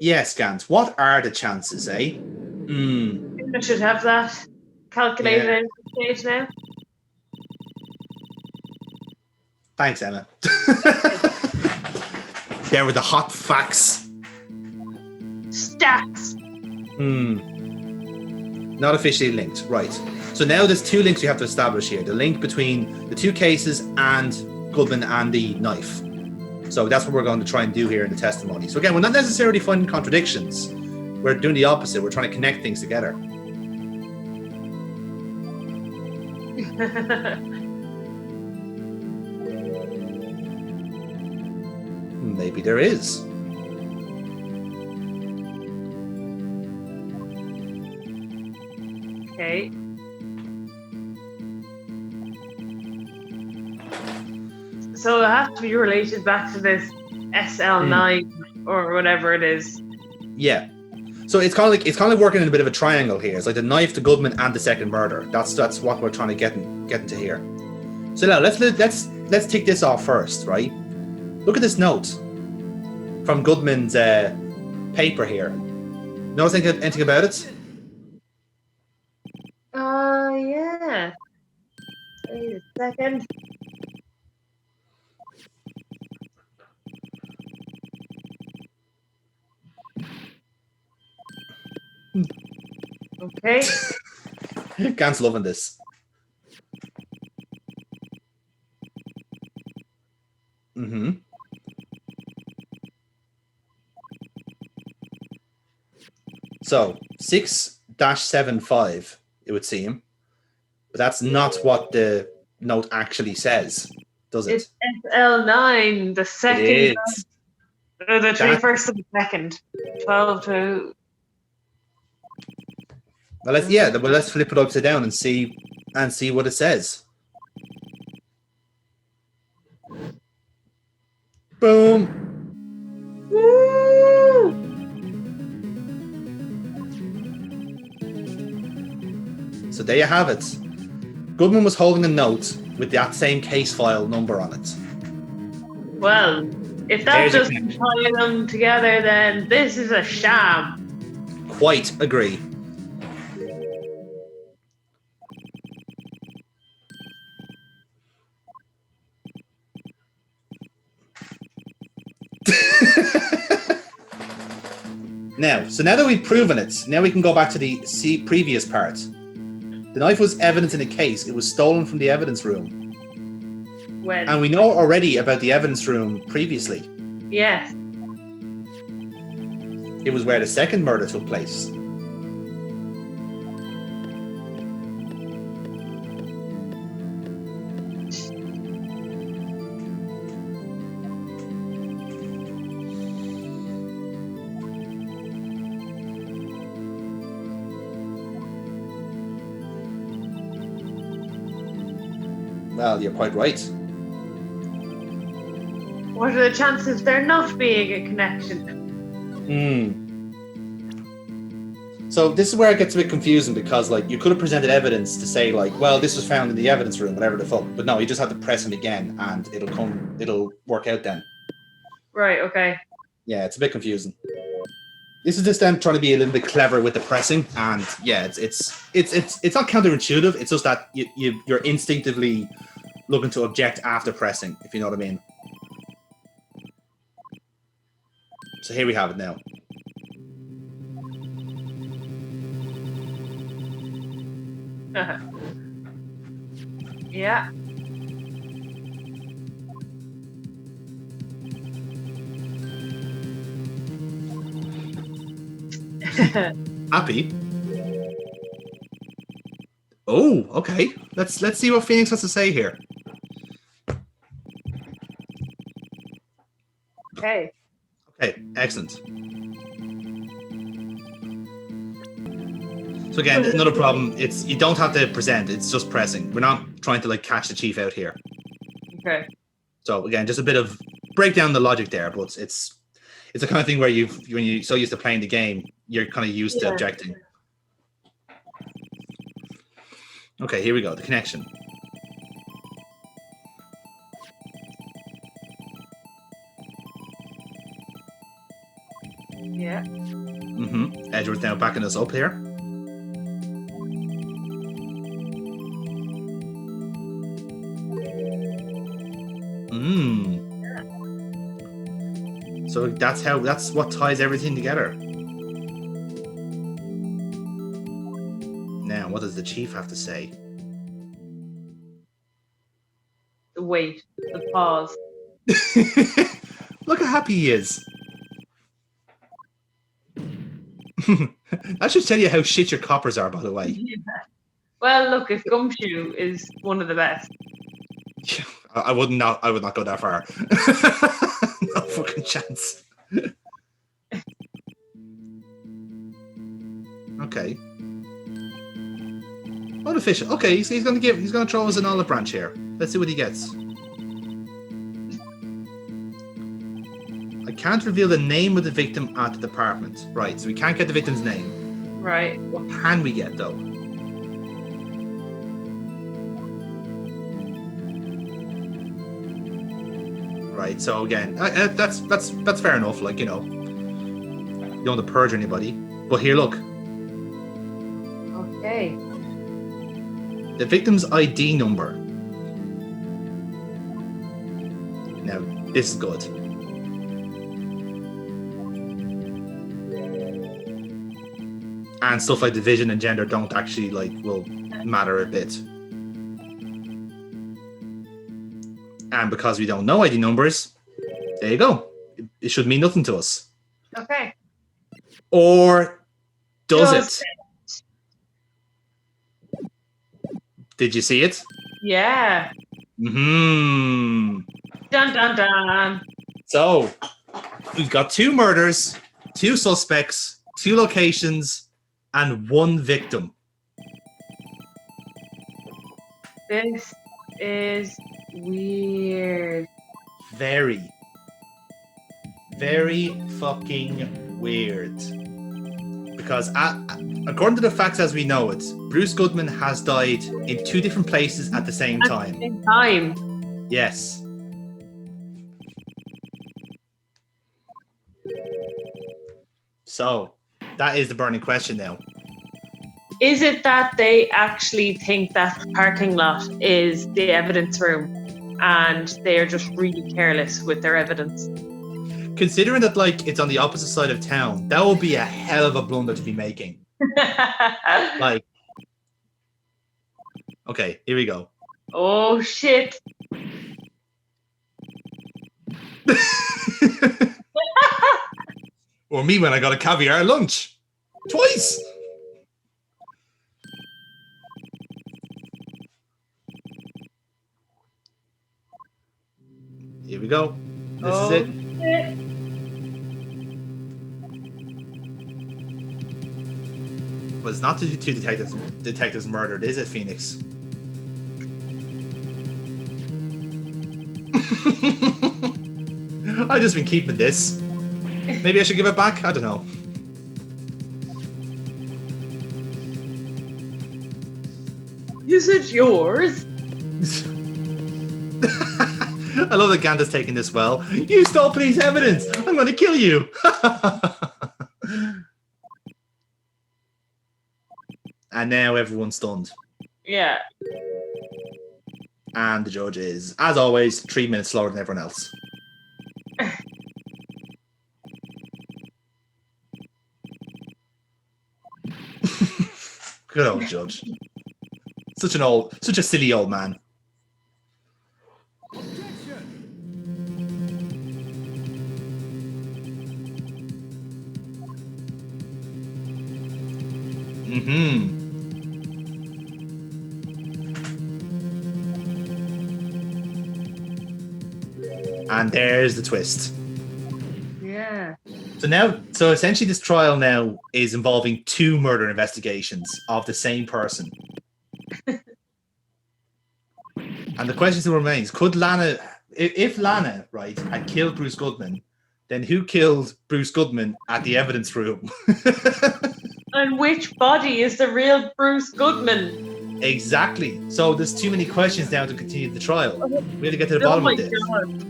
Yes, Gant. What are the chances, eh? I should have that calculated Yeah. at this stage now. Thanks, Emma. There were the hot facts. Stats. Not officially linked. Right. So now there's two links we have to establish here. The link between the two cases and Goodman and the knife. So that's what we're going to try and do here in the testimony. So again, we're not necessarily finding contradictions. We're doing the opposite. We're trying to connect things together. Maybe there is. Okay. So it has to be related back to this SL9 or whatever it is. Yeah. So it's kind of working in a bit of a triangle here. It's like the knife, the Goodman, and the second murder. That's what we're trying to get into here. So now let's tick this off first, right? Look at this note from Goodman's paper here. Notice anything about it? Yeah. Wait a second. Okay. Gant's loving this. So 6-75, it would seem. But that's not what the note actually says, does it? It's SL9, the second. It is. The 21st of the second. 12 to. Well, let's flip it upside down and see what it says. Boom. Woo! So there you have it. Goodman was holding a note with that same case file number on it. Well, if that doesn't tie them together, then this is a sham. Quite agree. Now that we've proven it, now we can go back to the previous part. The knife was evidence in a case. It was stolen from the evidence room. When? And we know already about the evidence room previously. Yes. It was where the second murder took place. Well, you're quite right. What are the chances there not being a connection? So this is where it gets a bit confusing because, like, you could have presented evidence to say, like, well, this was found in the evidence room, whatever the fuck. But no, you just have to press him again, and it'll work out then. Right. Okay. Yeah, it's a bit confusing. This is just them trying to be a little bit clever with the pressing, and yeah, it's not counterintuitive. It's just that you're instinctively looking to object after pressing, if you know what I mean. So here we have it now. Yeah. Happy? Oh, okay. Let's see what Phoenix has to say here. Okay. Okay, excellent. So again, another problem. It's you don't have to present. It's just pressing. We're not trying to like catch the chief out here. Okay. So again, just a bit of break down the logic there, but it's the kind of thing where when you're so used to playing the game, you're kind of used to objecting. Okay, here we go. The connection. Yeah. Edward's now backing us up here. So that's what ties everything together. Now, what does the chief have to say? The wait, the pause. Look how happy he is. That should tell you how shit your coppers are, by the way. Yeah. Well, look, if Gumshoe is one of the best. I would not go that far. No fucking chance. Okay. Unofficial. Okay, he's gonna throw us an olive branch here. Let's see what he gets. I can't reveal the name of the victim at the department. Right, so we can't get the victim's name. Right. What can we get though? Right, so again, that's fair enough. Like, you know, you don't want to purge anybody. But here, look. Okay. The victim's ID number. Now, this is good. And stuff like division and gender don't actually, like, will matter a bit. And because we don't know ID numbers, there you go. It should mean nothing to us. Okay. Or does it? Did you see it? Yeah. Dun dun dun. So, we've got 2 murders, 2 suspects, 2 locations, and 1 victim. This is weird. Very, very fucking weird. Because according to the facts as we know it, Bruce Goodman has died in 2 different places at the same time. At the same time. Yes. So, that is the burning question now. Is it that they actually think that the parking lot is the evidence room and they are just really careless with their evidence? Considering that, like, it's on the opposite side of town, that would be a hell of a blunder to be making. Like, okay, here we go. Oh, shit. Or me when I got a caviar lunch. Twice! Here we go. This is it. Shit. But it's not the 2 detectives murdered, is it, Phoenix? I've just been keeping this. Maybe I should give it back? I don't know. Is it yours? I love that Ganda's taking this well. You stole police evidence! I'm going to kill you! And now everyone's stunned. Yeah. And the judge is, as always, 3 minutes slower than everyone else. Good old judge. Such a silly old man. And there's the twist. Yeah. So essentially this trial now is involving 2 murder investigations of the same person. And the question still remains, could Lana, if Lana, right, had killed Bruce Goodman, then who killed Bruce Goodman at the evidence room? And which body is the real Bruce Goodman? Exactly. So there's too many questions now to continue the trial. We have to get to the bottom of this. God.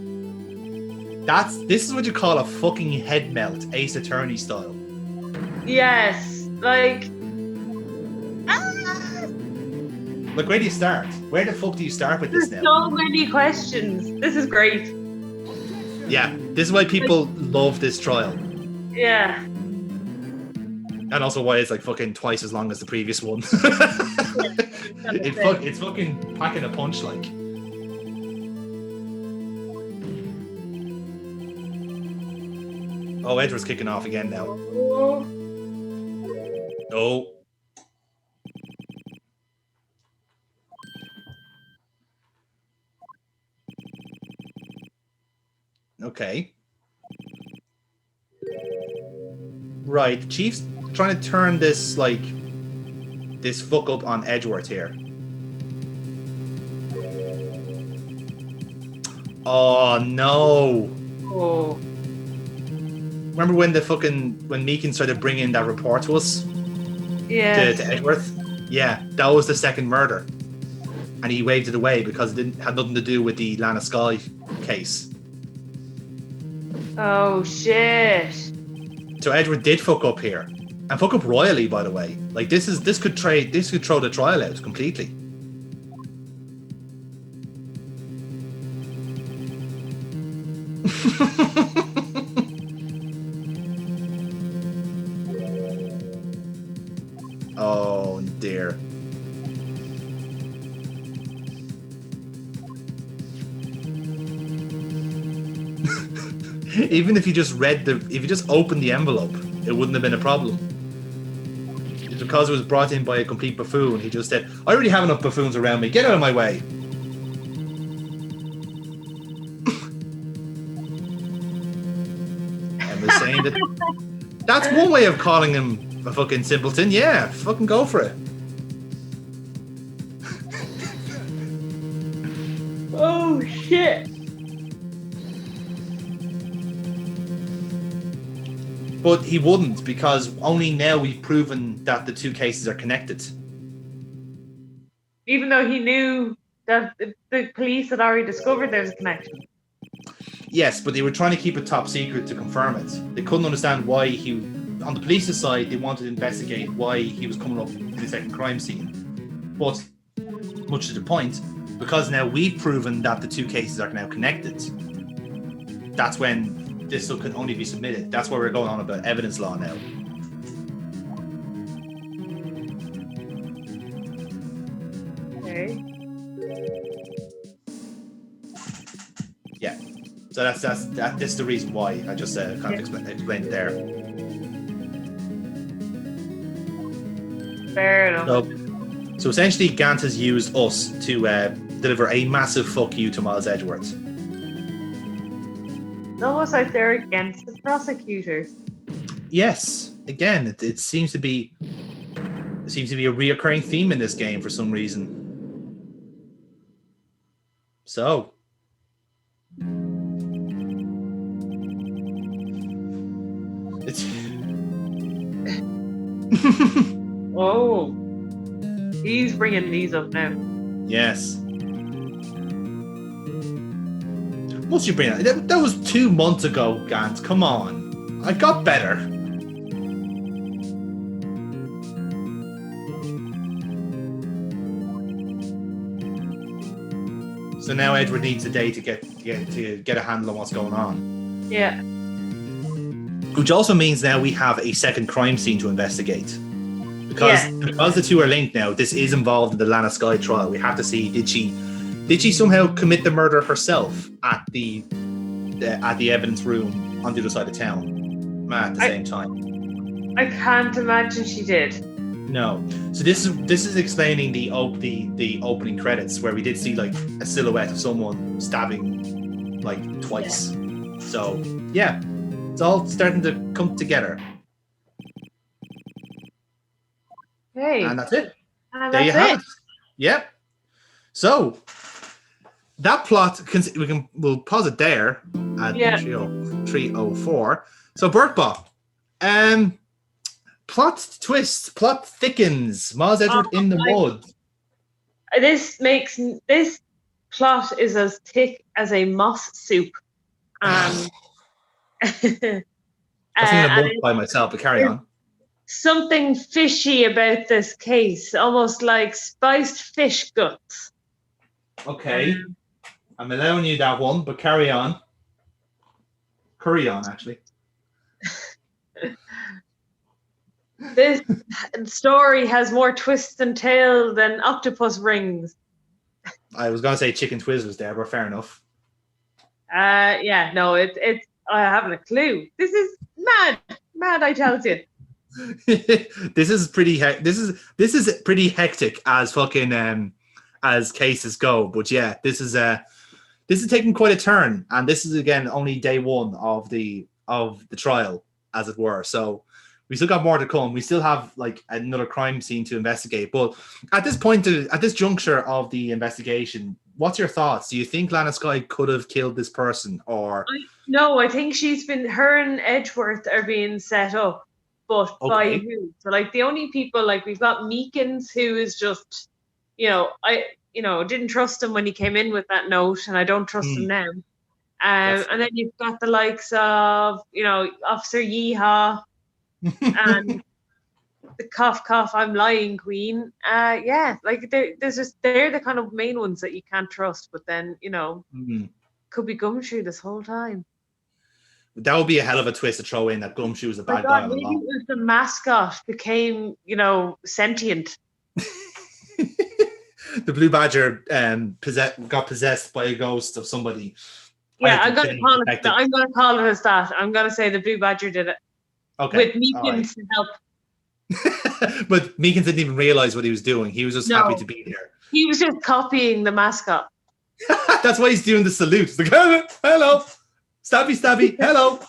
This is what you call a fucking head melt, Ace Attorney style. Yes, like. Like, where do you start? Where the fuck do you start with this There's now? so many questions. This is great. Yeah, this is why people love this trial. Yeah. And also why it's like fucking twice as long as the previous one. It's fucking packing a punch, like. Oh, Edward's kicking off again now. Oh. Okay. Right, Chief's trying to turn this, like, this fuck up on Edgeworth here. Oh, no. Oh. Remember when when Meekin started bringing that report to us? Yeah. To Edgeworth? Yeah, that was the second murder. And he waved it away because it had nothing to do with the Lana Sky case. Oh, shit. So Edward did fuck up here. And fuck up royally, by the way. Like, this could throw the trial out completely. Oh dear. Even if you just opened the envelope, it wouldn't have been a problem. It's because it was brought in by a complete buffoon. He just said, I already have enough buffoons around me, get out of my way. And was saying that's one way of calling him a fucking simpleton. Yeah, fucking go for it. Oh, shit. But he wouldn't, because only now we've proven that the two cases are connected. Even though he knew that the police had already discovered there's a connection. Yes, but they were trying to keep it top secret to confirm it. They couldn't understand why on the police's side, they wanted to investigate why he was coming up in the second crime scene. But, much to the point, because now we've proven that the two cases are now connected, that's when this can only be submitted. That's why we're going on about evidence law now. Okay. Yeah. So that's the reason why I just kind of explained it there. Fair enough. So essentially, Gant has used us to deliver a massive fuck you to Miles Edgeworth. It's almost like they're against the prosecutors. Yes. Again, it seems to be a reoccurring theme in this game for some reason. So. It's. Oh. He's bringing these up now. Yes. Must you bring that? That was 2 months ago, Gant. Come on. I got better. So now Edward needs a day to get a handle on what's going on. Yeah. Which also means now we have a second crime scene to investigate. Because the two are linked now, this is involved in the Lana Sky trial. We have to see, did she somehow commit the murder herself at the evidence room on the other side of town at the same time? I can't imagine she did. No. So this is explaining the opening credits where we did see like a silhouette of someone stabbing like twice. So yeah, it's all starting to come together. Hey. And that's it. And there you that's have it. Yep. So that plot, we'll pause it there at 304. So Burkebot, plot twist, plot thickens. Miles Edgeworth in the mud. This plot is as thick as a moss soup. I was thinking of and multiply myself, but carry on. something fishy about this case, almost like spiced fish guts. Okay. I'm allowing you that one, but carry on. Curry on, actually. This story has more twists and tales than octopus rings. I was going to say chicken Twizzlers there, but fair enough. Yeah, no, it's. I haven't a clue. This is mad, I tell you. This is pretty. This is pretty hectic as fucking as cases go. But yeah, this is taking quite a turn, and this is again only day one of the trial, as it were. So we still got more to come. We still have like another crime scene to investigate. But at this point, at this juncture of the investigation, what's your thoughts? Do you think Lana Skye could have killed this person, or no? I think her and Edgeworth are being set up, but by who? So like the only people, like we've got Meekins, who is just, I didn't trust him when he came in with that note, and I don't trust him now. And then you've got the likes of Officer Yeehaw. And the cough, I'm lying queen. Yeah, like they're the kind of main ones that you can't trust, but then could be Gumshoe this whole time. That would be a hell of a twist to throw in, that Gumshoe was a bad guy. Maybe it was the mascot became sentient. The blue badger got possessed by a ghost of somebody. Yeah, I'm gonna call it as that. I'm gonna say the blue badger did it. Okay. With Meekins to help. But Meekins didn't even realize what he was doing. He was just happy to be there. He was just copying the mascot. That's why he's doing the salute. He's like, hello, stabby, hello.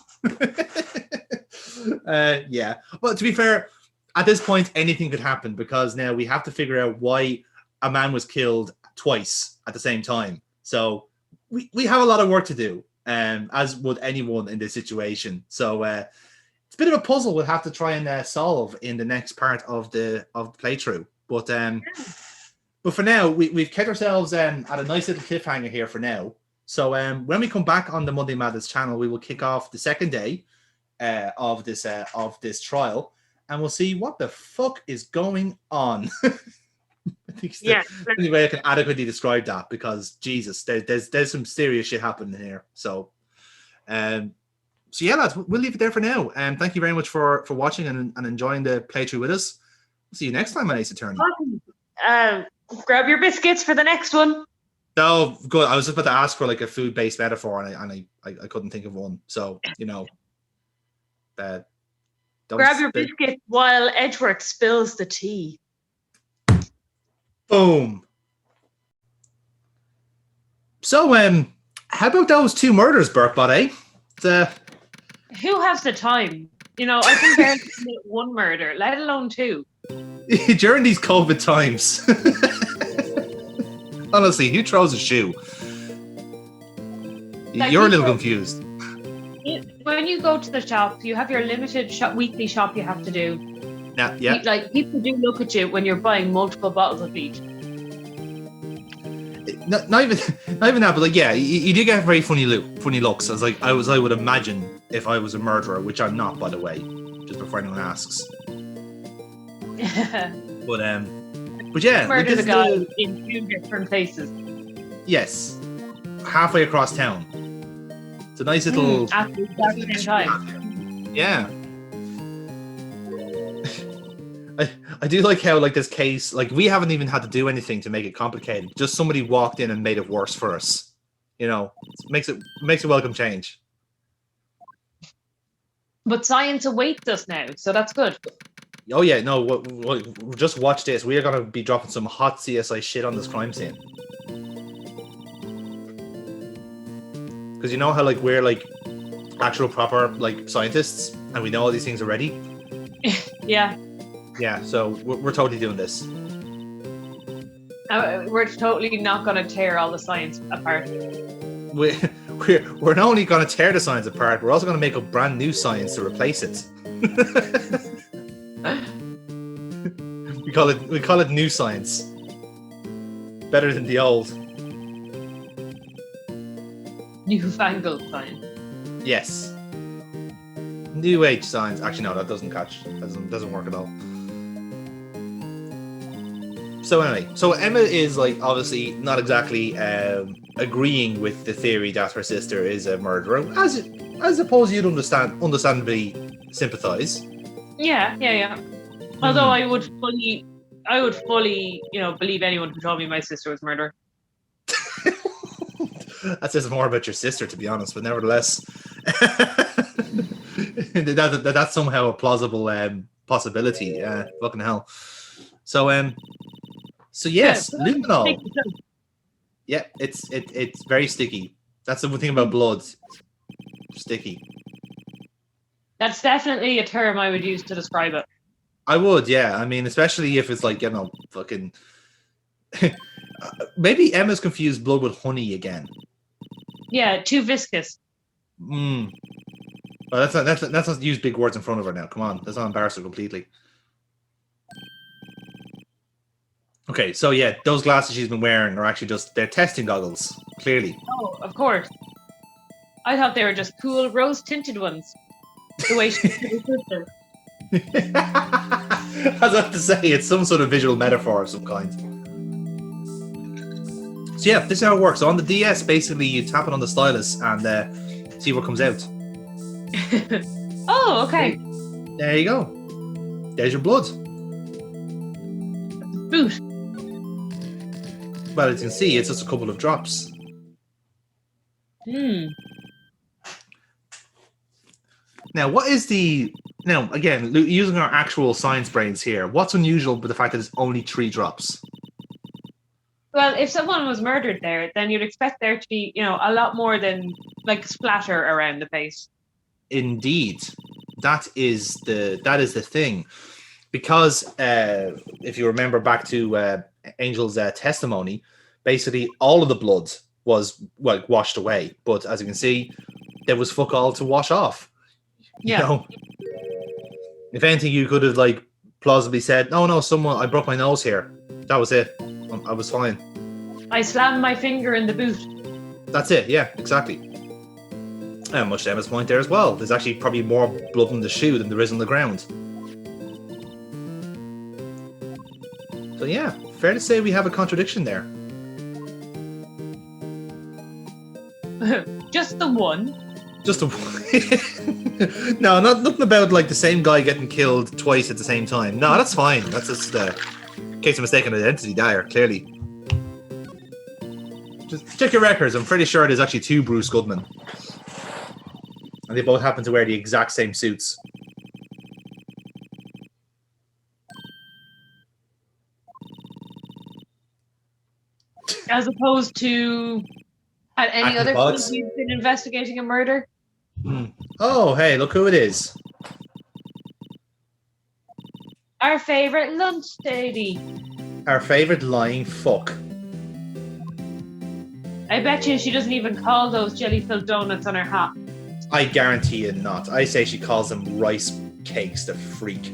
Yeah. Well, to be fair, at this point, anything could happen, because now we have to figure out why a man was killed twice at the same time. So we have a lot of work to do, as would anyone in this situation. So it's a bit of a puzzle we'll have to try and solve in the next part of the playthrough. But for now, we've kept ourselves at a nice little cliffhanger here for now. So when we come back on the Monday Madness channel, we will kick off the second day of this trial, and we'll see what the fuck is going on. I think it's the only way I can adequately describe that, because Jesus, there's some serious shit happening here. So yeah, lads, we'll leave it there for now. And thank you very much for watching and enjoying the playthrough with us. See you next time on Ace Attorney. Grab your biscuits for the next one. Oh, good. I was just about to ask for like a food-based metaphor, and I couldn't think of one. So grab your biscuit while Edgeworth spills the tea. Boom. So how about those 2 murders, Burkebot, eh? Who has the time? I can barely commit 1 murder, let alone 2. During these COVID times. Honestly, who throws a shoe? You're a little confused. When you go to the shop, you have your limited weekly shop you have to do. Yeah. Like, people do look at you when you're buying multiple bottles of bleach. Not even that, but like, yeah, you do get very funny looks. As like I would imagine if I was a murderer, which I'm not, by the way, just before anyone asks. But yeah, murdered a guy in 2 different places. Yes, halfway across town. It's a nice little. At the exact same time. Yeah. I do like how, like, this case, like, we haven't even had to do anything to make it complicated. Just somebody walked in and made it worse for us. It makes a welcome change. But science awaits us now, so that's good. Oh yeah, no, just watch this. We are going to be dropping some hot CSI shit on this crime scene. Because you know how, like, we're, like, actual proper, like, scientists, and we know all these things already? Yeah. Yeah, so we're totally doing this. We're totally not going to tear all the science apart. We're not only going to tear the science apart, we're also going to make a brand new science to replace it. we call it new science. Better than the old. Newfangled science. Yes. New age signs. Actually, no, that doesn't catch. Doesn't work at all. So anyway, so Emma is like obviously not exactly agreeing with the theory that her sister is a murderer. As I suppose you'd understandably sympathise. Yeah. Although I would fully, believe anyone who told me my sister was murdered. That says more about your sister, to be honest, but nevertheless, that's somehow a plausible possibility. Fucking hell. So yes, luminol. Yeah, it's very sticky. That's the one thing about blood. Sticky. That's definitely a term I would use to describe it. I would, yeah. I mean, especially if it's like, fucking. Maybe Emma's confused blood with honey again. Yeah, too viscous. Well, let's not use big words in front of her now. Come on, let's not embarrass her completely. Okay, so yeah, those glasses she's been wearing are actually they're testing goggles, clearly. Oh, of course. I thought they were just cool rose-tinted ones. The way she her sister. I was about to say, it's some sort of visual metaphor of some kind. So yeah, this is how it works. So on the DS, basically, you tap it on the stylus and see what comes out. Oh, okay. There you go. There's your blood. Boot. Well, as you can see, it's just a couple of drops. Now, what is now, again, using our actual science brains here, what's unusual with the fact that it's only 3 drops? Well, if someone was murdered there, then you'd expect there to be, a lot more than like splatter around the face. Indeed, that is the thing, because if you remember back to Angel's testimony, basically all of the blood was washed away, but as you can see, there was fuck all to wash off. Yeah. If anything, you could have plausibly said, "Oh no, I broke my nose here. That was it. I was fine. I slammed my finger in the boot." That's it. Yeah, exactly. And much to Emma's point there as well. There's actually probably more blood in the shoe than there is on the ground. So yeah, fair to say we have a contradiction there. Just the one. Just a one. No, nothing about the same guy getting killed twice at the same time. No, that's fine. That's just a case of mistaken identity there, clearly. Just check your records. I'm pretty sure there's actually 2 Bruce Goodman. And they both happen to wear the exact same suits. As opposed to at any other point you've been investigating a murder? Oh, hey, look who it is. Our favourite lunch lady. Our favourite lying fuck. I bet you she doesn't even call those jelly-filled donuts on her hat. I guarantee you not. I say she calls them rice cakes, the freak.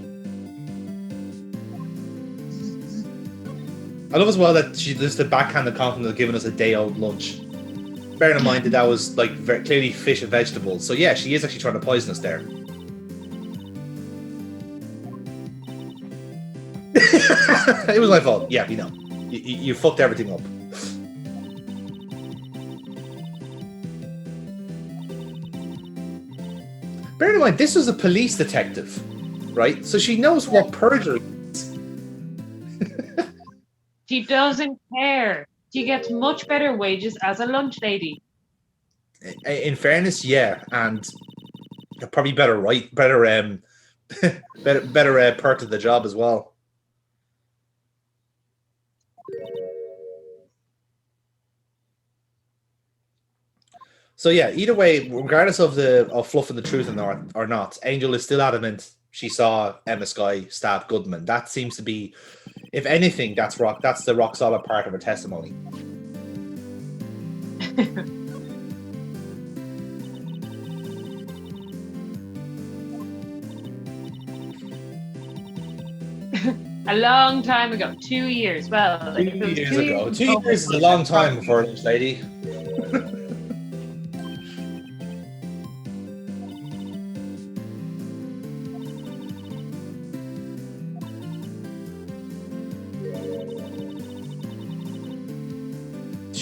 I love as well that she does the backhanded compliment of giving us a day-old lunch. Bearing in mind that was very clearly fish and vegetables. So yeah, she is actually trying to poison us there. It was my fault. Yeah, you fucked everything up. Bear in mind, this was a police detective, right? So she knows what perjury is. She doesn't care. She gets much better wages as a lunch lady. In fairness, yeah, and probably better perk to the job as well. So yeah, either way, regardless of fluffing the truth or not, Angel is still adamant she saw Emma Skye stab Goodman. That seems to be, if anything, that's the rock solid part of her testimony. A long time ago, 2 years. Well, 2 years ago. 2 years is a long time for this lady.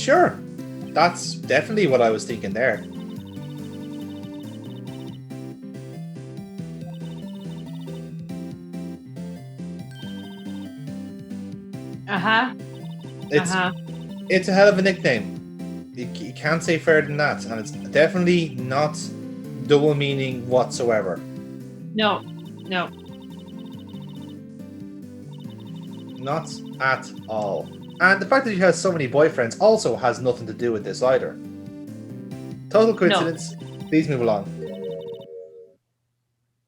Sure. That's definitely what I was thinking there. It's a hell of a nickname. You can't say fairer than that, and it's definitely not double meaning whatsoever. No. Not at all. And the fact that she has so many boyfriends also has nothing to do with this either. Total coincidence. No. Please move along.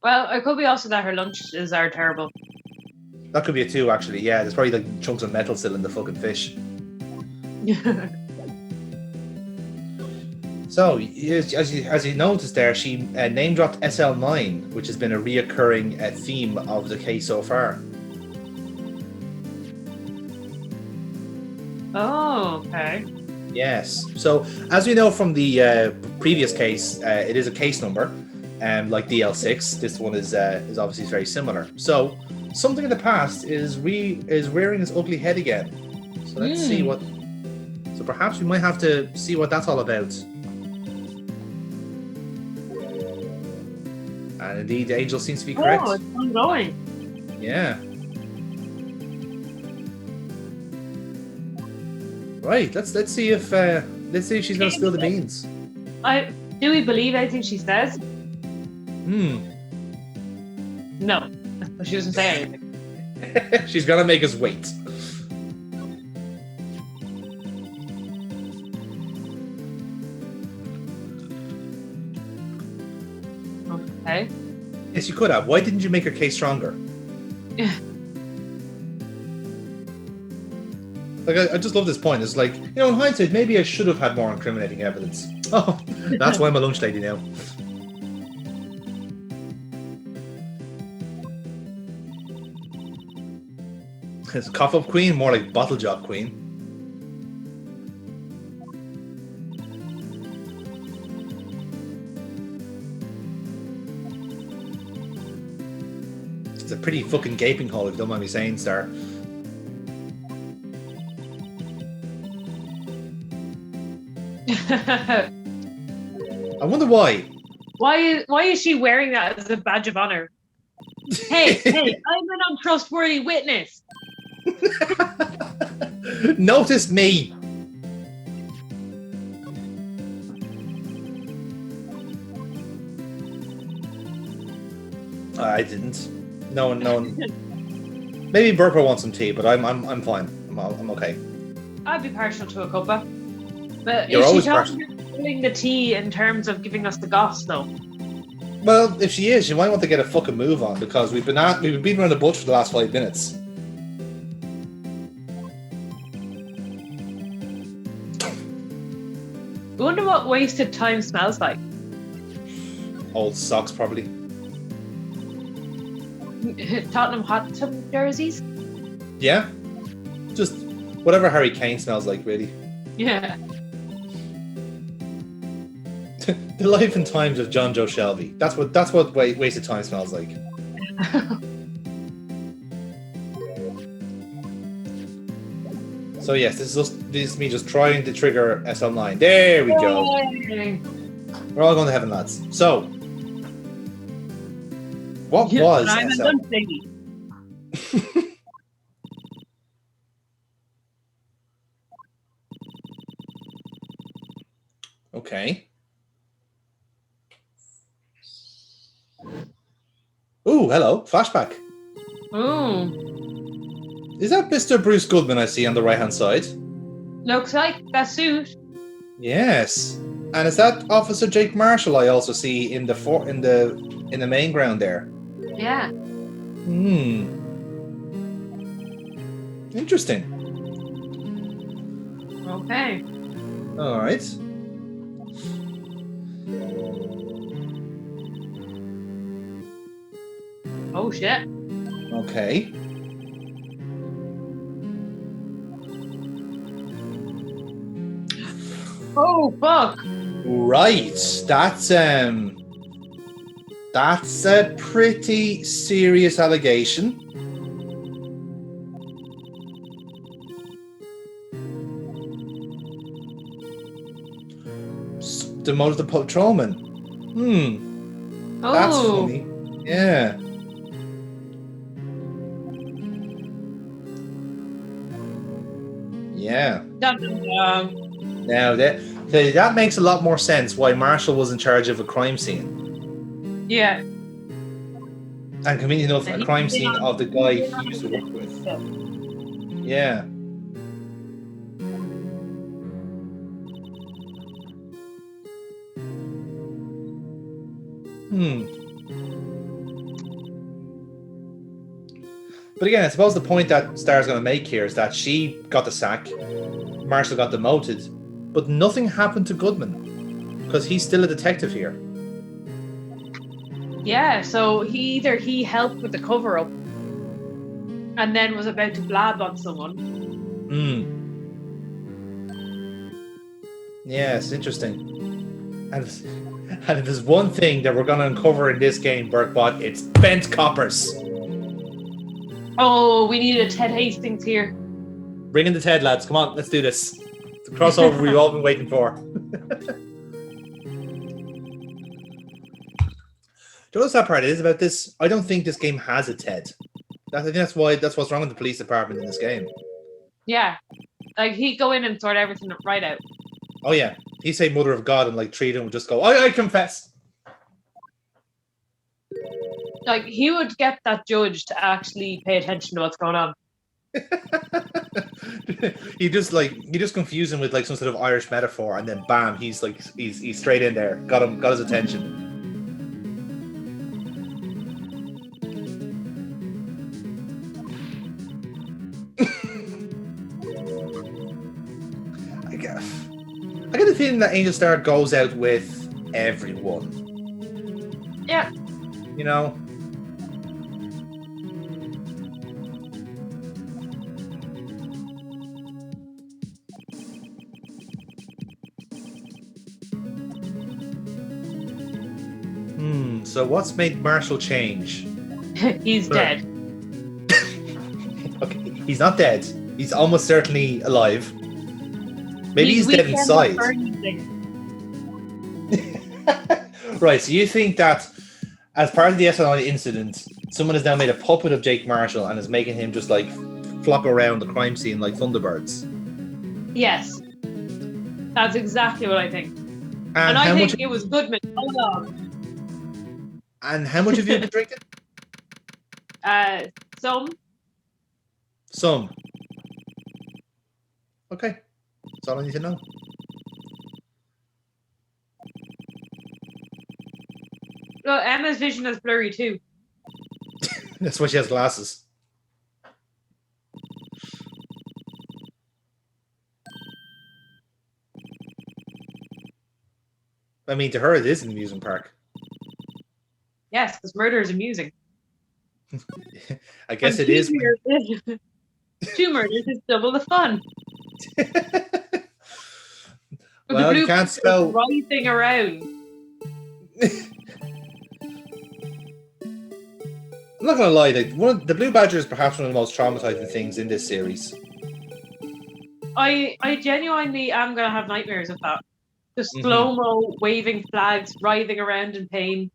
Well, it could be also that her lunches are terrible. That could be a 2, actually. Yeah, there's probably like chunks of metal still in the fucking fish. So, as you noticed there, she name dropped SL9, which has been a reoccurring theme of the case so far. Oh, okay. Yes. So, as we know from the previous case, it is a case number, like DL6. This one is obviously very similar. So, something in the past is rearing its ugly head again. So let's see what. So perhaps we might have to see what that's all about. And indeed, the angel seems to be correct. Oh, it's ongoing. Yeah. Right. Let's see if she's gonna spill the beans. Do we believe anything she says? No, she doesn't say anything. She's gonna make us wait. Okay. Yes, you could have. Why didn't you make her case stronger? Like, I just love this point. It's like, in hindsight, maybe I should have had more incriminating evidence. Oh, that's why I'm a lunch lady now. It's cough up queen, more like bottle job queen. It's a pretty fucking gaping hole, if you don't mind me saying, Star. I wonder why. Why is she wearing that as a badge of honor? Hey, I'm an untrustworthy witness. Notice me. I didn't. No one. Maybe Burkebot wants some tea, but I'm fine. I'm okay. I'd be partial to a cuppa. But You're is always she talking about spilling the tea in terms of giving us the goss, though? Well, if she is, she might want to get a fucking move on, because we've been beating around the bush for the last 5 minutes. I wonder what wasted time smells like. Old socks, probably. Tottenham Hotspur jerseys? Yeah. Just whatever Harry Kane smells like, really. Yeah. The life and times of John Joe Shelby. That's what wasted time smells like. So yes, this is me just trying to trigger SL9. There we go. Yay. We're all going to heaven, lads. So, what was I'm SL? a lunch lady. Okay. Ooh, hello. Flashback. Ooh. Is that Mr. Bruce Goodman I see on the right-hand side? Looks like that suit. Yes. And is that Officer Jake Marshall I also see in the main ground there? Yeah. Interesting. Okay. All right. Oh shit. Okay. Oh fuck. Right. That's a pretty serious allegation. demoted the patrolman. That's funny. Yeah. Yeah. Now that makes a lot more sense why Marshall was in charge of a crime scene. Yeah. And conveniently enough, a crime scene of the guy he used to work with. Yeah. But again, I suppose the point that Star's going to make here is that she got the sack, Marshall got demoted, but nothing happened to Goodman because he's still a detective here. Yeah, so he helped with the cover-up and then was about to blab on someone. Yeah, it's interesting. And if there's one thing that we're going to uncover in this game, Burkebot, it's bent coppers. Oh, we need a Ted Hastings here. Bring in the Ted, lads. Come on, let's do this. It's a crossover we've all been waiting for. Do you know what that part is about this? I don't think this game has a Ted. I think that's what's wrong with the police department in this game. Yeah. Like, he'd go in and sort everything right out. Oh, yeah. He'd say Mother of God and, like, treat him and just go, I confess. Like, he would get that judge to actually pay attention to what's going on. He just confused him with like some sort of Irish metaphor, and then bam, he's straight in there. Got his attention. I get the feeling that Angel Star goes out with everyone. Yeah. You know? So what's made Marshall change? He's dead. Okay, he's not dead. He's almost certainly alive. Maybe he's dead inside. Right, so you think that as part of the SNI incident, someone has now made a puppet of Jake Marshall and is making him just like flock around the crime scene like Thunderbirds? Yes. That's exactly what I think. And I think it was Goodman all along. And how much have you been drinking? Some. Okay. That's all I need to know. Well, Emma's vision is blurry too. That's why she has glasses. I mean, to her, it is an amusement park. Yes, because murder is amusing. I guess it is. 2 murders is double the fun. Well, you can't spell writhing around. I'm not gonna lie, like the Blue Badger is perhaps one of the most traumatizing things in this series. I genuinely am gonna have nightmares of that. The slow-mo waving flags, writhing around in pain.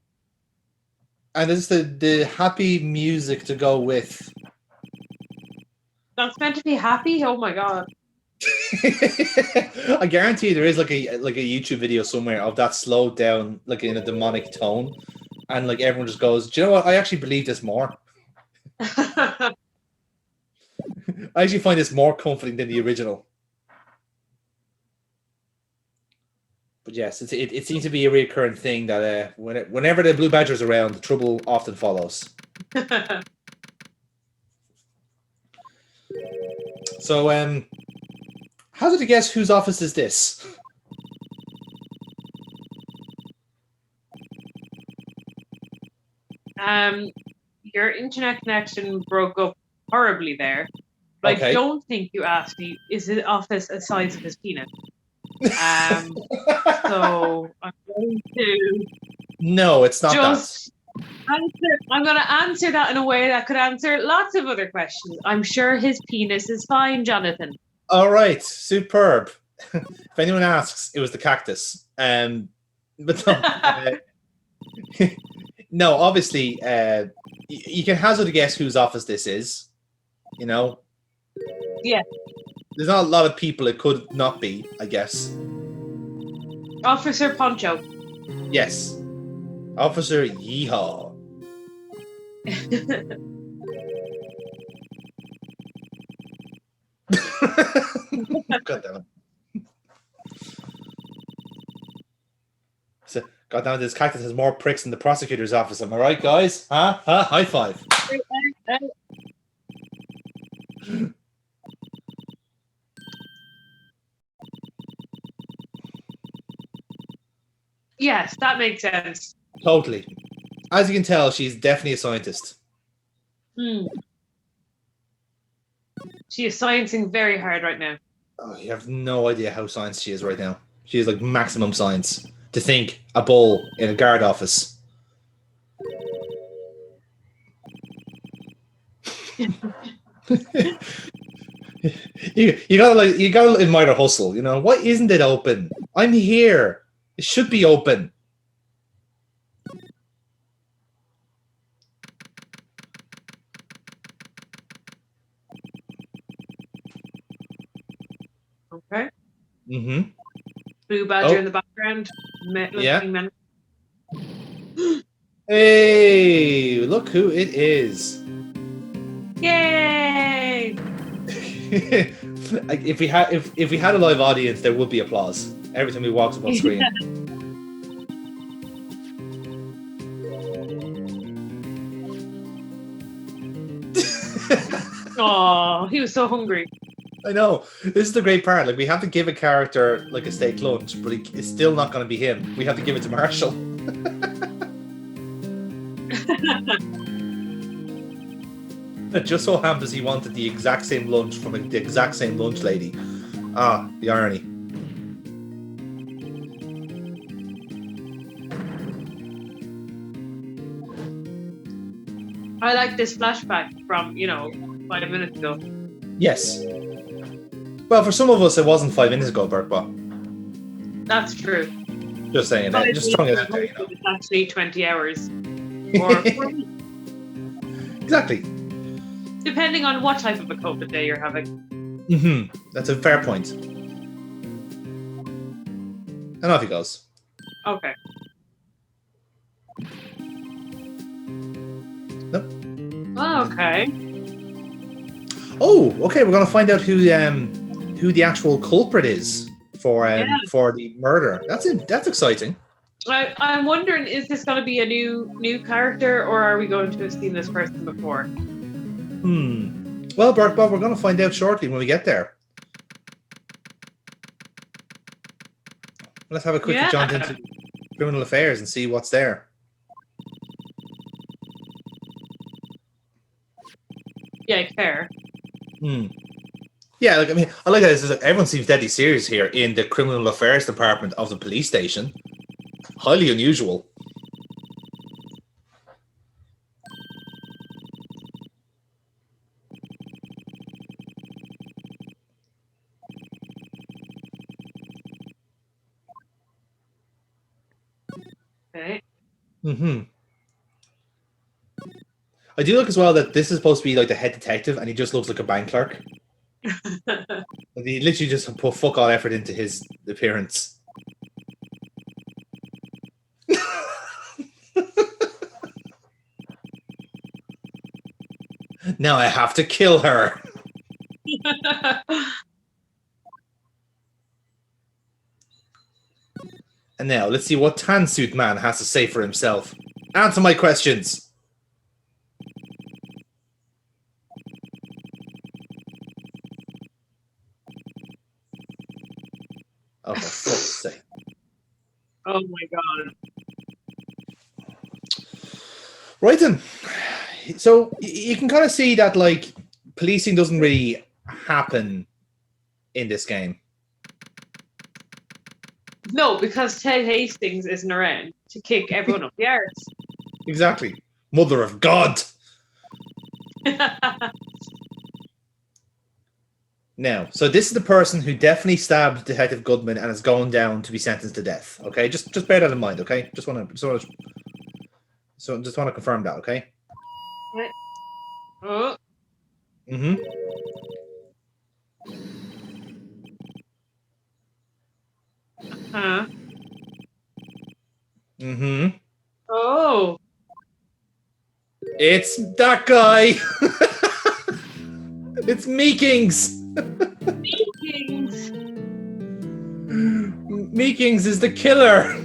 And it's the happy music to go with. That's meant to be happy? Oh my god. I guarantee there is like a YouTube video somewhere of that slowed down like in a demonic tone. And like everyone just goes, do you know what? I actually believe this more. I actually find this more comforting than the original. But yes, it seems to be a recurring thing that whenever the Blue Badger's around, the trouble often follows. So, hazard to guess whose office is this? Your internet connection broke up horribly there. But okay. I don't think you asked me, is the office the size of his penis? So I'm going to... No, it's not that. I'm going to answer that in a way that could answer lots of other questions. I'm sure his penis is fine, Jonathan. All right, superb. If anyone asks, it was the cactus. But no, no, obviously, you can hazard a guess whose office this is. You know? Yeah. There's not a lot of people it could not be, I guess. Officer Poncho. Yes. Officer Yeehaw. God damn it. So, God damn it, this cactus has more pricks than the prosecutor's office. Am I right, guys? Huh? High five. Yes, that makes sense. Totally. As you can tell, she's definitely a scientist. She is sciencing very hard right now. Oh, you have no idea how science she is right now. She is like maximum science. To think a bull in a guard office. you gotta admire the hustle, you know. Why isn't it open? I'm here. It should be open. Okay. Mm-hmm. Blue Badger in the background. Yeah. Hey, look who it is. Yay! if we had a live audience, there would be applause every time he walks up on screen. Oh, he was so hungry. I know. This is the great part. Like, we have to give a character like a steak lunch, but it's still not going to be him. We have to give it to Marshall. It just so happens he wanted the exact same lunch from the exact same lunch lady. Ah, the irony. I like this flashback from, 5 minutes ago. Yes. Well, for some of us, it wasn't 5 minutes ago, Burkebot. That's true. Just saying that. Just throwing it out there, It's actually 20 hours. Or 40. Exactly. Depending on what type of a COVID day you're having. Mm-hmm. That's a fair point. And off he goes. Okay. Nope. Oh, okay. Oh, okay. We're gonna find out who the actual culprit is for the murder. That's exciting. I'm wondering, is this going to be a new character, or are we going to have seen this person before? Well, Burkebot, we're going to find out shortly when we get there. Let's have a quick jaunt into criminal affairs and see what's there. Yeah, fair. Yeah, I like that. This is everyone seems deadly serious here in the criminal affairs department of the police station. Highly unusual. Okay. I do look as well that this is supposed to be like the head detective, and he just looks like a bank clerk. He literally just put fuck all effort into his appearance. Now I have to kill her. And now let's see what Tan Suit Man has to say for himself. Answer my questions. Oh, for fuck's sake. Oh my god. Right then. So you can kind of see that like policing doesn't really happen in this game. No, because Ted Hastings isn't around to kick everyone up the arse. Exactly. Mother of God. Now, so this is the person who definitely stabbed Detective Goodman and is going down to be sentenced to death. Okay, just bear that in mind. Okay, just want to confirm that. Okay. Right. Oh. Mm-hmm. Huh. Mm-hmm. Oh. It's that guy. It's Meekings. Meekings. Meekings is the killer.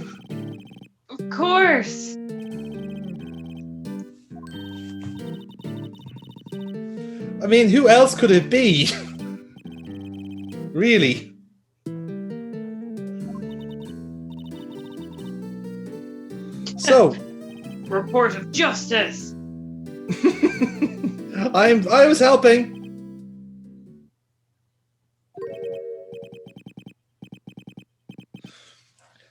Of course. I mean, who else could it be? Really? So, Report of justice. I was helping.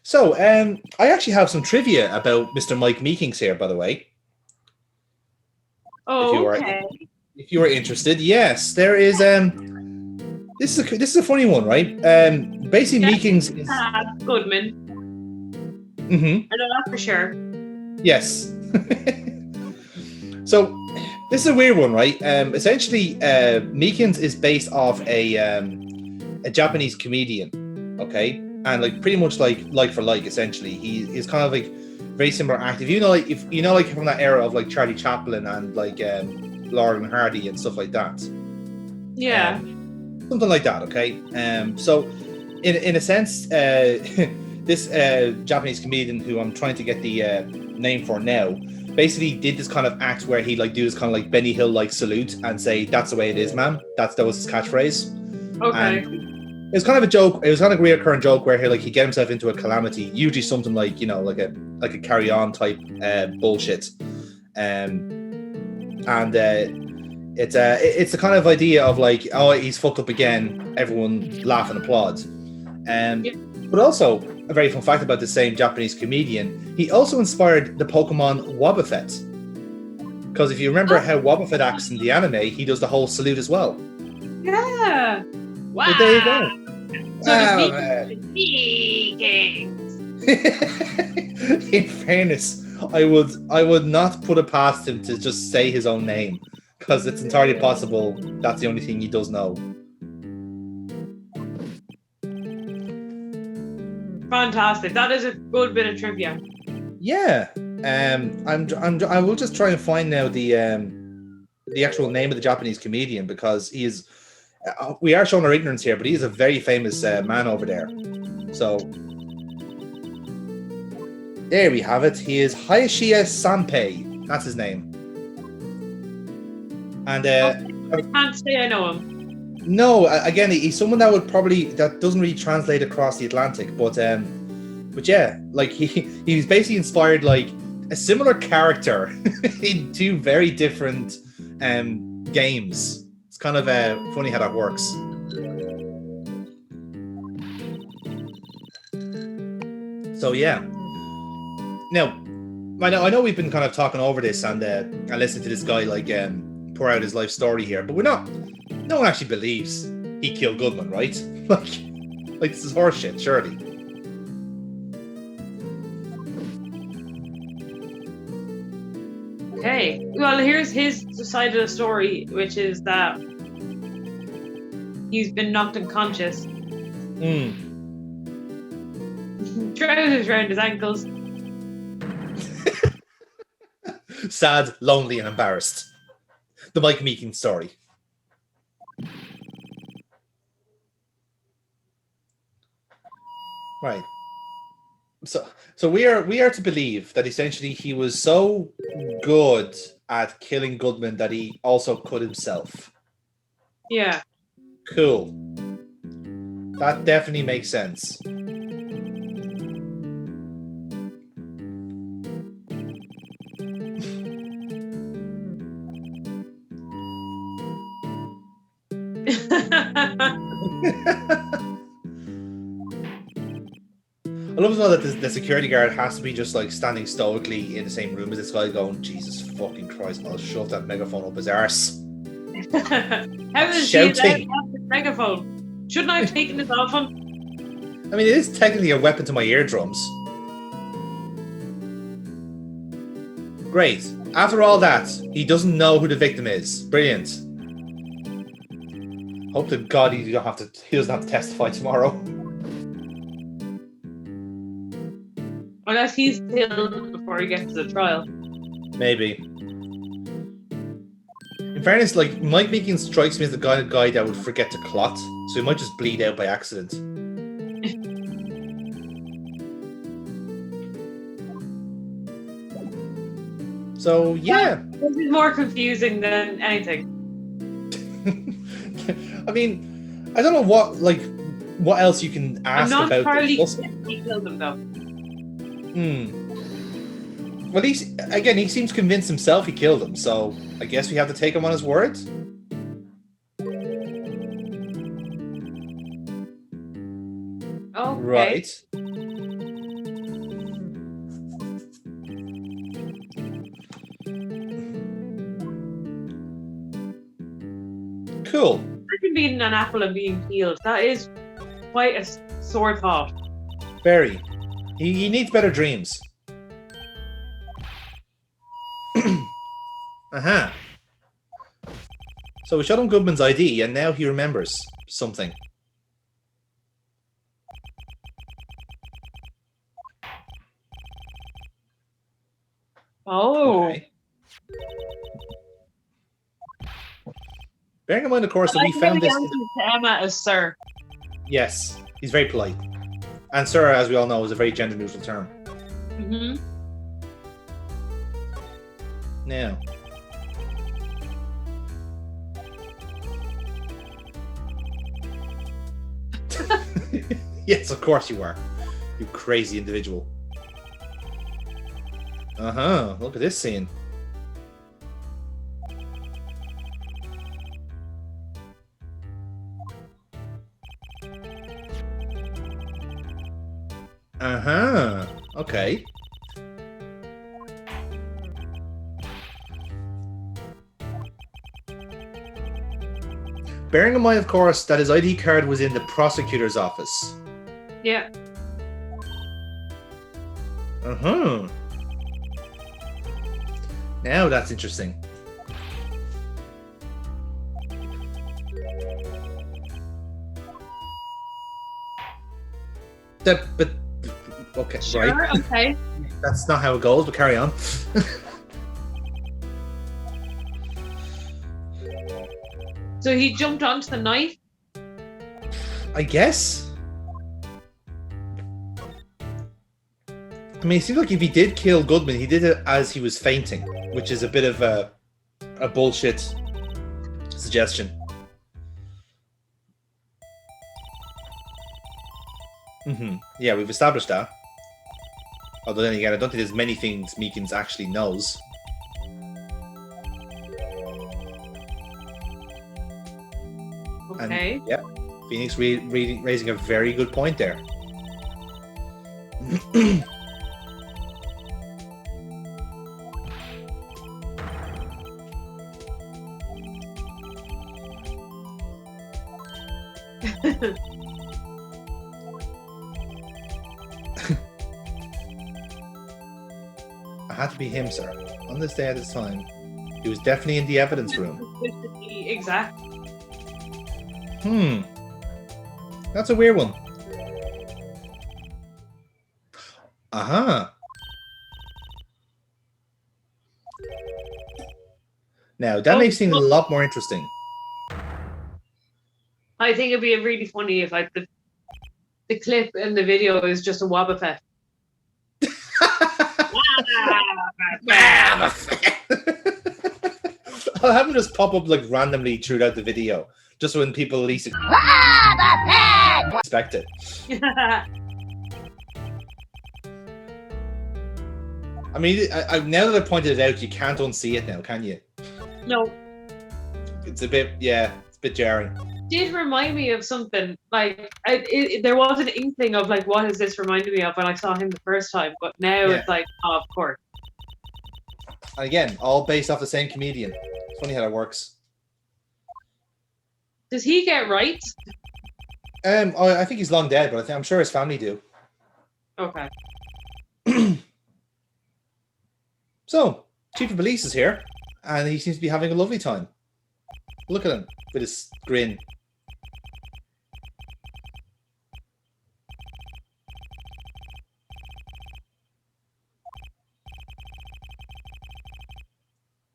So, I actually have some trivia about Mr. Mike Meekings here, by the way. Oh, okay. If you are interested, yes, there is. This is a funny one, right? Basically, Meekings is Goodman. Mm-hmm. I know that for sure. Yes. So this is a weird one, right? Essentially, Meekins is based off a Japanese comedian, okay, and like pretty much like for like. Essentially, he is kind of like very similar active. You know, like if you know, like from that era of like Charlie Chaplin and like Laurel and Hardy and stuff like that. Yeah. Something like that, okay. So in a sense, this Japanese comedian who I'm trying to get the name for now, basically did this kind of act where he like do this kind of like Benny Hill like salute and say, "That's the way it is, man." That was his catchphrase. Okay. And it was kind of a joke. It was kind of a recurring joke where he get himself into a calamity, usually something like like a Carry On type bullshit, it's the kind of idea of like, oh, he's fucked up again, everyone laugh and applaud. But also, a very fun fact about the same Japanese comedian, he also inspired the Pokemon Wobbuffet. Because if you remember how Wobbuffet acts in the anime, he does the whole salute as well. Yeah. Wow. So there you go. So does Meekings. In fairness, I would not put it past him to just say his own name, because it's entirely possible that's the only thing he does know. Fantastic. That is a good bit of trivia. Yeah. I will just try and find now the actual name of the Japanese comedian, because he is. We are showing our ignorance here, but he is a very famous man over there. So there we have it. He is Hayashiya Sanpei. That's his name. And I can't say I know him. No, again, he's someone that doesn't really translate across the Atlantic, but yeah, like he's basically inspired like a similar character in two very different games. It's kind of funny how that works. So yeah. Now, I know we've been kind of talking over this and listening to this guy like pour out his life story here, but no one actually believes he killed Goodman, right? like this is horseshit, surely. Okay. Well, here's his side of the story, which is that he's been knocked unconscious. Trousers around his ankles. Sad, lonely, and embarrassed. The Mike Meekins story. Right. So we are to believe that essentially he was so good at killing Goodman that he also cut himself. Yeah. Cool. That definitely makes sense. I love as well that the security guard has to be just like standing stoically in the same room as this guy going, Jesus fucking Christ, I'll shove that megaphone up his arse. How is shouting. he allowed to have the megaphone. Shouldn't I have taken this off him? I mean, it is technically a weapon to my eardrums. Great. After all that, he doesn't know who the victim is. Brilliant. Hope to God he doesn't have to testify tomorrow. Unless he's killed before he gets to the trial. Maybe. In fairness, like, Mike Meekin strikes me as the kind of guy that would forget to clot, so he might just bleed out by accident. So, yeah. This is more confusing than anything. I mean, I don't know what else you can ask I'm not about entirely this. convinced he killed him, though. Well, he seems convinced himself he killed him, so I guess we have to take him on his word. Okay. Right. Cool. Imagine being an apple and being peeled. That is quite a sore thought. Very. He needs better dreams. Uh-huh. So we showed him Goodman's ID, and now he remembers something. Oh. Okay. Bearing in mind, of course, that we found this. To Emma as Sir. Yes, he's very polite. And sir, as we all know, is a very gender-neutral term. Mm-hmm. Now. Yes, of course you are. You crazy individual. Uh-huh. Look at this scene. Uh-huh. Okay. Bearing in mind, of course, that his ID card was in the prosecutor's office. Yeah. Uh-huh. Now that's interesting. But okay, Sure, right. okay. That's not how it goes, but carry on. So he jumped onto the knife? I guess. I mean, it seems like if he did kill Goodman, he did it as he was fainting, which is a bit of a bullshit suggestion. Yeah, we've established that. Although then again, I don't think there's many things Meekins actually knows. Okay. And, yeah, Phoenix raising a very good point there. It had to be him, sir. On this day at this time, he was definitely in the evidence room. Exact. That's a weird one. Uh-huh. Now, that makes things a lot more interesting. I think it'd be really funny if like the clip in the video is just a Wobbuffet. I'll have him just pop up like randomly throughout the video, just when people least expect it. I mean, now that I pointed it out, you can't unsee it now, can you? No. It's a bit, yeah, it's a bit jarring. It did remind me of something. Like, there was an inkling of like, what is this reminding me of when I saw him the first time? But now it's like, oh, of course. And again, all based off the same comedian. It's funny how that works. Does he get rights? I think he's long dead, but I'm sure his family do. Okay. So, Chief of Police is here, and he seems to be having a lovely time. Look at him with his grin.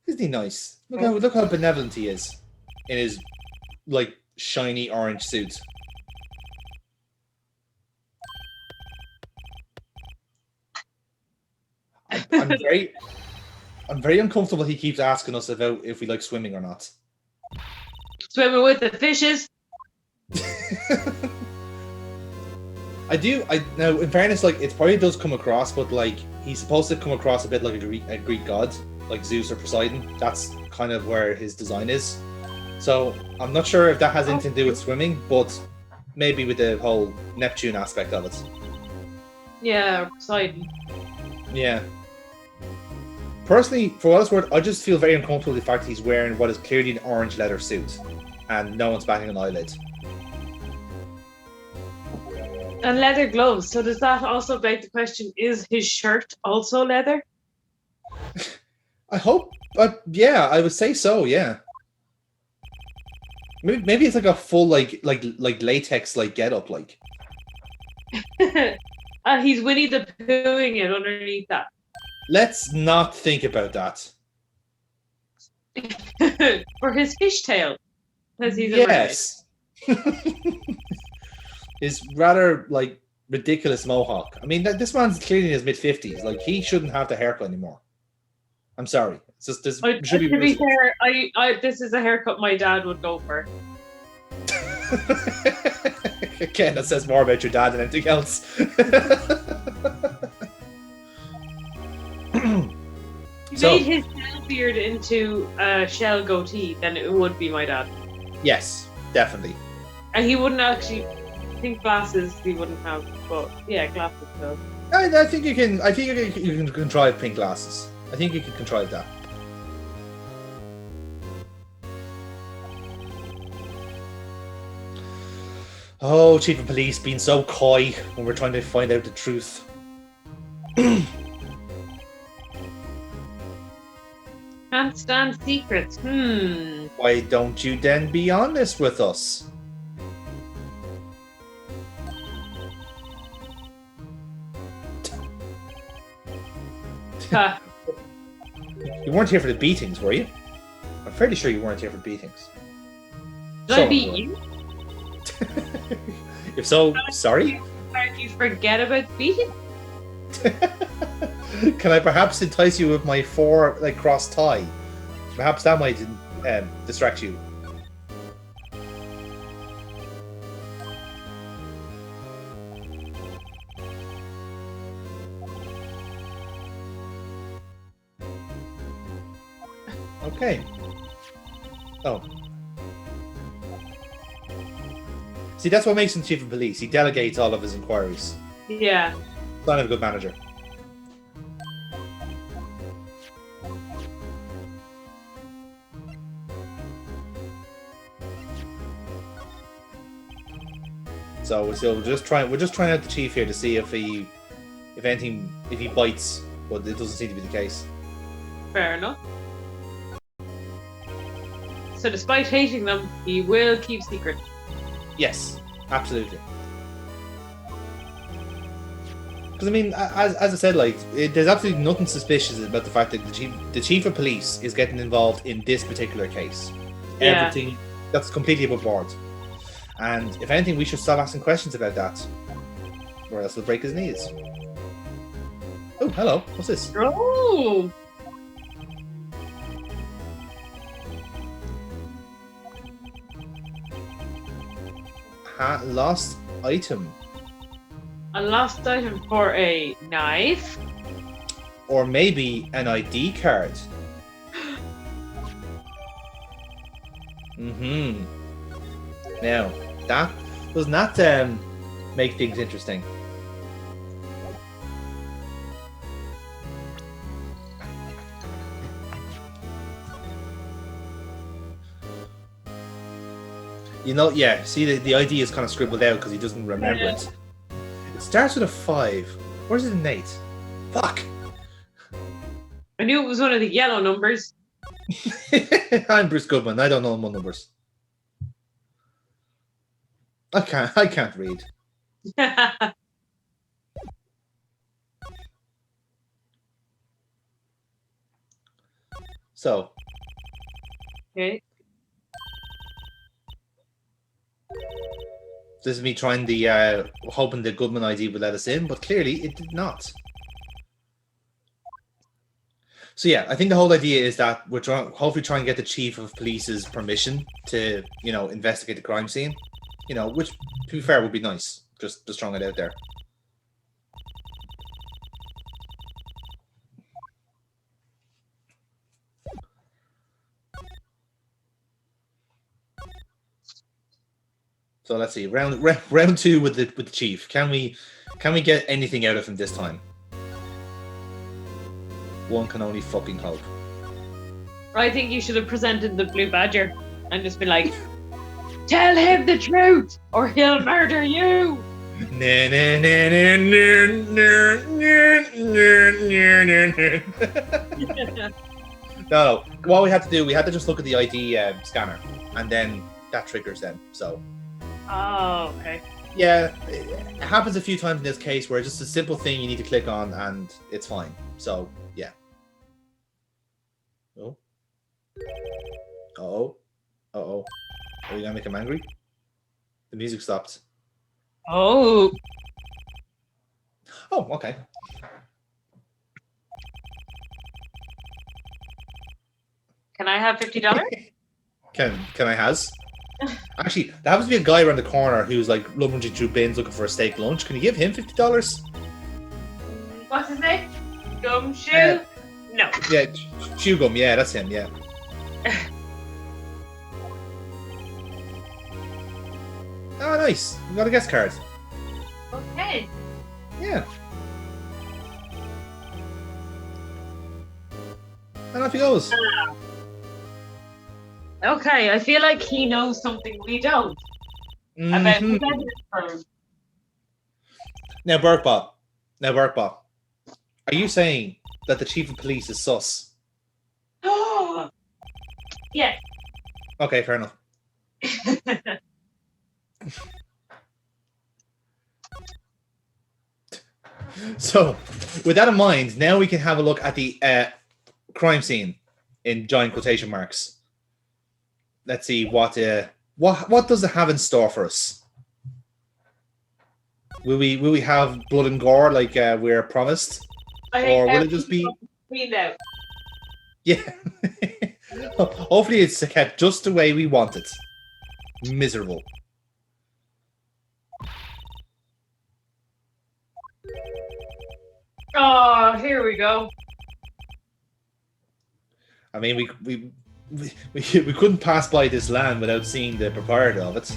Isn't he nice? Look how benevolent he is in his like shiny orange suit. I'm very uncomfortable. He keeps asking us about if we like swimming or not. Swimming with the fishes. I do. Now, in fairness, like it probably does come across, but like he's supposed to come across a bit like a Greek god, like Zeus or Poseidon. That's kind of where his design is. So I'm not sure if that has anything to do with swimming, but maybe with the whole Neptune aspect of it. Yeah, Poseidon. Yeah. Personally, for what it's worth, I just feel very uncomfortable with the fact that he's wearing what is clearly an orange leather suit, and no one's batting an eyelid. And leather gloves. So does that also beg the question, is his shirt also leather? I hope, but yeah, I would say so, yeah. Maybe it's like a full like latex like get up like. He's Winnie the Poohing it underneath that. Let's not think about that. For his fishtail. Because he's yes. His rather like ridiculous mohawk. I mean, this man's clearly in his mid-50s. Like he shouldn't have the haircut anymore. I'm sorry. It's just this should be. To be fair, this is a haircut my dad would go for. Again, that says more about your dad than anything else. He made his shell beard into a shell goatee, then it would be my dad. Yes, definitely. And he wouldn't actually. I think glasses he wouldn't have, but yeah, glasses though. I think you can. I think you can contrive pink glasses. I think you can contrive that. Oh, Chief of Police being so coy when we're trying to find out the truth. Can't stand secrets. Why don't you then be honest with us? You weren't here for the beatings, were you? I'm fairly sure you weren't here for beatings. Did I beat you? If so, sorry? Did you forget about the beating? Can I perhaps entice you with my 4 like cross tie? Perhaps that might distract you. Okay. Oh. See, that's what makes him Chief of Police. He delegates all of his inquiries. Yeah. Sign of a good manager. So we're just trying out the chief here to see if he bites, but it doesn't seem to be the case. Fair enough. So despite hating them, he will keep secret. Yes, absolutely. Because I mean, as I said, like there's absolutely nothing suspicious about the fact that the chief of police is getting involved in this particular case. Yeah. Everything that's completely above board. And if anything, we should stop asking questions about that, or else we'll break his knees. Oh, hello. What's this? Oh. Lost item. A lost item for a knife? Or maybe an ID card. Now, that does not make things interesting. You know, yeah. See, the ID is kind of scribbled out because he doesn't remember it. It starts with a 5. Where's it an 8? Fuck. I knew it was one of the yellow numbers. I'm Bruce Goodman. I don't know my numbers. I can't read. So. Okay. This is me trying the hoping the Goodman ID would let us in, but clearly it did not. So yeah, I think the whole idea is that we're hopefully trying to get the chief of police's permission to, investigate the crime scene. Which, to be fair, would be nice. Just throwing it out there. So let's see, round 2 with the chief. Can we get anything out of him this time? One can only fucking hope. I think you should have presented the Blue Badger and just been like, tell him the truth or he'll murder you. No. What we had to do, we had to just look at the ID scanner, and then that triggers them. So. Oh, okay. Yeah, it happens a few times in this case where it's just a simple thing you need to click on and it's fine. So, yeah. Oh. Uh-oh. Uh-oh. Are you gonna make him angry? The music stopped. Oh. Oh, okay. Can I have $50? Can I has? Actually, there happens to be a guy around the corner who's like rummaging through bins looking for a steak lunch. Can you give him $50? What's his name? Gumshoe? No. Yeah, Chew Gum. Yeah, that's him. Yeah. Oh, nice. We got a guest card. Okay. Yeah. And off he goes. Okay, I feel like he knows something we don't about his firm. Now, Burkebot. Are you saying that the chief of police is sus? Yes. Okay, fair enough. So, with that in mind, now we can have a look at the crime scene in giant quotation marks. Let's see what does it have in store for us. Will we have blood and gore like we're promised, or will it just be cleaned out? Yeah. Hopefully, it's kept just the way we want it. Miserable. Oh, here we go. I mean, we couldn't pass by this land without seeing the proprietor of it.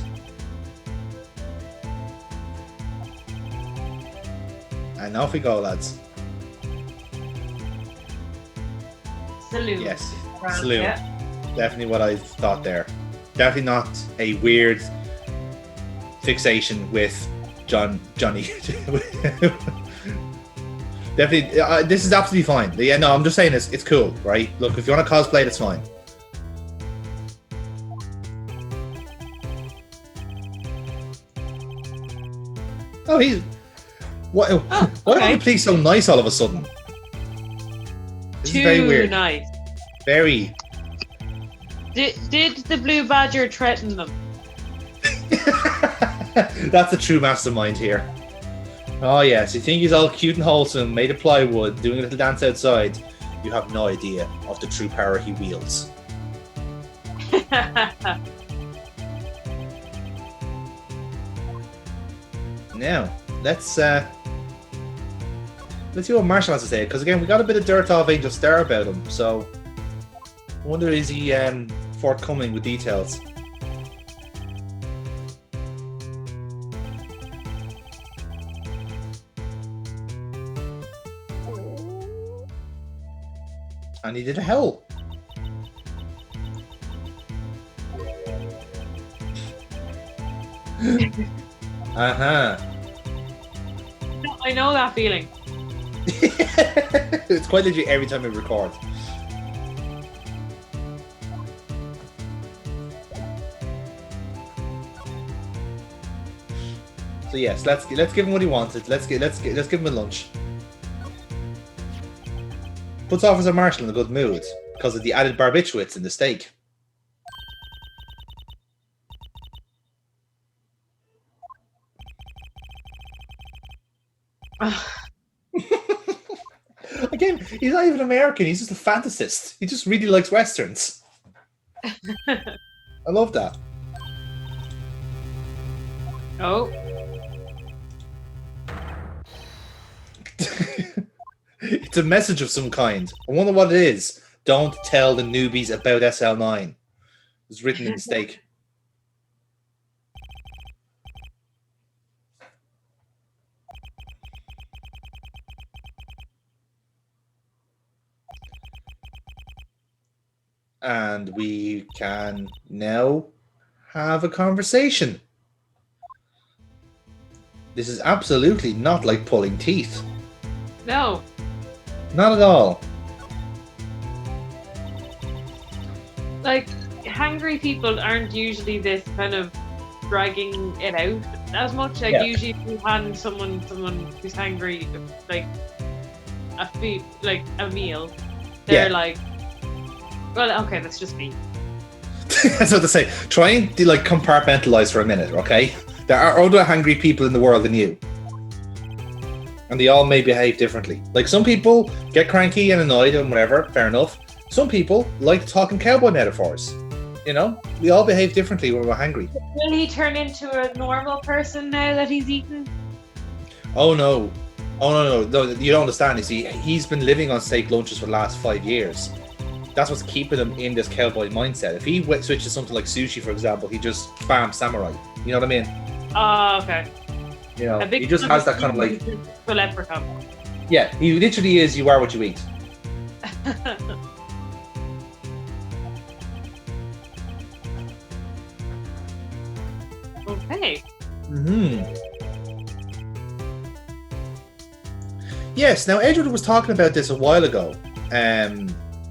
And off we go, lads. Saloon. Yes, Grand, saloon. yeah. Definitely what I thought there. Definitely not a weird fixation with Johnny. Definitely, this is absolutely fine. Yeah, no, I'm just saying it's cool, right? Look, if you want to cosplay, that's fine. Oh, he's what? Why are the police so nice all of a sudden? This is very weird. Nice. Very. Did the Blue Badger threaten them? That's a true mastermind here. Oh yes, you think he's all cute and wholesome, made of plywood, doing a little dance outside. You have no idea of the true power he wields. Now, let's see what Marshall has to say, because again, we got a bit of dirt off Angel Star about him, so I wonder is he forthcoming with details. And he did a hell. Uh-huh. I know that feeling. It's quite literally every time we record. So yes, let's give him what he wanted. Let's give him a lunch. Puts Officer Marshall in a good mood because of the added barbiturates in the steak. Again, he's not even American. He's just a fantasist. He just really likes westerns. I love that. Oh. It's a message of some kind. I wonder what it is. Don't tell the newbies about SL9. It's written in the steak. And we can now have a conversation. This is absolutely not like pulling teeth. No. Not at all. Like, hangry people aren't usually this kind of dragging it out as much. Like, usually if you hand someone who's hangry, like, a meal, they're like, well, okay, that's just me. That's what to say. Try and compartmentalize for a minute, okay? There are other hungry people in the world than you. And they all may behave differently. Like, some people get cranky and annoyed and whatever, fair enough. Some people like talking cowboy metaphors. You know? We all behave differently when we're hungry. Will he turn into a normal person now that he's eaten? Oh, no. Oh, no. You don't understand. You see, he's been living on steak lunches for the last 5 years. That's what's keeping him in this cowboy mindset. If he switches to something like sushi, for example, he just bam, samurai. You know what I mean? Oh, okay. You know, he just has that kind of like the leprechaun. Yeah, he literally is. You are what you eat. Okay. Yes. Now Edward was talking about this a while ago.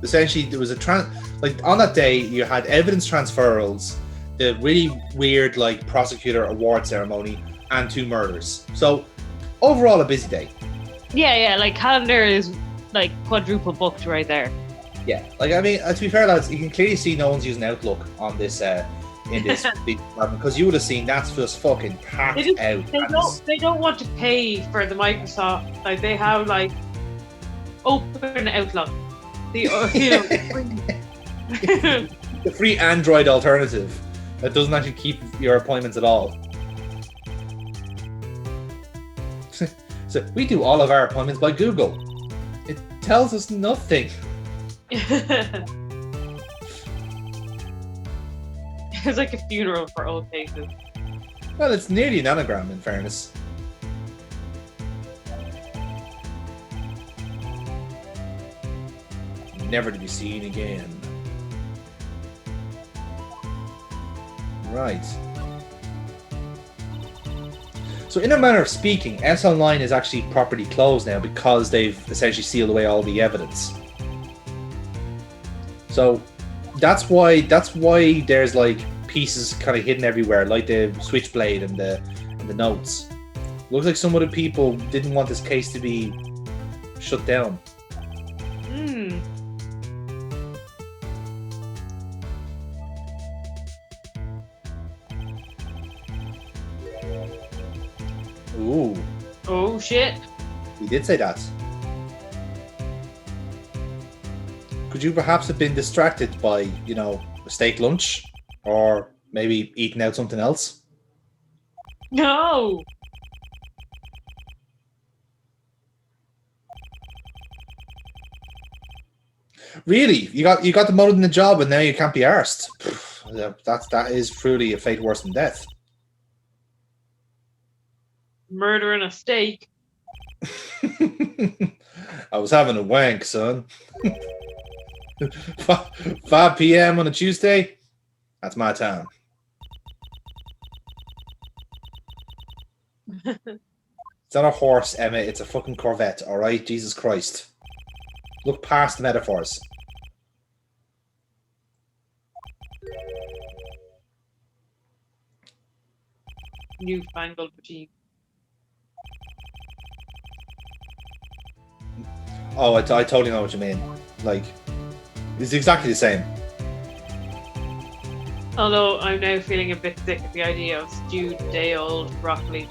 Essentially, there was on that day you had evidence transferals, the really weird prosecutor award ceremony, and 2 murders. So overall, a busy day. Yeah. Like calendar is quadruple booked right there. Yeah. I mean, to be fair, lads, you can clearly see no one's using Outlook on this in this department, because you would have seen that's just fucking packed out. They don't want to pay for the Microsoft. Like, they have open Outlook. The the free Android alternative that doesn't actually keep your appointments at all. So we do all of our appointments by Google. It tells us nothing. It's like a funeral for old cases. Well, it's nearly an anagram, in fairness. Never to be seen again. Right. So in a manner of speaking, SL9 is actually properly closed now because they've essentially sealed away all the evidence. So that's why there's pieces kind of hidden everywhere, like the switchblade and the notes. Looks like some of the people didn't want this case to be shut down. Ooh. Oh shit. He did say that. Could you perhaps have been distracted by, a steak lunch? Or maybe eating out something else? No. Really? You got demoted in the job and now you can't be arsed. That is truly a fate worse than death. Murdering a steak. I was having a wank, son. 5 p.m. on a Tuesday? That's my time. It's not a horse, Emma. It's a fucking Corvette, all right? Jesus Christ. Look past the metaphors. Newfangled machine. Oh, I totally know what you mean. Like, it's exactly the same. Although I'm now feeling a bit sick at the idea of stewed day-old broccoli.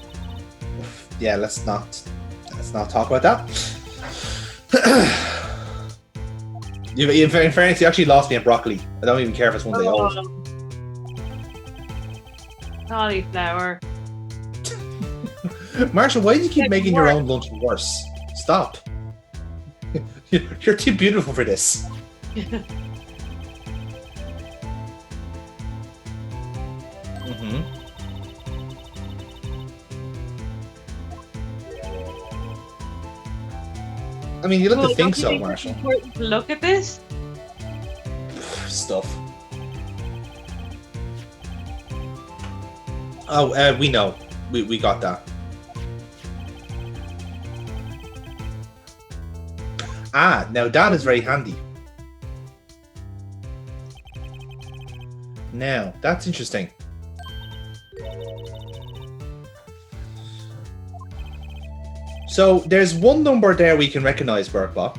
Yeah, let's not talk about that. In fairness, you actually lost me at broccoli. I don't even care if it's one day old. Cauliflower. Marshall, why do you keep making your own lunch worse? Stop. You're too beautiful for this. I mean, you look to think so, Marshall. It's important to look at this. Stuff. Oh, we know. We got that. Ah, now that is very handy. Now, that's interesting. So, there's one number there we can recognize, Burkebot.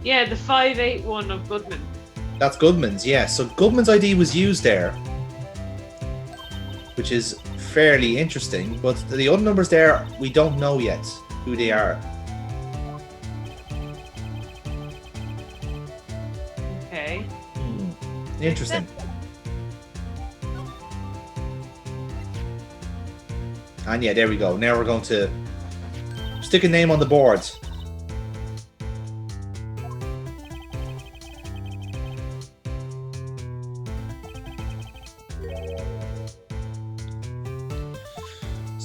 Yeah, the 581 of Goodman. That's Goodman's, yeah. So, Goodman's ID was used there, which is fairly interesting. But the other numbers there, we don't know yet who they are. Okay. Interesting. And yeah, there we go. Now we're going to stick a name on the board. So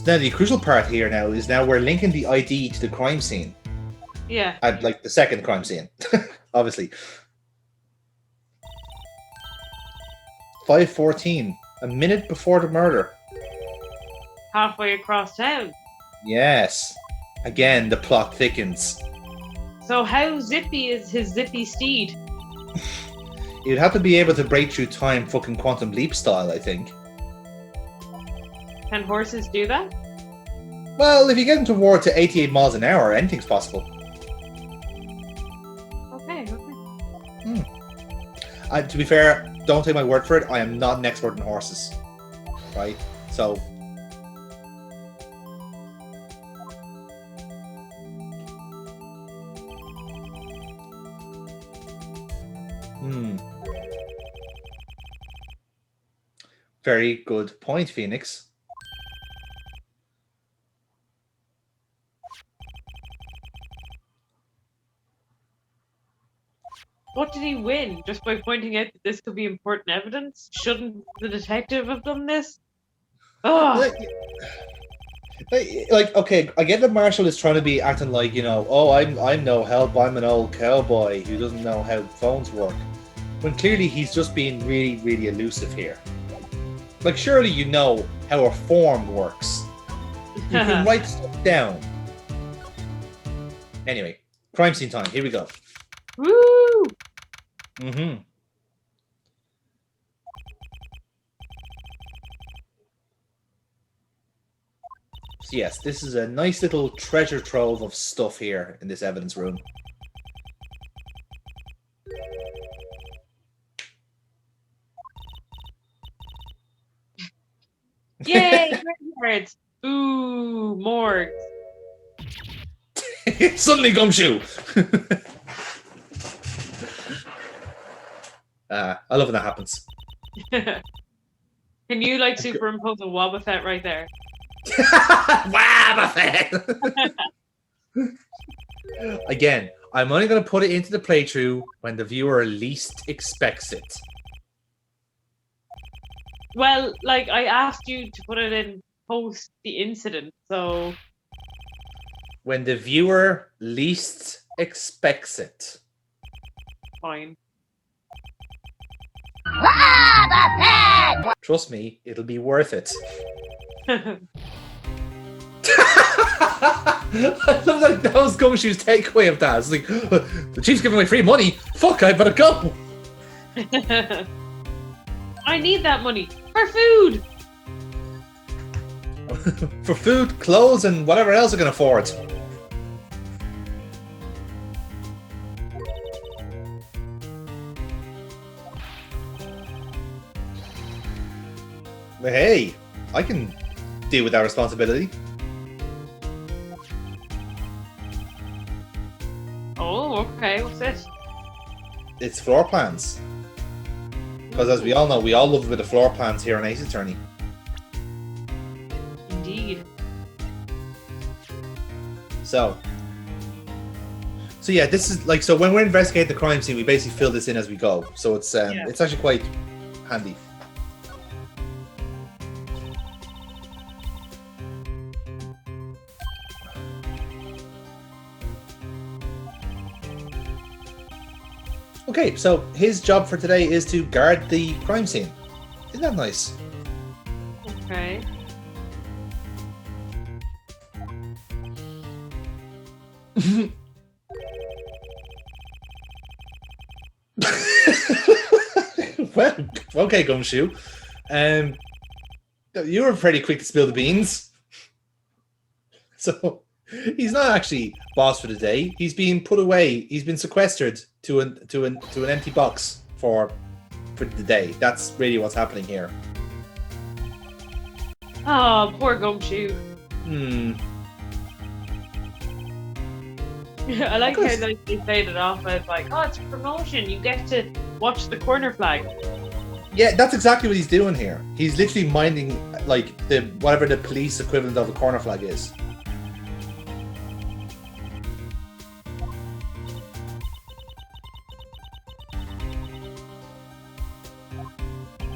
now the crucial part here now is we're linking the ID to the crime scene. Yeah. Like the second crime scene, obviously. 5:14, a minute before the murder. Halfway across town. Yes. Again, the plot thickens. So how zippy is his zippy steed? You'd have to be able to break through time fucking quantum leap style, I think. Can horses do that? Well, if you get them toward to 88 miles an hour, anything's possible. Okay. To be fair, don't take my word for it. I am not an expert in horses. Right? So... Very good point, Phoenix. What did he win? Just by pointing out that this could be important evidence? Shouldn't the detective have done this? Oh. Like, okay, I get that Marshall is trying to be acting like, oh, I'm no help, I'm an old cowboy who doesn't know how phones work. When clearly he's just being really, really elusive here. Like, surely you know how a form works. You can write stuff down. Anyway, crime scene time. Here we go. Woo! So yes, this is a nice little treasure trove of stuff here in this evidence room. Yay! Graveyards! Ooh, morgues. Suddenly gumshoe. I love when that happens. Can you superimpose a Wobbuffet right there? Wobbuffet! Again, I'm only going to put it into the playthrough when the viewer least expects it. Well, I asked you to put it in post the incident, so... When the viewer least expects it. Fine. Trust me, it'll be worth it. I love that was Gumshoe's takeaway of that. It's like, the chief's giving away free money. Fuck, I better go. I need that money for food. For food, clothes, and whatever else I can afford. But hey, I can deal with that responsibility. Oh, okay. What's this? It's floor plans. Because as we all know, we all love a bit of floor plans here on Ace Attorney. Indeed. So yeah, this is like, so when we're investigating the crime scene, we basically fill this in as we go. So it's actually quite handy. Okay, so his job for today is to guard the crime scene. Isn't that nice? Okay. Well, okay, Gumshoe. You were pretty quick to spill the beans. So he's not actually boss for the day. He's being put away. He's been sequestered to an empty box for the day. That's really what's happening here. Oh, poor Gumshoe. I like how they played it off as like, oh, it's a promotion. You get to watch the corner flag. Yeah, that's exactly what he's doing here. He's literally minding like whatever the police equivalent of a corner flag is.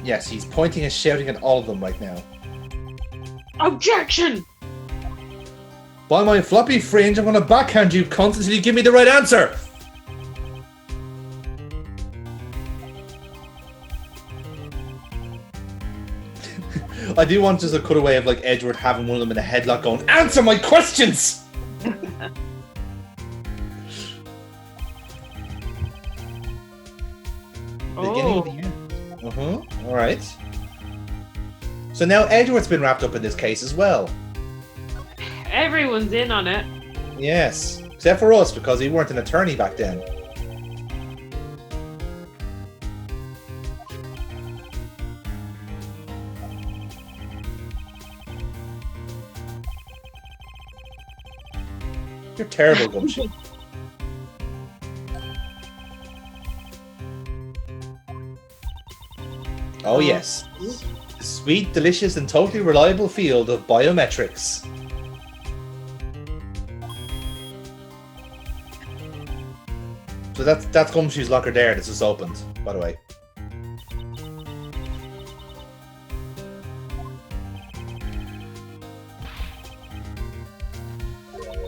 Yes, he's pointing and shouting at all of them right now. Objection! By my floppy fringe, I'm going to backhand you cunts until you give me the right answer! I do want just a cutaway of like Edward having one of them in a headlock going, answer my questions! Beginning of the end. Alright. So now Edward's been wrapped up in this case as well. Everyone's in on it. Yes. Except for us, because we weren't an attorney back then. You're terrible, Gumshoe. Oh yes. The sweet, delicious, and totally reliable field of biometrics. So that's Gumshoe's locker there that's just opened, by the way.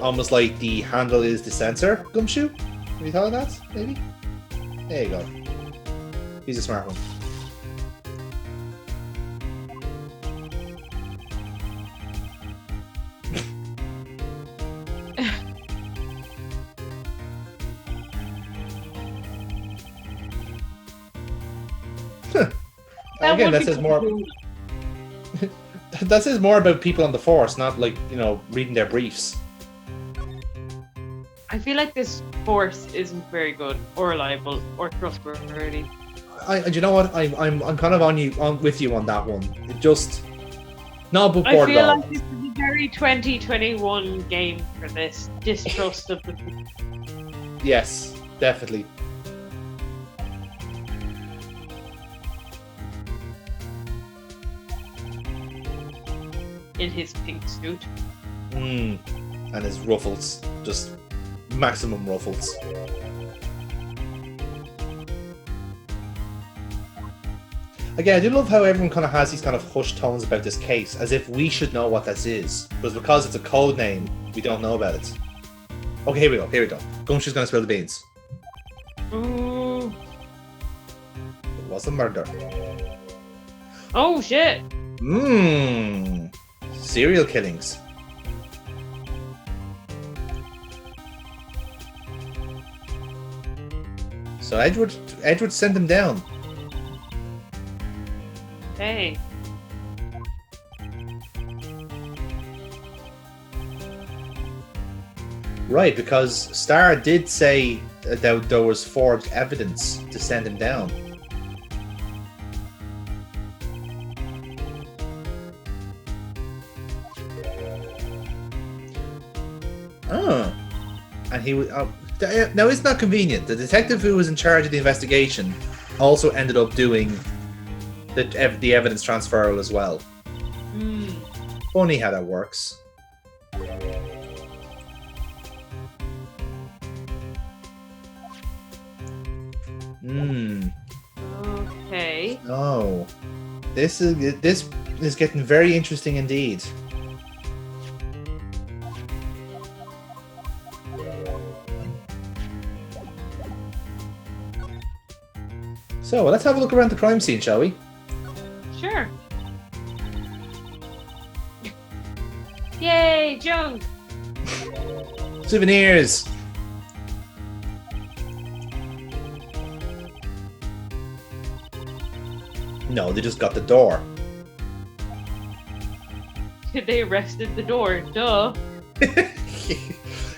Almost like the handle is the sensor, Gumshoe? Have you thought of that, maybe? There you go. He's a smart one. Again, that says more. That says more about people on the force, not like, you know, reading their briefs. I feel like this force isn't very good or reliable or trustworthy. Do you know what? I'm kind of with you on that one. It just not above board. I feel like this is a very 2021 game for this distrust of the people. Yes, definitely. In his pink suit. And his ruffles. Just maximum ruffles. Again, I do love how everyone kind of has these kind of hushed tones about this case, as if we should know what this is. But because it's a code name, we don't know about it. Okay, here we go. Gumshoe's gonna spill the beans. Ooh. It was a murder. Oh, shit. Serial killings. So Edward sent him down. Hey. Right, because Starr did say that there was forged evidence to send him down. Oh. And he was... now, isn't that convenient? The detective who was in charge of the investigation also ended up doing the evidence transferal as well. Funny how that works. Okay. Oh, this is getting very interesting indeed. So let's have a look around the crime scene, shall we? Sure. Yay, junk! Souvenirs. No, they just got the door. They arrested the door, duh.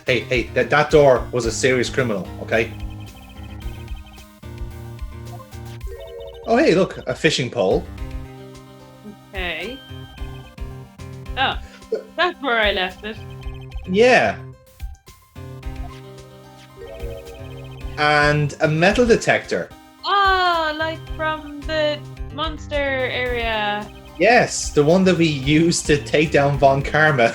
hey, that door was a serious criminal, okay? Oh, hey, look, a fishing pole. Okay. Oh, that's where I left it. Yeah. And a metal detector. Ah, like from the monster area. Yes, the one that we used to take down Von Karma.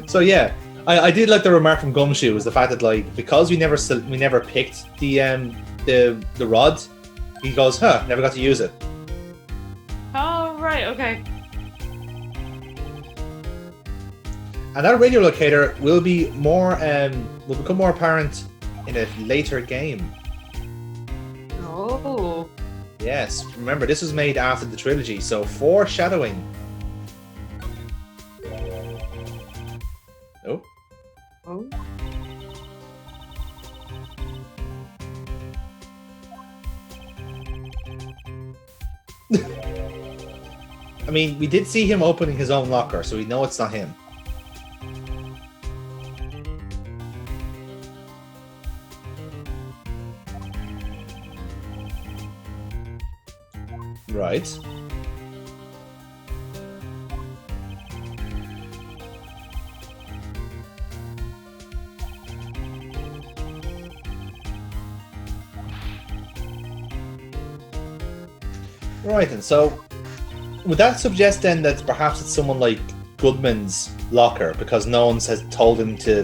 So yeah, I did like the remark from Gumshoe was the fact that like because we never picked the rod, he goes, never got to use it. Oh right, okay. And that radio locator will be more will become more apparent in a later game. Oh. Yes, remember this was made after the trilogy, so foreshadowing. Oh. Oh. I mean, we did see him opening his own locker, so we know it's not him. Right. Right, and so would that suggest then that perhaps it's someone like Goodman's locker because no one has told him to,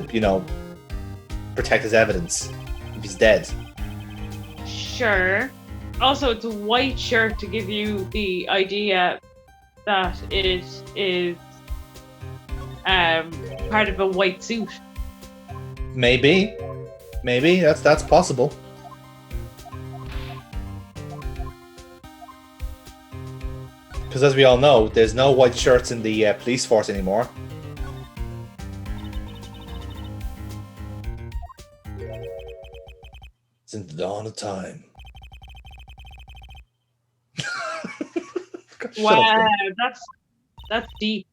protect his evidence if he's dead? Sure. Also, it's a white shirt to give you the idea that it is part of a white suit. Maybe that's possible. Because as we all know, there's no white shirts in the police force anymore. Since the dawn of time. God, wow, that's deep.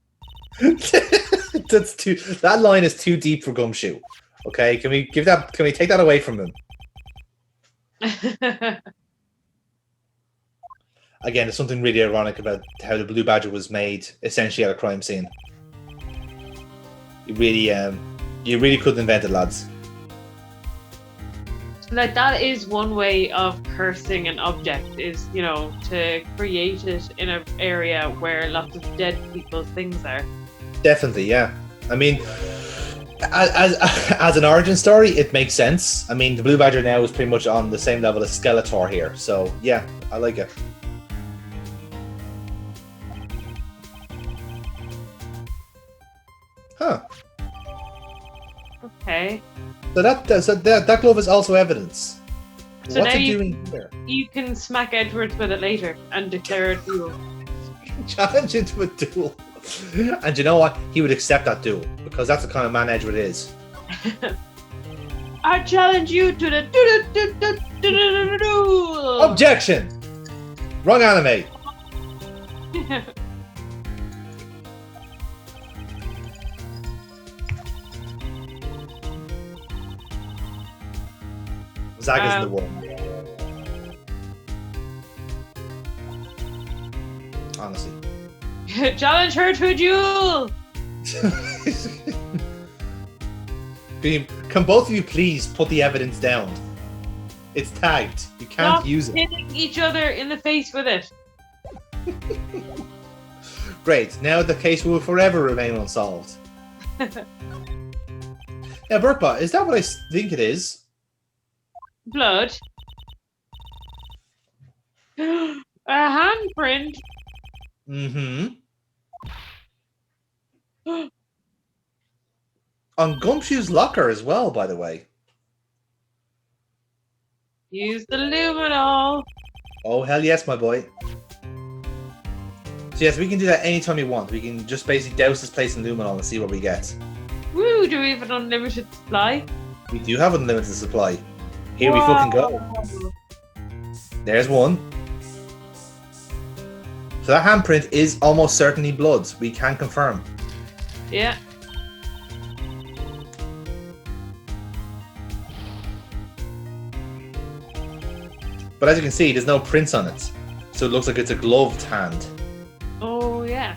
That line is too deep for Gumshoe. Okay, can we take that away from him? Again, there's something really ironic about how the Blue Badger was made essentially at a crime scene. You really couldn't invent it, lads. Like that is one way of cursing an object is, to create it in an area where lots of dead people's things are. Definitely, yeah. I mean, as an origin story, it makes sense. I mean, the Blue Badger now is pretty much on the same level as Skeletor here, so yeah, I like it. Huh. Okay. So that glove is also evidence. So what's now it doing here? You can smack Edwards with it later and declare a duel. Challenge into a duel. And you know what? He would accept that duel because that's the kind of man Edward is. I challenge you to the duel. Objection! Wrong anime. Zag is in the one. Honestly. Challenge her to a duel. Can both of you please put the evidence down? It's tagged. You can't Stop use it. hitting each other in the face with it. Great. Now the case will forever remain unsolved. Yeah, Burkebot, is that what I think it is? Blood. A handprint. Mm-hmm. On Gumshoe's locker as well, by the way. Use the luminol. Oh, hell yes, my boy. So yes, we can do that anytime we want. We can just basically douse this place in luminol and see what we get. Woo, do we have an unlimited supply? We do have unlimited supply. Here we fucking go. There's one. So that handprint is almost certainly blood. We can confirm. Yeah. But as you can see, there's no prints on it. So it looks like it's a gloved hand. Oh, yeah.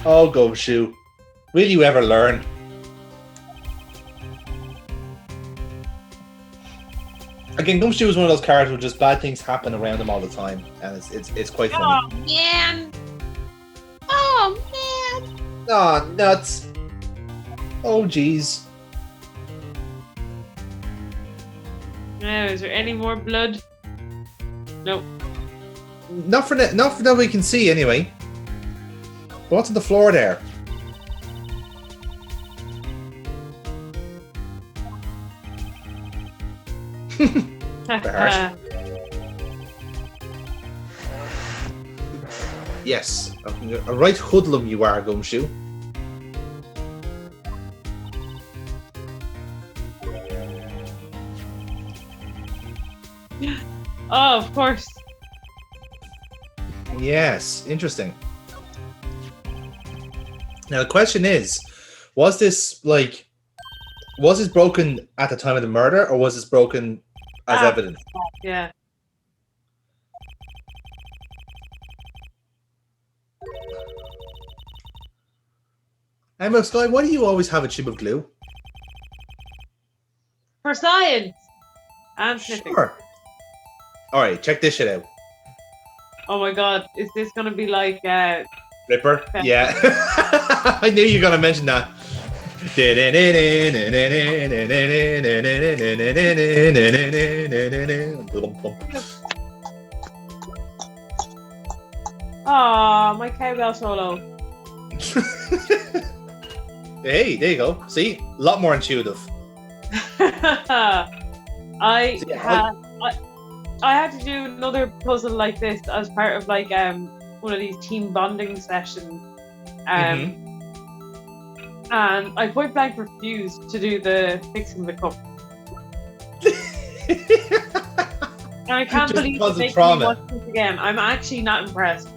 Oh, Gumshoe. Will you ever learn? Again, Gumshoe is one of those characters where just bad things happen around him all the time. And it's quite funny. Oh, man. Oh, man. Aw, nuts. Oh, jeez. Now, is there any more blood? Nope. Not for that we can see, anyway. What's on the floor there? Yes. A right hoodlum you are, Gumshoe. Oh, of course. Yes, interesting. Now the question is, was this broken at the time of the murder, or was this broken as evidence? Yeah. Emma Sky, why do you always have a tube of glue? For science. And sniffing. Sure. Alright, check this shit out. Oh my god, is this gonna be like Ripper? Yeah. I knew you were gonna mention that. oh, my cowbell solo. Hey, there you go. See? A lot more intuitive. I had to do another puzzle like this as part of like one of these team bonding sessions. And I point blank refused to do the fixing the cup. And I can't Just believe because of it's making trauma. me watch this again. I'm actually not impressed.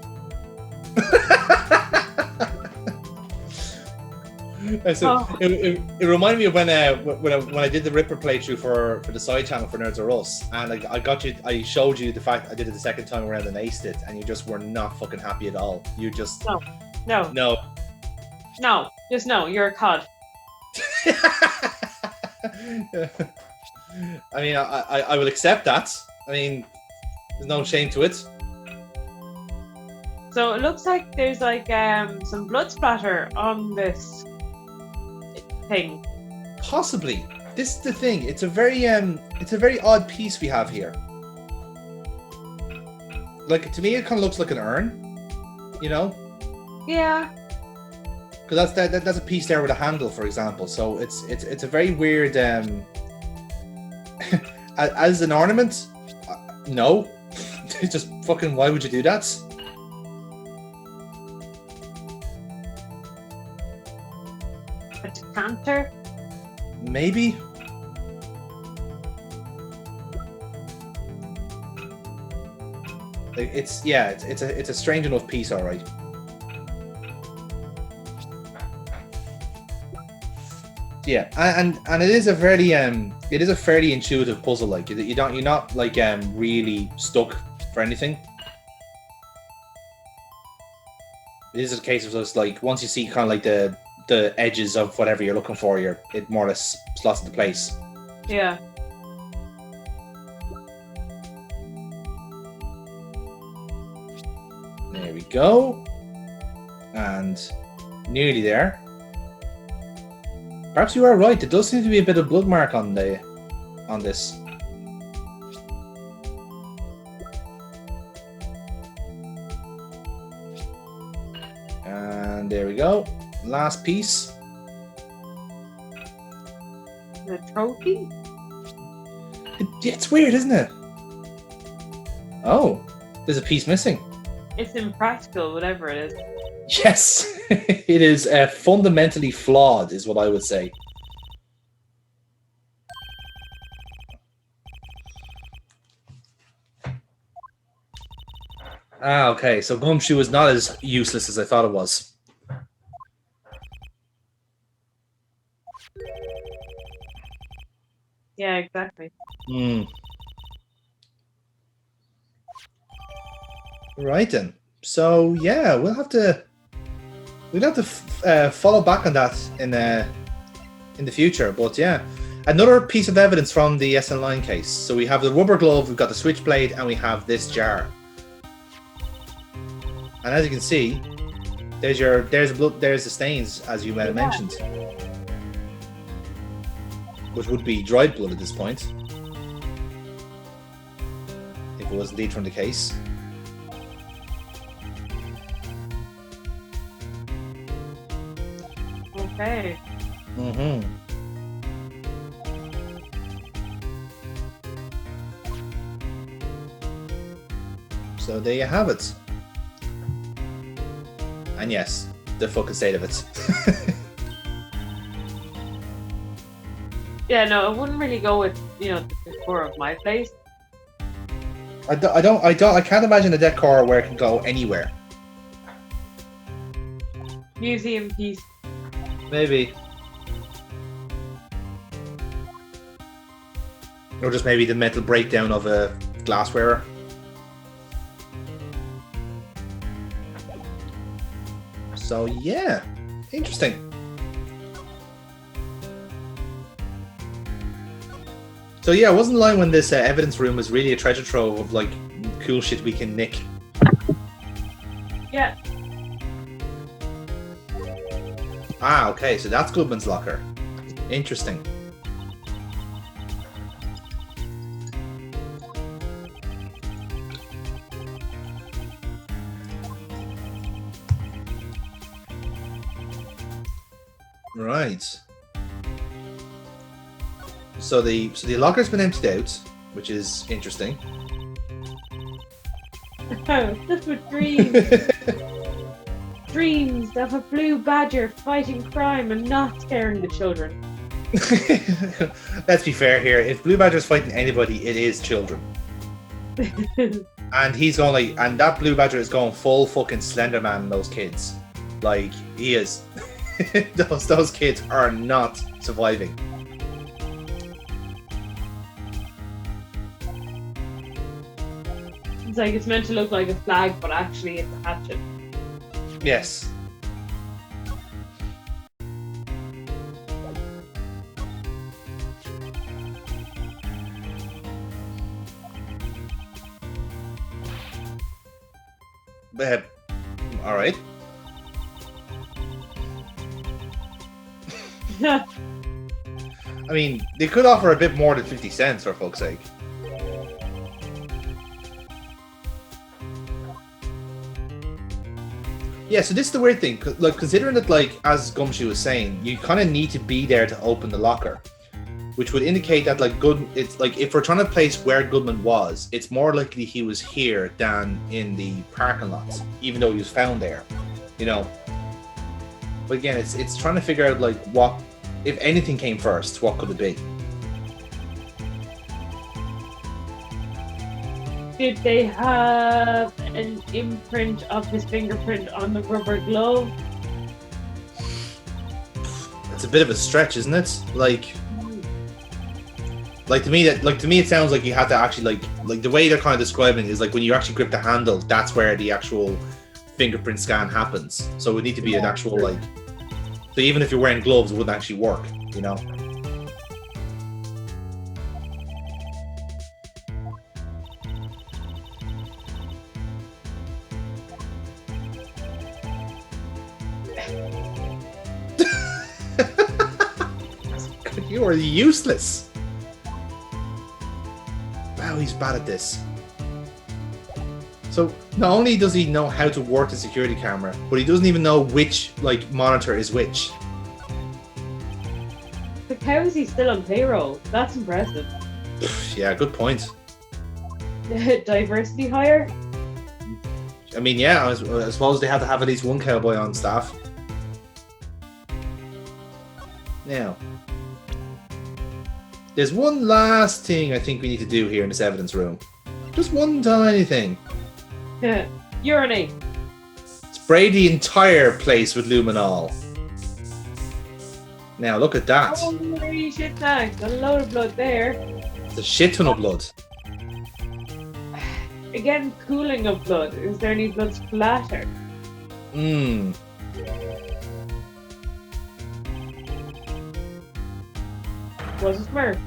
So it reminded me of when I did the Ripper playthrough for the side channel for Nerds Are Us, and I showed you the fact I did it the second time around and aced it, and you just were not fucking happy at all. You just No, just no. You're a cod. I mean, I will accept that. I mean, there's no shame to it. So it looks like there's like some blood splatter on this thing. Possibly. This is the thing. It's a very odd piece we have here. Like, to me, it kind of looks like an urn. You know? Yeah. Because that's a piece there with a handle, for example. So it's a very weird. As an ornament, no. Just fucking, why would you do that? A decanter? Maybe. Like, it's a strange enough piece, all right. Yeah, and it is a fairly intuitive puzzle. Like you're not like really stuck for anything. It is a case of just like once you see kind of like the edges of whatever you're looking for, it more or less slots into place. Yeah. There we go, and nearly there. Perhaps you are right. There does seem to be a bit of blood mark on this. And there we go. Last piece. The trophy? It's weird, isn't it? Oh, there's a piece missing. It's impractical, whatever it is. Yes, it is fundamentally flawed, is what I would say. Ah, okay. So Gumshoe is not as useless as I thought it was. Yeah, exactly. Right then. So yeah, we'll have to follow back on that in the future. But yeah, another piece of evidence from the SN Line case. So we have the rubber glove, we've got the switchblade, and we have this jar. And as you can see, there's the stains, as you mentioned, which would be dried blood at this point, if it was indeed from the case. Okay. So there you have it. And yes, the fucking state of it. Yeah, no, I wouldn't really go with, the decor of my place. I can't imagine a decor where it can go anywhere. Museum piece. Maybe. Or just maybe the mental breakdown of a glassware. So yeah, interesting. So yeah, I wasn't lying when this evidence room was really a treasure trove of like cool shit we can nick. Yeah. Ah, okay, so that's Goodman's locker. Interesting. Right. So the locker's been emptied out, which is interesting. Oh, that's what dreams. Dreams of a blue badger fighting crime and not scaring the children. Let's be fair here. If Blue Badger's fighting anybody, it is children. And he's going like, and that Blue Badger is going full fucking Slender Man on those kids. Like, he is. those kids are not surviving. It's like it's meant to look like a flag, but actually it's a hatchet. Yes. All right. I mean, they could offer a bit more than 50 cents, for fuck's sake. Yeah, so this is the weird thing. Like, considering that, like, as Gumshoe was saying, you kind of need to be there to open the locker. which would indicate that like it's like if we're trying to place where Goodman was, it's more likely he was here than in the parking lots, even though he was found there, you know. But again, it's trying to figure out like what, if anything came first, what could it be? Did they have an imprint of his fingerprint on the rubber glove? It's a bit of a stretch, isn't it? Like to me it sounds like you have to actually like the way they're kind of describing it is like when you actually grip the handle, that's where the actual fingerprint scan happens. So it would need to be an actual like. So even if you're wearing gloves, it wouldn't actually work, you know. You are useless. Wow, he's bad at this. So not only does he know how to work the security camera, but he doesn't even know which like monitor is which. But how is he still on payroll? That's impressive. Yeah, good point. Diversity hire? I mean, yeah, I suppose they have to have at least one cowboy on staff. Now, there's one last thing I think we need to do here in this evidence room. Just one tiny thing. Urinate. Spray the entire place with luminol. Now look at that. Holy shit, got a load of blood there. It's a shit ton of blood. Again, cooling of blood. Is there any blood splatter? Was it Smurf?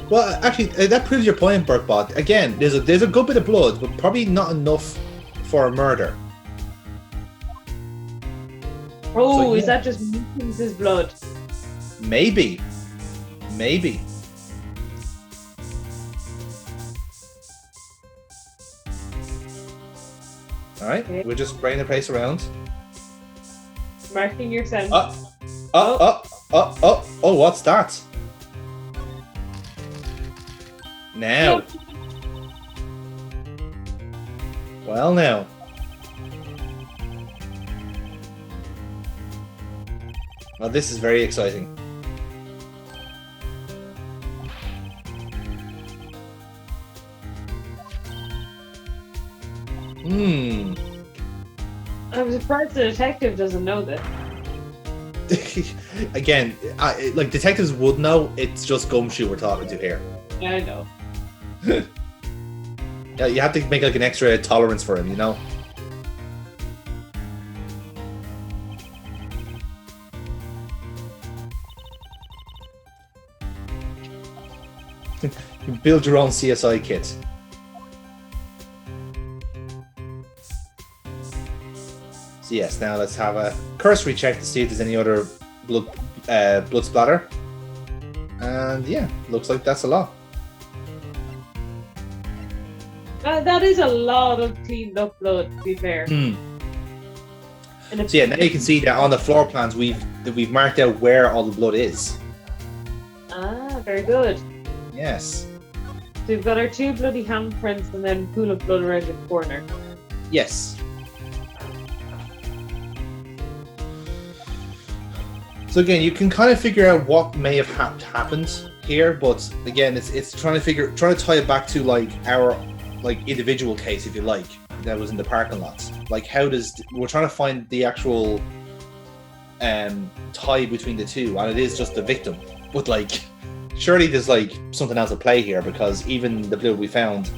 Well, actually, that proves your point, Burkebot. Again, there's a good bit of blood, but probably not enough for a murder. Oh, So, is yeah. that just Meekins' blood? Maybe. All right, Okay. we're just spraying the place around. Marking your scent. Oh, what's that? Now. Well, now. Well, this is very exciting. I'm surprised the detective doesn't know this. Again, like detectives would know. It's just Gumshoe we're talking to here. Yeah, I know. Yeah, you have to make like an extra tolerance for him, you know. You build your own CSI kit. So yes, now let's have a cursory check to see if there's any other blood splatter. And yeah, looks like that's a lot. That is a lot of cleaned up blood, to be fair. So yeah, now you can see that on the floor plans we've marked out where all the blood is. Ah, very good. Yes. So we've got our two bloody handprints and then pool of blood around the corner. Yes. So again, you can kind of figure out what may have happened here, but again, it's trying to tie it back to like our like individual case, if you like, that was in the parking lots. Like, we're trying to find the actual tie between the two, and it is just the victim. But like, surely there's like something else at play here, because even the blood we found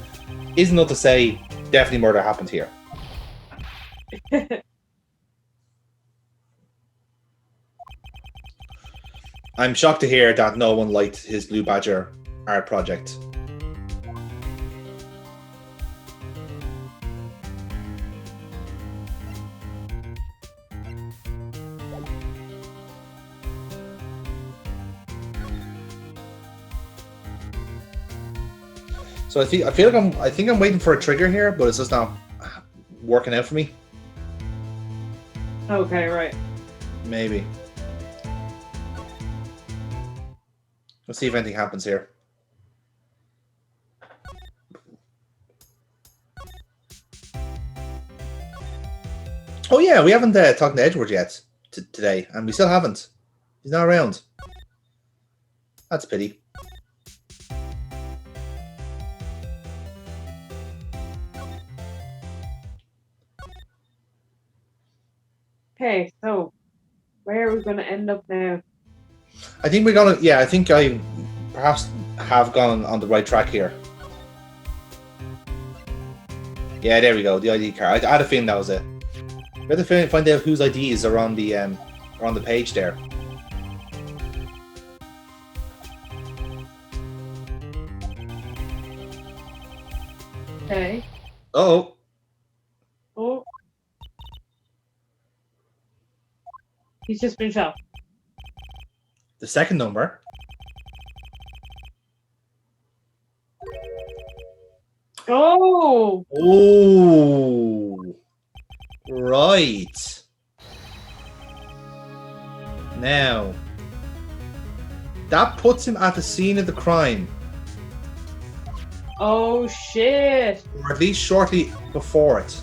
isn't enough to say definitely murder happened here. I'm shocked to hear that no one liked his Blue Badger art project. So I feel like I think I'm waiting for a trigger here, but it's just not working out for me. Okay, right. Maybe. Let's see if anything happens here. Oh yeah, we haven't talked to Edward yet today, and we still haven't. He's not around. That's a pity. Okay, so where are we going to end up now? I think we're gonna. Yeah, I think I perhaps have gone on the right track here. Yeah, there we go. The ID card. I had a feeling that was it. We have to find out whose IDs are on the page there. Okay. Oh. Oh. He's just been shot. The second number. Oh. Oh. Right. Now. That puts him at the scene of the crime. Oh shit. Or at least shortly before it.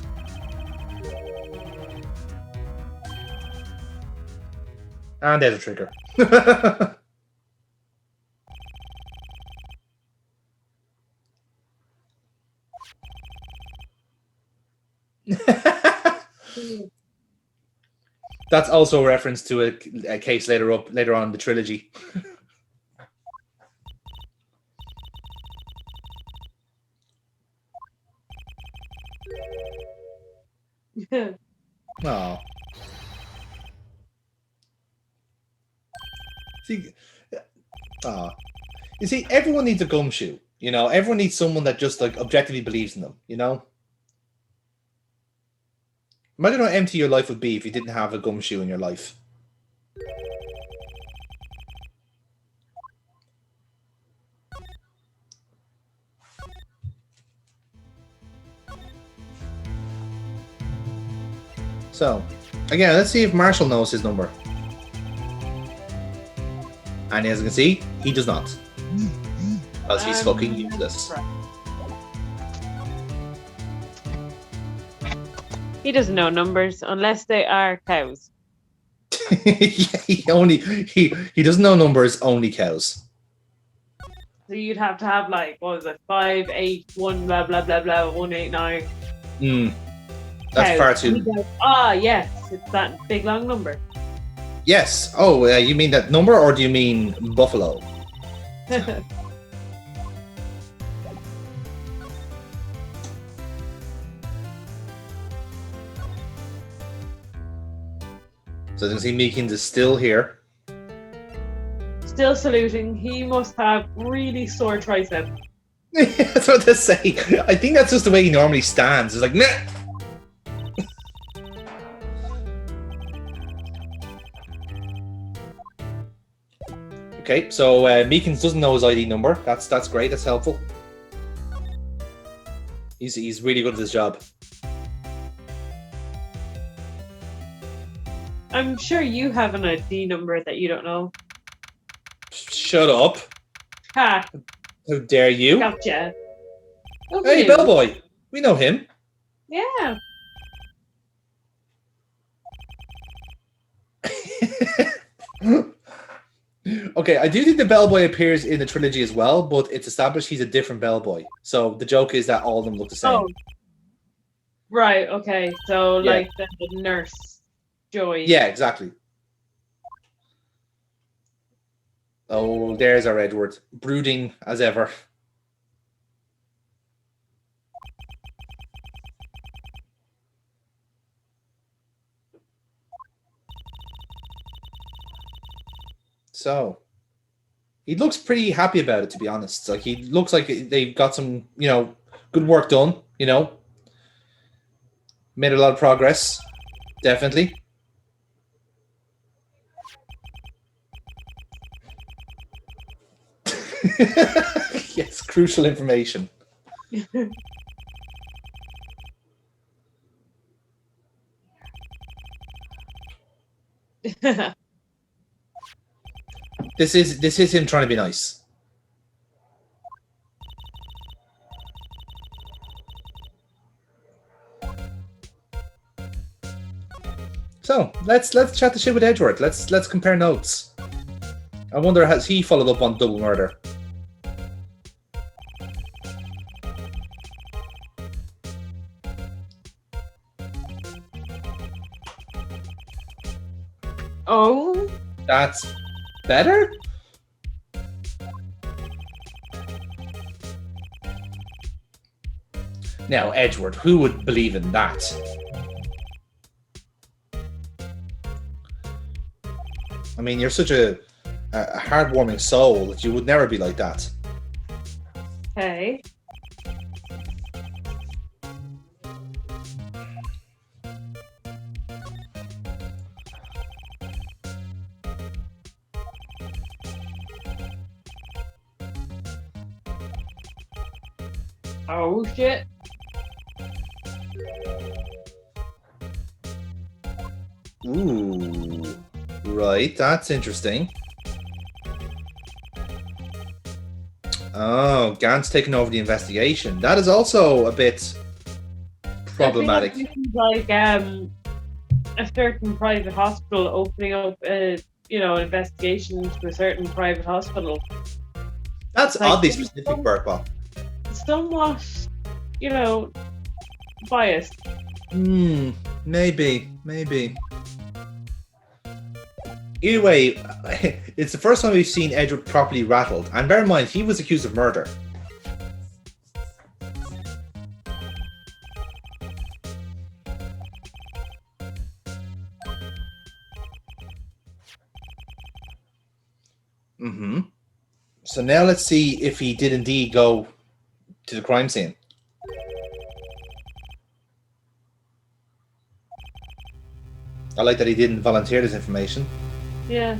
And there's a trigger. That's also a reference to a case later on in the trilogy. Oh. See, you see, everyone needs a gumshoe. You know, everyone needs someone that just like objectively believes in them. You know. Imagine how empty your life would be if you didn't have a gumshoe in your life. So, again, let's see if Marshall knows his number. And as you can see, he does not. Because he's fucking useless. He doesn't know numbers unless they are cows. he doesn't know numbers, only cows. So you'd have to have like, what was it, 5, 8, 1, blah blah blah blah, 189. That's far too. Yes, it's that big long number. Yes. Oh, you mean that number, or do you mean buffalo? So you can see Meekins is still here. Still saluting. He must have really sore tricep. That's what they say. I think that's just the way he normally stands. It's like, nah. Okay, so Meekins doesn't know his ID number. That's great. That's helpful. He's really good at his job. I'm sure you have an ID number that you don't know. Shut up. Ha! How dare you? Gotcha. Hey, Bellboy. We know him. Yeah. Okay, I do think the Bellboy appears in the trilogy as well, but it's established he's a different Bellboy. So the joke is that all of them look the same. Oh. Right, okay. So, Yeah. like the nurse, Joy. Yeah, exactly. Oh, there's our Edward. Brooding as ever. So, he looks pretty happy about it, to be honest. Like, he looks like they've got some, good work done, Made a lot of progress. Definitely. Yes, crucial information. This is him trying to be nice. So let's chat the shit with Edgeworth. Let's compare notes. I wonder, has he followed up on double murder? Oh, That's better? Now, Edgeworth, who would believe in that? I mean, you're such a heartwarming soul that you would never be like that. okay. Oh shit. Ooh, right, that's interesting. Oh, Gant's taking over the investigation. That is also a bit problematic. I feel like a certain private hospital opening up an investigation into a certain private hospital. That's like, oddly specific, Burkebot. Somewhat, biased. Maybe. Either way, it's the first time we've seen Edgeworth properly rattled. And bear in mind, he was accused of murder. So now let's see if he did indeed go to the crime scene. I like that he didn't volunteer this information. Yeah.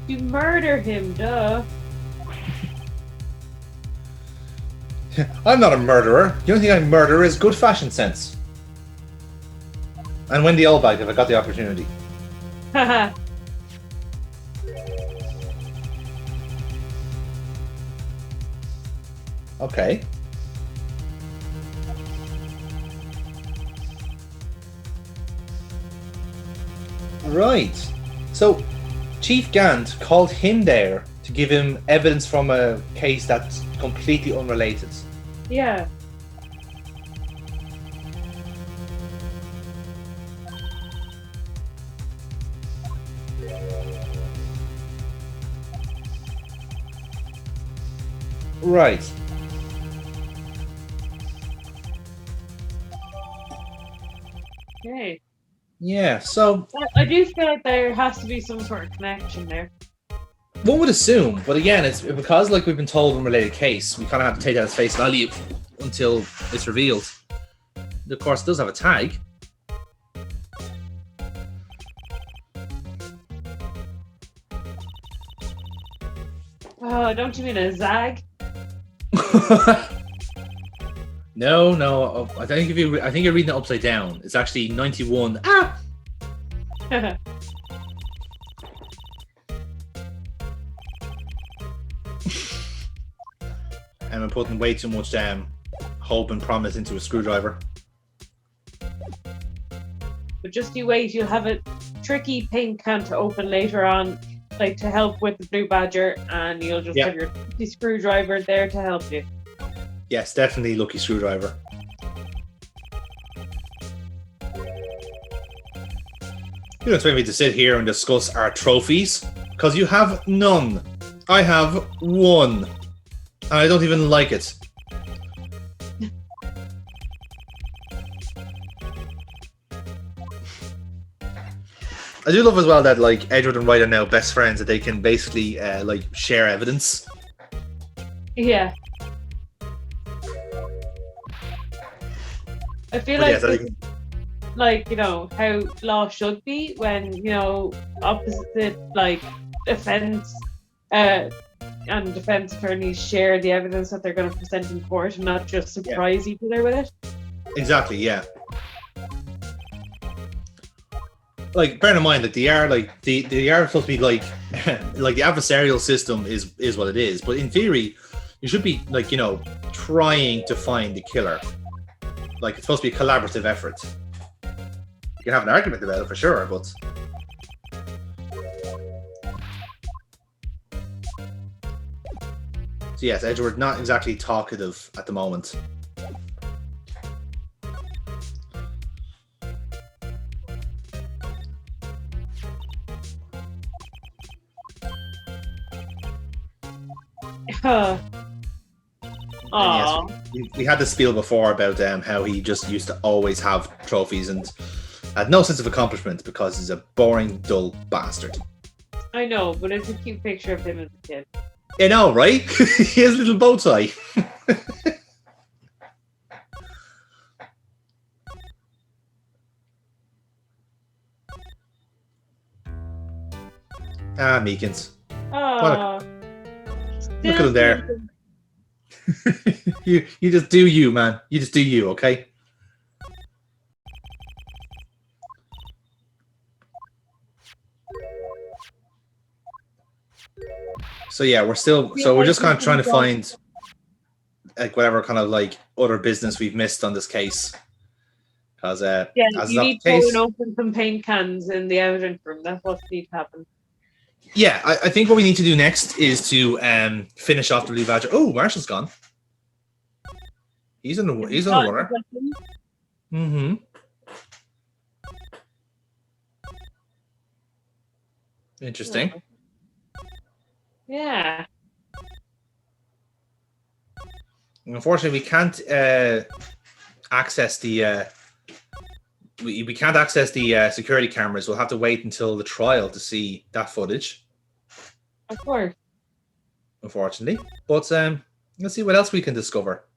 You murder him, duh. I'm not a murderer. The only thing I murder is good fashion sense. And win the Allbag if I got the opportunity. Haha. Okay. Right. So, Chief Gant called him there to give him evidence from a case that's completely unrelated. Yeah. Right. Okay. Yeah, so I do feel like there has to be some sort of connection there. one would assume, but again, it's because like we've been told unrelated case, we kind of have to take that as face value until it's revealed. It, of course, does have a tag. Oh, don't you mean a zag? No. I think you're reading it upside down. It's actually 91. Ah. And I'm putting way too much hope and promise into a screwdriver. But just you wait, you'll have a tricky pink can to open later on, like to help with the blue badger, and you'll just have your screwdriver there to help you. Yes, definitely lucky screwdriver. You don't expect me to sit here and discuss our trophies, because you have none. I have one. And I don't even like it. I do love as well that like Edgeworth and Wright are now best friends, that they can basically like share evidence. Yeah. I feel like how law should be when opposite like defense and defense attorneys share the evidence that they're going to present in court and not just surprise each other with it. Exactly, yeah. like bear in mind that the are supposed to be like like the adversarial system is what it is, but in theory you should be like, you know, trying to find the killer. Like it's supposed to be a collaborative effort. You can have an argument about it for sure, but so yes, Edward not exactly talkative at the moment. Yes, we had this spiel before about how he just used to always have trophies and had no sense of accomplishment because he's a boring, dull bastard. I know, but it's a cute picture of him as a kid. I know, right? He has a little bow tie. Meekins. Look at him there. you just do you, man. You just do you, okay? So yeah, we're just kind of trying to find like whatever kind of like other business we've missed on this case. Because you need to open some paint cans in the evidence room. That's what needs to happen. Yeah, I think what we need to do next is to finish off the Blue Badger. Oh, Marshall's gone. He's on the runner. Mm-hmm. Interesting. Yeah. Unfortunately, we can't access the we can't access the security cameras. We'll have to wait until the trial to see that footage. Of course. Unfortunately, but let's see what else we can discover.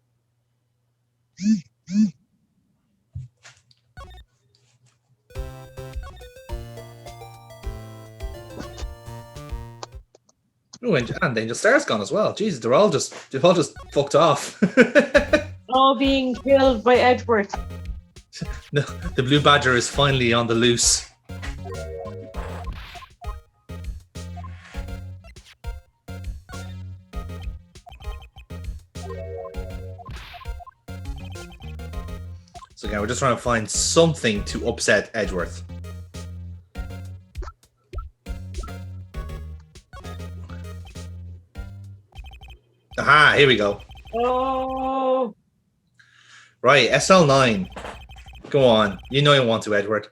Oh, and Angel Star's gone as well. Jesus, they've all just fucked off. All being killed by Edward. No, the Blue Badger is finally on the loose. So again, we're just trying to find something to upset Edgeworth. Aha, here we go. Oh. Right, SL9. Go on. You know you want to, Edward.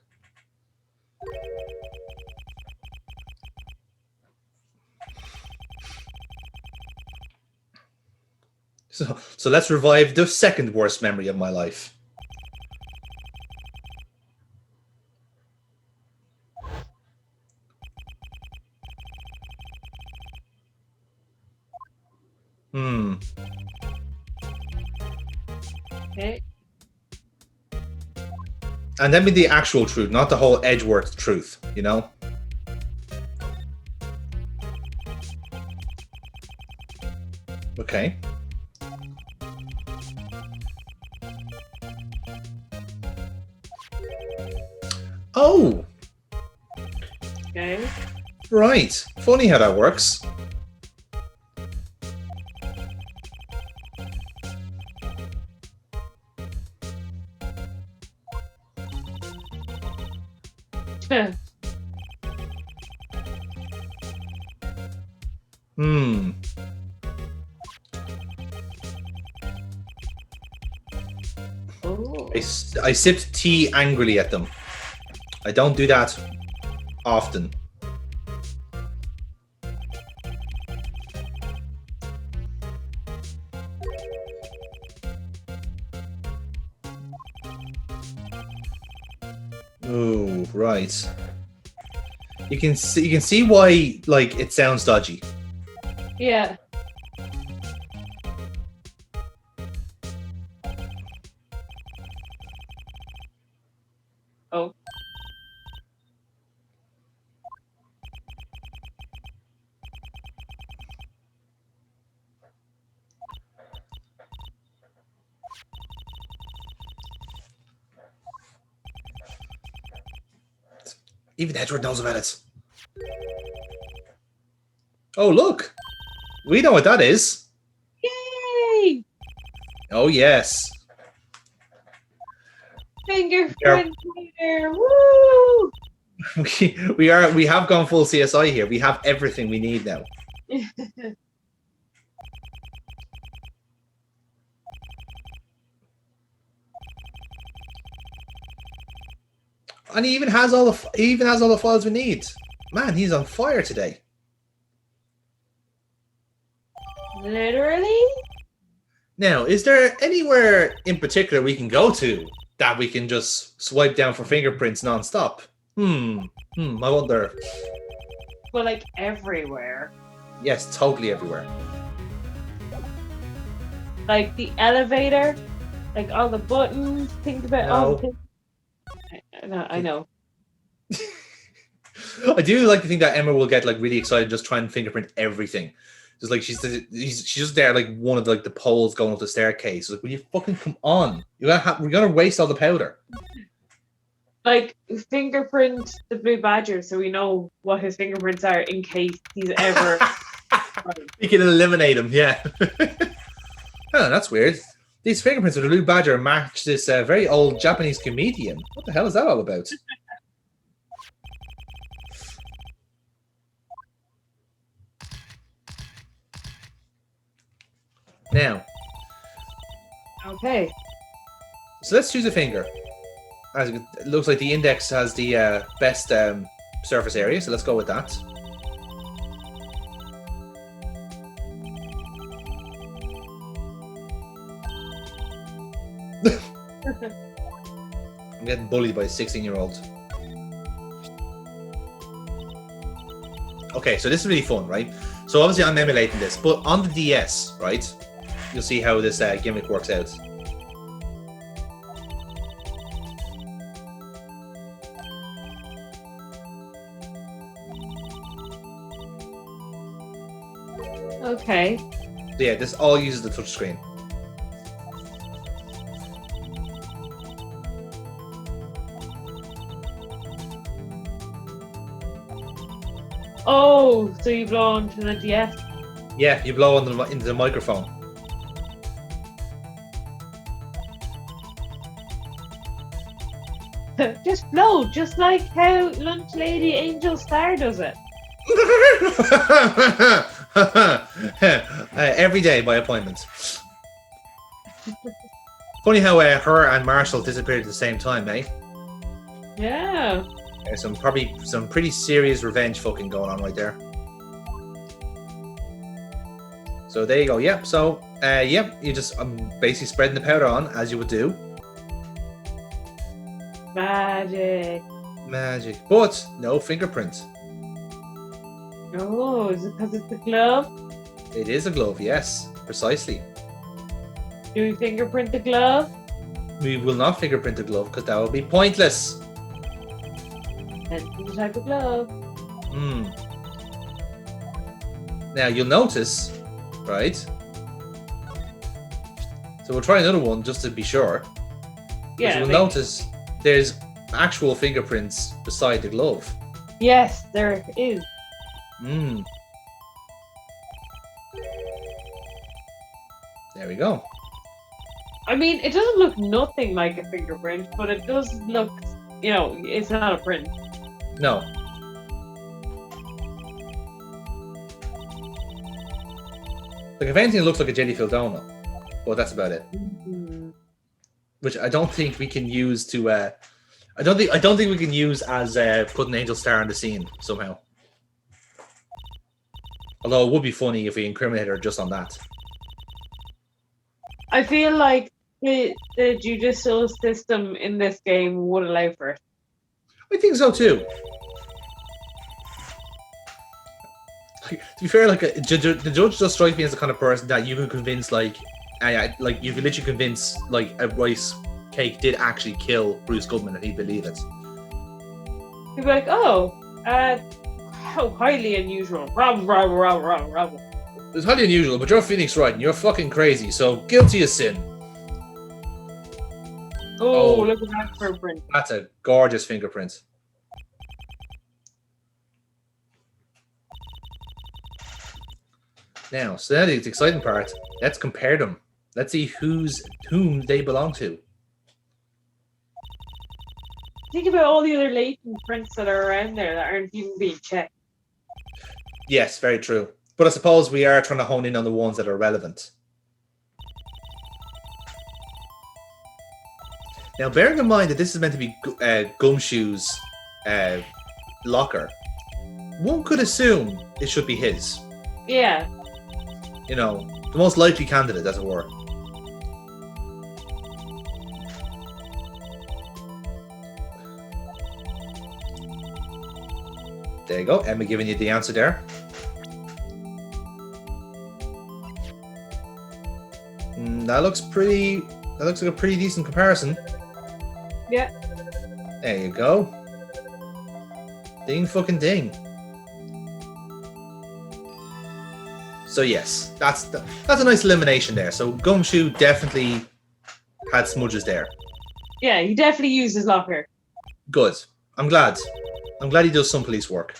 So let's revive the second worst memory of my life. Okay. And then be the actual truth, not the whole Edgeworth truth, you know? Okay. Oh! Okay. Right. Funny how that works. Oh. I sipped tea angrily at them. I don't do that often. Oh, right. You can see why like it sounds dodgy. Yeah. Oh. Even Edward knows about it. Oh, look. We know what that is. Yay! Oh, yes. Fingerprint here. Woo! We have gone full CSI here. We have everything we need now. And he even has all the files we need. Man, he's on fire today. Literally? Now, is there anywhere in particular we can go to that we can just swipe down for fingerprints non-stop? I wonder. Well, like everywhere. Yes, totally everywhere. Like the elevator, like all the buttons. Think about all the things. I know. I do like to think that Emma will get like really excited, just trying to fingerprint everything. Just like she's just there, like one of the, like the poles going up the staircase. Like, will you fucking come on? We're gonna waste all the powder. Like fingerprint the blue badger, so we know what his fingerprints are in case he's ever. We can eliminate him. Yeah. Oh, that's weird. These fingerprints of the blue badger match this very old Japanese comedian. What the hell is that all about? Now. Okay. So let's choose a finger. As it looks like the index has the best surface area, so let's go with that. I'm getting bullied by a 16-year-old. Okay, so this is really fun, right? So obviously I'm emulating this, but on the DS, right? You'll see how this gimmick works out. Okay. So yeah, this all uses the touchscreen. Oh, so you blow into the DS? Yeah, you blow into the microphone. Just blow, just like how Lunch Lady Angel Star does it. Every day by appointment. Funny how her and Marshall disappeared at the same time, eh? Yeah. There's some pretty serious revenge fucking going on right there. So there you go. Yep. So yep, you just basically spreading the powder on as you would do. Magic. But no fingerprint. Oh, is it because it's a glove? It is a glove, yes, precisely. Do we fingerprint the glove? We will not fingerprint the glove because that would be pointless. That's the type of glove. Now you'll notice, right? So we'll try another one just to be sure. Yeah. You'll notice there's actual fingerprints beside the glove. Yes, there is. There we go. I mean, it doesn't look nothing like a fingerprint, but it does look, it's not a print. No. Like, if anything, it looks like a jelly-filled donut. Well, that's about it. Which I don't think we can use to. I don't think we can use as putting Angel Star on the scene somehow. Although it would be funny if we incriminate her just on that. I feel like the judicial system in this game would allow for it. I think so too. To be fair, like the judge just strikes me as the kind of person that you can convince, you could literally convince like a rice cake did actually kill Bruce Goodman and he'd believe it. He'd be like, how highly unusual. It's highly unusual, but you're Phoenix Wright and you're fucking crazy, so guilty as sin. Oh, look at that fingerprint. That's a gorgeous fingerprint. Now, so now the exciting part. Let's compare them. Let's see whom they belong to. Think about all the other latent prints that are around there that aren't even being checked. Yes, very true. But I suppose we are trying to hone in on the ones that are relevant. Now, bearing in mind that this is meant to be Gumshoe's locker, one could assume it should be his. Yeah. You know, the most likely candidate, as it were. There you go. Emma giving you the answer there. That looks pretty. That looks like a pretty decent comparison. Yeah. There you go. Ding fucking ding. So yes, that's a nice elimination there. So Gumshoe definitely had smudges there. Yeah, he definitely used his locker. Good. I'm glad. I'm glad he does some police work.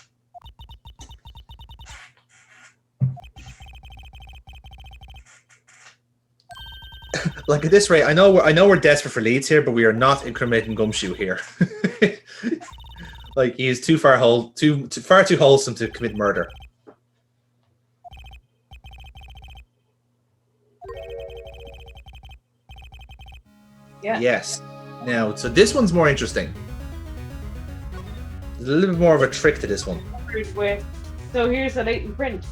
Like at this rate, I know we're desperate for leads here, but we are not incriminating Gumshoe here. Like he is far too wholesome to commit murder. Yeah. Yes. Now, so this one's more interesting. There's a little bit more of a trick to this one. So here's a latent print.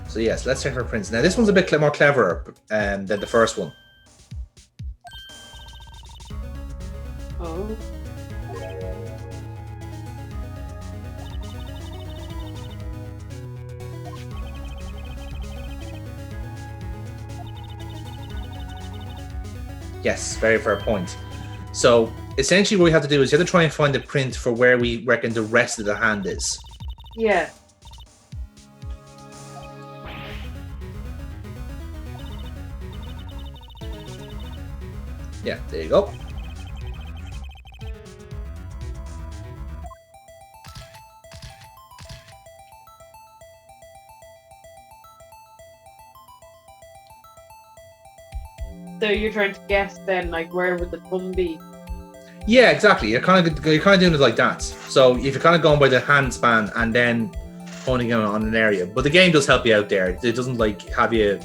So yes, let's check for prints. Now this one's a bit more cleverer than the first one. Oh. Yes, very fair point. So essentially what we have to do is you have to try and find the print for where we reckon the rest of the hand is. Yeah. Yeah, there you go. So you're trying to guess then, like, where would the thumb be? Yeah, exactly. You're kind of doing it like that. So if you're kind of going by the hand span and then honing in on an area, but the game does help you out there. It doesn't like have you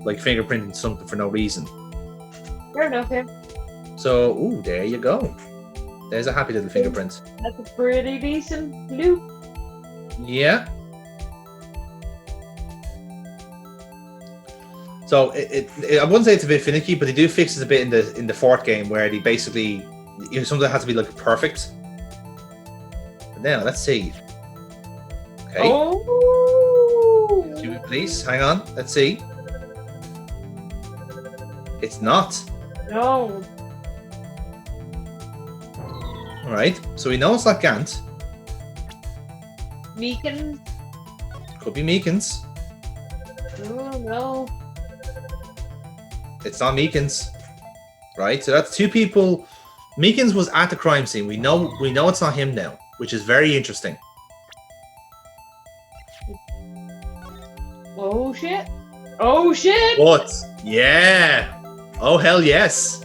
like fingerprinting something for no reason. Fair enough, yeah. So, ooh, there you go. There's a happy little fingerprint. That's a pretty decent loop. Yeah. So I wouldn't say it's a bit finicky, but they do fix it a bit in the fourth game where they basically something has to be like perfect. But now let's see. Okay. Oh. Please hang on. Let's see. It's not. No. All right. So we know it's not Gant. Meekins? Could be Meekins. Oh no. It's not Meekins. Right. So that's two people. Meekins was at the crime scene. We know it's not him now, which is very interesting. Oh shit. Oh shit. What? Yeah. Oh hell yes.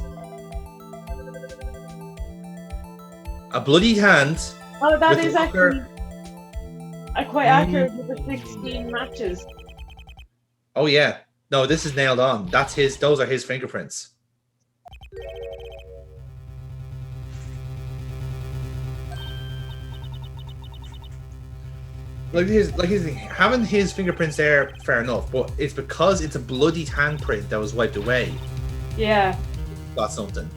A bloody hand. Oh, that with is a locker. actually quite accurate with the 16 matches. Oh yeah. No, this is nailed on. That's his. Those are his fingerprints. Having his fingerprints there, fair enough. But it's because it's a bloodied handprint that was wiped away. Yeah. Got something.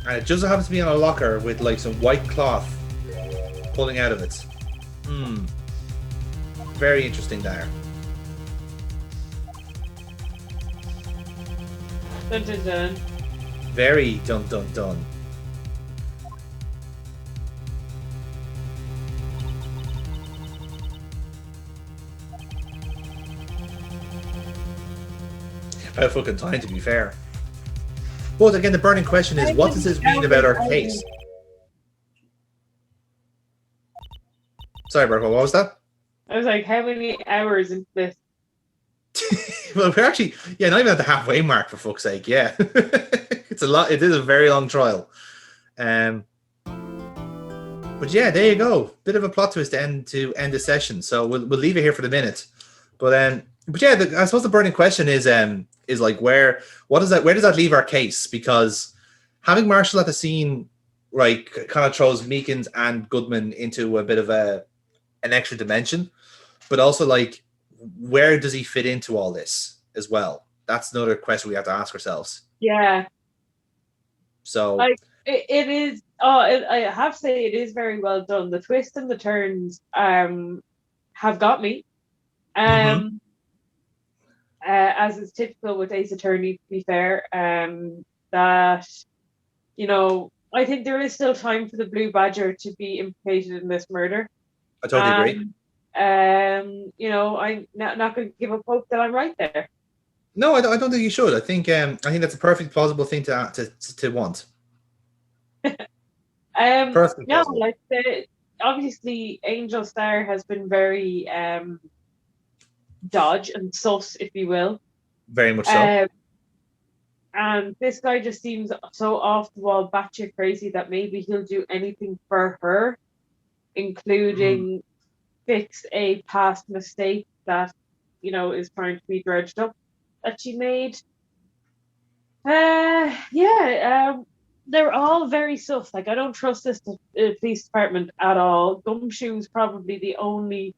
And it just happens to be on a locker with like some white cloth pulling out of it. Very interesting there. Dun dun dun. Very dun dun dun. about fucking time, to be fair. But again, the burning question is, what does this mean about our case? Sorry, Burkebot, what was that? I was like, how many hours into this? Well, we're actually, not even at the halfway mark, for fuck's sake. Yeah, it's a lot. It is a very long trial. But yeah, there you go. Bit of a plot twist to end the session. So we'll leave it here for the minute. But yeah, I suppose the burning question is like where does that leave our case? Because having Marshall at the scene, right, kind of throws Meekins and Goodman into a bit of an extra dimension, but also like, where does he fit into all this as well? That's another question we have to ask ourselves. Yeah. So like it is. I have to say it is very well done. The twists and the turns have got me. As is typical with Ace Attorney, to be fair, that, I think there is still time for the Blue Badger to be implicated in this murder. I totally agree. I'm not going to give up hope that I'm right there. No, I don't think you should. I think that's a perfect plausible thing to want. Perfect. No, like obviously Angel Star has been very dodge and sus, if you will. Very much so. And this guy just seems so off the wall, batshit crazy, that maybe he'll do anything for her, including fix a past mistake that, is trying to be dredged up that she made. They're all very sus. Like, I don't trust this police department at all. Gumshoe's probably the only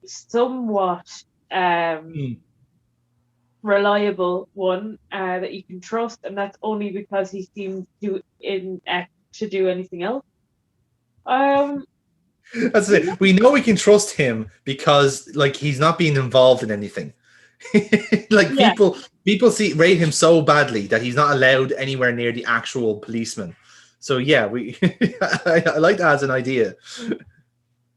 somewhat reliable one that you can trust, and that's only because he seems to do anything else. That's it. We know we can trust him because, like, he's not being involved in anything. People rate him so badly that he's not allowed anywhere near the actual policeman. So yeah, I like that as an idea.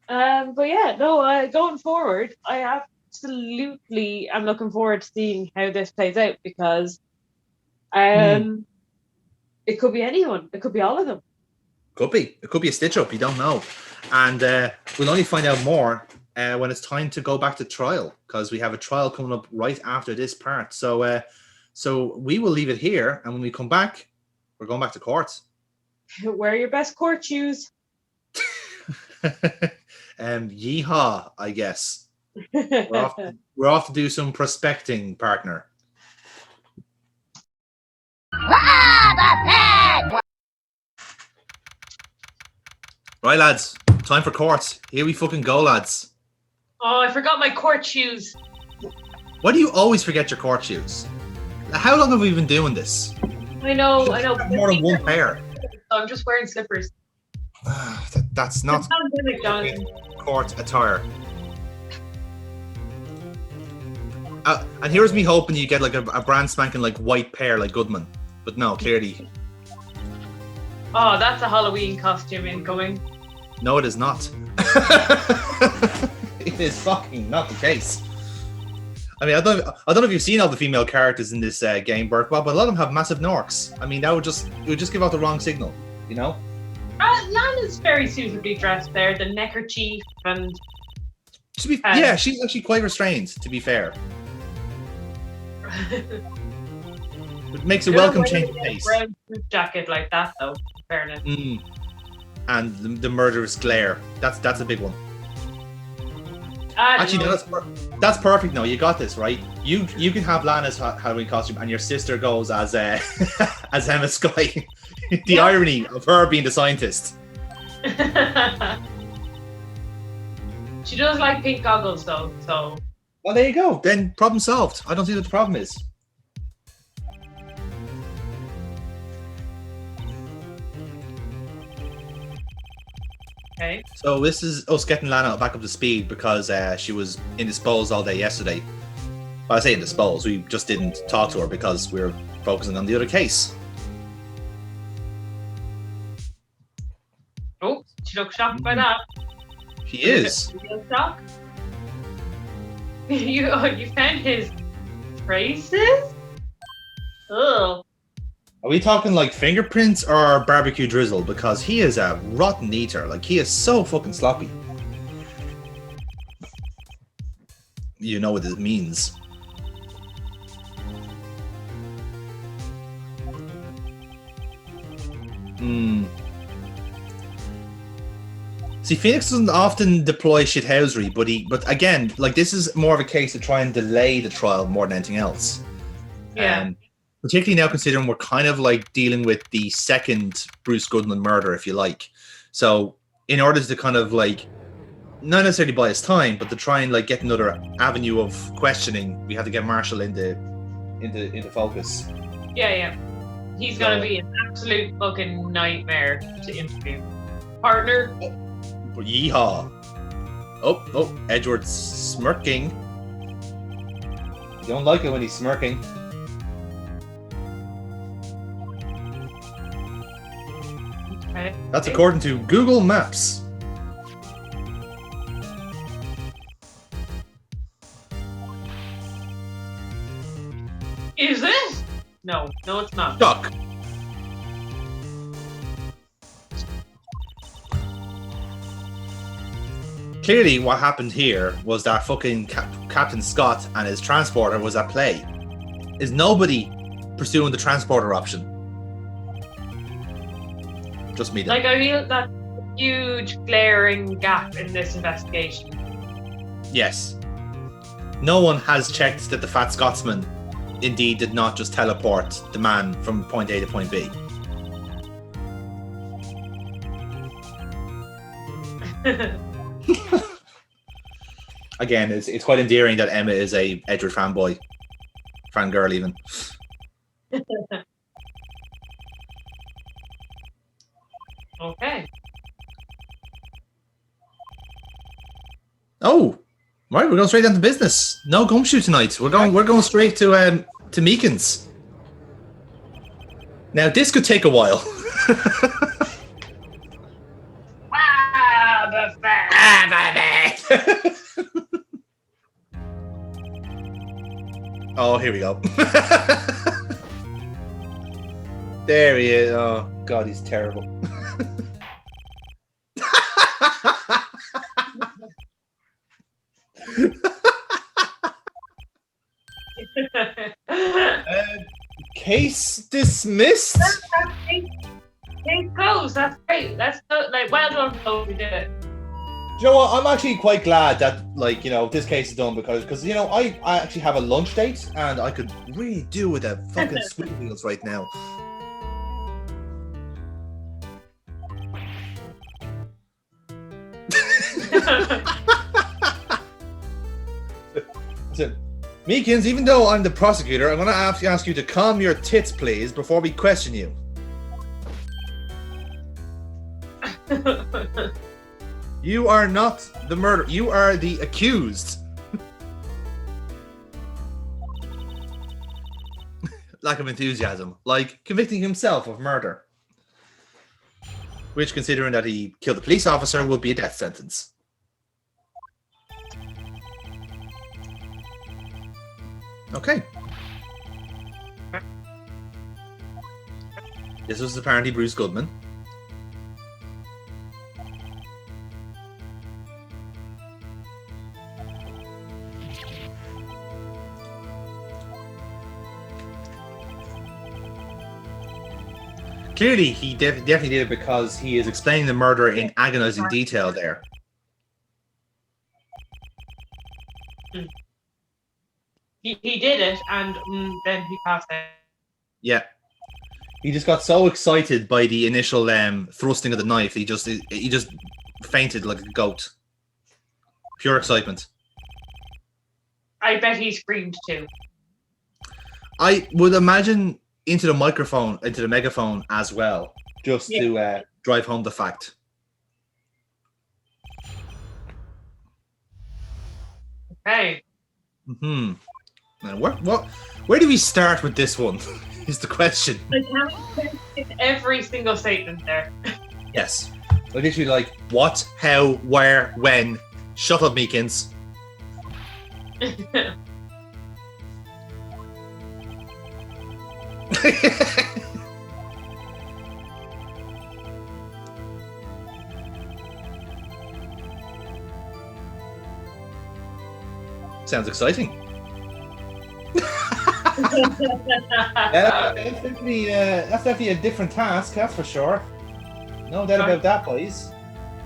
But yeah, no. Going forward, I absolutely am looking forward to seeing how this plays out, because it could be anyone. It could be all of them. It could be a stitch up. You don't know, and we'll only find out more when it's time to go back to trial, because we have a trial coming up right after this part. So we will leave it here, and when we come back, we're going back to court. Wear your best court shoes. Yeehaw, I guess. We're off to do some prospecting, partner. Right, lads, time for court. Here we fucking go, lads. Oh, I forgot my court shoes. Why do you always forget your court shoes? How long have we been doing this? I know. More than one pair. I'm just wearing slippers. That's not court attire. And here's me hoping you get like a brand spanking like white pair like Goodman, but no, clearly. Oh, that's a Halloween costume incoming. No, it is not. It is fucking not the case. I mean, I don't know if you've seen all the female characters in this game, Burkebot, but a lot of them have massive norks. I mean, it would just give out the wrong signal, you know? Lana's very suitably dressed there, the neckerchief and... she's actually quite restrained, to be fair. It makes a welcome change of pace. Brown suit jacket like that, though, in fairness. And the murderous glare. That's a big one. Actually, no, that's perfect. No, you got this, right? You can have Lana's Halloween costume, and your sister goes as as Emma Sky. The irony of her being the scientist. She does like pink goggles, though. So. Well, there you go. Then problem solved. I don't see what the problem is. Okay. So this is us getting Lana back up to speed because she was indisposed all day yesterday. Well, I say indisposed. We just didn't talk to her because we were focusing on the other case. Oh, she looks shocked by that. She is. Shocked? You found his traces? Ugh. Are we talking like fingerprints or barbecue drizzle? Because he is a rotten eater. Like, he is so fucking sloppy. You know what this means. See, Phoenix doesn't often deploy shithousery, but again, like, this is more of a case to try and delay the trial more than anything else. Yeah. Particularly now, considering we're kind of like dealing with the second Bruce Goodman murder, if you like. So, in order to kind of like, not necessarily buy his time, but to try and like get another avenue of questioning, we have to get Marshall into focus. Yeah. He's gonna be an absolute fucking nightmare to interview. Partner. Yeehaw! Oh, Edward's smirking. You don't like it when he's smirking. Okay. That's according to Google Maps. Is it? No, it's not. Shock. Clearly, what happened here was that fucking Captain Scott and his transporter was at play. Is nobody pursuing the transporter option? Just me. Then. Like, I feel that huge glaring gap in this investigation. Yes. No one has checked that the Fat Scotsman indeed did not just teleport the man from point A to point B. Again, it's quite endearing that Emma is a Edward fangirl even. Okay. Oh, right, we're going straight down to business. No gumshoe tonight. We're going straight to Meekins. Now this could take a while. Oh, here we go. There he is. Oh God, he's terrible. Case dismissed. Case closed. That's great. That's like, well done, folks. We did it. Do you know what? I'm actually quite glad that, like, you know, this case is done because you know, I actually have a lunch date and I could really do with a fucking sweet meals right now. Listen, Meekins, even though I'm the prosecutor, I'm going to ask you to calm your tits, please, before we question you. You are not the murderer. You are the accused. Lack of enthusiasm. Like convicting himself of murder. Which, considering that he killed a police officer, will be a death sentence. Okay. This was apparently Bruce Goodman. Clearly, he definitely did it because he is explaining the murder in agonizing detail there. He did it, and then he passed out. Yeah. He just got so excited by the initial thrusting of the knife, he just fainted like a goat. Pure excitement. I bet he screamed too. I would imagine into the microphone, into the megaphone as well, just to drive home the fact. Okay. Now, where do we start with this one? Is the question. I can't fit every single statement there. Yes. I literally like what, how, where, when. Shut up, Meekins. Sounds exciting. That's definitely a different task, that's for sure. No doubt about that, boys.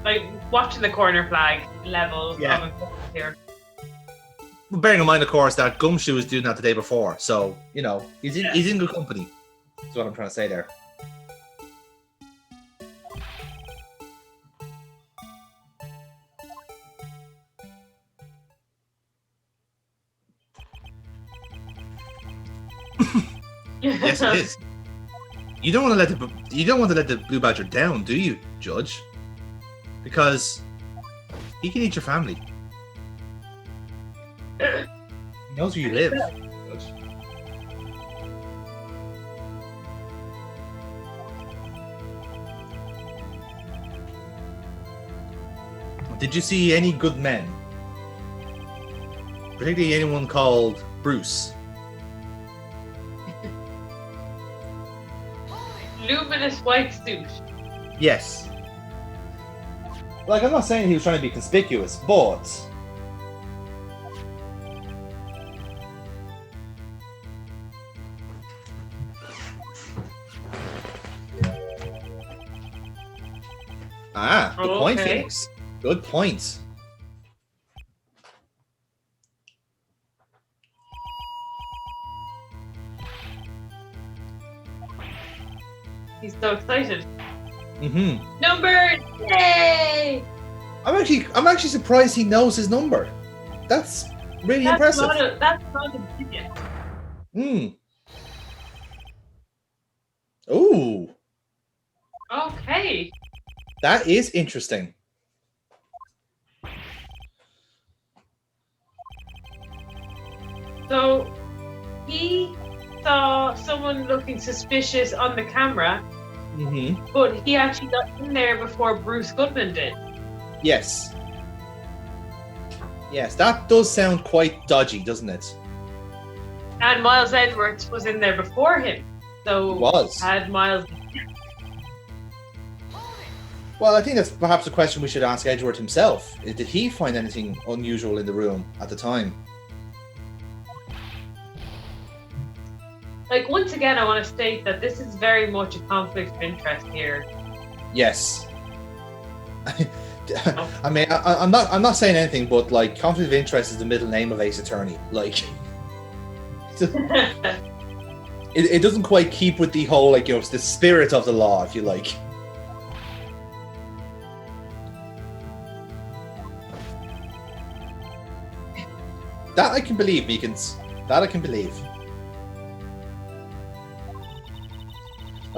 Like watching the corner flag levels here. Bearing in mind, of course, that Gumshoe was doing that the day before, so you know he's in good company. That's what I'm trying to say there. Yes, it is. You don't want to let the blue badger down, do you, Judge? Because he can eat your family. He knows where you live. Judge. Did you see any good men? Particularly anyone called Bruce? Luminous white suit. Yes. Like, I'm not saying he was trying to be conspicuous, but good point, Phoenix. Good point. He's so excited. Mm-hmm. Number! Yay! I'm actually surprised he knows his number. That's really impressive. That's not a digit. Ooh. Okay. That is interesting. So he saw someone looking suspicious on the camera, but he actually got in there before Bruce Goodman did. Yes. Yes, that does sound quite dodgy, doesn't it? And Miles Edwards was in there before him. So had Miles. Well, I think that's perhaps a question we should ask Edward himself. Did he find anything unusual in the room at the time? Like, once again, I want to state that this is very much a conflict of interest here. Yes. I mean, I'm not saying anything, but like, conflict of interest is the middle name of Ace Attorney. Like, it doesn't quite keep with the whole, like, you know, the spirit of the law, if you like. That I can believe, Meekins. That I can believe.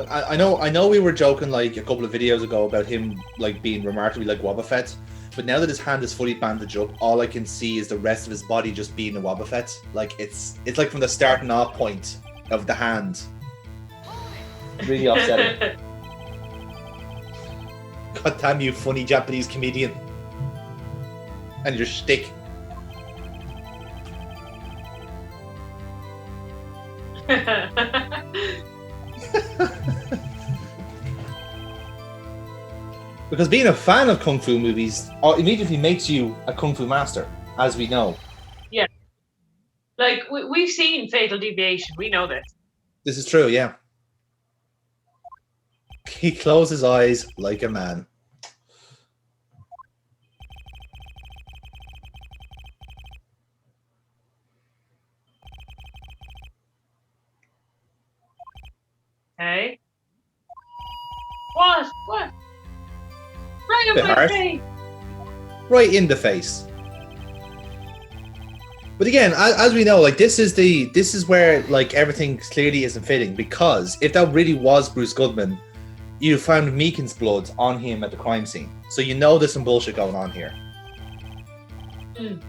I know we were joking like a couple of videos ago about him like being remarkably like Wobbuffet, but now that his hand is fully bandaged up, all I can see is the rest of his body just being a Wobbuffet. Like it's like from the starting off point of the hand. Really upsetting. God damn you, funny Japanese comedian. And your shtick. Because being a fan of Kung Fu movies immediately makes you a Kung Fu master, as we know. Yeah. Like, we've seen Fatal Deviation. We know this. This is true, yeah. He closed his eyes like a man. Okay. What? Right in my face. Right in the face. But again, as we know, like this is where like everything clearly isn't fitting, because if that really was Bruce Goodman, you found Meekin's blood on him at the crime scene. So you know there's some bullshit going on here. Come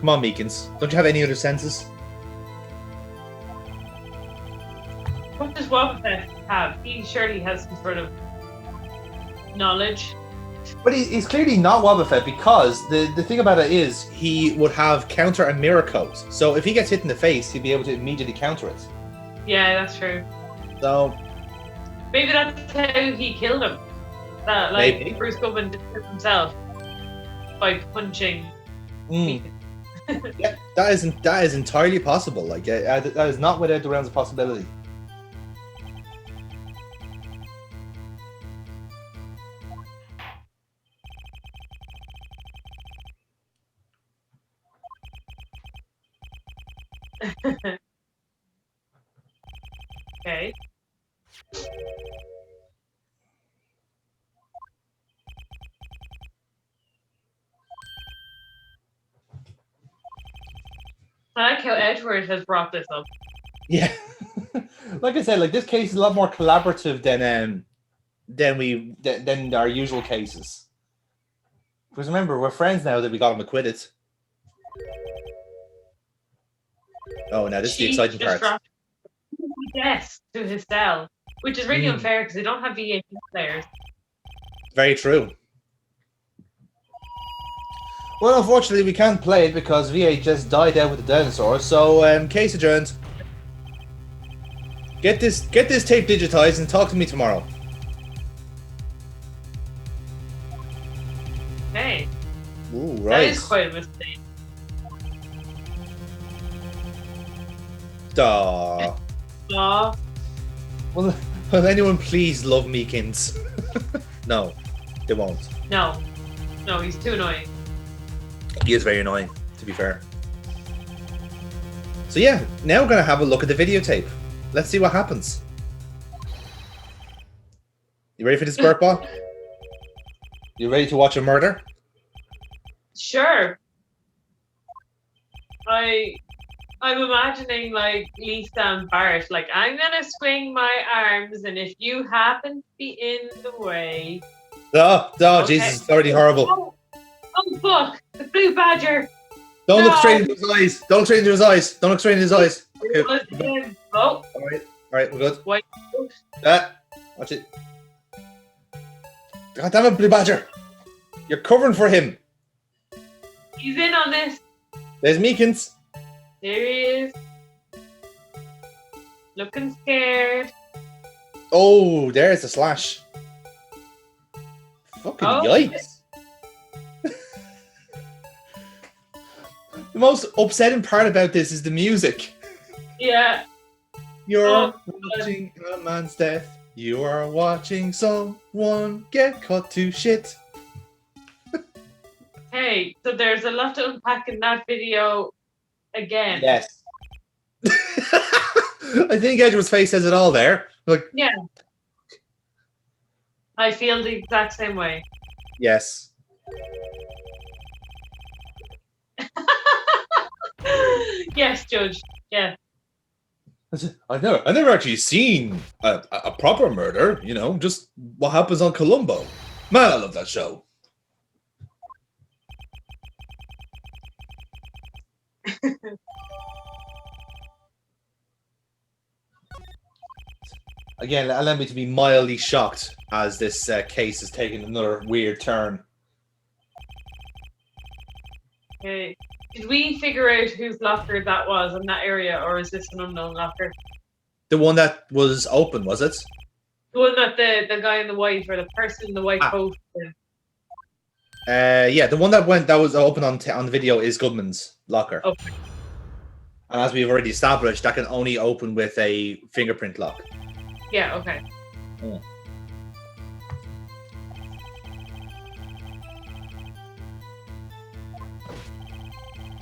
on, Meekins. Don't you have any other senses? What does Wobbuffet have? He surely has some sort of knowledge. But he's clearly not Wobbuffet because the thing about it is he would have counter and mirror codes. So if he gets hit in the face, he'd be able to immediately counter it. Yeah, that's true. So maybe that's how he killed him. That like Bruce Goodman did it himself by punching. Yeah, that is entirely possible. Like that is not without the realms of possibility. Okay. I like how Edward has brought this up. Yeah, like I said, like this case is a lot more collaborative than our usual cases. Because remember, we're friends now that we got him acquitted. Oh, now this is the exciting part. Yes, to his cell, which is really unfair because they don't have VA players. Very true. Well, unfortunately, we can't play it because VA just died out with the dinosaur. So, case adjourned. Get this tape digitized and talk to me tomorrow. Hey. Ooh, right. That is quite a mistake. Aww. Aww. Will anyone please love Meekins? No, they won't. No, he's too annoying. He is very annoying, to be fair. So yeah, now we're going to have a look at the videotape. Let's see what happens. You ready for this, Burkebot? You ready to watch a murder? Sure. I'm imagining like Lisa and Bart, like, I'm gonna swing my arms, and if you happen to be in the way. Oh, okay. Jesus, it's already horrible. Oh, fuck! The blue badger! Don't look straight into his eyes. Don't look straight into his eyes. Don't look straight into his eyes. Okay. Oh. Alright, we're good. White. Watch it. God damn it, blue badger! You're covering for him. He's in on this. There's Meekins. There he is. Looking scared. Oh, there's the slash. Fucking yikes. The most upsetting part about this is the music. Yeah. You're watching a man's death. You are watching someone get cut to shit. Hey, so there's a lot to unpack in that video again. Yes. I think Edward's face says it all there. Like, yeah. I feel the exact same way. Yes. Yes, Judge. Yeah. I've never actually seen a proper murder, you know, just what happens on Columbo. Man, I love that show. Again, allow me to be mildly shocked as this case has taken another weird turn. Okay. Did we figure out whose locker that was in that area, or is this an unknown locker? The one that was open, was it? The one that the guy in the white, or the person in the white coat. Yeah, the one that was open on the video is Goodman's locker. Okay. And as we've already established, that can only open with a fingerprint lock. Yeah. Okay. Oh.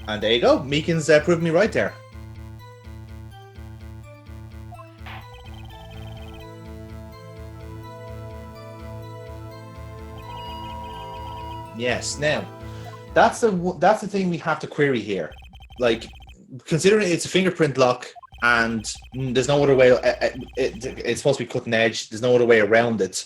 And there you go. Meekins proved me right there. Yes. Now, that's the thing we have to query here. Like, considering it's a fingerprint lock and there's no other way. It's supposed to be cutting edge. There's no other way around it.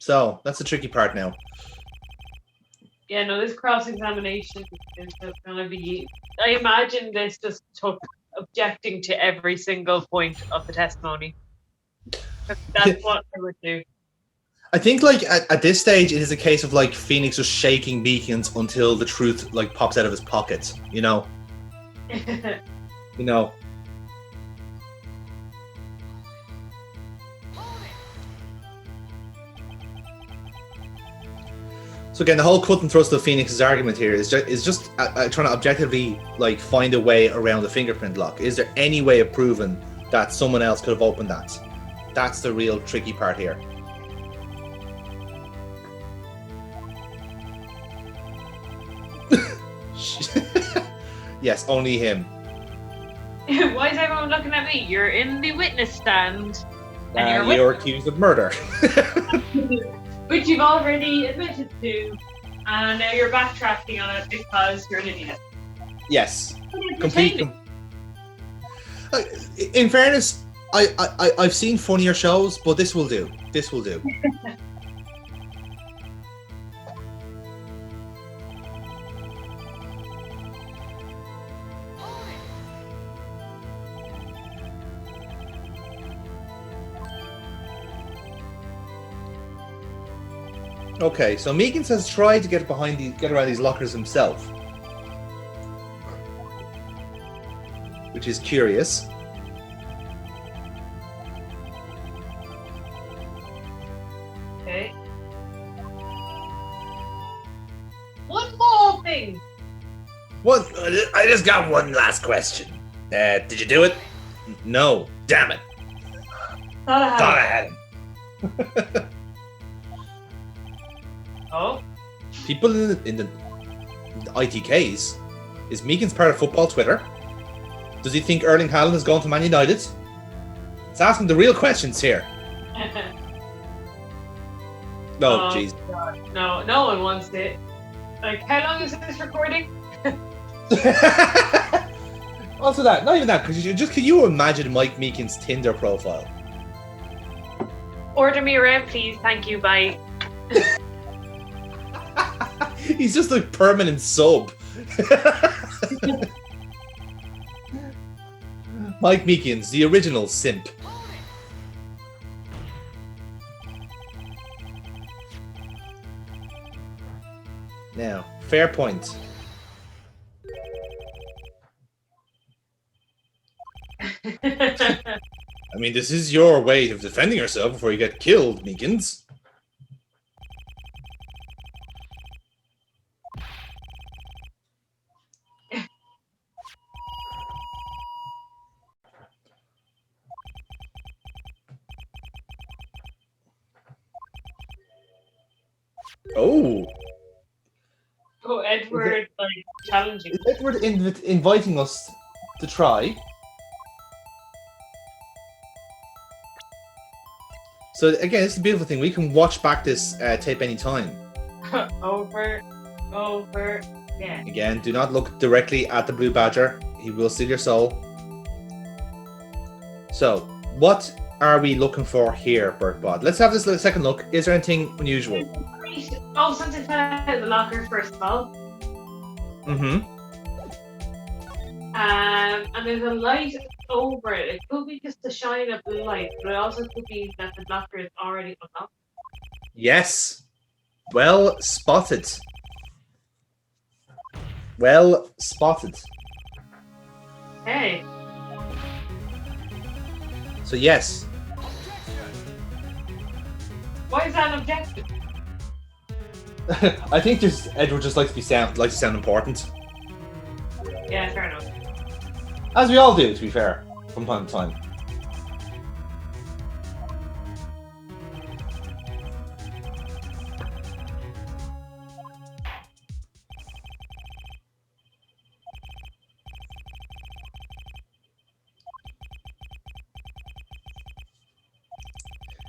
So that's the tricky part now. Yeah, no, this cross-examination is just going to be... I imagine this just took objecting to every single point of the testimony. That's what I would do. I think like at this stage it is a case of like Phoenix just shaking Beacons until the truth like pops out of his pocket, you know. So again, the whole cut and thrust of Phoenix's argument here is just trying to objectively like find a way around the fingerprint lock. Is there any way of proving that someone else could have opened that? That's the real tricky part here. Yes, only him. Why is everyone looking at me? You're in the witness stand. And you're accused of murder. Which you've already admitted to. And now you're backtracking on it because you're an idiot. Yes. Complete. In fairness, I've seen funnier shows, but this will do. This will do. Okay, so Meekins has tried to get around these lockers himself, which is curious. Okay. One more thing. What? I just got one last question. Did you do it? No. Damn it. Thought I had him. Oh. People in the ITKs, is Meekins part of football Twitter? Does he think Erling Haaland has gone to Man United? It's asking the real questions here. No, jeez. No one wants it. Like, how long is this recording? Also that, not even that, because can you imagine Mike Meekins' Tinder profile? Order me around, please. Thank you. Bye. He's just a permanent sub. Mike Meekins, the original simp. Now, fair point. I mean, this is your way of defending yourself before you get killed, Meekins. Oh. Oh, Edward, like, challenging. Is Edward inviting us to try? So again, it's a beautiful thing. We can watch back this tape anytime. Over, yeah. Again, do not look directly at the blue badger. He will steal your soul. So, what are we looking for here, Burkebot? Let's have this second look. Is there anything unusual? Oh, something fell out of the locker, first of all. Mm-hmm. And there's a light over it. It could be just the shine of the light, but it also could be that the locker is already unlocked. Yes. Well spotted. Well spotted. Hey. So yes. Why is that an objection? I think Edward just likes to sound important. Yeah, fair enough. As we all do, to be fair, from time to time.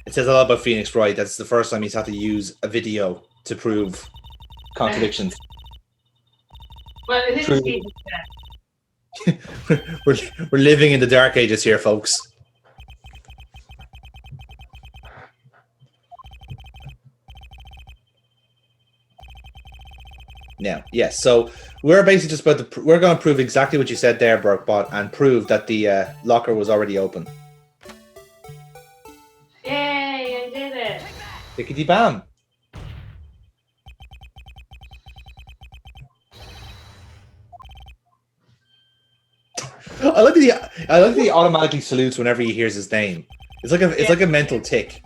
It says a lot about Phoenix Wright. That's the first time he's had to use a video to prove contradictions. Well, it is Steve. We're living in the dark ages here, folks. Now, yes. So we're basically just about to. We're going to prove exactly what you said there, Burkebot, and prove that the locker was already open. Yay! I did it. Tickety bam. I like that he automatically salutes whenever he hears his name. It's like a mental tick.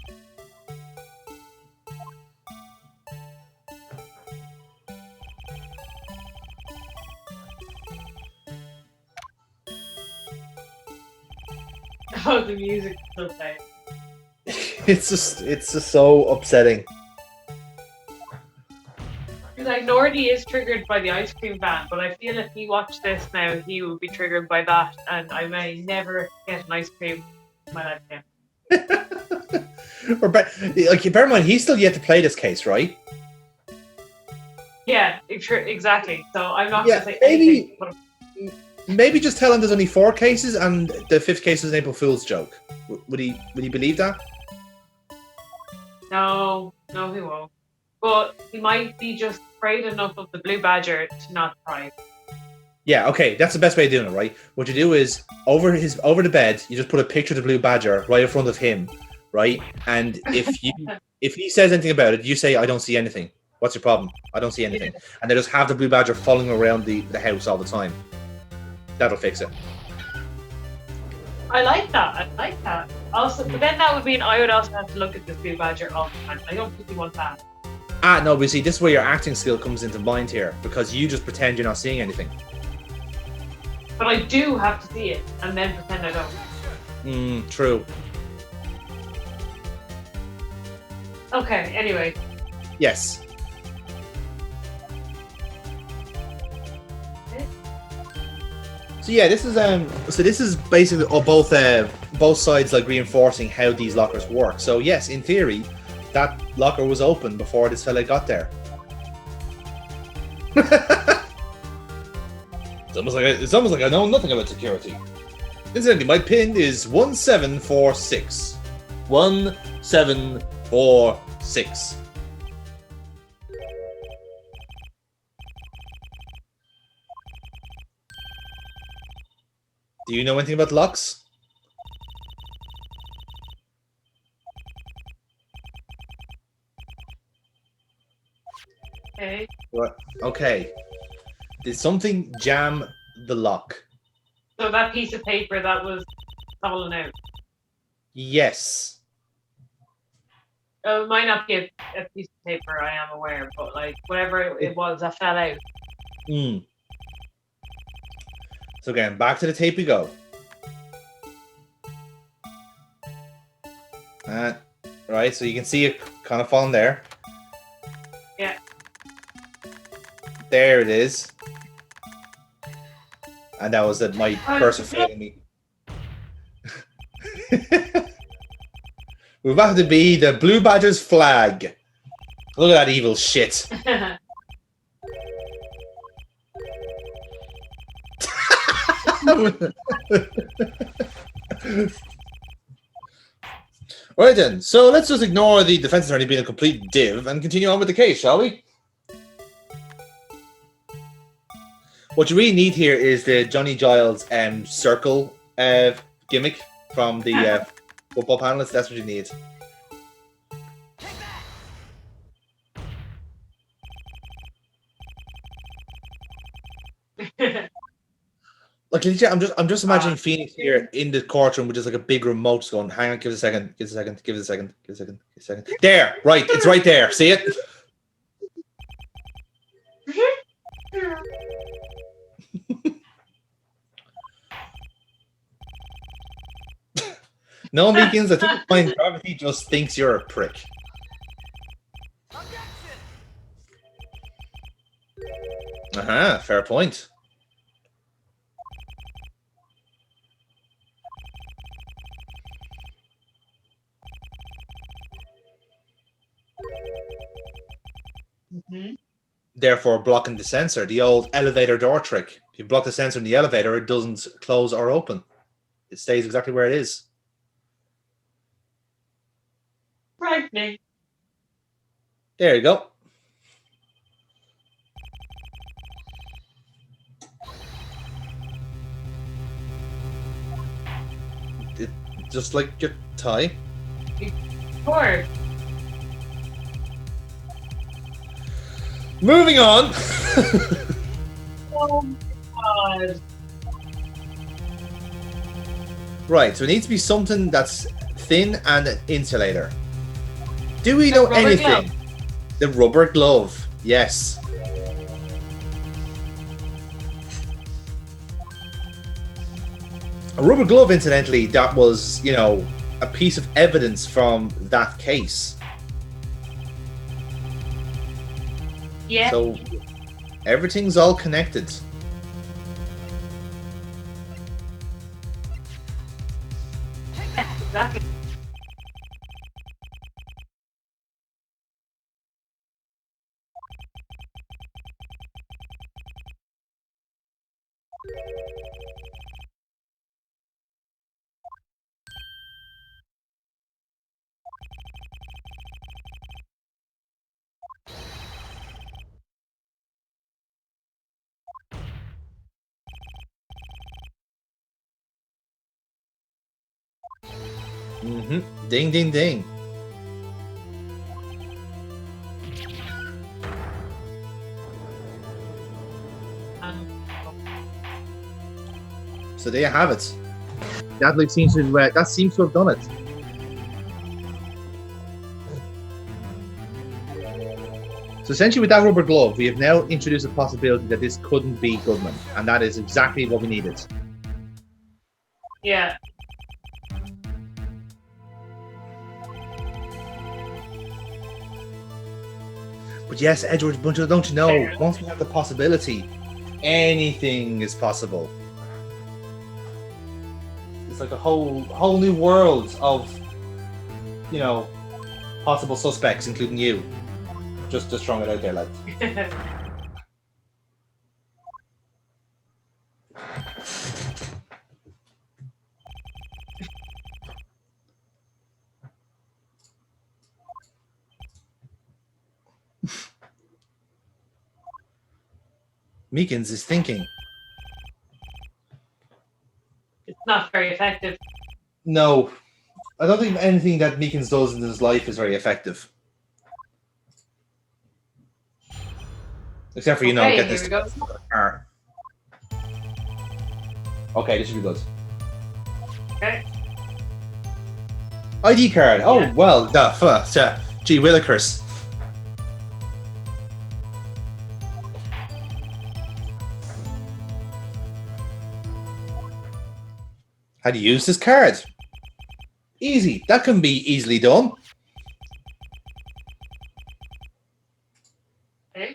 Oh, the music is so bad. It's just so upsetting. Like Nordy is triggered by the ice cream van, but I feel if he watched this now, he would be triggered by that, and I may never get an ice cream in my life again. Like, bear in mind, he's still yet to play this case, right? Yeah, exactly. So I'm not Yeah, going to say anything. Maybe just tell him there's only 4 cases and the 5th case was an April Fool's joke. Would he believe that? No, he won't. But he might be just afraid enough of the blue badger to not try. Yeah, okay, that's the best way of doing it, right? What you do is over the bed, you just put a picture of the blue badger right in front of him, right? And if he says anything about it, you say, "I don't see anything." What's your problem? I don't see anything. And they just have the blue badger following around the house all the time. That'll fix it. I like that. Also, but then that would mean I would also have to look at this blue badger all the time. I don't really want that. No, but see, this is where your acting skill comes into mind here, because you just pretend you're not seeing anything. But I do have to see it, and then pretend I don't. True. Okay, anyway. Yes. So yeah, this is basically both sides like reinforcing how these lockers work. So yes, in theory, that locker was open before this fella got there. It's almost like I know nothing about security. Incidentally, my pin is 1746. 1746. Do you know anything about locks? Okay. What? Okay. Did something jam the lock? So that piece of paper that was fallen out. Yes. It might not be a piece of paper, I am aware, but like whatever it was that fell out. So again, back to the tape we go. Right, so you can see it kind of falling there. Yeah. There it is. And that was my cursor failing me. We're about to be the Blue Badger's flag. Look at that evil shit. Right then, so let's just ignore the defense attorney being a complete div and continue on with the case, shall we? What you really need here is the Johnny Giles circle gimmick from the football panelists. That's what you need. Like, legit, I'm just imagining Phoenix here in the courtroom with just like a big remote going, hang on, give it a second, give it a second, give it a second, give it a second, give it a second. There, right, it's right there. See it? No, Meekins, I think Mind Gravity just thinks you're a prick. Fair point. Therefore, blocking the sensor, the old elevator door trick. If you block the sensor in the elevator, it doesn't close or open. It stays exactly where it is. Right, Nick. There you go. just like your tie. Poor. Moving on. Oh my god. Right, so it needs to be something that's thin and an insulator. Do we know rubber anything? glove. The rubber glove. Yes. A rubber glove, incidentally, that was, you know, a piece of evidence from that case. Yeah. So everything's all connected. Exactly. Ding, ding, ding. So there you have it. That seems to have done it. So essentially, with that rubber glove, we have now introduced the possibility that this couldn't be Goodman, and that is exactly what we needed. Yeah. But yes, Edward, don't you know? Once we have the possibility, anything is possible. It's like a whole new world of, you know, possible suspects, including you. Just throwing it out there, lads. Meekins is thinking. It's not very effective. No, I don't think anything that Meekins does in his life is very effective. Except for, you know, Okay, get here this we go. car. Okay, this should be good. Okay. ID card. Oh, Yeah. well, gee willikers. How do you use this card? Easy. That can be easily done. Okay.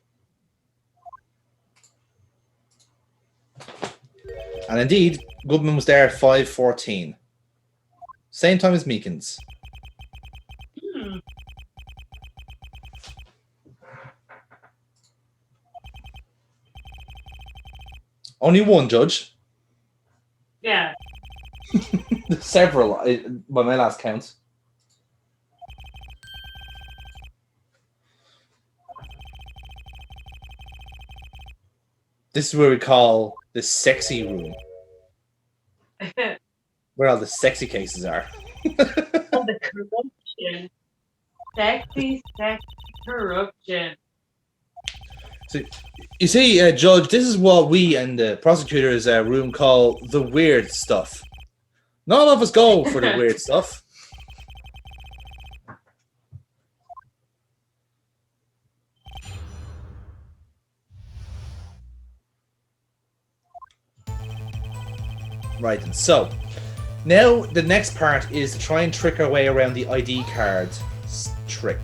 And indeed, Goodman was there at 5:14. Same time as Meekins. Hmm. Only one judge. Yeah. Several, by my last count. This is where we call the sexy room, where all the sexy cases are. Oh, the corruption. Sexy corruption. So, you see, Judge, this is what we and the prosecutors' room call the weird stuff. None of us go for the weird stuff. Right, and so now the next part is to try and trick our way around the ID card trick.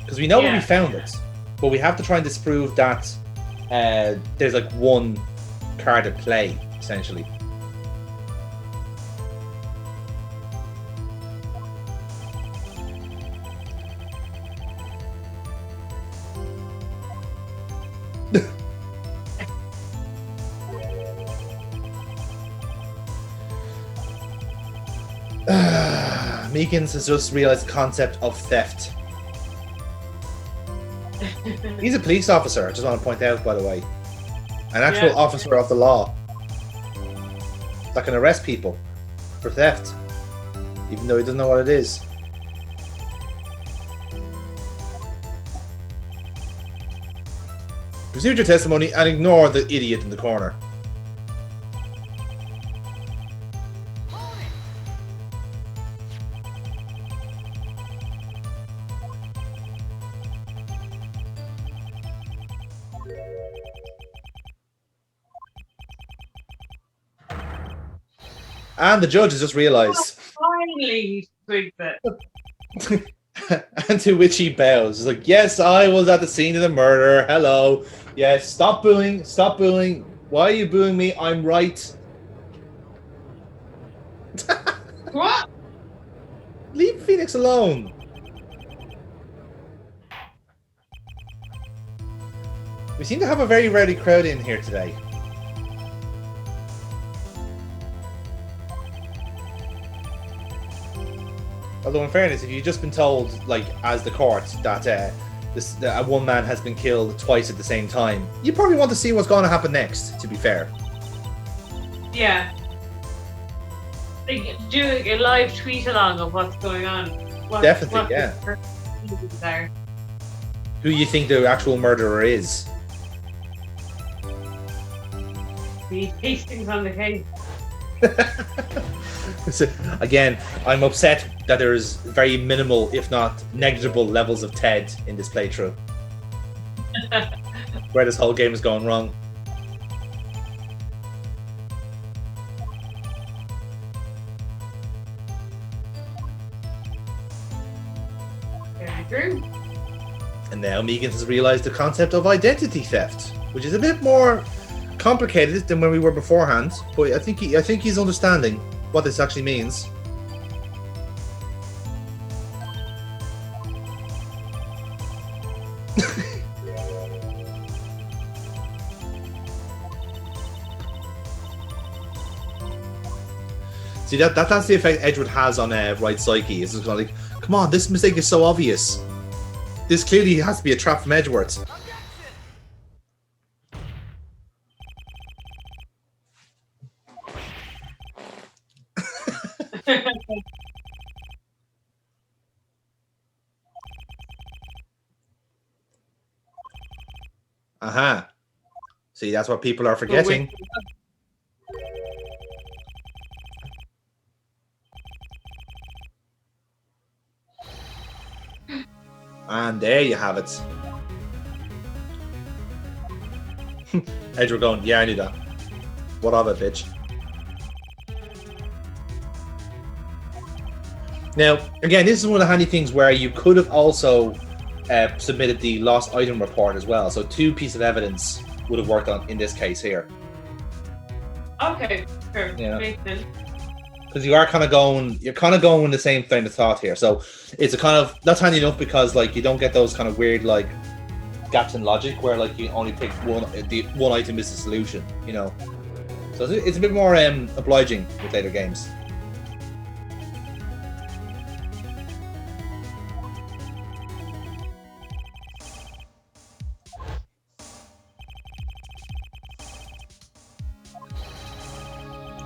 Because we know where we found it, but we have to try and disprove that there's like one card at play, essentially. Meekins has just realized the concept of theft. He's a police officer, I just want to point out, by the way. An actual officer of the law that can arrest people for theft, even though he doesn't know what it is. Receive your testimony and ignore the idiot in the corner. And the judge has just realised. Finally, twigged it. And to which he bows. He's like, yes, I was at the scene of the murder. Hello. Yes, stop booing. Stop booing. Why are you booing me? I'm right. What? Leave Phoenix alone. We seem to have a very rowdy crowd in here today. Although, in fairness, if you've just been told, like, as the court, that one man has been killed twice at the same time, you probably want to see what's going to happen next, to be fair. Yeah. Like, do a live tweet along of what's going on. Definitely, yeah. There. Who you think the actual murderer is. The Hastings on the case. So, again, I'm upset that there is very minimal, if not negligible, levels of TED in this playthrough. Where this whole game is going wrong. Very true. And now Megan has realised the concept of identity theft, which is a bit more complicated than when we were beforehand. But I think he's understanding what this actually means. See, that's the effect Edward has on Wright's psyche. It's just like, come on, this mistake is so obvious. This clearly has to be a trap from Edward. Aha. See, that's what people are forgetting. And there you have it. Edward going, yeah, I knew that. What of it, bitch? Now, again, this is one of the handy things where you could have also submitted the lost item report as well. So 2 pieces of evidence would have worked on in this case here. Okay, sure. Yeah. Makes sense. Because you're kind of going in the same train of thought here. So it's a kind of, that's handy enough because like you don't get those kind of weird like gaps in logic where like you only pick one item is the solution, you know. So it's a bit more obliging with later games.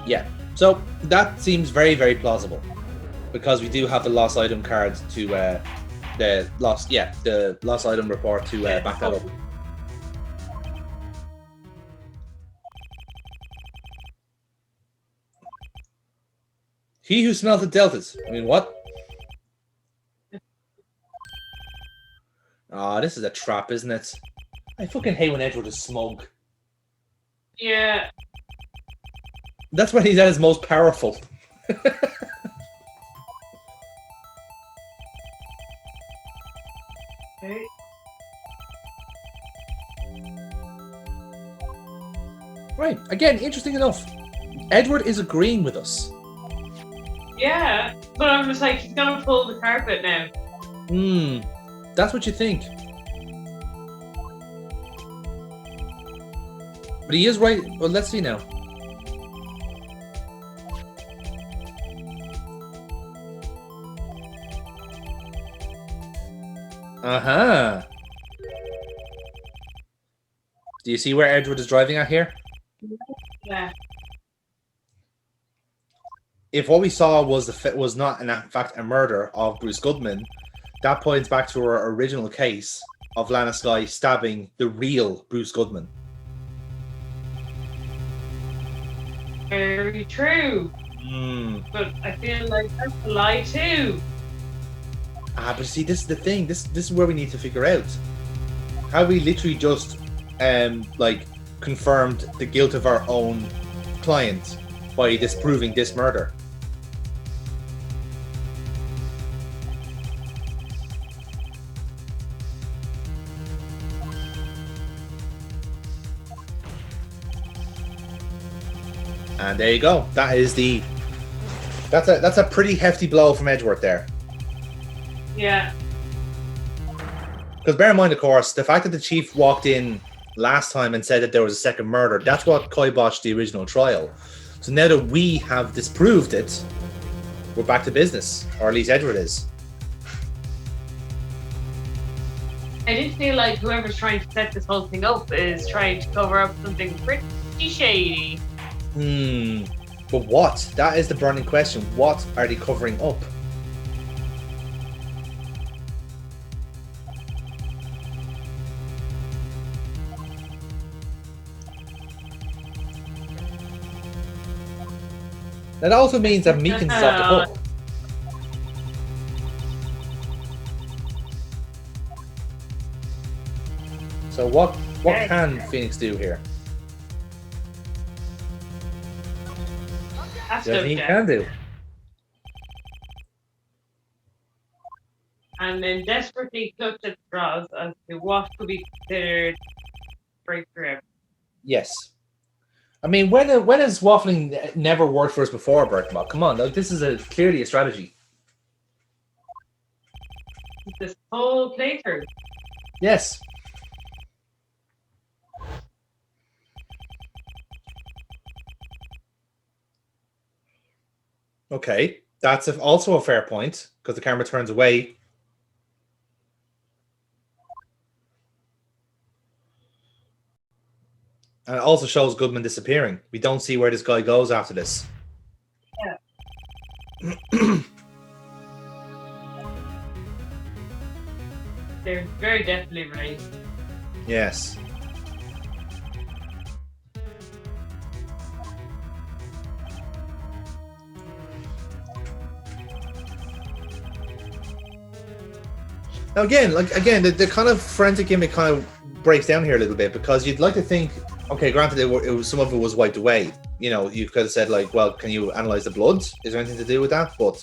Yeah, so that seems very, very plausible because we do have the lost item card to the lost item report to back that up. He who smelt the deltas. I mean, what? Ah, this is a trap, isn't it? I fucking hate when Edward is smug. Yeah. That's when he's at his most powerful. Okay. Right. Again, interesting enough. Edward is agreeing with us. Yeah, but I'm just like, he's gonna pull the carpet now. That's what you think. But he is right. Well, let's see now. Uh-huh. Do you see where Edward is driving at here? Yeah. if what we saw was not in fact a murder of Bruce Goodman, that points back to our original case of Lana Sky stabbing the real Bruce Goodman. Very true. But I feel like that's a lie too. But see, this is the thing. This is where we need to figure out how we literally just like confirmed the guilt of our own client by disproving this murder. And there you go. That's a pretty hefty blow from Edgeworth there. Yeah. Because bear in mind, of course, the fact that the chief walked in last time and said that there was a second murder, that's what kiboshed the original trial. So now that we have disproved it, we're back to business, or at least Edward is. I did feel like whoever's trying to set this whole thing up is trying to cover up something pretty shady. But what? That is the burning question. What are they covering up? That also means that Meekins is off the hook. So what can Phoenix do here? There's he can do. And then desperately clutch at straws as to what could be considered breakthrough. Yes. I mean, when has waffling never worked for us before, Burkebot? Come on, like, this is clearly a strategy. This whole playthrough. Yes. Okay, that's also a fair point, because the camera turns away. And it also shows Goodman disappearing. We don't see where this guy goes after this. Yeah. They're very definitely right. Yes. Now again, the kind of forensic gimmick kind of breaks down here a little bit, because you'd like to think, okay, granted, it was some of it was wiped away. You know, you could have said like, well, can you analyze the blood? Is there anything to do with that? But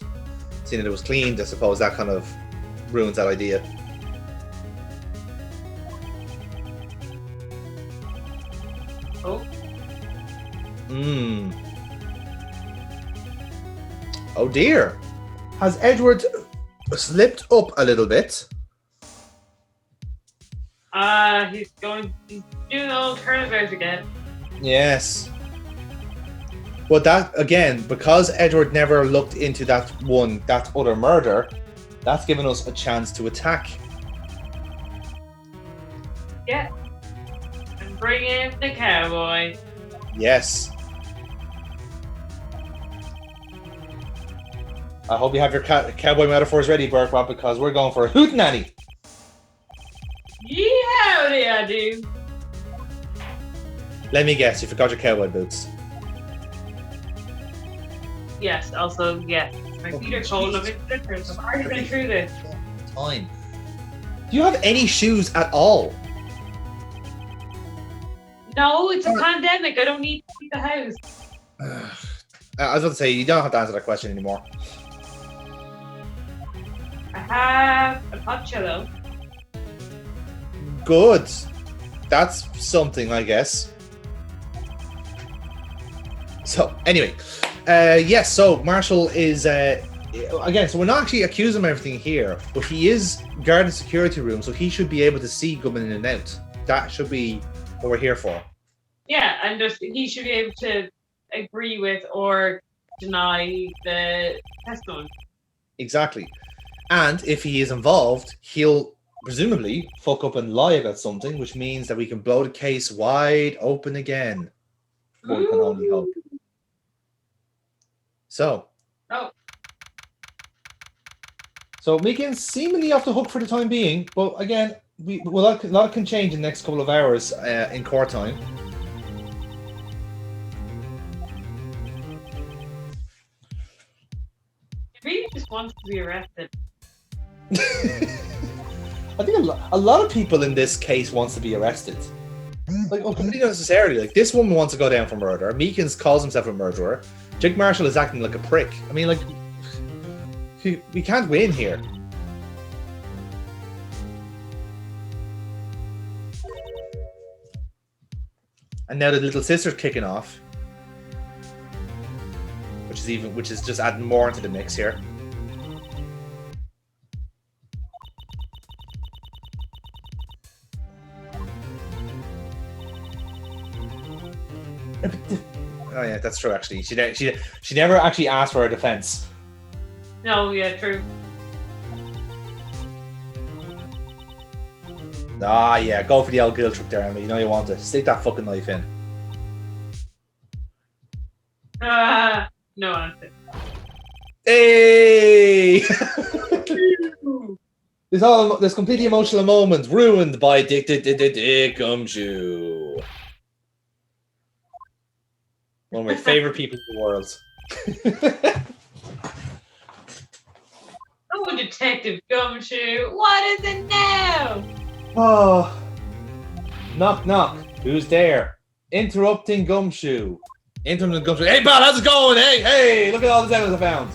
seeing that it was cleaned, I suppose that kind of ruins that idea. Oh. Oh dear. Has Edward slipped up a little bit? He's doing old turnabout again. Yes. But that, again, because Edward never looked into that other murder, that's given us a chance to attack. Yeah. And bring in the cowboy. Yes. I hope you have your cowboy metaphors ready, Burkebot, because we're going for a hootenanny. Yeah, howdy, I do. Let me guess, you forgot your cowboy boots. Yes, also, yes. My feet are cold. I'm already been through this. Time. Do you have any shoes at all? No, it's a pandemic. I don't need to leave the house. I was about to say, you don't have to answer that question anymore. I have a poncho, though. Good. That's something, I guess. So, anyway. Yes, so Marshall is... again, so we're not actually accusing him of everything here, but he is guarding the security room, so he should be able to see Goodman in and out. That should be what we're here for. Yeah, and he should be able to agree with or deny the testimony. Exactly. And if he is involved, he'll presumably fuck up and lie about something, which means that we can blow the case wide open again. One can only hope. So, Oh. So Meekin's seemingly off the hook for the time being, but again, a lot can change in the next couple of hours in court time. He really just wants to be arrested. I think a lot of people in this case wants to be arrested. Like, completely unnecessarily. Like, this woman wants to go down for murder. Meekins calls himself a murderer. Jake Marshall is acting like a prick. I mean, like, we can't win here. And now the little sister's kicking off, which is just adding more into the mix here. Oh yeah, that's true. Actually, she never actually asked for a defense. No, yeah, true. Ah, yeah, go for the old guilt trip there, Emily. You know you want to stick that fucking knife in. No answer. Hey! This completely emotional moment ruined by Dick Gumshoe. One of my favorite people in the world. Oh, Detective Gumshoe, what is it now? Oh, knock knock. Who's there? Interrupting Gumshoe. Interrupting Gumshoe. Hey, pal, how's it going? Hey, look at all this evidence I found.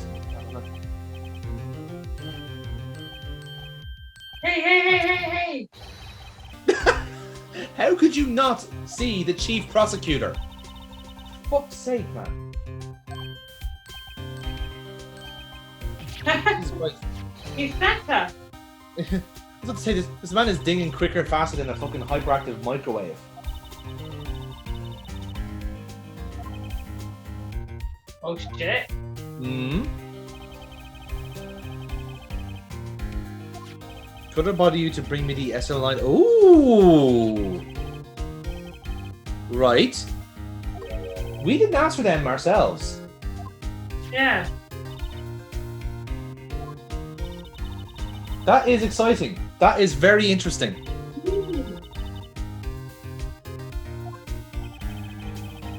Hey. How could you not see the chief prosecutor? Fuck's sake, man. Jesus Christ. He's Santa. I was about to say, this man is dinging quicker, faster than a fucking hyperactive microwave. Oh shit. Could I bother you to bring me the SL line? Ooh! Right. We didn't ask for them ourselves. Yeah. That is exciting. That is very interesting.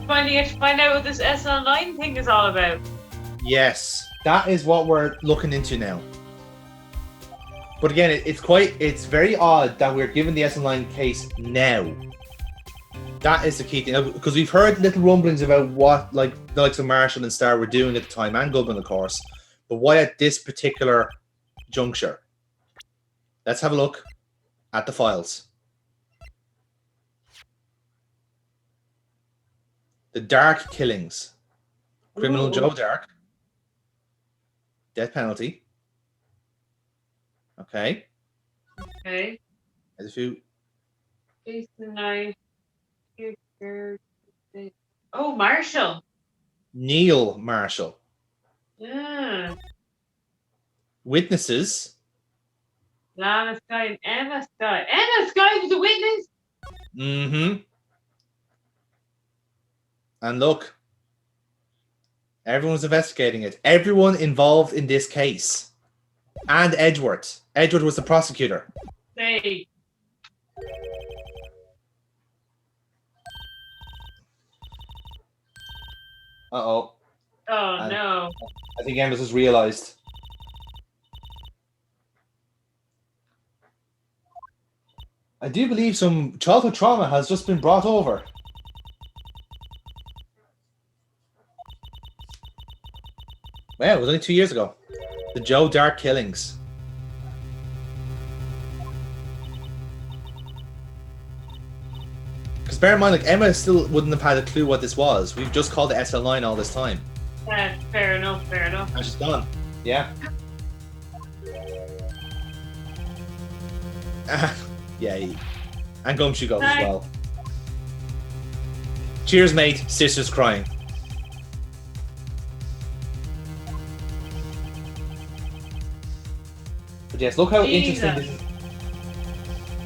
Find out what this SL9 thing is all about. Yes, that is what we're looking into now. But again, it's very odd that we're given the SL9 case now. That is the key thing, because we've heard little rumblings about what the likes of Marshall and Starr were doing at the time, and Goodman, of course. But why at this particular juncture? Let's have a look at the files. The Dark Killings. Criminal Joe Dark. Death penalty. Okay. Okay. There's a few. Jason Knight. Oh, Marshall. Neil Marshall. Yeah. Witnesses. Lana Sky and Emma Sky. Emma Sky was a witness? Mm-hmm. And look. Everyone's investigating it. Everyone involved in this case. And Edgeworth. Edgeworth was the prosecutor. Hey. Uh-oh. Oh, no. I think Emma's has realised. I do believe some childhood trauma has just been brought over. Well, it was only 2 years ago. The Joe Dark killings. Because bear in mind, Emma still wouldn't have had a clue what this was. We've just called it SL9 all this time. Fair enough. And she's gone. Yeah. Yeah. And Gumshoe goes as well. Cheers, mate. Sister's crying. But yes, look how interesting this is.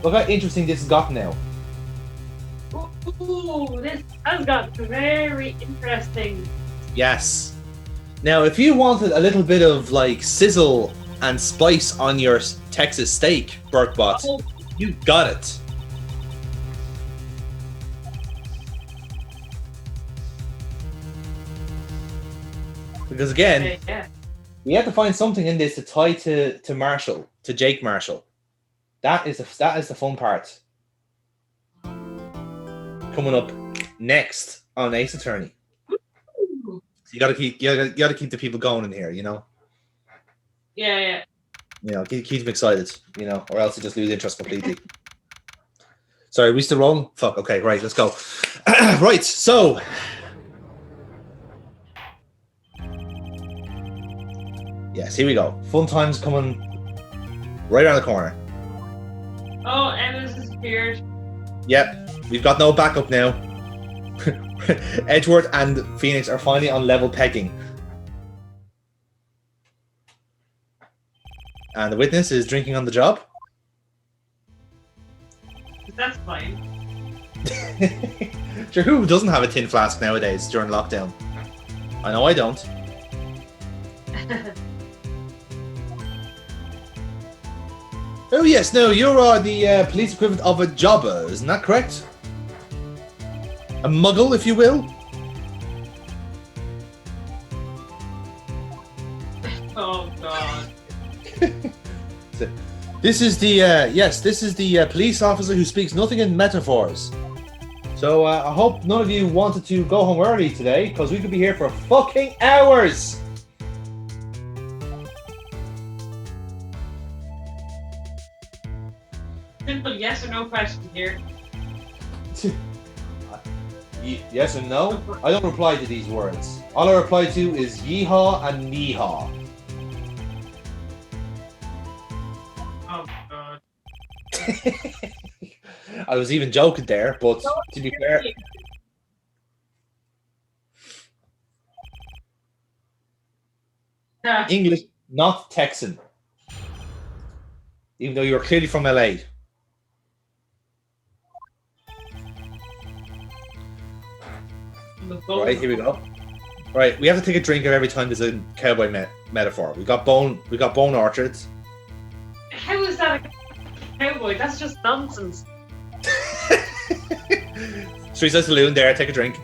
Look how interesting this has got now. Ooh, this has got very interesting. Yes. Now, if you wanted a little bit of like sizzle and spice on your Texas steak, Burkebot, you got it. Because again, we have to find something in this to tie to Marshall, to Jake Marshall. That is the fun part. Coming up next on Ace Attorney. So you gotta keep the people going in here, you know. Yeah. You know, keep them excited, you know, or else you just lose interest completely. Sorry, we still rolling? Fuck. Okay, right, let's go. Right, so. Yes, here we go. Fun times coming right around the corner. Oh, Emma's disappeared. Yep, we've got no backup now. Edgeworth and Phoenix are finally on level pegging. And the witness is drinking on the job. That's fine. Sure, who doesn't have a tin flask nowadays during lockdown? I know I don't. Oh yes, no, you're the police equivalent of a jobber, isn't that correct? A muggle, if you will. Oh God. This is the police officer who speaks nothing in metaphors. So I hope none of you wanted to go home early today, because we could be here for fucking hours. Simple yes or no question here. Yes and no? I don't reply to these words. All I reply to is yeehaw and meehaw. Oh God. I was even joking there, but to be fair... English, not Texan. Even though you're clearly from LA. Right, here we go. Right, we have to take a drink every time there's a cowboy metaphor. We got bone orchards. How is that a cowboy? That's just nonsense. Street Side Saloon there, take a drink.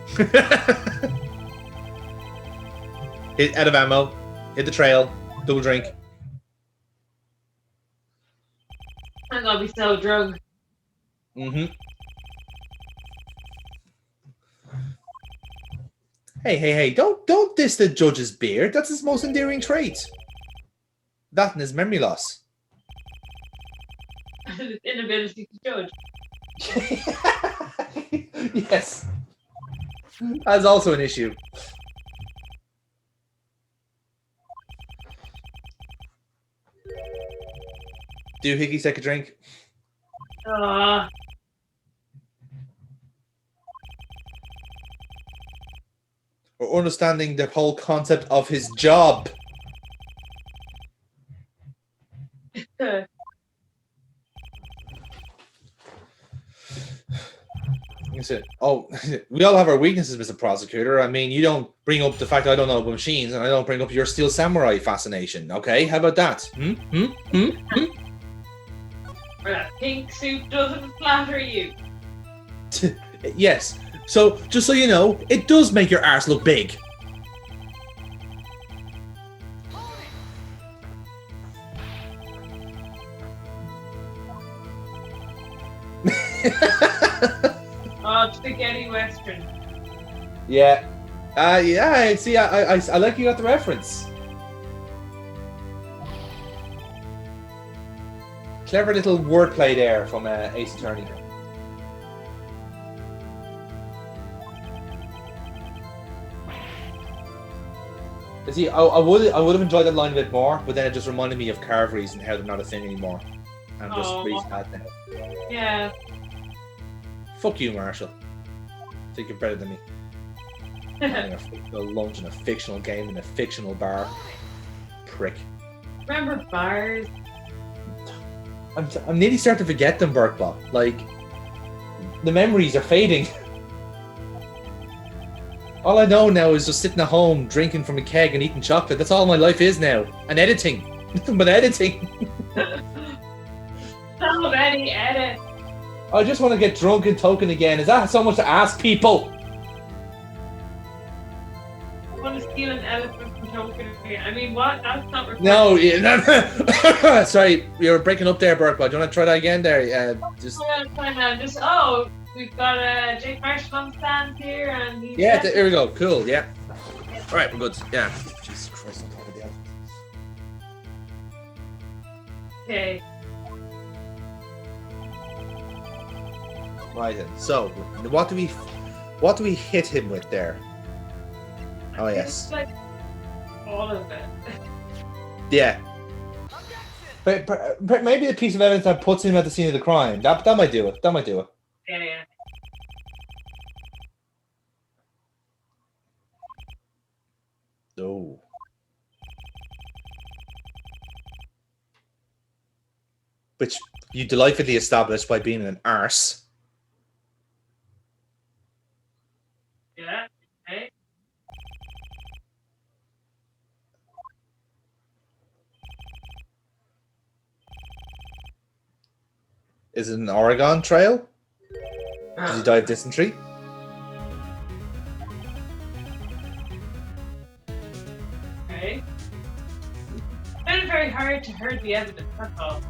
Hit out of ammo, hit the trail, double drink. I'm gonna be so drunk. Mm-hmm. Hey, don't diss the judge's beard. That's his most endearing trait. That and his memory loss. His inability to judge. Yes. That's also an issue. Do Higgy take a drink? Or understanding the whole concept of his job. Oh, we all have our weaknesses, Mr. Prosecutor. I mean, you don't bring up the fact I don't know about machines, and I don't bring up your Steel Samurai fascination. Okay, how about that? Or that pink suit doesn't flatter you. Yes. So, just so you know, it does make your arse look big. Spaghetti Western. Yeah. Yeah, see, I like you got the reference. Clever little wordplay there from Ace Attorney. See, I would have enjoyed that line a bit more, but then it just reminded me of carveries and how they're not a thing anymore. I'm just really sad now. Yeah. Fuck you, Marshall. Think you're better than me. Having a fictional lunch in a fictional game in a fictional bar. Prick. Remember bars? I'm nearly starting to forget them, Burkebot. Like, the memories are fading. All I know now is just sitting at home, drinking from a keg and eating chocolate. That's all my life is now. And editing. Nothing but editing. So many edits. I just want to get drunk and token again. Is that so much to ask people? I want to steal an elephant from Token again. I mean, what? That's not required. No, no. Sorry, you were breaking up there, Burkebot. Do you want to try that again there? We've got Jake Marshall on stand here, and he's here we go. Cool, yeah. All right, we're good. Yeah. Jesus Christ, I'm talking about the okay. Right then. So, what do we hit him with there? Oh yes. It's like all of it. Yeah. But maybe a piece of evidence that puts him at the scene of the crime. That might do it. That might do it. Yeah. Oh. Which you delightfully established by being an arse. Yeah. Okay. Is it an Oregon Trail? Did he die of dysentery? Okay. It's been very hard to herd the evidence, that's all.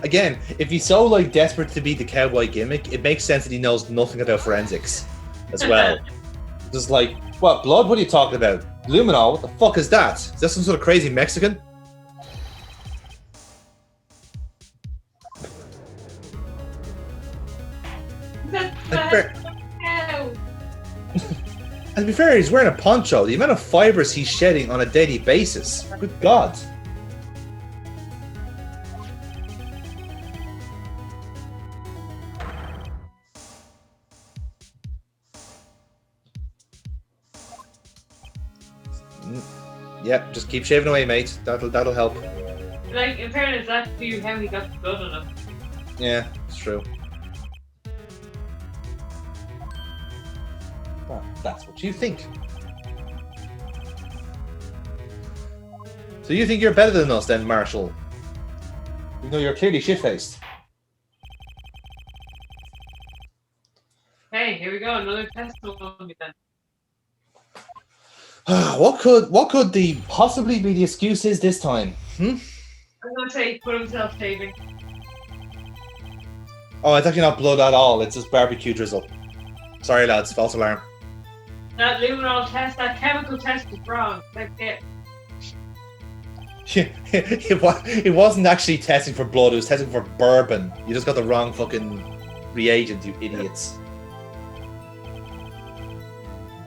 Again, if he's so like desperate to be the cowboy gimmick, it makes sense that he knows nothing about forensics as well. Just like, what, blood? What are you talking about? Luminol? What the fuck is that? Is that some sort of crazy Mexican? And to be fair, he's wearing a poncho. The amount of fibers he's shedding on a daily basis. Good God. Yep, just keep shaving away, mate. That'll help. Like, in fairness, that's how he got the blood on him. Yeah, it's true. Well, that's what you think. So you think you're better than us then, Marshall? Even though you're clearly shit-faced. Hey, here we go, another testimony then. What could the possibly be the excuse is this time? I'm gonna say put himself shaving. Oh, it's actually not blood at all. It's just barbecue drizzle. Sorry, lads. False alarm. That luminol test, that chemical test is wrong. Like it. It wasn't actually testing for blood. It was testing for bourbon. You just got the wrong fucking reagent, you idiots.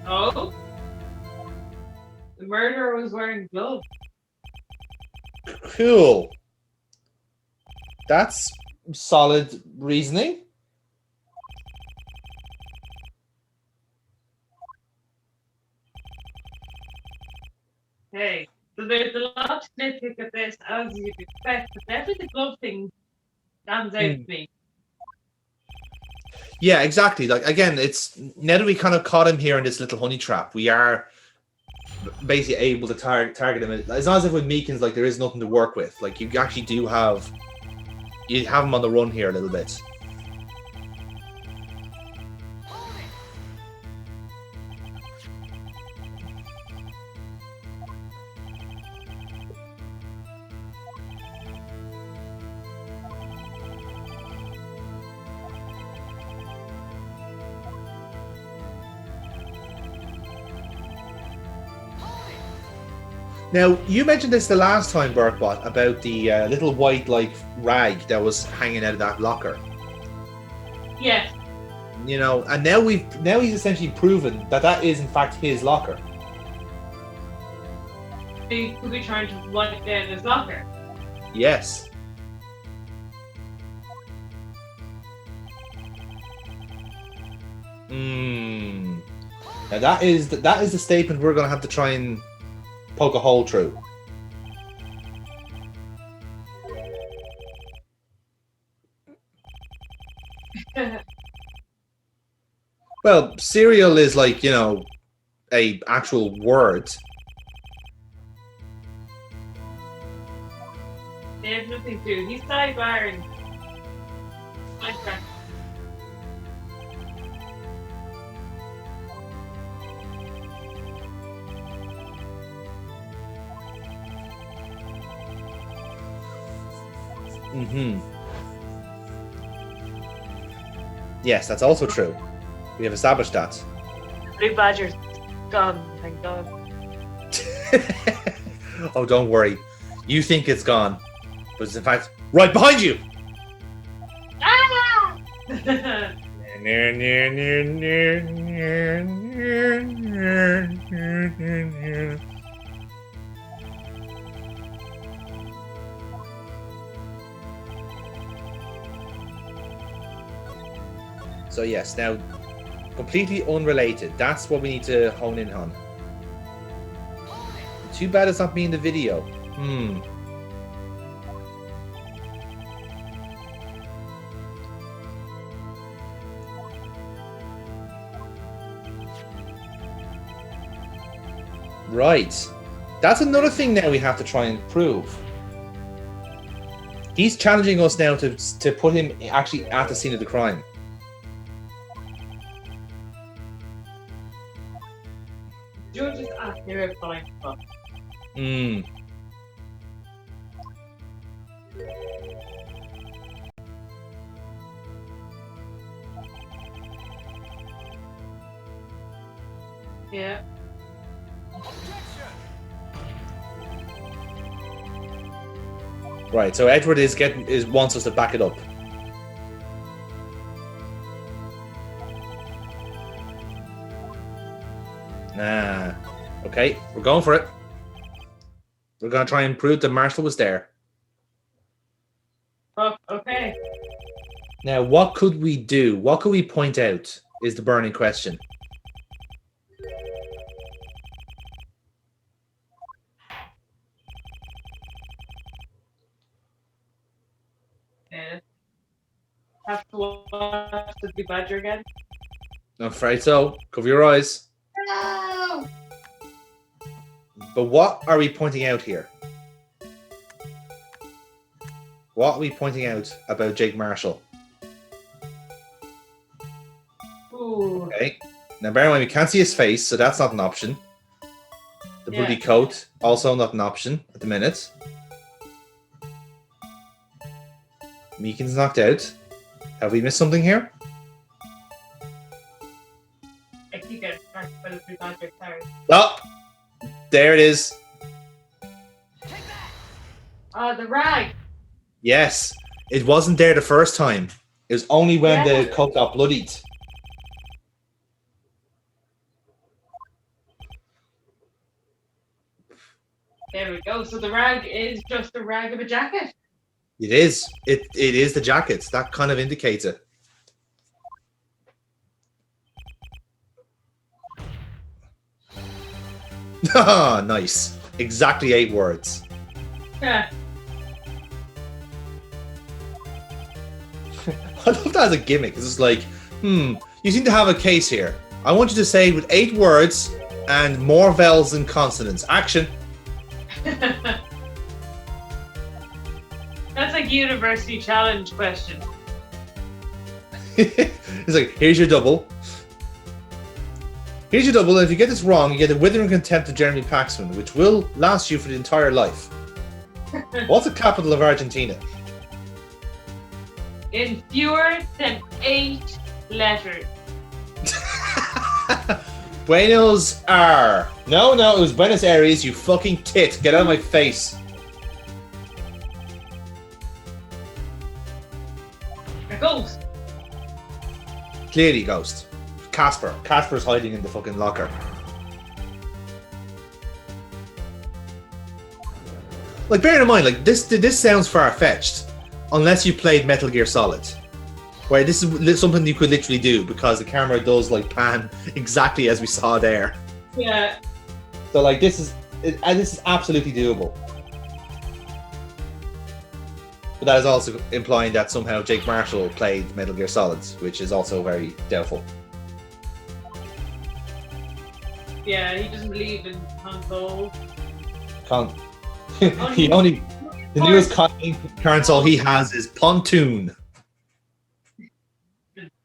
Oh. The murderer was wearing gloves. Cool. That's solid reasoning. Hey, so there's a lot to nitpick at this, as you'd expect, but definitely the glove thing stands out to me. Yeah, exactly. Like, again, it's now that we kind of caught him here in this little honey trap, we are basically able to target him. It's not as if with Meekins, like, there is nothing to work with. Like, you actually do have him on the run here a little bit. Now, you mentioned this the last time, Burkebot, about the little white, like, rag that was hanging out of that locker. Yes. You know, and now he's essentially proven that is in fact his locker. He could be trying to wipe down his locker. Yes. Now that is the statement we're going to have to try and poke a hole through. Well, serial is like, you know, a actual word. They have nothing to do. He's sidebarring. Minecraft. Yes, that's also true. We have established that. Blue Badger's gone, thank God. Oh, don't worry. You think it's gone, but it's in fact right behind you. Ah! So yes, now completely unrelated. That's what we need to hone in on. Too bad it's not me in the video. Right. That's another thing now we have to try and prove. He's challenging us now to put him actually at the scene of the crime. Judges ask me about blind spot. Yeah. Right, so Edward wants us to back it up. Nah. Okay, we're going for it. We're gonna try and prove that Marshall was there. Oh, okay. Now, what could we do? What could we point out is the burning question. Yeah. Have to watch the Blue Badger again. I'm afraid so. Cover your eyes. No! But what are we pointing out here? What are we pointing out about Jake Marshall? Ooh. Okay. Now, bear in mind, we can't see his face, so that's not an option. The bloody coat, also not an option at the minute. Meekin's knocked out. Have we missed something here? I keep getting distracted by the Blue Badger, sorry. Oh! There it is. Oh, the rag! Yes. It wasn't there the first time. It was only when the coat got bloodied. There we go. So the rag is just a rag of a jacket. It is. It is the jackets. That kind of indicates it. Ah, nice. Exactly 8 words. Yeah. I love that as a gimmick. It's just like, you seem to have a case here. I want you to say with 8 words and more vowels than consonants. Action. That's like university challenge question. It's like, here's your double. Here's your double, and if you get this wrong, you get the withering contempt of Jeremy Paxman, which will last you for the entire life. What's the capital of Argentina? In fewer than 8 letters. Buenos Aires. No, it was Buenos Aires, you fucking tit. Get out of my face. A ghost. Clearly Ghost. Casper. Casper's hiding in the fucking locker. Like, bear in mind, like, this sounds far-fetched. Unless you played Metal Gear Solid. Where this is something you could literally do because the camera does, like, pan exactly as we saw there. Yeah. So, like, this is absolutely doable. But that is also implying that somehow Jake Marshall played Metal Gear Solid, which is also very doubtful. Yeah, he doesn't believe in console. He only the newest console he has is pontoon.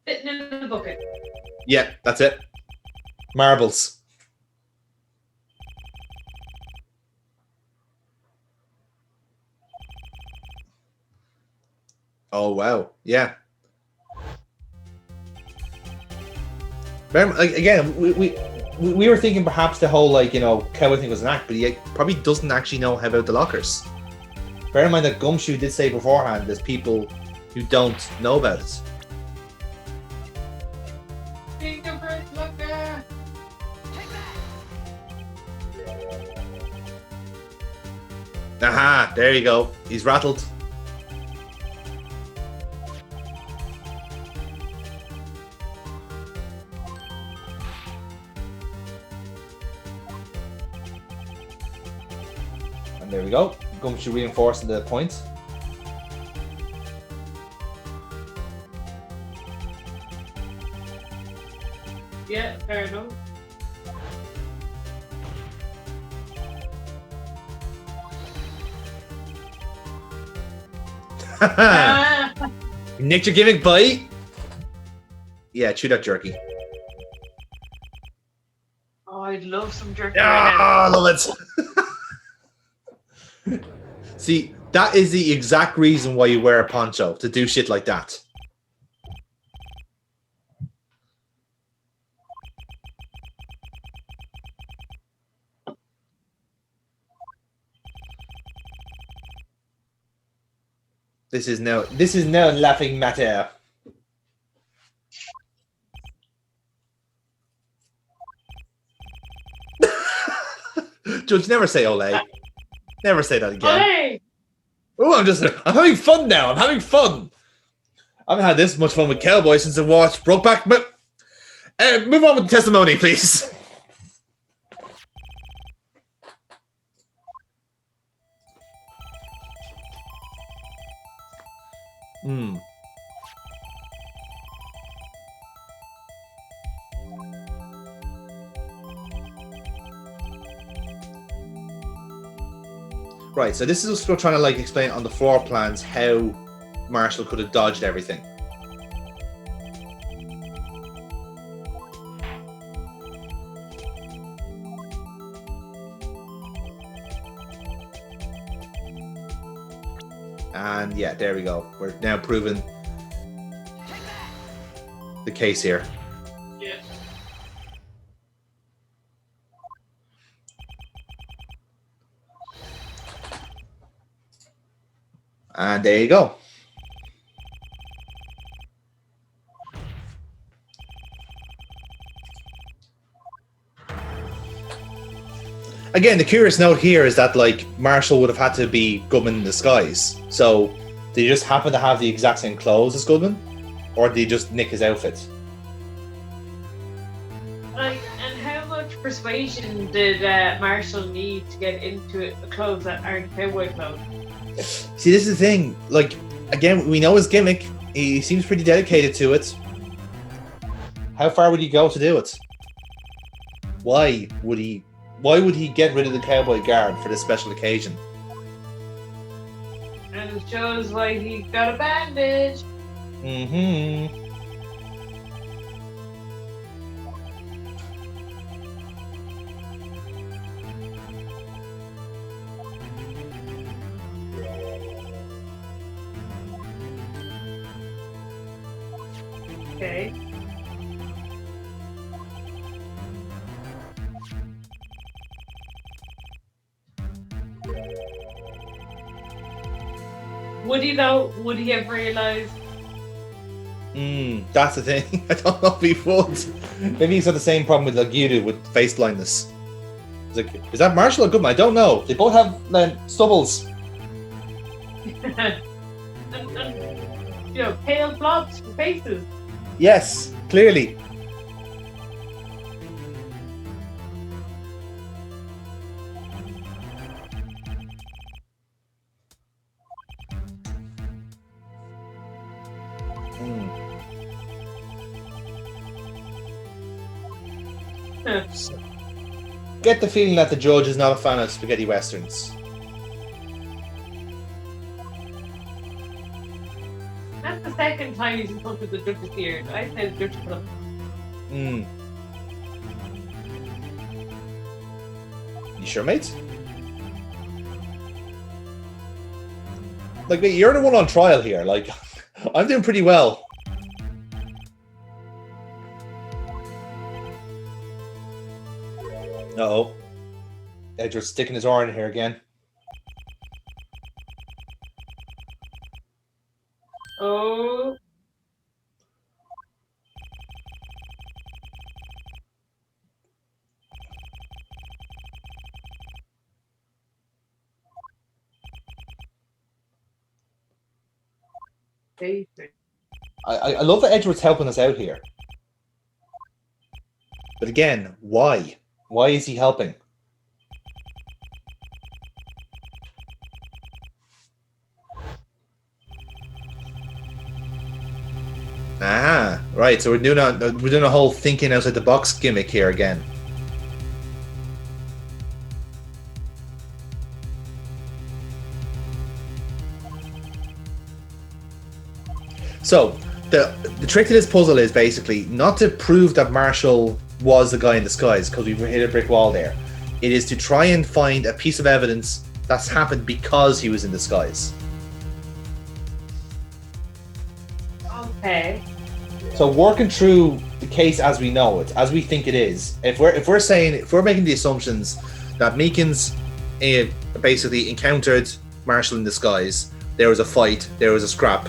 Sitting in the bucket. Yeah, that's it. Marbles. Oh wow, yeah. Remember, like, again, we were thinking perhaps the whole cowboy thing was an act, but he probably doesn't actually know about the lockers. Bear in mind that Gumshoe did say beforehand there's people who don't know about it. Aha, there you go. He's rattled. And there we go. Gumshoe reinforcing the point. Yeah, fair enough. Nicked your gimmick, bite. Yeah, chew that jerky. Oh, I'd love some jerky. Ah, I love it. See, that is the exact reason why you wear a poncho, to do shit like that. This is no laughing matter. Judge, never say ole. Never say that again. Oh, I'm having fun now. I'm having fun. I haven't had this much fun with Cowboy since I watched Brokeback. But move on with the testimony, please. Right, so this is still trying to explain on the floor plans how Marshall could have dodged everything. And yeah, there we go. We're now proving the case here. Yeah. And there you go. Again, the curious note here is that Marshall would have had to be Goodman in disguise. So did he just happen to have the exact same clothes as Goodman? Or did he just nick his outfit? And how much persuasion did Marshall need to get into the clothes that aren't cowboy clothes? See, this is the thing. Again, we know his gimmick. He seems pretty dedicated to it. How far would he go to do it? Why would he get rid of the cowboy guard for this special occasion? And it shows why he got a bandage. Mm-hmm. Okay. Would he though? Would he have realized? That's the thing. I don't know if he would. Maybe he's got the same problem with Lagudu with face blindness. He's like, is that Marshall or Goodman? I don't know. They both have stubbles. and pale blobs for faces. Yes, clearly. get the feeling that the judge is not a fan of spaghetti westerns. That's the second time he's in front of the judge's ear. I say the judge put him. You sure, mate? Like, you're the one on trial here. Like, I'm doing pretty well. Uh-oh. Edward's sticking his arm in here again. Oh. I love that Edward's helping us out here. But again, why? Why is he helping? Ah, right. So we're doing a whole thinking outside the box gimmick here again. So the trick to this puzzle is basically not to prove that Marshall was the guy in disguise because we've hit a brick wall there. It is to try and find a piece of evidence that's happened because he was in disguise. Okay. So working through the case as we know it, as we think it is, if we're making the assumptions that Meekins basically encountered Marshall in disguise, there was a fight, there was a scrap,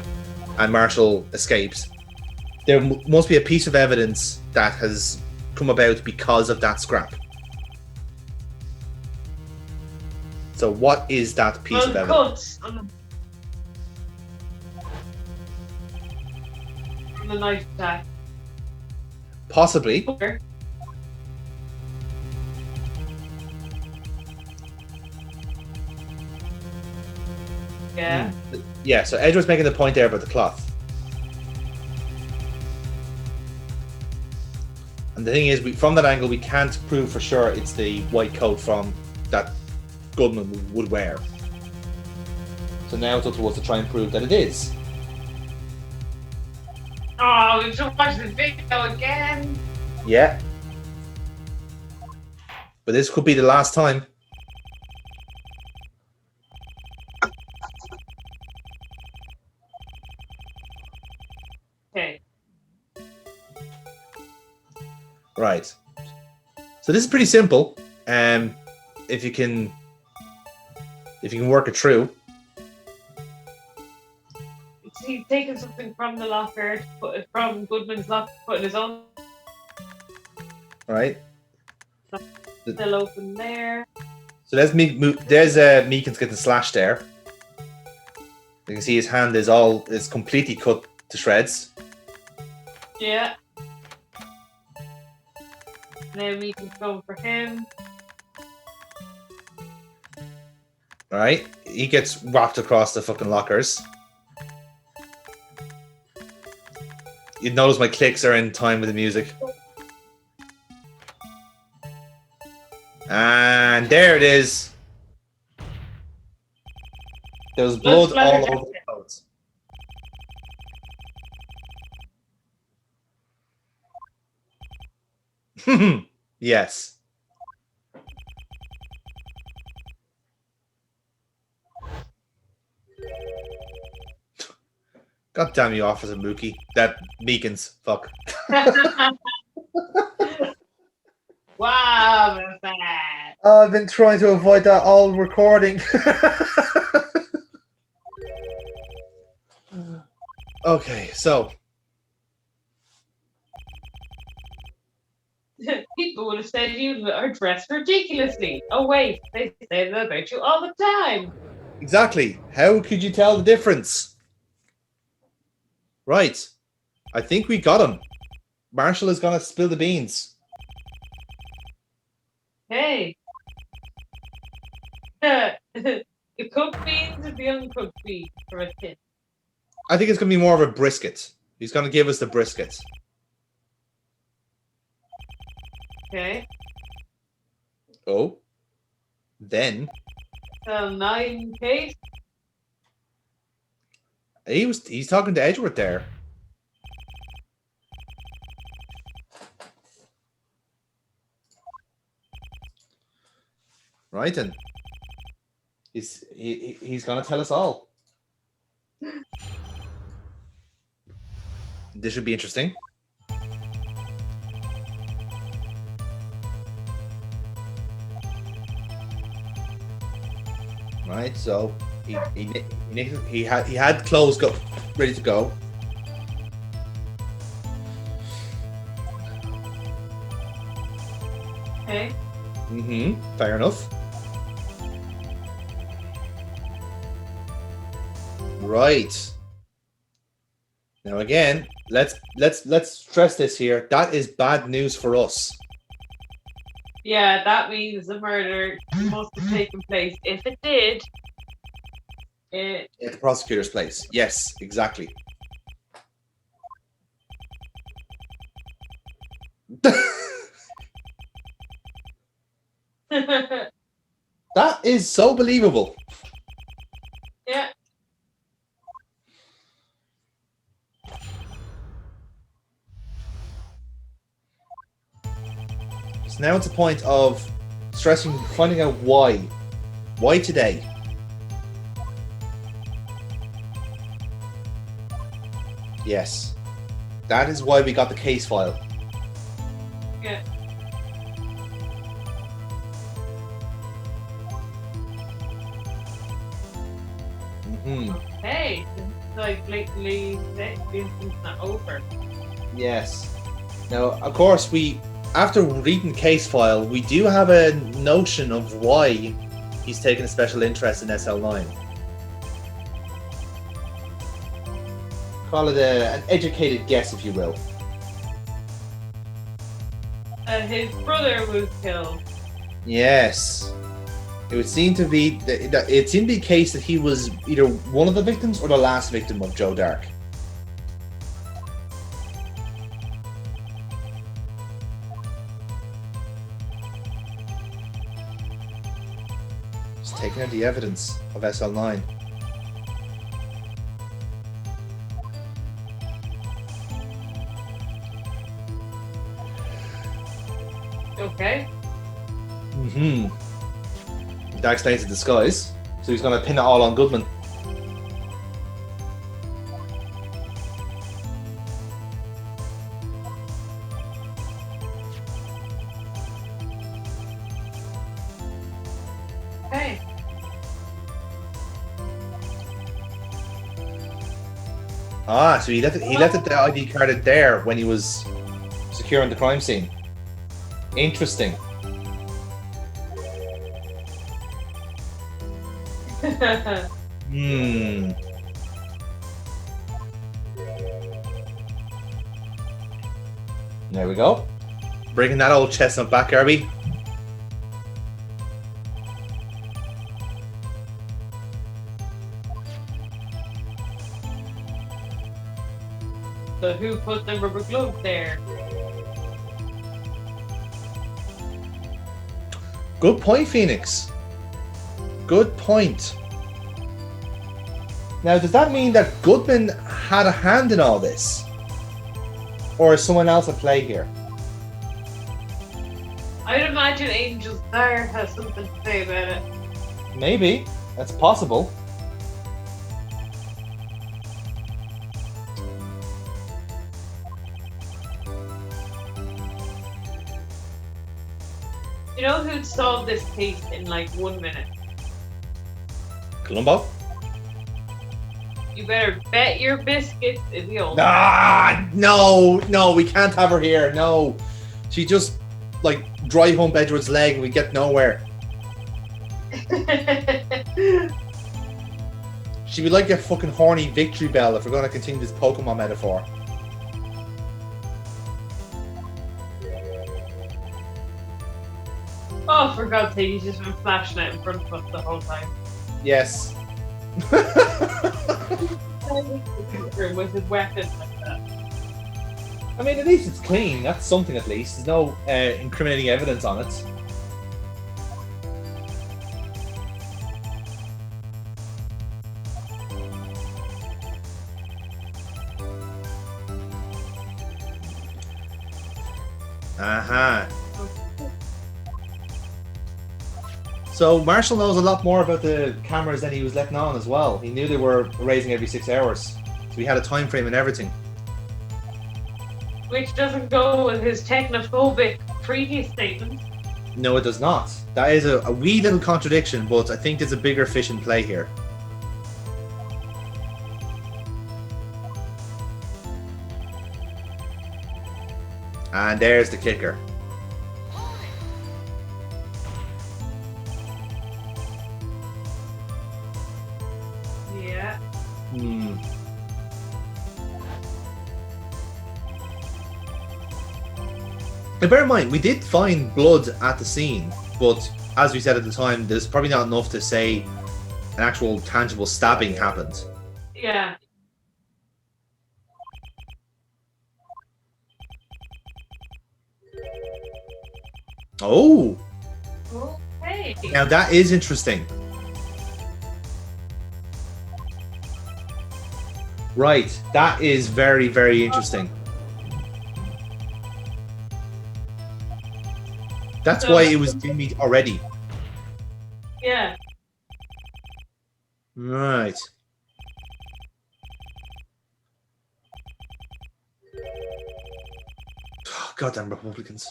and Marshall escapes, there must be a piece of evidence that has come about because of that scrap. So what is that piece of evidence? On the knife attack. Possibly. Okay. Yeah. Yeah, so Edward's making the point there about the cloth. And the thing is, from that angle, we can't prove for sure it's the white coat from that Goodman would wear. So now it's up to us to try and prove that it is. Oh, we should watch the video again. Yeah. But this could be the last time. Okay. Right. So this is pretty simple. If you can work it through. He's taken something from the locker, from Goodman's locker, put in his own. Right. Still open there. So there's Meekins getting slashed there. You can see his hand is completely cut to shreds. Yeah. Now Meekins going for him. Alright. He gets wrapped across the fucking lockers. You notice my clicks are in time with the music. And there it is. There's blood all over the clothes. Yes. God damn you, Officer Mookie. That Meekins. Fuck. Wow, that's bad. I've been trying to avoid that all recording. Okay, so. People would have said you are dressed ridiculously. Oh wait, they say that about you all the time. Exactly. How could you tell the difference? Right. I think we got him. Marshall is going to spill the beans. Hey. The cooked beans or the uncooked beans for a tip? I think it's going to be more of a brisket. He's going to give us the brisket. Okay. Oh. Then Cell 9 case. he's talking to Edgeworth there. Right then. He's gonna tell us all. This should be interesting. Right, so he had clothes ready to go. Okay. Fair enough. Right. Now again, let's stress this here. That is bad news for us. Yeah, that means the murder must have taken place. If it did, at the prosecutor's place. Yes, exactly. That is so believable. Yeah. So now it's a point of stressing, finding out why. Why today? Yes. That is why we got the case file. Yeah. Okay. It's like blatantly the incident's not over. Yes. Now, of course, after reading the case file, we do have a notion of why he's taken a special interest in SL9. Call it an educated guess, if you will. His brother was killed. Yes. It would seem to be the case that he was either one of the victims or the last victim of Joe Dark. Just taking out the evidence of SL9. Okay. Dark stays in disguise, so he's going to pin it all on Goodman. Okay. Ah, so he left the ID card there when he was securing the crime scene. Interesting. There we go. Bringing that old chestnut back, Arby. So who put the rubber glove there? Good point, Phoenix. Good point. Now, does that mean that Goodman had a hand in all this? Or is someone else at play here? I'd imagine Angel's Star has something to say about it. Maybe. That's possible. You know who'd solve this case in like 1 minute? Columbo? You better bet your biscuits if you old. Ah, no, we can't have her here. No. She just, like, dry hump Edward's leg and we get nowhere. She'd be like a fucking horny victory bell if we're going to continue this Pokemon metaphor. Oh, for God's sake, he's just been flashing it in front of us the whole time. Yes. With his weapon like that. I mean, at least it's clean. That's something at least. There's no incriminating evidence on it. Aha. So Marshall knows a lot more about the cameras than he was letting on as well. He knew they were raising every 6 hours. So he had a time frame and everything. Which doesn't go with his technophobic previous statement. No, it does not. That is a wee little contradiction, but I think there's a bigger fish in play here. And there's the kicker. Yeah. Now bear in mind, we did find blood at the scene, but as we said at the time, there's probably not enough to say an actual tangible stabbing happened. Yeah. Oh! Okay. Now that is interesting. Right, that is very, very interesting. That's why it was dimmed already. Yeah. Right. Oh, goddamn Republicans.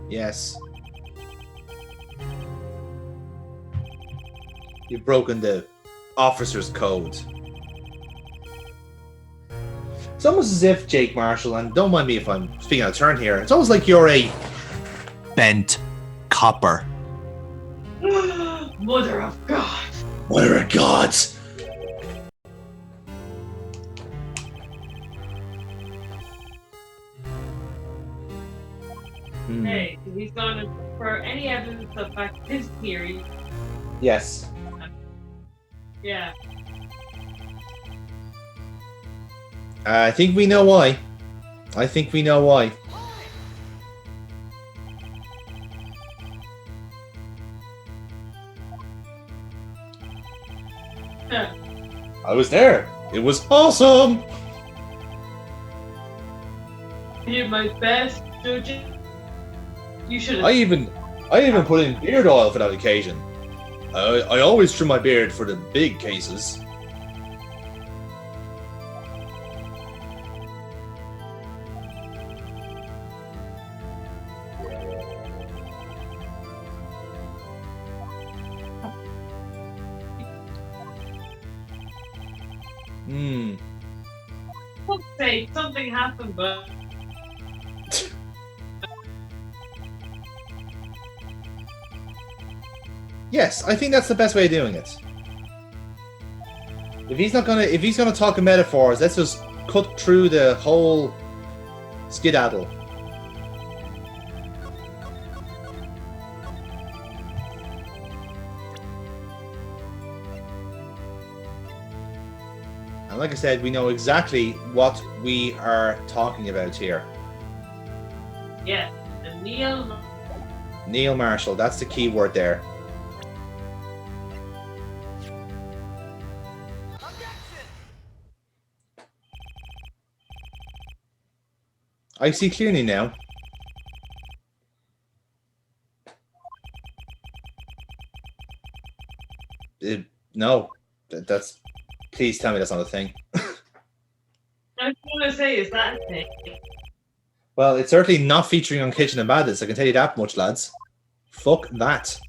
Yes. You've broken the officer's code. It's almost as if, Jake Marshall, and don't mind me if I'm speaking out of turn here, it's almost like you're a bent copper. Mother of God. Mother of God! Hey, he's going to, for any evidence of back his theory. Yes. Yeah. I think we know why. I think we know why. Yeah. I was there. It was awesome. I did my best, judging. You should have. I even put in beard oil for that occasion. I always trim my beard for the big cases. Let's say something happened, but. Yes, I think that's the best way of doing it. If he's gonna talk in metaphors, let's just cut through the whole skedaddle. And like I said, we know exactly what we are talking about here. Yeah, and Neil Marshall, that's the key word there. I see clearly now. No, that's. Please tell me that's not a thing. I was going to say, is that a thing? Well, it's certainly not featuring on Kitchen and Madness. I can tell you that much, lads. Fuck that.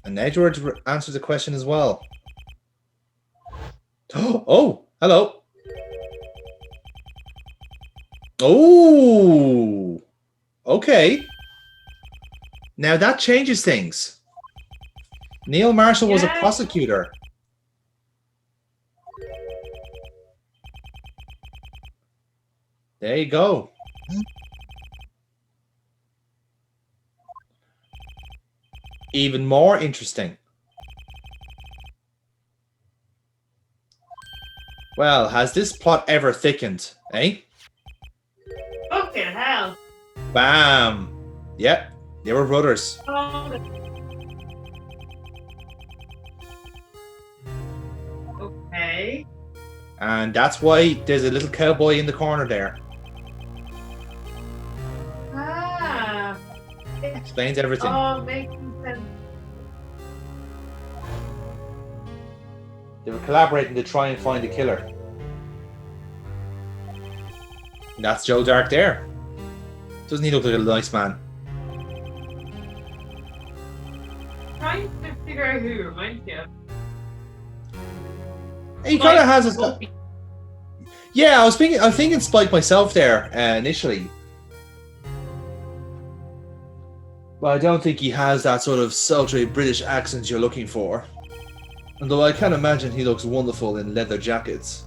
And Edward answers the question as well. Oh, hello. Oh, okay. Now that changes things. Neil Marshall was a prosecutor. There you go. Even more interesting. Well, has this plot ever thickened, eh? Bam. Yep, they were brothers. Okay. And that's why there's a little cowboy in the corner there. Ah. Explains everything. Oh, making sense. They were collaborating to try and find the killer. And that's Joe Dark there. Doesn't he look like a nice man? Trying to figure out who he reminds me of. He kind of has a... Yeah, I was thinking Spike myself there initially. But I don't think he has that sort of sultry British accent you're looking for. Although I can imagine he looks wonderful in leather jackets.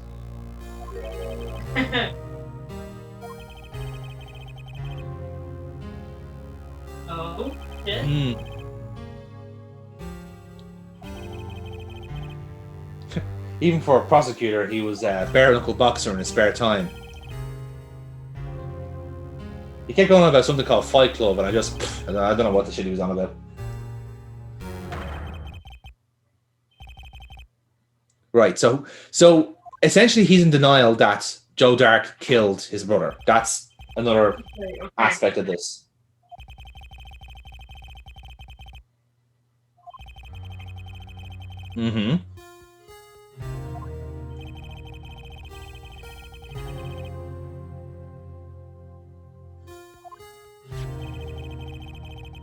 Oh, shit. Even for a prosecutor, he was a bare-knuckle boxer in his spare time. He kept going on about something called Fight Club, and I don't know what the shit he was on about. Right, so essentially he's in denial that Joe Dark killed his brother. That's another aspect of this. Mm-hmm.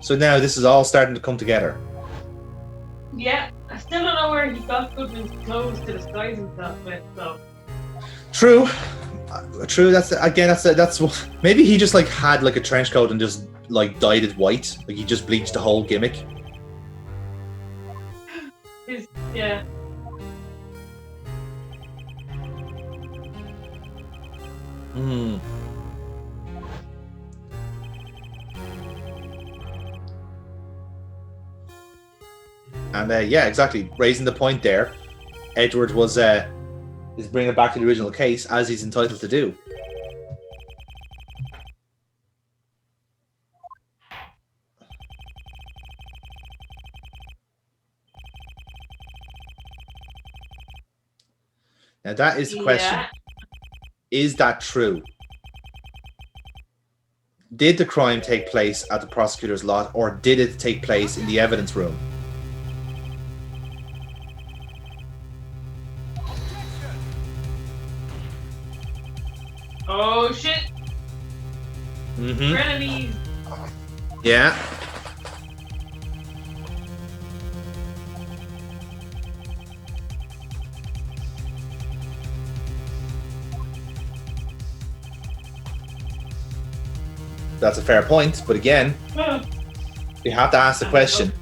So now this is all starting to come together. Yeah, I still don't know where he got Goodman's clothes to disguise himself with, so. True. That's maybe he just like had like a trench coat and just like dyed it white. Like he just bleached the whole gimmick. Yeah. Hmm. And yeah, exactly. Raising the point there, Edward is bringing it back to the original case as he's entitled to do. Now that is the question. Yeah. Is that true? Did the crime take place at the prosecutor's lot, or did it take place in the evidence room? Oh shit! Mm-hmm. Frenemies. Yeah. That's a fair point, but again, we have to ask the question.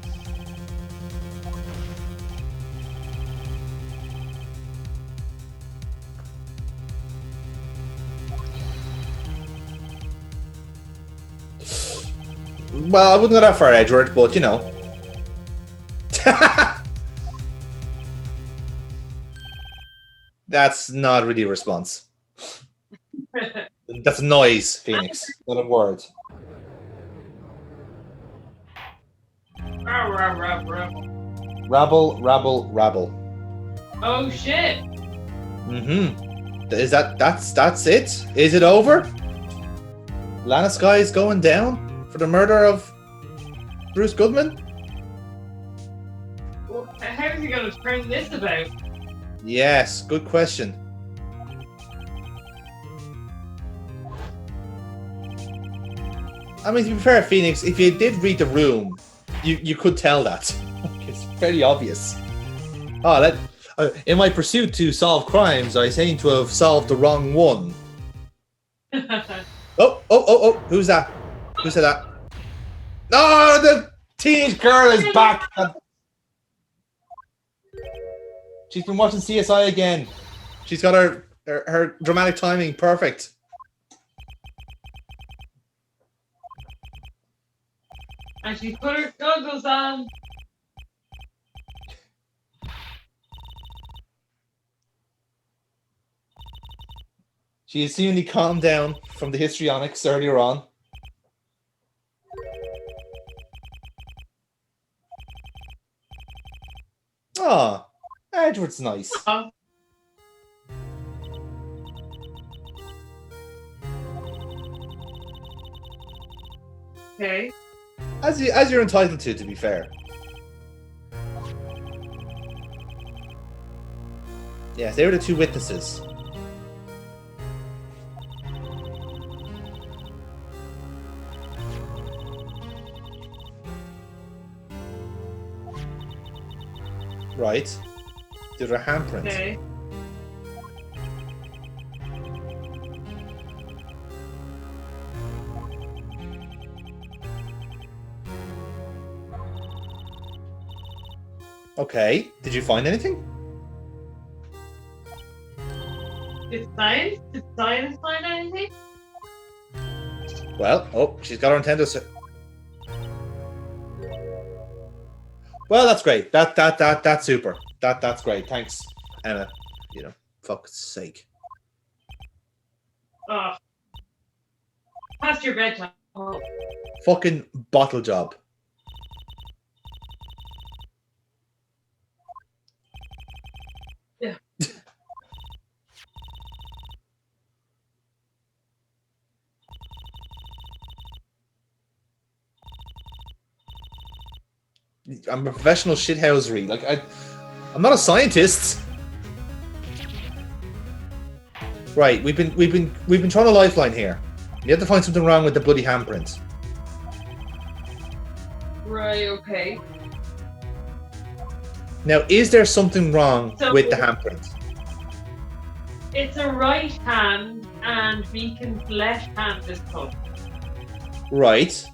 Well, I wouldn't go that far, Edward, but you know. That's not really a response. That's a noise, Phoenix, not a word. Rabble, rabble, rabble. Oh shit! Mm-hmm. That's it? Is it over? Lana Sky is going down for the murder of Bruce Goodman? Well, how is he going to turn this about? Yes, good question. I mean, to be fair, Phoenix, if you did read the room, you could tell that. It's very obvious. Oh, in my pursuit to solve crimes, I seem to have solved the wrong one. Oh, who's that? Who said that? Oh, the teenage girl is back! She's been watching CSI again. She's got her dramatic timing perfect. And she put her goggles on. She has seemingly calmed down from the histrionics earlier on. Oh, Edward's nice. Oh. Okay. As you're entitled to be fair. Yes, they were the two witnesses. Right. Did a handprint. Okay. Okay. Did you find anything? Did science find anything? Well, oh, she's got her Nintendo. Well, that's great. That's super. That's great. Thanks, Emma. You know, fuck's sake. Oh. Past your bedtime. Oh. Fucking bottle job. Yeah. I'm a professional shithousery. Like I'm not a scientist. Right, we've been trying a lifeline here. You have to find something wrong with the bloody handprint. Right. Okay. Now, is there something wrong So- with the handprint? It's a right hand, and Beacon's left hand is cut. Right.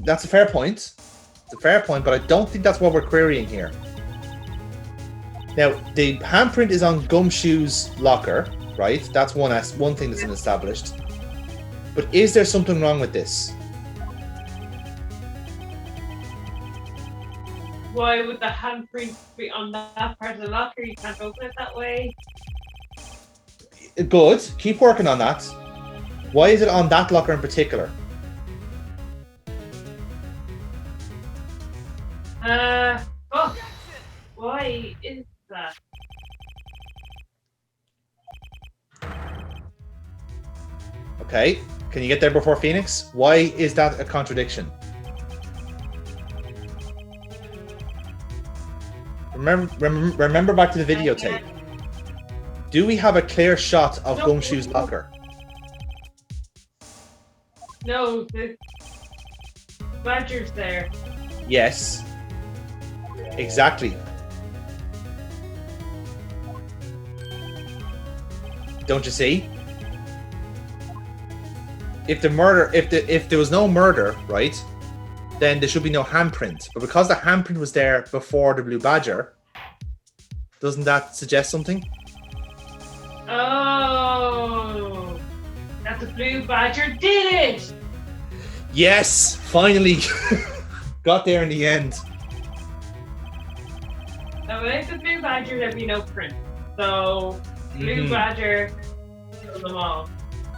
That's a fair point. It's a fair point, but I don't think that's what we're querying here. Now, the handprint is on Gumshoe's locker, right? That's one thing that's been established. But is there something wrong with this? Why would the handprint be on that part of the locker? You can't open it that way. Good. Keep working on that. Why is it on that locker in particular? Oh, why is that? Okay. Can you get there before Phoenix? Why is that a contradiction? Remember back to the videotape. Do we have a clear shot of No. Gumshoe's locker? No, the badger's there. Yes. Exactly. Don't you see? If there was no murder, right? Then there should be no handprint. But because the handprint was there before the blue badger, doesn't that suggest something? Oh, that the blue badger did it. Yes, finally got there in the end. So without the blue badger, there'd be no print. So blue Mhm. badger killed them all.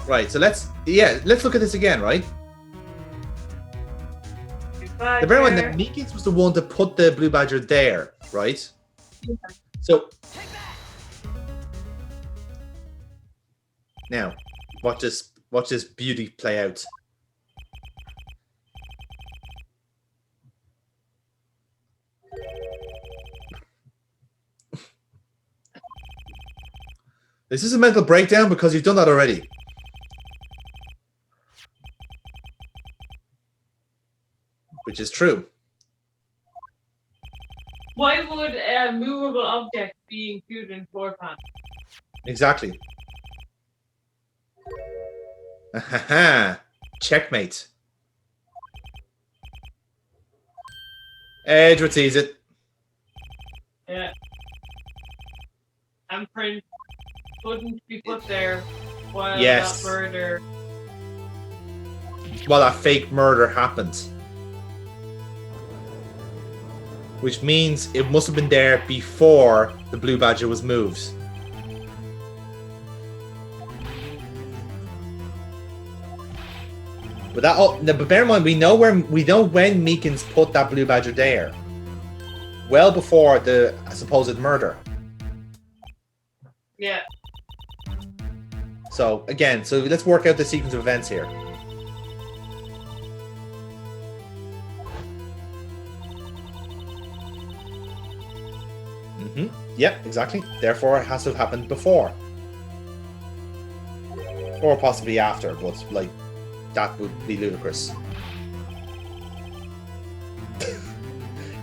Right, so let's look at this again, right? Blue The bear in mind badger. that Meekins was the one to put the blue badger there, right? Yeah. So now, watch this beauty play out. This is a mental breakdown because you've done that already. Which is true. Why would a movable object be included in floor plan? Exactly. Ahaha. Checkmate. Edward sees it. Yeah. And print couldn't be put there while Yes. that murder. Well, that fake murder happened. Which means it must have been there before the blue badger was moved. But but bear in mind, we know when Meekins put that blue badger there. well before the supposed murder. Yeah. So again, so let's work out the sequence of events here. Yep, exactly. Therefore, it has to have happened before. Or possibly after, but, like, that would be ludicrous.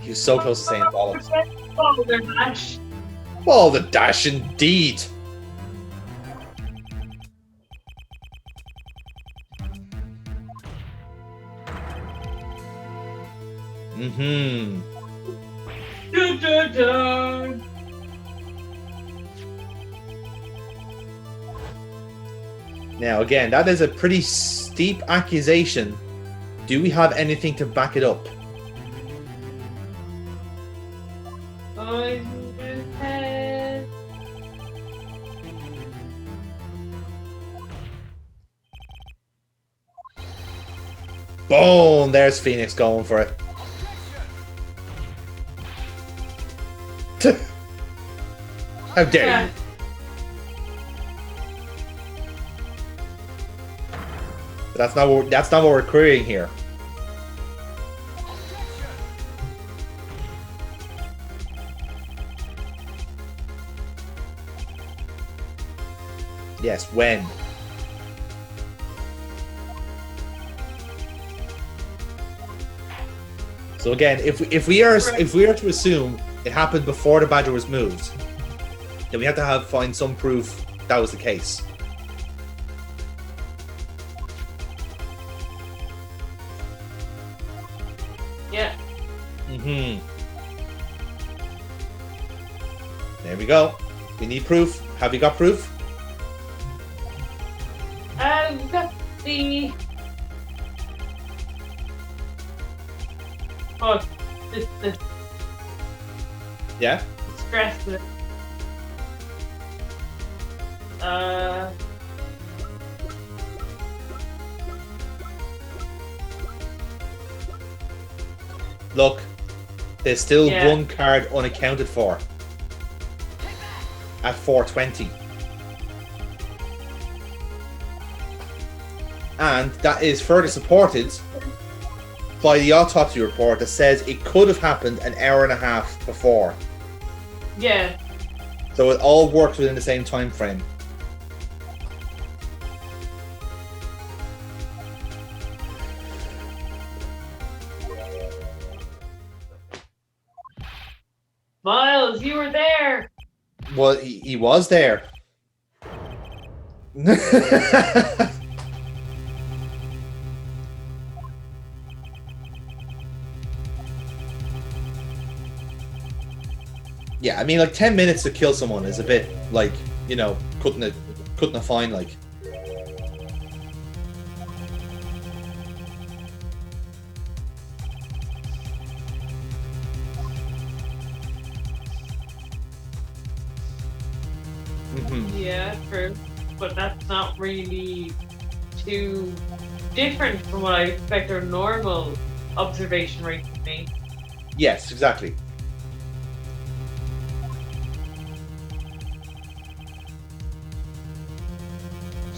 He was so close to saying bollocks. Balderdash. Balderdash, indeed! Dun, dun, dun. Now, again, that is a pretty steep accusation. Do we have anything to back it up? Boom! There's Phoenix going for it. How dare you? But that's not what we're querying here. Yes, when? So again, if we are to assume it happened before the badger was moved, then we have to find some proof that was the case. Yeah. There we go. We need proof. Have you got proof? We've got the. Oh, this. Yeah. Stress with. Look, there's still one card unaccounted for at 420. And that is further supported by the autopsy report that says it could have happened an hour and a half before. Yeah. So it all works within the same time frame. Miles, you were there. Well, he was there. Yeah, I mean, like 10 minutes to kill someone is a bit like, you know, cutting a fine, like. Yeah, true. But that's not really too different from what I expect a normal observation rate to be. Yes, exactly.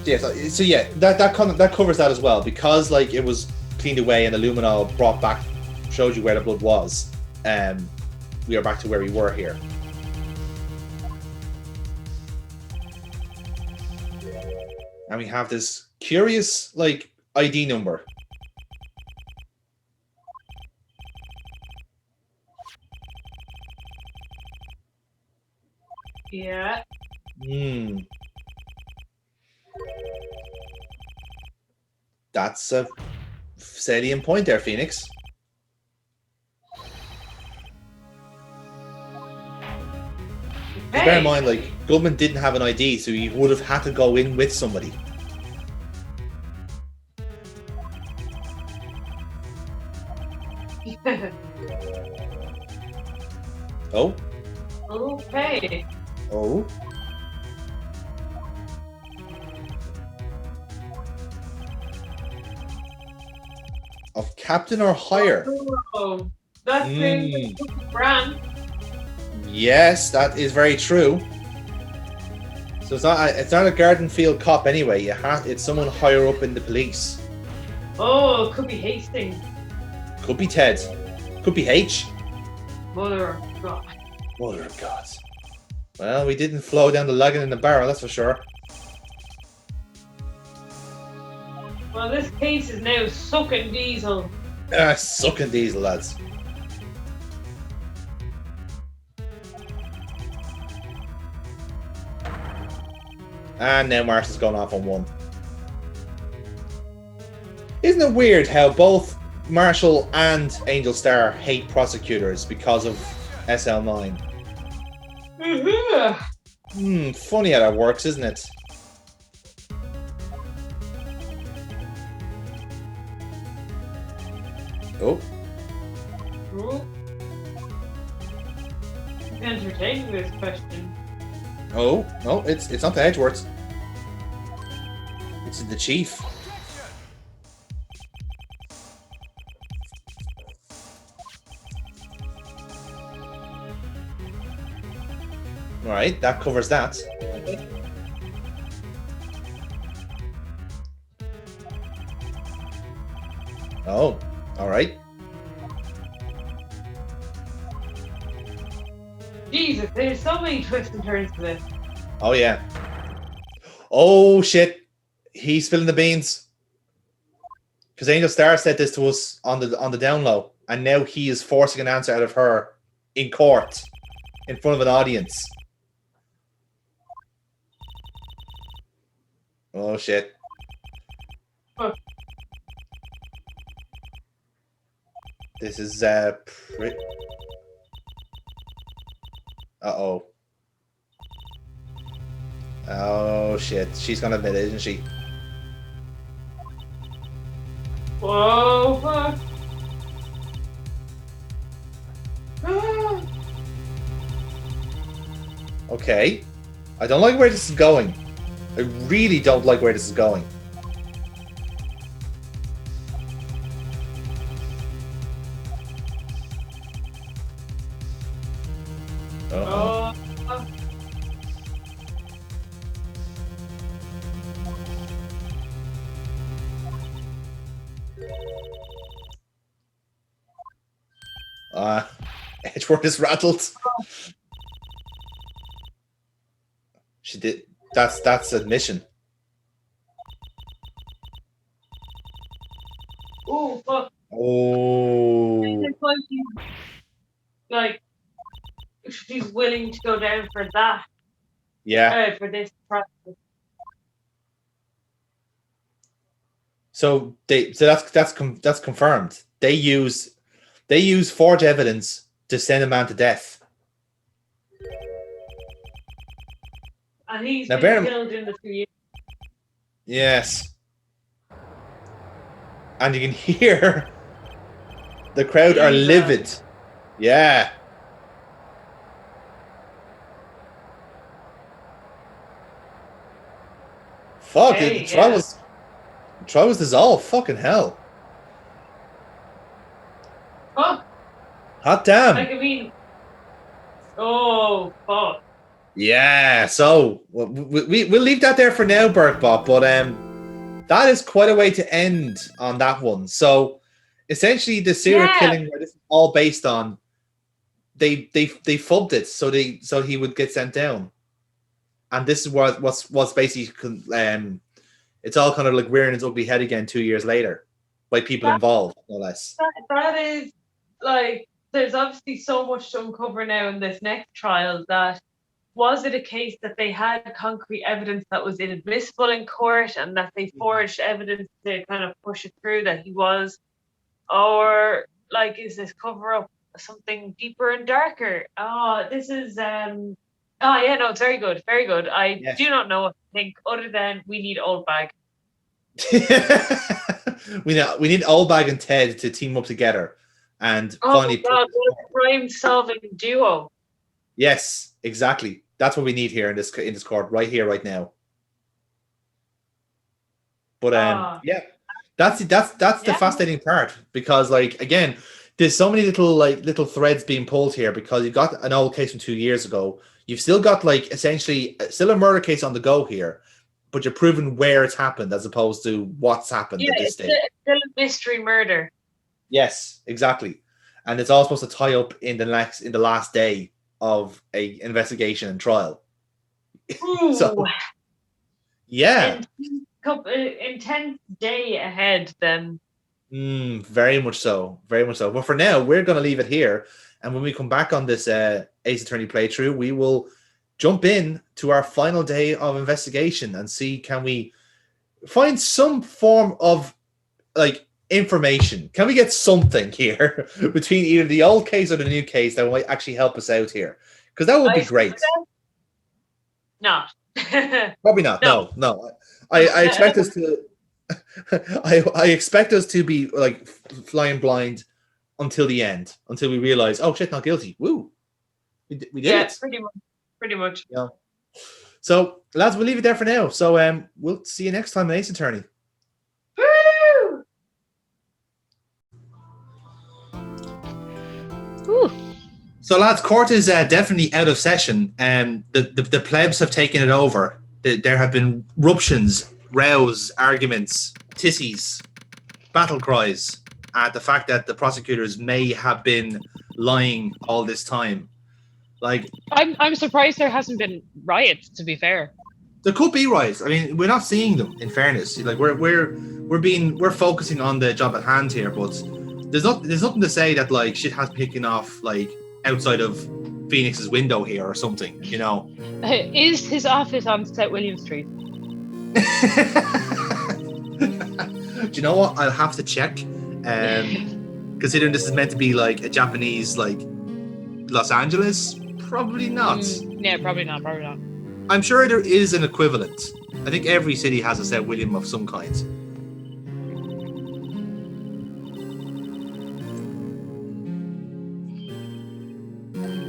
Yeah, so yeah, that covers that as well, because like it was cleaned away and the luminol brought back, showed you where the blood was. We are back to where we were here. And we have this curious like ID number. Yeah. That's a salient point there, Phoenix. Hey. Bear in mind, like, Goodman didn't have an ID, so he would have had to go in with somebody. Oh? Okay. Oh? Of captain or higher? Oh, that's the brand. Yes, that is very true. So it's not a garden field cop anyway. It's someone higher up in the police. Oh, it could be Hastings. Could be Ted. Could be H. Mother of God. Mother of God. Well, we didn't flow down the lagoon in the barrel, that's for sure. Well, this case is now sucking diesel. Sucking diesel, lads. And now Marshall's going off on one. Isn't it weird how both Marshall and Angel Star hate prosecutors because of SL9? Funny how that works, isn't it? Oh. Ooh. Entertaining, this question. Oh, no, it's not the Edgeworths. It's the chief. Alright, that covers that. Oh, alright. Jesus, there's so many twists and turns to this. Oh yeah. Oh shit. He's spilling the beans. Because Angel Star said this to us on the down low, and now he is forcing an answer out of her in court, in front of an audience. Oh shit. Huh. This is uh-oh. Oh shit. She's gonna admit it, isn't she? Whoa, fuck. Okay. I don't like where this is going. I really don't like where this is going. Uh-oh. Edgeworth is rattled. She did. That's admission. Oh, fuck. Oh. Like, she's willing to go down for that. Yeah. For this process. So that's confirmed. They use forged evidence to send a man to death. And he's Now, been killed in the 2 years. Yes. And you can hear the crowd are livid. Yeah. Fuck, Hey, the trial was dissolved. Fucking hell. Fuck. Hot damn. Like, I mean, oh, fuck. Yeah, so we'll leave that there for now, Burkebot, but that is quite a way to end on that one. So essentially the serial killing where this is all based on, they fubbed it so he would get sent down. And this is what's basically it's all kind of like rearing its ugly head again 2 years later by people involved, no less. That is like, there's obviously so much to uncover now in this next trial. That was it a case that they had concrete evidence that was inadmissible in court and that they forged evidence to kind of push it through that he was, or like, is this cover up something deeper and darker? This is it's very good, very good. I do not know what to think other than we need Old Bag. we need Old Bag and Ted to team up together and finally. God, what a crime-solving duo! Yes, exactly. That's what we need here in this court, right here, right now. But yeah, that's the fascinating part, because, like, again, there's so many little threads being pulled here because you've got an old case from 2 years ago. You've still got like essentially still a murder case on the go here, but you're proving where it's happened as opposed to what's happened at this stage. It's still a mystery murder. Yes, exactly. And it's all supposed to tie up in the last day of a investigation and trial. Ooh. So, yeah. Intense day ahead then. Very much so. Very much so. But for now, we're going to leave it here. And when we come back on this Ace Attorney playthrough, we will jump in to our final day of investigation and see, can we find some form of like information? Can we get something here between either the old case or the new case that might actually help us out here? Because that would be great. No. Probably not. No. I expect us to I expect us to be like flying blind until the end, until we realize, oh shit, not guilty. Woo. We did it. Pretty much. Yeah. So lads, we'll leave it there for now. So we'll see you next time on Ace Attorney. Woo! Woo. So lads, court is definitely out of session, and the plebs have taken it over. There have been ruptions, rows, arguments, tissies, battle cries at the fact that the prosecutors may have been lying all this time. Like, I'm surprised there hasn't been riots, to be fair. There could be riots. I mean, we're not seeing them, in fairness. Like we're focusing on the job at hand here, but there's nothing to say that like shit has picking off like outside of Phoenix's window here or something, you know. Is his office on South William Street? Do you know what? I'll have to check. Considering this is meant to be like a Japanese like Los Angeles, probably not. Yeah, probably not. I'm sure there is an equivalent. I think every city has a South William of some kind.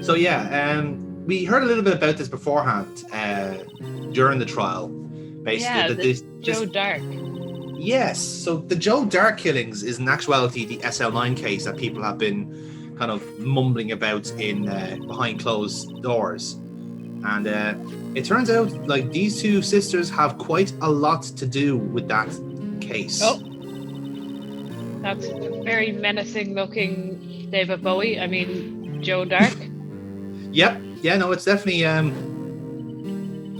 So yeah, we heard a little bit about this beforehand during the trial. Basically, yeah, Joe Dark. Yes, so the Joe Dark killings is in actuality the SL9 case that people have been kind of mumbling about in behind closed doors. And it turns out like these two sisters have quite a lot to do with that case. Oh, that's a very menacing looking David Bowie. I mean, Joe Dark. Yep. Yeah, no, it's definitely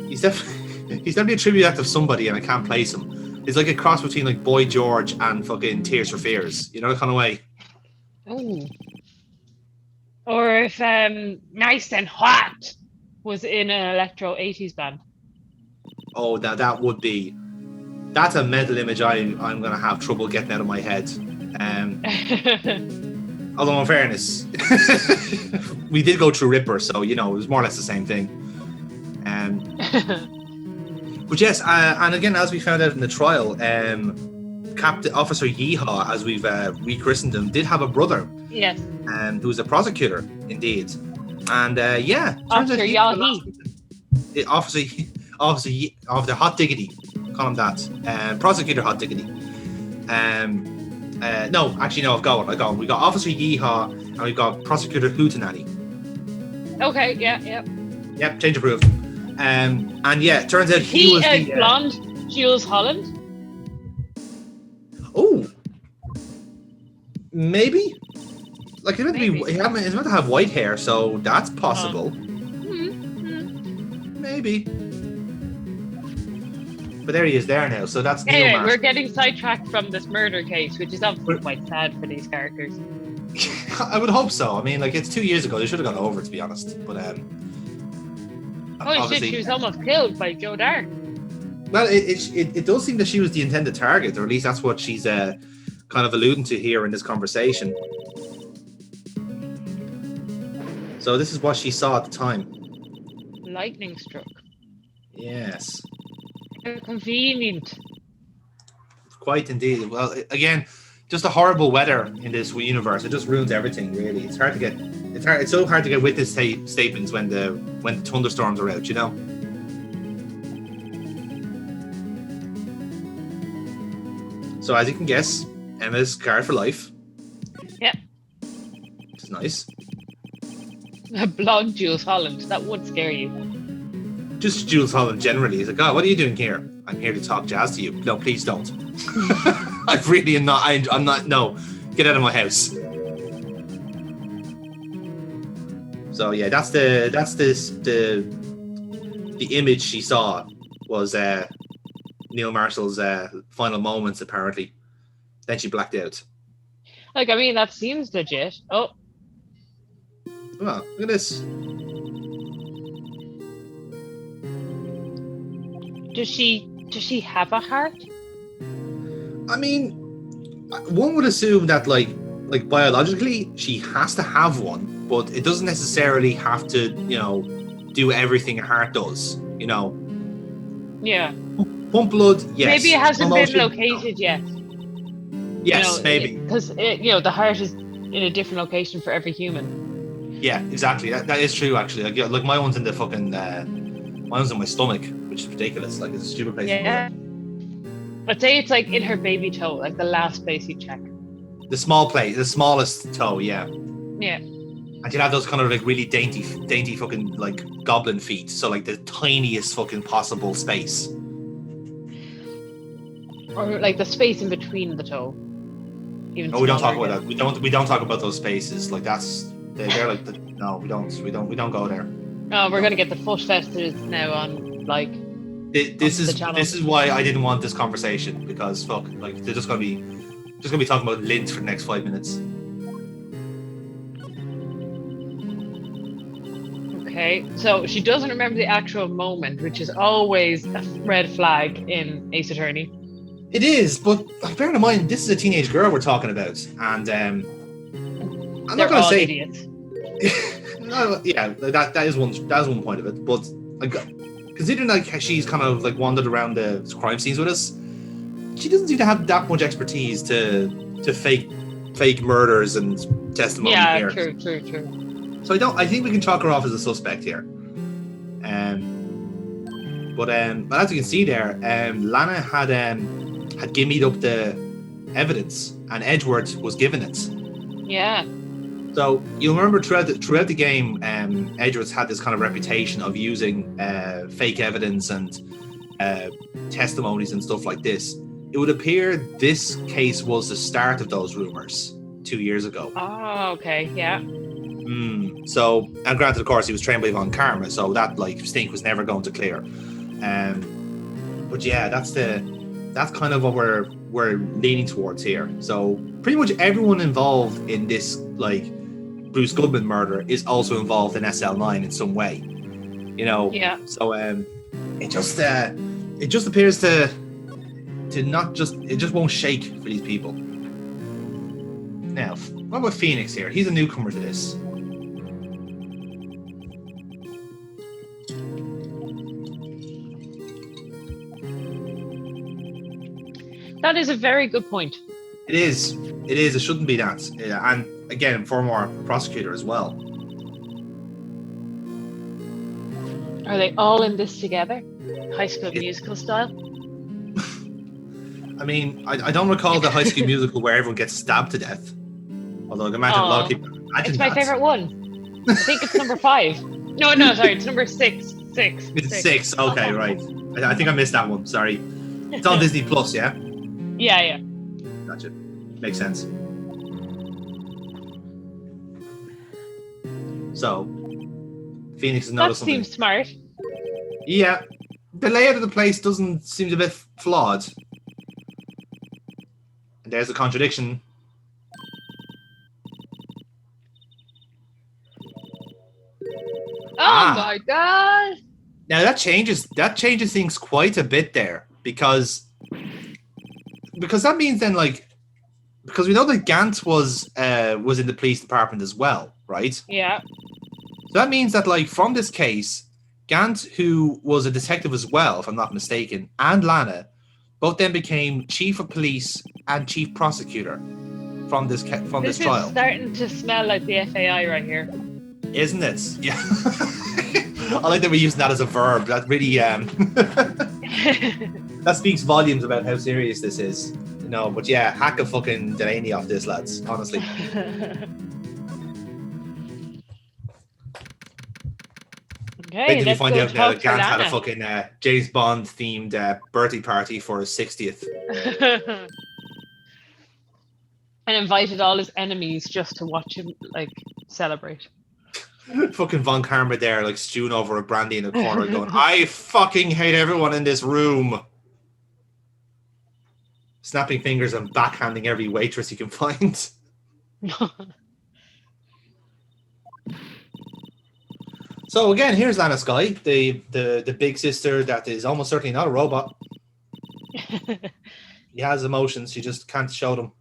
he's definitely a tribute act of somebody, and I can't place him. It's like a cross between like Boy George and fucking Tears for Fears, you know, that kind of way. Oh. Or if Nice and Hot was in an electro 80s band. Oh, that's a mental image I'm gonna have trouble getting out of my head. Although in fairness, we did go through Ripper, so you know it was more or less the same thing. But yes, and again, as we found out in the trial, Captain Officer Yeehaw, as we've rechristened him, did have a brother. Yes. Who was a prosecutor, indeed. And yeah, Officer Yahi. Officer Hot Diggity, call him that. Prosecutor Hot Diggity. No, actually, no, I've got one. We got Officer Yeehaw and we've got Prosecutor Hootenanny. Okay, yeah. Yep, change approved. And yeah, it turns out he was the blonde Jules Holland. Oh, maybe. Like he's meant to have white hair, so that's possible. Maybe. But there he is there now, so that's Neil anyway, Master. We're getting sidetracked from this murder case, which is obviously quite sad for these characters. I would hope so. I mean, like, it's 2 years ago. They should have gone over, to be honest. But holy shit, she was almost killed by Joe Dark. Well, it does seem that she was the intended target, or at least that's what she's kind of alluding to here in this conversation. So this is what she saw at the time. Lightning struck. Yes. Convenient. Quite indeed. Well, again, just a horrible weather in this universe. It just ruins everything, really. It's hard to get. It's so hard to get witness statements when the thunderstorms are out. You know. So as you can guess, Emma's scarred for life. Yeah. nice. Blonde Jules Holland. That would scare you. Just Jules Holland generally. He's like, "God, what are you doing here?" "I'm here to talk jazz to you." "No, please don't." I really am not. I'm not. No, get out of my house. So yeah, that's the image she saw was Neil Marshall's final moments apparently. Then she blacked out. Like, I mean, that seems legit. Oh, Oh, look at this. does she have a heart? I mean, one would assume that like biologically she has to have one, but it doesn't necessarily have to, do everything a heart does. Yeah. Pump blood, yes. Maybe it hasn't been Emotion, located yet. Yes, maybe. Because the heart is in a different location for every human. Yeah, exactly. That is true, actually. Like my one's in the fucking, mine's in my stomach, which is ridiculous. Like, it's a stupid place. Yeah. I'd say it's like in her baby toe, like the last place you check. The small place, the smallest toe, yeah. Yeah. And you'd have those kind of like really dainty fucking like goblin feet. So like the tiniest fucking possible space. Or like the space in between the toe. Even no, we don't talk about that. We don't talk about those spaces. Like they're like no, we don't go there. Oh, we're gonna get the foot festivals now on like this is why I didn't want this conversation, because fuck, like they're just gonna be talking about lint for the next 5 minutes. Okay, so she doesn't remember the actual moment, which is always a red flag in Ace Attorney. It is, but bear in mind this is a teenage girl we're talking about, and I'm They're not gonna all say idiots. no, yeah, that is one point of it, but considering like she's kind of like wandered around the crime scenes with us, she doesn't seem to have that much expertise to fake murders and testimony here. Yeah, true. So I think we can chalk her off as a suspect here. But as you can see there, Lana had gimmied up the evidence, and Edward was given it. Yeah. So you'll remember throughout the game, Edwards had this kind of reputation of using fake evidence and testimonies and stuff like this. It would appear this case was the start of those rumors 2 years ago. Oh, okay, yeah. So, and granted, of course, he was trained by Von Karma, so that like stink was never going to clear. But yeah, that's kind of what we're leaning towards here. So pretty much everyone involved in this like Bruce Goodman murder is also involved in SL9 in some way. Yeah. So it just appears to not just, it just won't shake for these people. Now, what about Phoenix here? He's a newcomer to this. That is a very good point. It is. It shouldn't be that. And again, former prosecutor as well. Are they all in this together? High School Musical style? I mean, I don't recall the High School Musical where everyone gets stabbed to death. Although I imagine a lot of people imagine it's my favorite one. I think it's number 5. No, sorry, it's number 6. It's 6. Okay, right. I think I missed that one. Sorry. It's on Disney Plus, yeah? Yeah. Gotcha. Makes sense. So, Phoenix has noticed something. That seems smart. Yeah. The layout of the place doesn't seem a bit flawed. And there's a contradiction. Oh my god! Now that changes things quite a bit there, because that means then, like, because we know that Gant was in the police department as well, right? Yeah. So that means that, like, from this case, Gant, who was a detective as well, if I'm not mistaken, and Lana, both then became chief of police and chief prosecutor from this trial. This is starting to smell like the FAI right here. Isn't it? Yeah. I like that we're using that as a verb. That really that speaks volumes about how serious this is. But yeah, hack a fucking Delaney off this, lads. Honestly. Okay, Wait till you let's find go out now talk that to Gant had a Lana. fucking James Bond themed birthday party for his 60th. And invited all his enemies just to watch him like celebrate. Fucking Von Karma there, like stewing over a brandy in the corner, going, "I fucking hate everyone in this room." Snapping fingers and backhanding every waitress he can find. So again, here's Lana Sky, the big sister that is almost certainly not a robot. He has emotions, she just can't show them.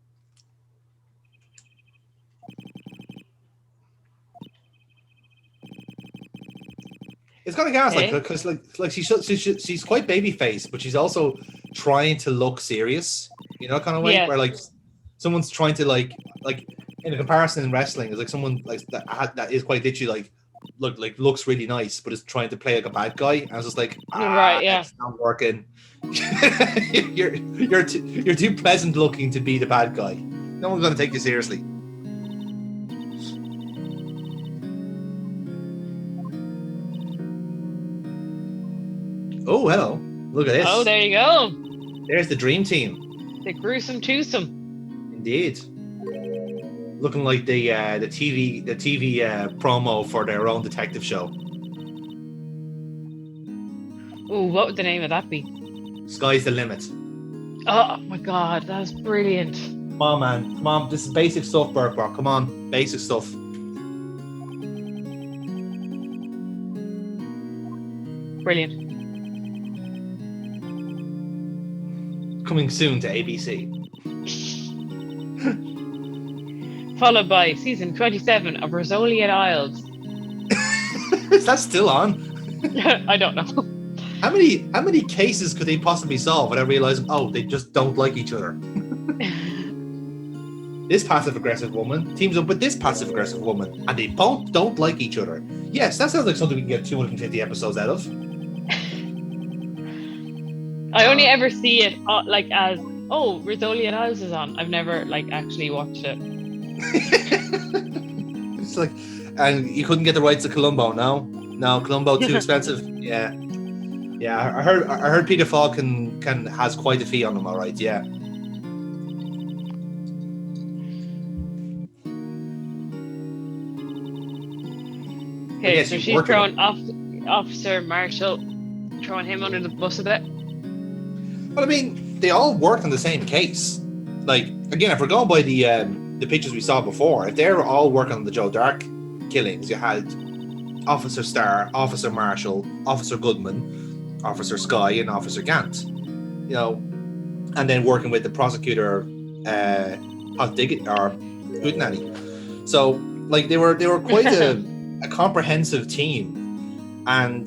It's kind of gas, like, because like she's quite baby faced, but she's also trying to look serious, you know, kind of way, where like someone's trying to like in a comparison in wrestling, it's like someone like that is quite literally like looks really nice, but is trying to play like a bad guy. And I was just like, right, yeah, it's not working. you're too pleasant looking to be the bad guy. No one's gonna take you seriously. Oh, hello. Look at this. Oh, there you go. There's the dream team. The gruesome twosome. Indeed. Looking like the TV promo for their own detective show. Oh, what would the name of that be? Sky's the limit. Oh my god, that's brilliant. Come on, man. Come on. This is basic stuff, Burkebot. Come on. Basic stuff. Brilliant. Coming soon to ABC. Followed by season 27 of Rizzoli and Isles. Is that still on? I don't know. How many cases could they possibly solve without realizing, oh, they just don't like each other? This passive-aggressive woman teams up with this passive-aggressive woman, and they both don't like each other. Yes, that sounds like something we can get 250 episodes out of. I only ever see it like as, oh, Rizzoli and Isles is on. I've never like actually watched it. It's like, and you couldn't get the rights to Columbo, no, Columbo too expensive. Yeah. I heard Peter Falk can has quite a fee on them. All right, yeah. Okay, so she's throwing Officer Marshall, throwing him under the bus a bit. But I mean, they all worked on the same case. Like, again, if we're going by the pictures we saw before, if they were all working on the Joe Dark killings, you had Officer Starr, Officer Marshall, Officer Goodman, Officer Sky, and Officer Gant. You know, and then working with the prosecutor, Houghtonati. So, like, they were quite a comprehensive team, and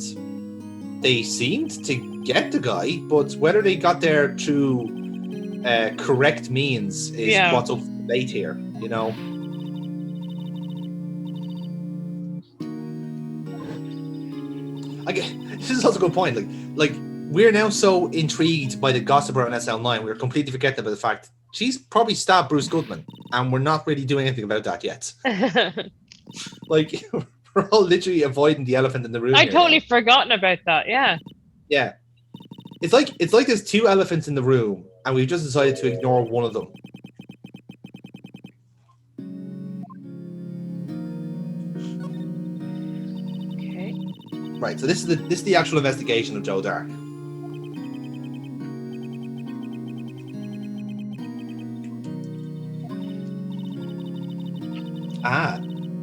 they seemed to get the guy, but whether they got there through correct means is what's up for debate here, you know. This is also a good point. Like we're now so intrigued by the gossip around SL9, we're completely forgetting about the fact she's probably stabbed Bruce Goodman, and we're not really doing anything about that yet. Like, we're all literally avoiding the elephant in the room. I totally forgotten about that. Yeah. Yeah. It's like there's two elephants in the room, and we've just decided to ignore one of them. Okay. Right. So this is the actual investigation of Joe Dark.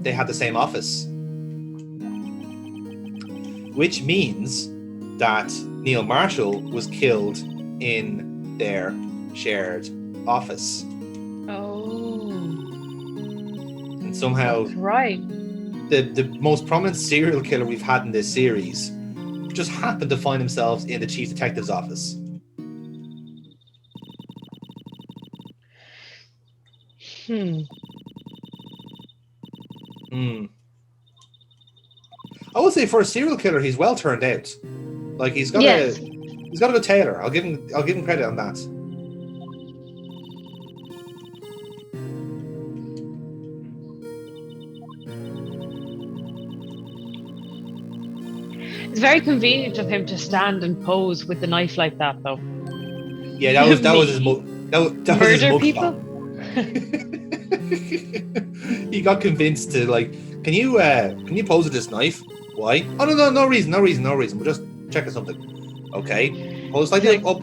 They had the same office, which means that Neil Marshall was killed in their shared office. Oh. And somehow, that's right. The most prominent serial killer we've had in this series just happened to find themselves in the chief detective's office. I would say for a serial killer, he's well turned out. Like, he's got a good tailor. I'll give him credit on that. It's very convenient of him to stand and pose with the knife like that, though. Yeah, that was his that was his Murder mug people? shot. He got convinced to like, can you pose with this knife? Why? Oh no reason. We're just checking something. Okay. Pose slightly Like- up.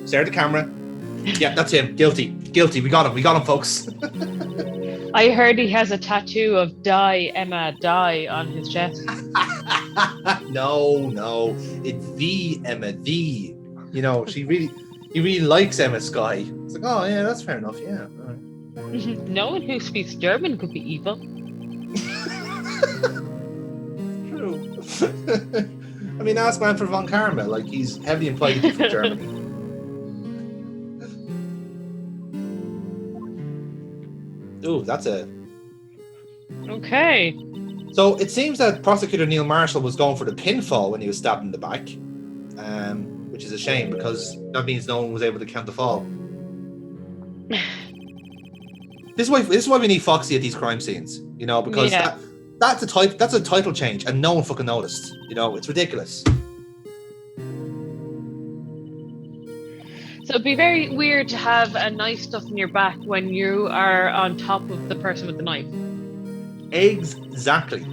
Stare at the camera. Yeah, that's him. Guilty. We got him, folks. I heard he has a tattoo of "Die Emma Die" on his chest. No, it's the Emma, the. You know, he really likes Emma Sky. It's like, oh yeah, that's fair enough. Yeah. All right. No one who speaks German could be evil. True. I mean, ask Manfred von Karma. Like, he's heavily implied to be from Germany. Ooh, that's a. Okay. So it seems that prosecutor Neil Marshall was going for the pinfall when he was stabbed in the back, which is a shame because that means no one was able to count the fall. This is why we need Foxy at these crime scenes, you know, because Yeah. that's a title change and no one fucking noticed. You know, it's ridiculous. So it'd be very weird to have a knife stuck in your back when you are on top of the person with the knife. Exactly.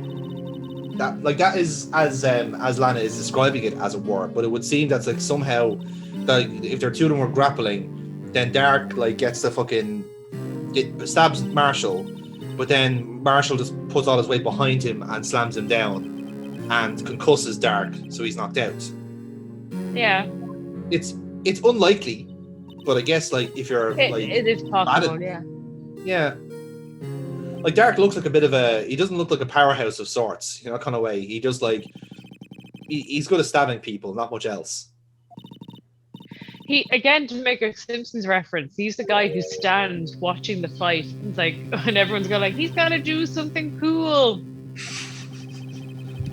That is as Lana is describing it as a war, but it would seem that's like somehow that if their two of them were grappling, then Dark like gets the fucking stabs Marshall, but then Marshall just puts all his weight behind him and slams him down and concusses Dark, so he's knocked out. Yeah. It's unlikely, but I guess like if you're It is possible, yeah. Like Dark looks like a bit of he doesn't look like a powerhouse of sorts, you know, kind of way. He just like he's good at stabbing people, not much else. He, again, to make a Simpsons reference, he's the guy who stands watching the fight. It's like, and everyone's going like, he's got to do something cool.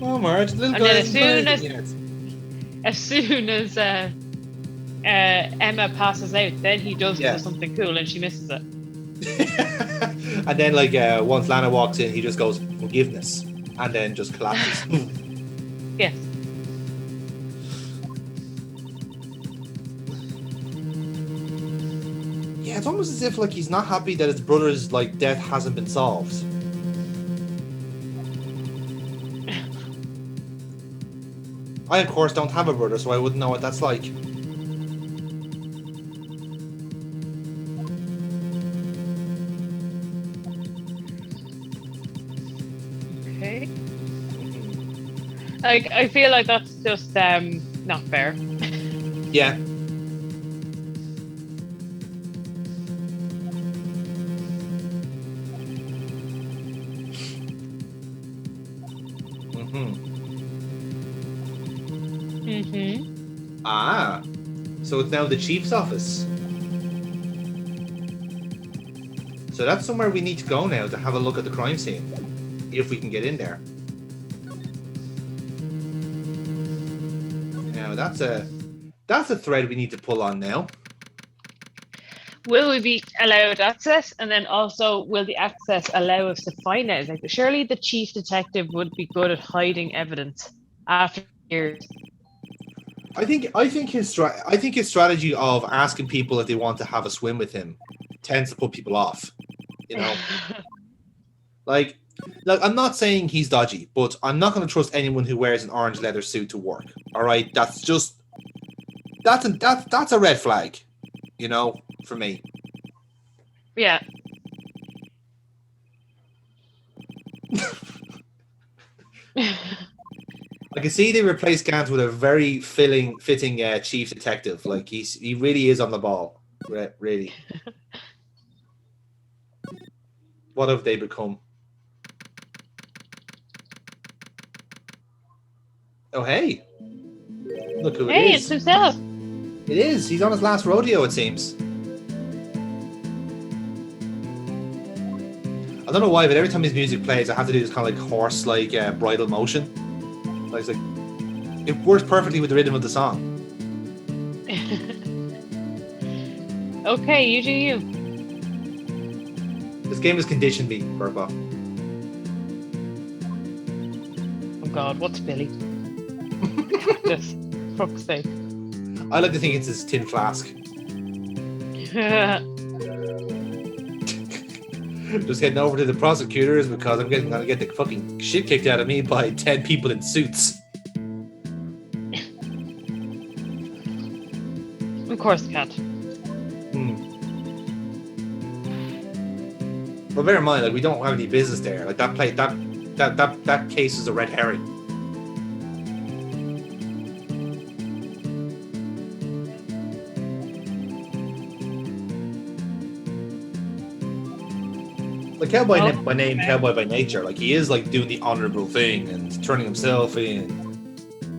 Oh, Marge, little And guy. then as soon as Emma passes out, then he does do something cool and she misses it. And then like once Lana walks in, he just goes forgiveness and then just collapses. Yes. Yeah, it's almost as if like he's not happy that his brother's like death hasn't been solved. I of course don't have a brother, so I wouldn't know what that's like. Okay. Like, I feel like that's just not fair. Yeah. Ah, so it's now the chief's office. So that's somewhere we need to go now to have a look at the crime scene, if we can get in there. Now that's a thread we need to pull on now. Will we be allowed access? And then also, will the access allow us to find out? Like, surely the chief detective would be good at hiding evidence after years. I think his strategy of asking people if they want to have a swim with him tends to put people off. You know, like I'm not saying he's dodgy, but I'm not going to trust anyone who wears an orange leather suit to work. All right, that's a red flag. You know, for me. Yeah. I can see they replaced Gant with a very fitting chief detective. Like he really is on the ball. Really. What have they become? Oh hey! Look who it is. Hey, it's himself. It is. He's on his last rodeo, it seems. I don't know why, but every time his music plays, I have to do this kind of like horse, like bridal motion. Like, it works perfectly with the rhythm of the song. Okay, you do you. This game has conditioned me, Burkebot. Oh God, what's Billy? This, fuck's sake. I like to think it's his tin flask. Just heading over to the prosecutors because I'm gonna get the fucking shit kicked out of me by 10 people in suits. Of course, cat. But bear in mind, like, we don't have any business there. Like that case is a red herring. Like cowboy by name, cowboy by nature. Like he is like doing the honorable thing and turning himself in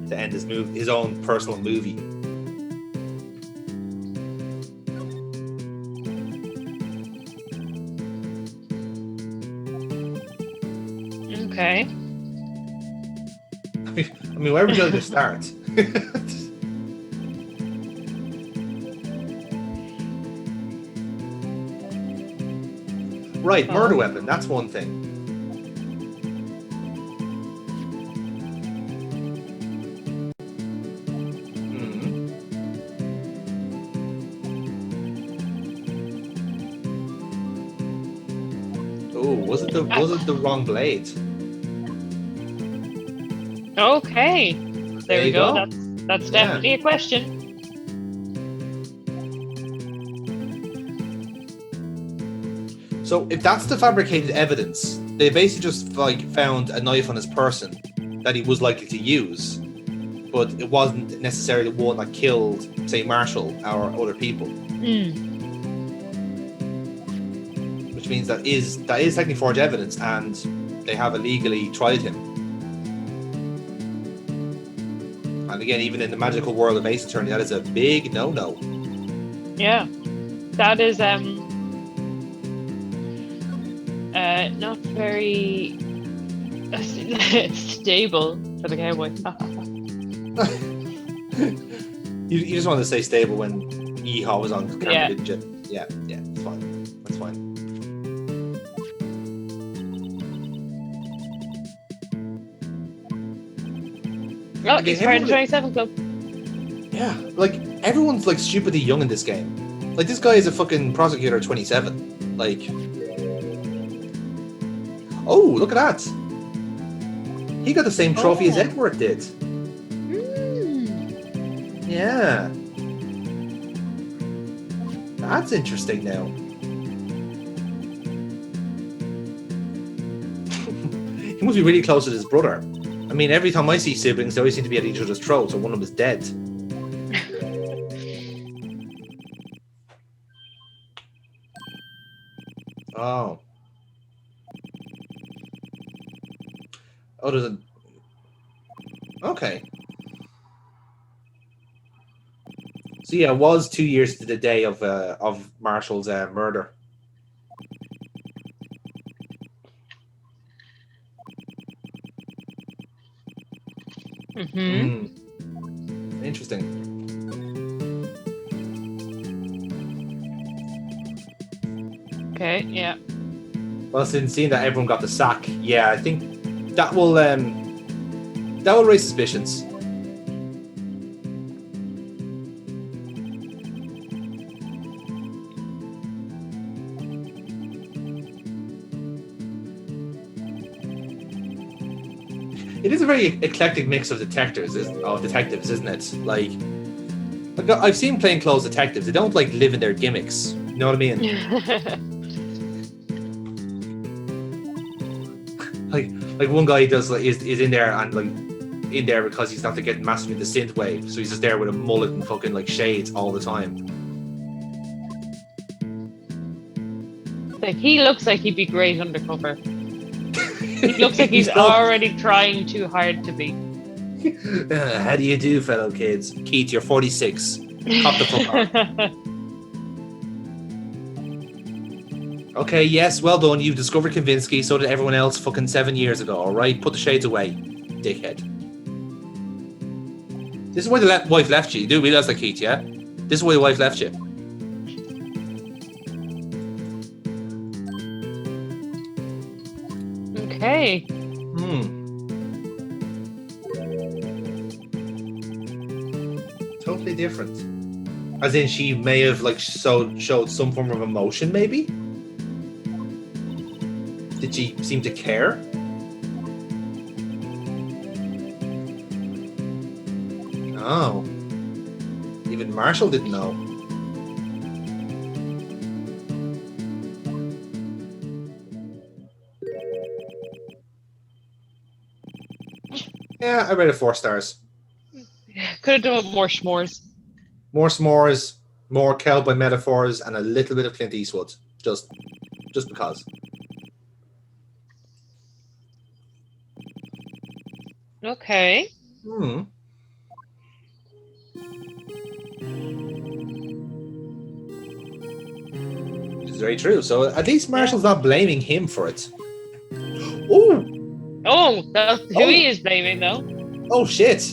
to end his own personal movie. Okay. I mean, where would you like to start? Right, murder weapon. That's one thing. Oh, was it the wrong blade? Okay. There we go. That's definitely a question. So if that's the fabricated evidence, they basically just like found a knife on his person that he was likely to use, but it wasn't necessarily the one that killed, say, Marshall or other people. Which means that is technically forged evidence, and they have illegally tried him. And again, even in the magical world of Ace Attorney, that is a big no-no. Yeah, that is not very stable for the cowboy. you just wanted to say stable when Yeehaw was on camera, Yeah. didn't you? Yeah, it's fine. That's fine. Oh, Okay, he's part of the 27 Club. Yeah, like everyone's like stupidly young in this game. Like this guy is a fucking prosecutor at 27. Like, oh, look at that. He got the same trophy as Edward did. Yeah. That's interesting now. He must be really close with his brother. I mean, every time I see siblings, they always seem to be at each other's throats, or one of them is dead. Oh. Oh, there's a... Okay. So yeah, it was 2 years to the day of Marshall's murder. Interesting. Okay, yeah. Well, since seeing that everyone got the sack, yeah, I think that will raise suspicions. It is a very eclectic mix of detectives, isn't it? Like I've seen plainclothes detectives. They don't like live in their gimmicks. You know what I mean? like one guy does like is in there and like in there because he's not getting mastered with the synth wave, so he's just there with a mullet and fucking like shades all the time. Like he looks like he'd be great undercover. He looks like he's already trying too hard to be. How do you do, fellow kids? Keith, you're 46. Cop the fuck on. Okay, yes, well done. You've discovered Kavinsky, so did everyone else fucking 7 years ago, alright? Put the shades away, dickhead. This is why the wife left you. You do realize that, Keith, yeah? This is why the wife left you. Okay. slightly different? As in, she may have like showed some form of emotion, maybe? Did she seem to care? Oh. Even Marshall didn't know. Yeah, I rated 4 stars. Could have done with more s'mores. More s'mores, more cowboy metaphors, and a little bit of Clint Eastwood. Just because. Okay. It's very true. So at least Marshall's not blaming him for it. Ooh! Oh, that's who he is blaming, though. Oh, shit.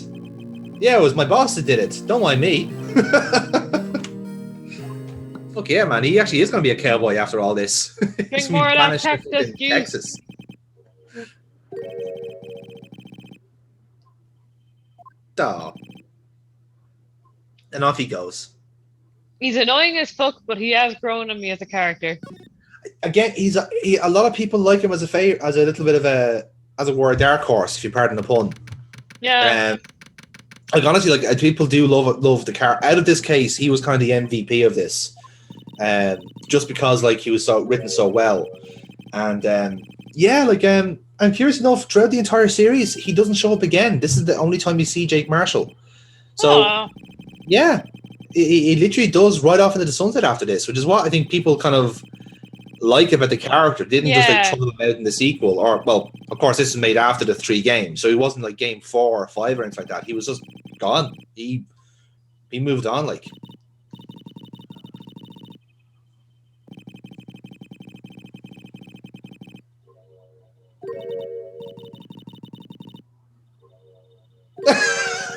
Yeah, it was my boss that did it. Don't mind me. Fuck yeah, man. He actually is going to be a cowboy after all this. Drink more of that cactus juice. Texas. Oh. And off he goes. He's annoying as fuck, but he has grown on me as a character. Again, a lot of people like him as a little bit of a dark horse, if you pardon the pun. Yeah. Like honestly, like people do love the car. Out of this case, he was kind of the MVP of this, just because like he was written so well, and I'm curious enough. Throughout the entire series, he doesn't show up again. This is the only time we see Jake Marshall. So, yeah, he literally does ride off into the sunset after this, which is what I think people kind of like about the character. Didn't just like throw him out in the sequel, or well, of course, this is made after the 3 games, so he wasn't like game 4 or 5 or anything like that. He was just gone. He moved on, like.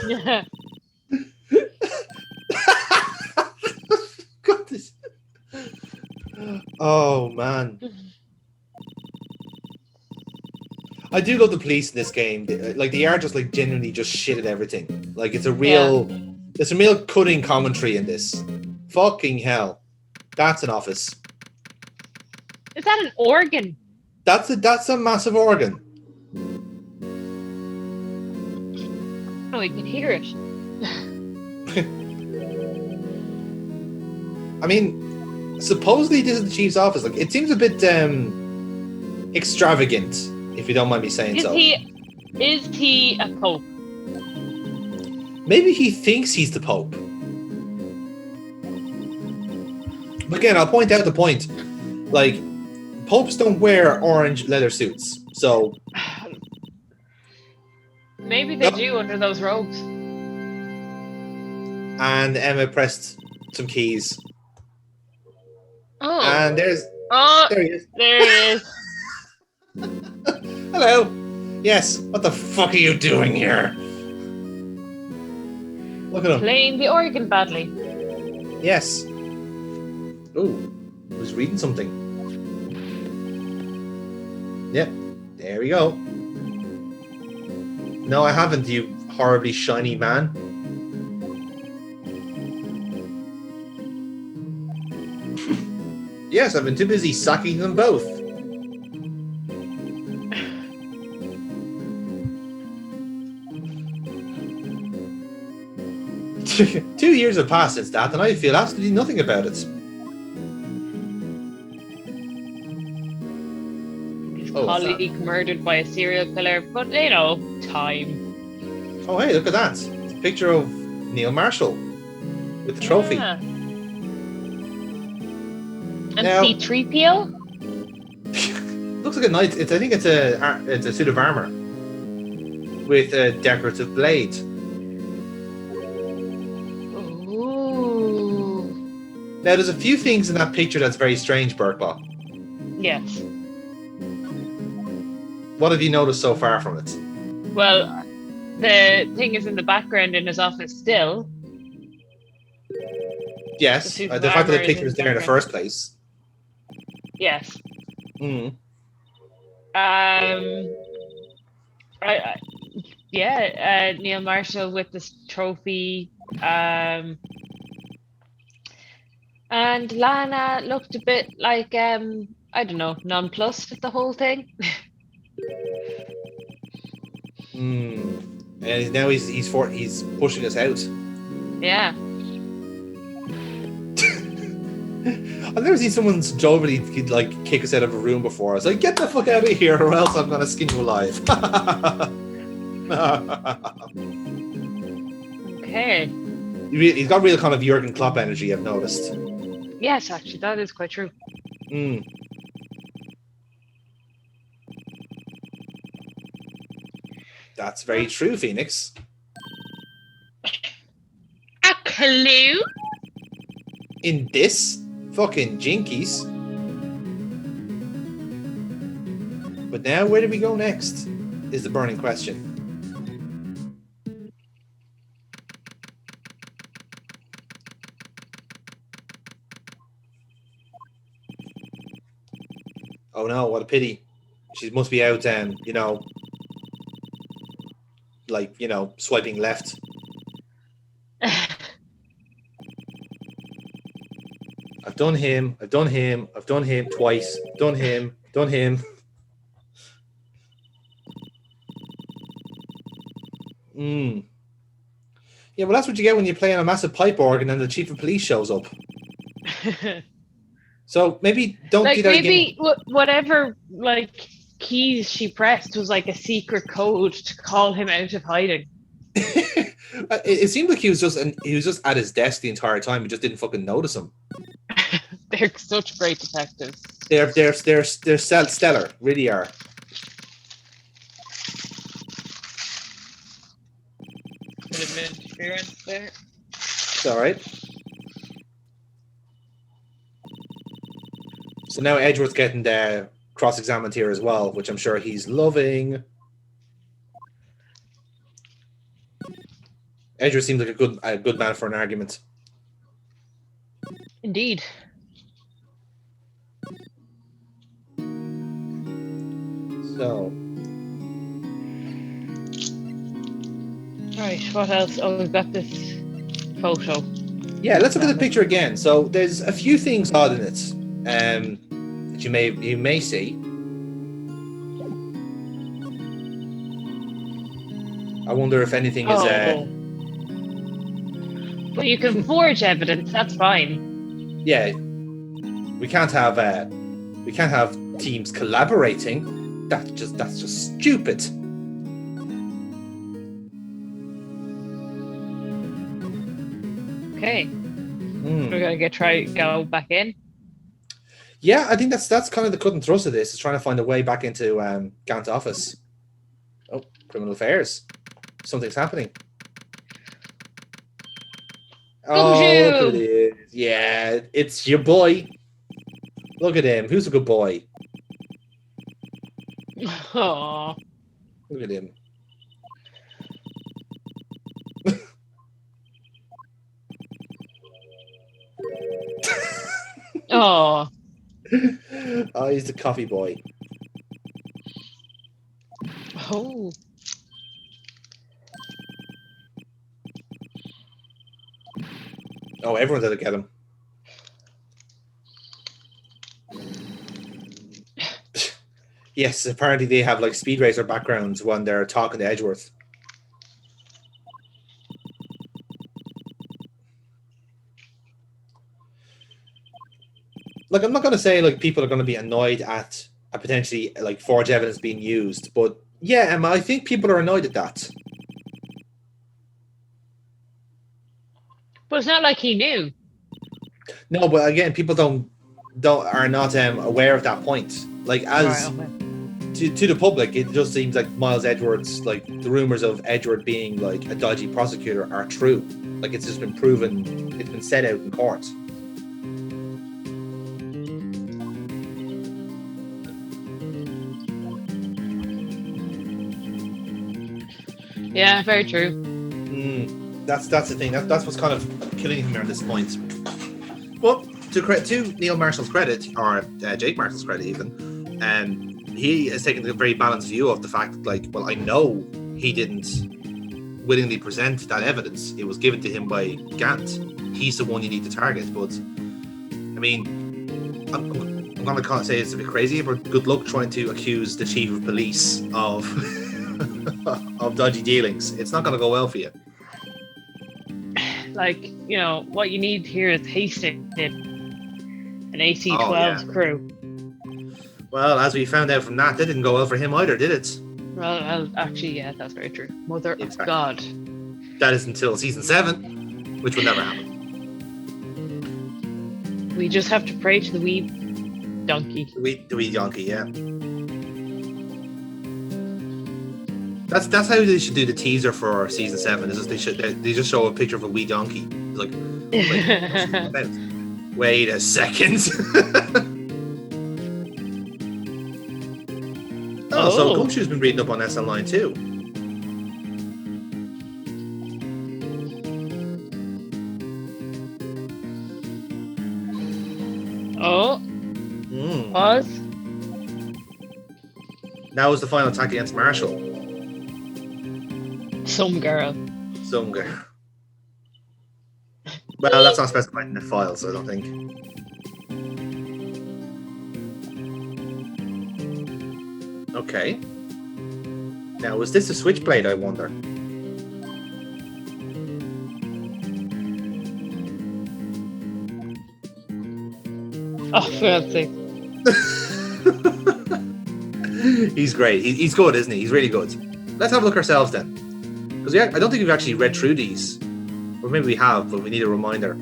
Yeah. God, this. Oh man, I do love the police in this game. Like they are just like genuinely just shit at everything. Like it's a real, there's some real cutting commentary in this. Fucking hell, that's an office. Is that an organ? That's a massive organ. Oh, we can hear it. I mean, supposedly this is the chief's office. Like, it seems a bit extravagant, if you don't mind me saying so. Is he a pope? Maybe he thinks he's the pope. But again, I'll point out the point. Like, popes don't wear orange leather suits, so maybe they do under those robes. And Emma pressed some keys. Oh. And there he is. There he is. Hello. Yes. What the fuck are you doing here? Look at him. Playing the organ badly. Yes. Ooh. I was reading something. Yep. There we go. No, I haven't, you horribly shiny man. Yes, I've been too busy sucking them both. Two years have passed since that, and I feel absolutely nothing about it. His colleague murdered by a serial killer, but you know, time. Oh, hey, look at that. It's a picture of Neil Marshall with the trophy. Yeah. And Now, C-3PO? looks like a knight. I think it's a suit of armor with a decorative blade. Ooh. Now, there's a few things in that picture that's very strange, Burkebot. Yes. What have you noticed so far from it? Well, the thing is in the background in his office still. Yes, The the suit of fact that the armor picture is is there in the background. first place. Yes. Mm. Neil Marshall with this trophy, And Lana looked a bit like I don't know, nonplussed with the whole thing. And now he's pushing us out. Yeah. I've never seen someone so jovially like kick us out of a room before. I was like, get the fuck out of here, or else I'm gonna skin you alive. Okay. He's got real kind of Jurgen Klopp energy, I've noticed. Yes, actually, that is quite true. That's very true, Phoenix. A clue? In this fucking jinkies. But now, where do we go next? Is the burning question. Oh no, what a pity. She must be out, swiping left. I've done him twice. Done him. Yeah, well, that's what you get when you play on a massive pipe organ and the chief of police shows up. So maybe don't do that maybe again. Whatever keys she pressed was like a secret code to call him out of hiding. It seemed like he was just at his desk the entire time. We just didn't fucking notice him. They're such great detectives. They're stellar, really are. Bit of interference there. It's all right. So now Edgeworth's getting cross-examined here as well, which I'm sure he's loving. Edgeworth seems like a good man for an argument. Indeed. So. Right, what else? Oh, we've got this photo. Yeah, let's look at the picture again. So there's a few things odd in it that you may see. I wonder if anything is. Well, you can forge evidence. That's fine. Yeah, we can't have teams collaborating. That's just stupid. Okay. We're gonna go back in. Yeah, I think that's kind of the cut and thrust of this, is trying to find a way back into Gant's office. Oh, criminal affairs. Something's happening. Oh, look at it. Yeah, it's your boy. Look at him. Who's a good boy? Aww. Look at him. Oh. Oh, he's the coffee boy. Oh. Oh, everyone's out to get him. Yes, apparently they have like speed racer backgrounds when they're talking to Edgeworth. Like, I'm not going to say like people are going to be annoyed at a potentially like forged evidence being used, but yeah, Emma, I think people are annoyed at that. But it's not like he knew. No, but again, people are not aware of that point. Like, as to the public, it just seems like Miles Edgeworth's, like, the rumors of Edgeworth being like a dodgy prosecutor are true. Like, it's just been proven, it's been said out in court. Yeah, very true. That's the thing. That's what's kind of killing him at this point. But to Neil Marshall's credit, or Jake Marshall's credit even, he has taken a very balanced view of the fact that, like, well, I know he didn't willingly present that evidence. It was given to him by Gant. He's the one you need to target. But I mean, I'm going to say it's a bit crazy, but good luck trying to accuse the chief of police of of dodgy dealings. It's not going to go well for you. Like, you know, what you need here is Hastings, an AC-12 crew. Well, as we found out from that didn't go well for him either, did it? Well, actually, yeah, that's very true. Mother of God. That is until season 7, which will never happen. We just have to pray to the wee donkey. The wee donkey, yeah. That's how they should do the teaser for season 7. Is they just show a picture of a wee donkey. It's like, wait a second. So Gumshoe's been reading up on SL9 too. Pause. Now is the final attack against Marshall. Some girl. Well, that's not specified in the file, so I don't think. Okay. Now, was this a switchblade, I wonder? Oh, for God's sake. He's great. He's good, isn't he? He's really good. Let's have a look ourselves then. Because I don't think we've actually read through these. Or maybe we have, but we need a reminder.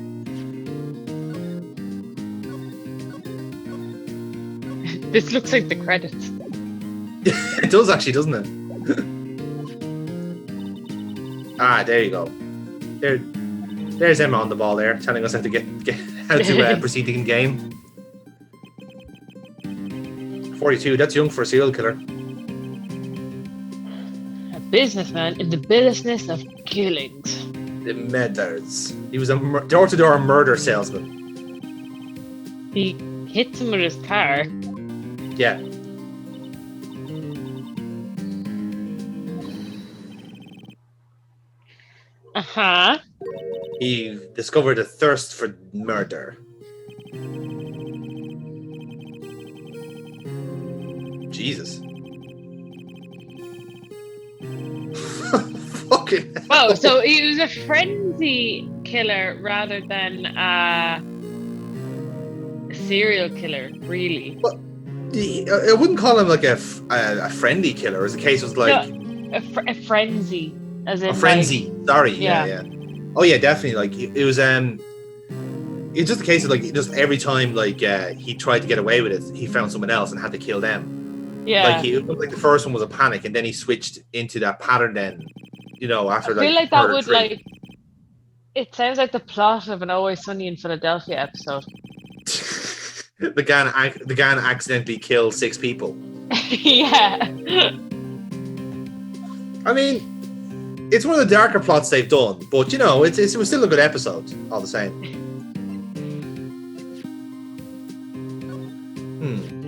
This looks like the credits. It does actually, doesn't it? There you go. There's Emma on the ball there, telling us how to how to proceed in game. 42. That's young for a serial killer. A businessman in the business of killings. The murders. He was a door-to-door murder salesman. He hits him with his car. Yeah. Uh-huh. He discovered a thirst for murder. Jesus. Fucking hell. Oh, so he was a frenzy killer rather than a serial killer, really. Well, I wouldn't call him like a friendly killer. As the case was like a frenzy, as in a frenzy. Like, sorry, yeah. Oh yeah, definitely. Like it was it's just a case of like just every time like he tried to get away with it, he found someone else and had to kill them. Yeah. Like the first one was a panic, and then he switched into that pattern. Then, after I feel like that would like. It sounds like the plot of an Always Sunny in Philadelphia episode. the gang accidentally killed 6 people. Yeah. I mean, it's one of the darker plots they've done, but it was still a good episode, all the same.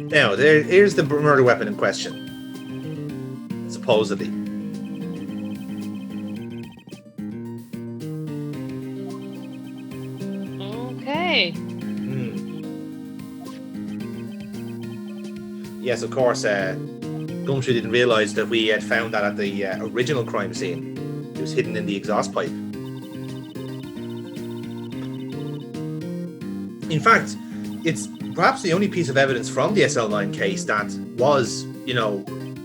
Now, here's the murder weapon in question. Supposedly. Okay. Yes, of course, Gumshoe didn't realise that we had found that at the original crime scene. It was hidden in the exhaust pipe. In fact, it's perhaps the only piece of evidence from the SL9 case that was,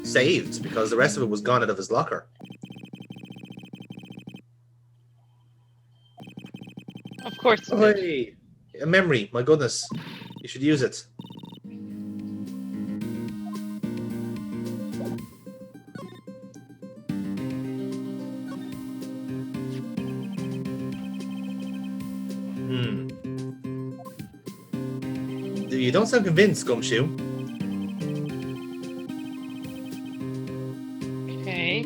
saved, because the rest of it was gone out of his locker. Of course. Oh, hey, a memory, my goodness. You should use it. You don't sound convinced, Gumshoe. Okay.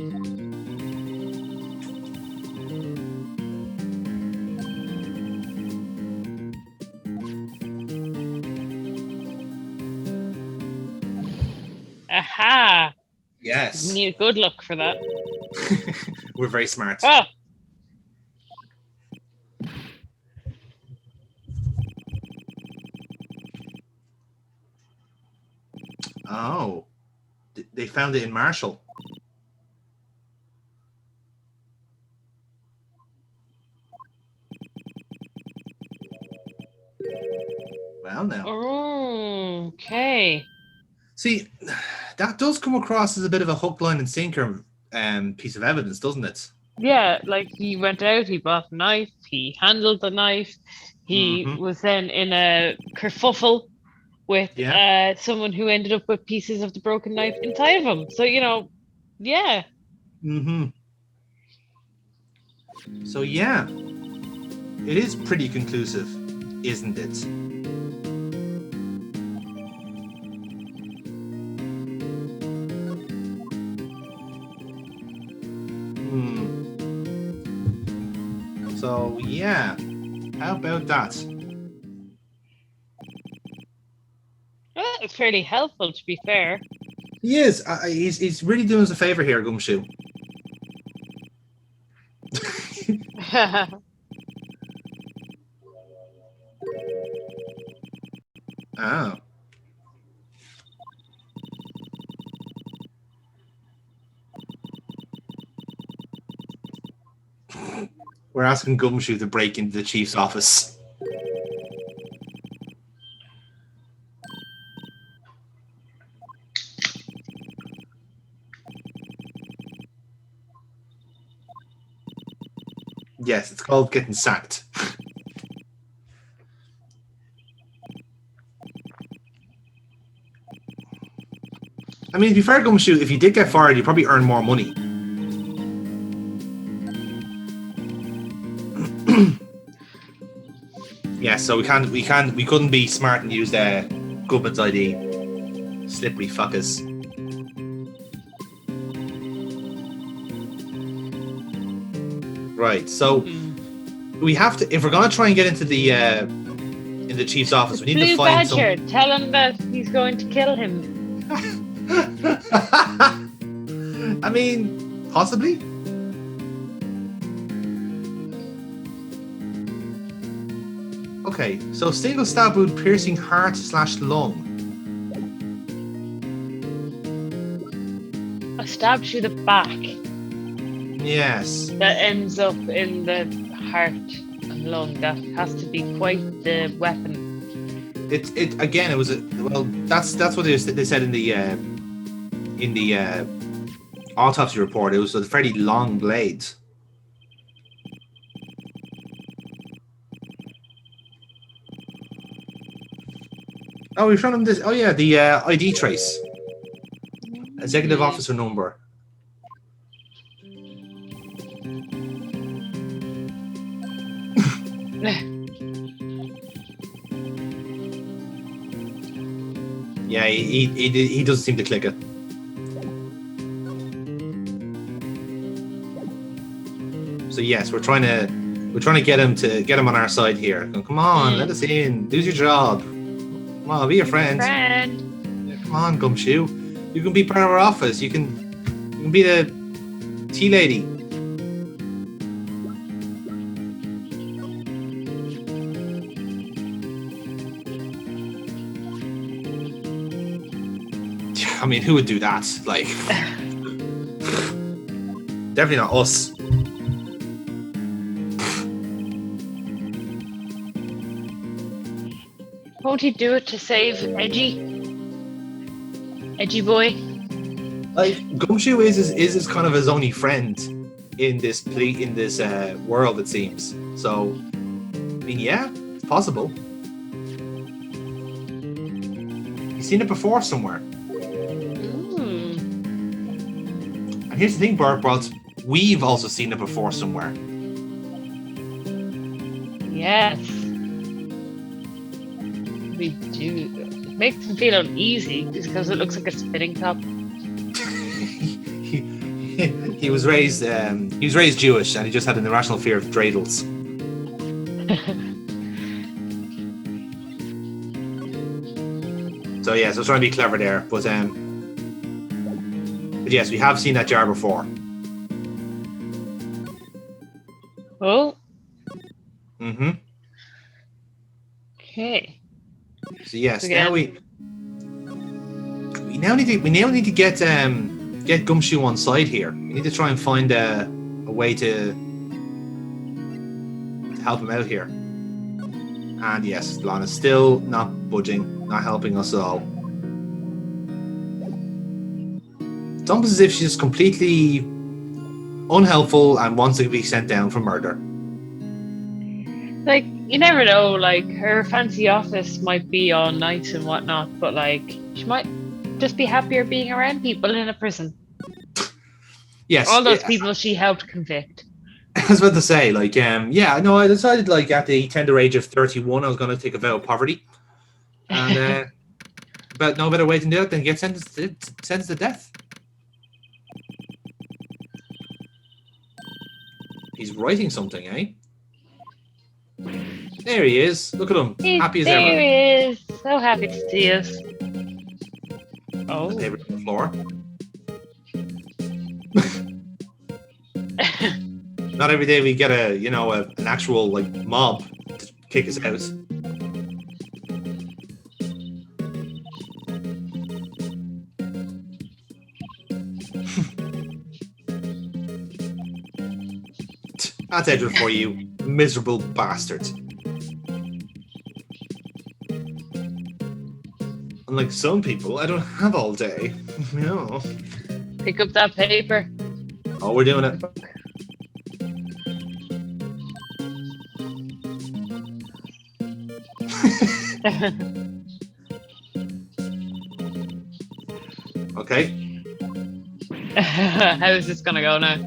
Yeah. Yes. You need good luck for that. We're very smart. Oh, Oh. They found it in Marshall. Well, now. okay. See, that does come across as a bit of a hook, line, and sinker piece of evidence, doesn't it? Yeah, like he went out, he bought a knife, he handled the knife, he Mhm. was then in a kerfuffle with Yeah. someone who ended up with pieces of the broken knife inside of him. So, yeah. Mm-hmm. So yeah, it is pretty conclusive, isn't it? So yeah, how about that? Well, it's fairly helpful, to be fair. He is. He's really doing us a favor here, Gumshoe. Oh. We're asking Gumshoe to break into the chief's office. Yes, it's called getting sacked. I mean, to be fair, Gumshoe, if you did get fired, you'd probably earn more money. Yeah, so we couldn't be smart and use Goodman's ID. Slippery fuckers. Right, so we have to, if we're gonna try and get into the chief's office, we need Blue to find Badger, tell him that he's going to kill him. I mean, possibly. Okay, so single stab wound piercing heart/lung. I stabbed through the back. Yes. That ends up in the heart and lung. That has to be quite the weapon. It again. It was that's what they said in the autopsy report. It was a fairly long blade. Oh, we found him this. Oh yeah, the ID trace, executive officer number. Yeah, he doesn't seem to click it. So yes, we're trying to get him on our side here. Come on, let us in. Do your job. Come on, be a friend. Yeah, come on, Gumshoe. You can be part of our office. You can be the tea lady. I mean, who would do that? Like, definitely not us. Won't he do it to save Edgy? Edgy boy? Like, Gumshoe is kind of his only friend in this world, it seems. So, I mean, yeah, it's possible. You've seen it before somewhere. And here's the thing, Burkebot, we've also seen it before somewhere. Yes. We do. It makes him feel uneasy just because it looks like a spinning top. he was raised Jewish, and he just had an irrational fear of dreidels. So yeah, so I was trying to be clever there, but But yes, we have seen that jar before. Oh. Mm-hmm. Okay. So yes, Again. now we now need to get Gumshoe on side here. We need to try and find a way to help him out here. And yes, Lana's still not budging, not helping us at all. It's almost as if she's completely unhelpful and wants to be sent down for murder. Like, you never know, like, her fancy office might be all nice and whatnot, but, like, she might just be happier being around people in a prison. Yes. All those people she helped convict. I was about to say, like, yeah, no, I decided, like, at the tender age of 31, I was going to take a vow of poverty. And, but no better way to do it than get sentenced to death. He's writing something, eh? There he is. Look at him. Happy as ever. There he is. So happy to see us. Oh. The paper on the floor. Not every day we get an actual like mob to kick us out. That's Edward for you, miserable bastard. Unlike some people, I don't have all day. No. Pick up that paper. Oh, we're doing it. Okay. How is this gonna go now?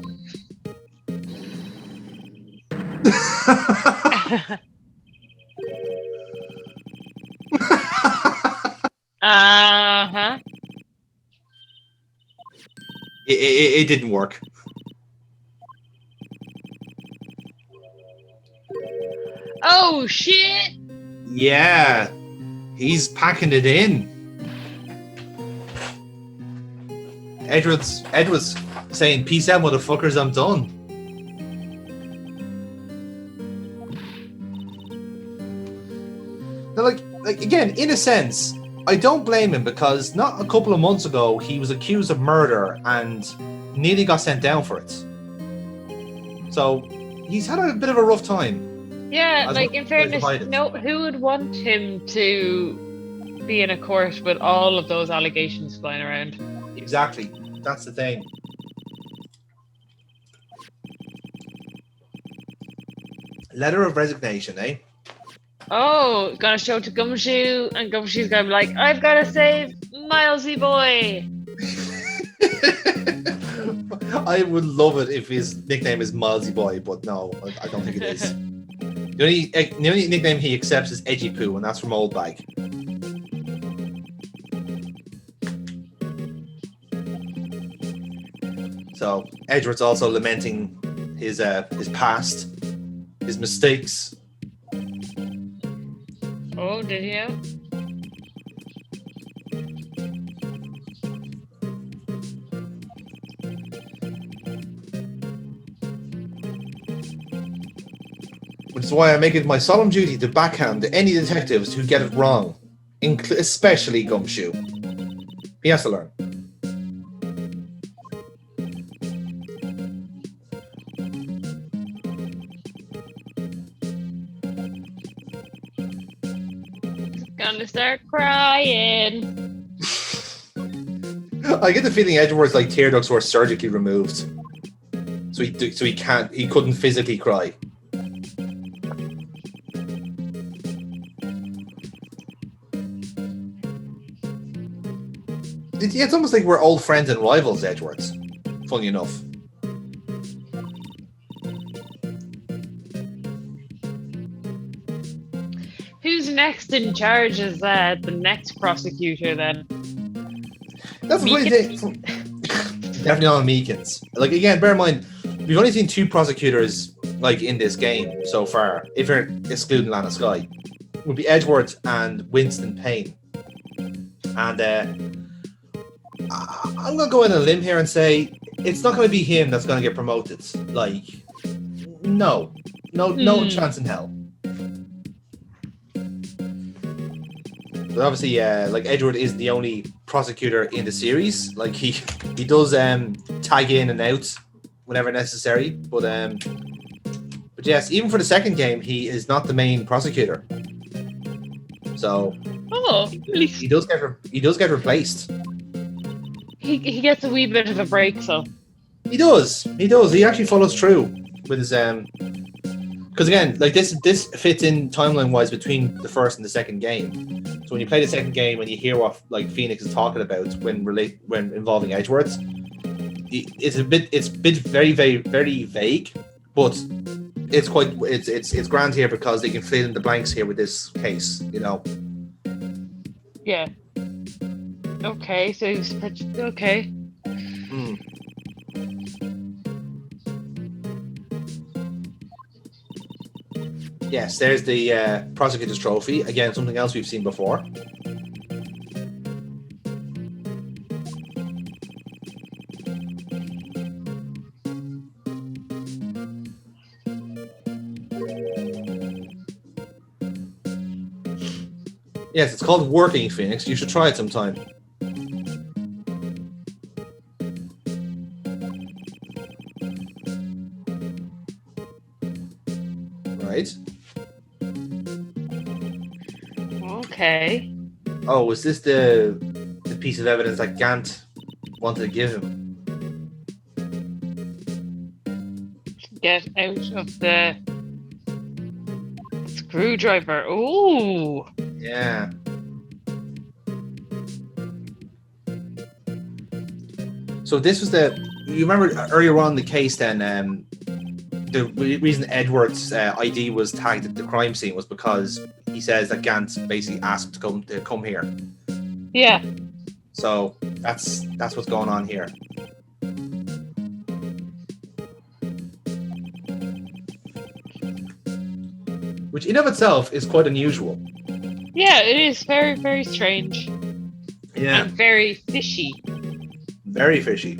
Uh-huh. It didn't work. Oh shit! Yeah, he's packing it in. Edward's saying, "Peace out, motherfuckers, I'm done." Now, like again, in a sense, I don't blame him because not a couple of months ago he was accused of murder and nearly got sent down for it. So he's had a bit of a rough time. Yeah, like in fairness, no, who would want him to be in a court with all of those allegations flying around? Exactly, that's the thing. Letter of resignation, eh? Oh, gonna show to Gumshoe, and Gumshoe's gonna be like, "I've gotta save Milesy boy." I would love it if his nickname is Milesy Boy, but no, I don't think it is. The only nickname he accepts is Edgy Poo, and that's from Old Bag. So Edward's also lamenting his past, his mistakes. Oh, did you? Which is why I make it my solemn duty to backhand any detectives who get it wrong, especially Gumshoe. He has to learn. Gonna start crying. I get the feeling Edward's like tear ducts were surgically removed, so he couldn't physically cry. It's almost like we're old friends and rivals, Edwards. Funny enough. Who's next in charge as the next prosecutor then? That's the funny thing. Definitely not Meekins. Like again, bear in mind, we've only seen two prosecutors like in this game so far, if you're excluding Lana Sky. It would be Edwards and Winston Payne. And I'm gonna go in on a limb here and say it's not gonna be him that's gonna get promoted. Like, no chance in hell. But obviously, like Edward is the only prosecutor in the series. Like he does tag in and out whenever necessary. But yes, even for the second game, he is not the main prosecutor. So he does get replaced. He gets a wee bit of a break, so He does. He actually follows through with his because again, like this fits in timeline wise between the first and the second game. So when you play the second game and you hear what like Phoenix is talking about when involving Edgeworths, it's very very very vague, but it's grand here because they can fill in the blanks here with this case, you know. yeah. Okay, so he's okay. Yes, there's the prosecutor's trophy. Again, something else we've seen before. Yes, it's called Working Phoenix. You should try it sometime. Right. Okay. Oh, was this the piece of evidence that Gant wanted to give him? Get out of the screwdriver. Ooh. Yeah. So this was you remember earlier on in the case then, the reason Edward's ID was tagged at the crime scene was because he says that Gant basically asked to come here. Yeah. So that's what's going on here. Which in of itself is quite unusual. Yeah, it is very, very strange. Yeah. And very fishy. Very fishy.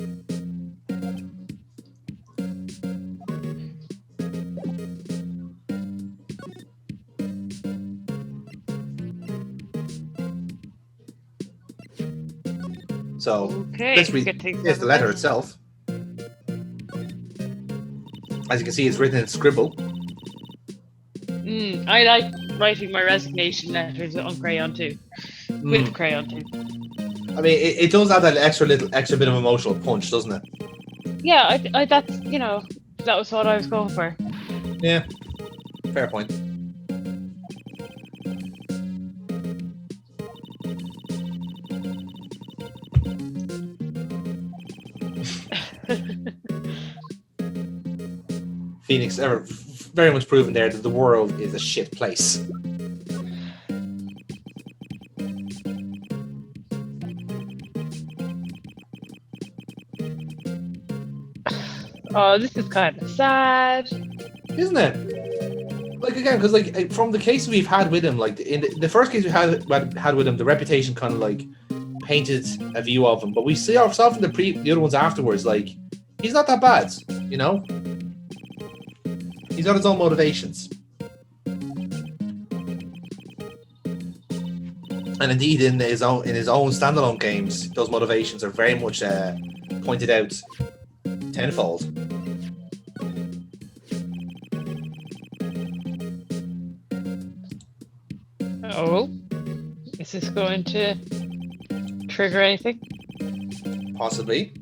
So let's read here's the letter itself. As you can see, it's written in scribble. I like writing my resignation letters on crayon too. With crayon too. I mean, it does add that extra bit of emotional punch, doesn't it? Yeah, I that's that was what I was going for. Yeah, fair point. Phoenix ever very much proven there that the world is a shit place. Oh, this is kind of sad, isn't it? Like again, because like from the cases we've had with him, like in the first case we had with him, the reputation kind of like painted a view of him, but we see ourselves in the other ones afterwards. Like he's not that bad, you know. He's got his own motivations, and indeed in his own standalone games, those motivations are very much pointed out tenfold. Oh, is this going to trigger anything? Possibly.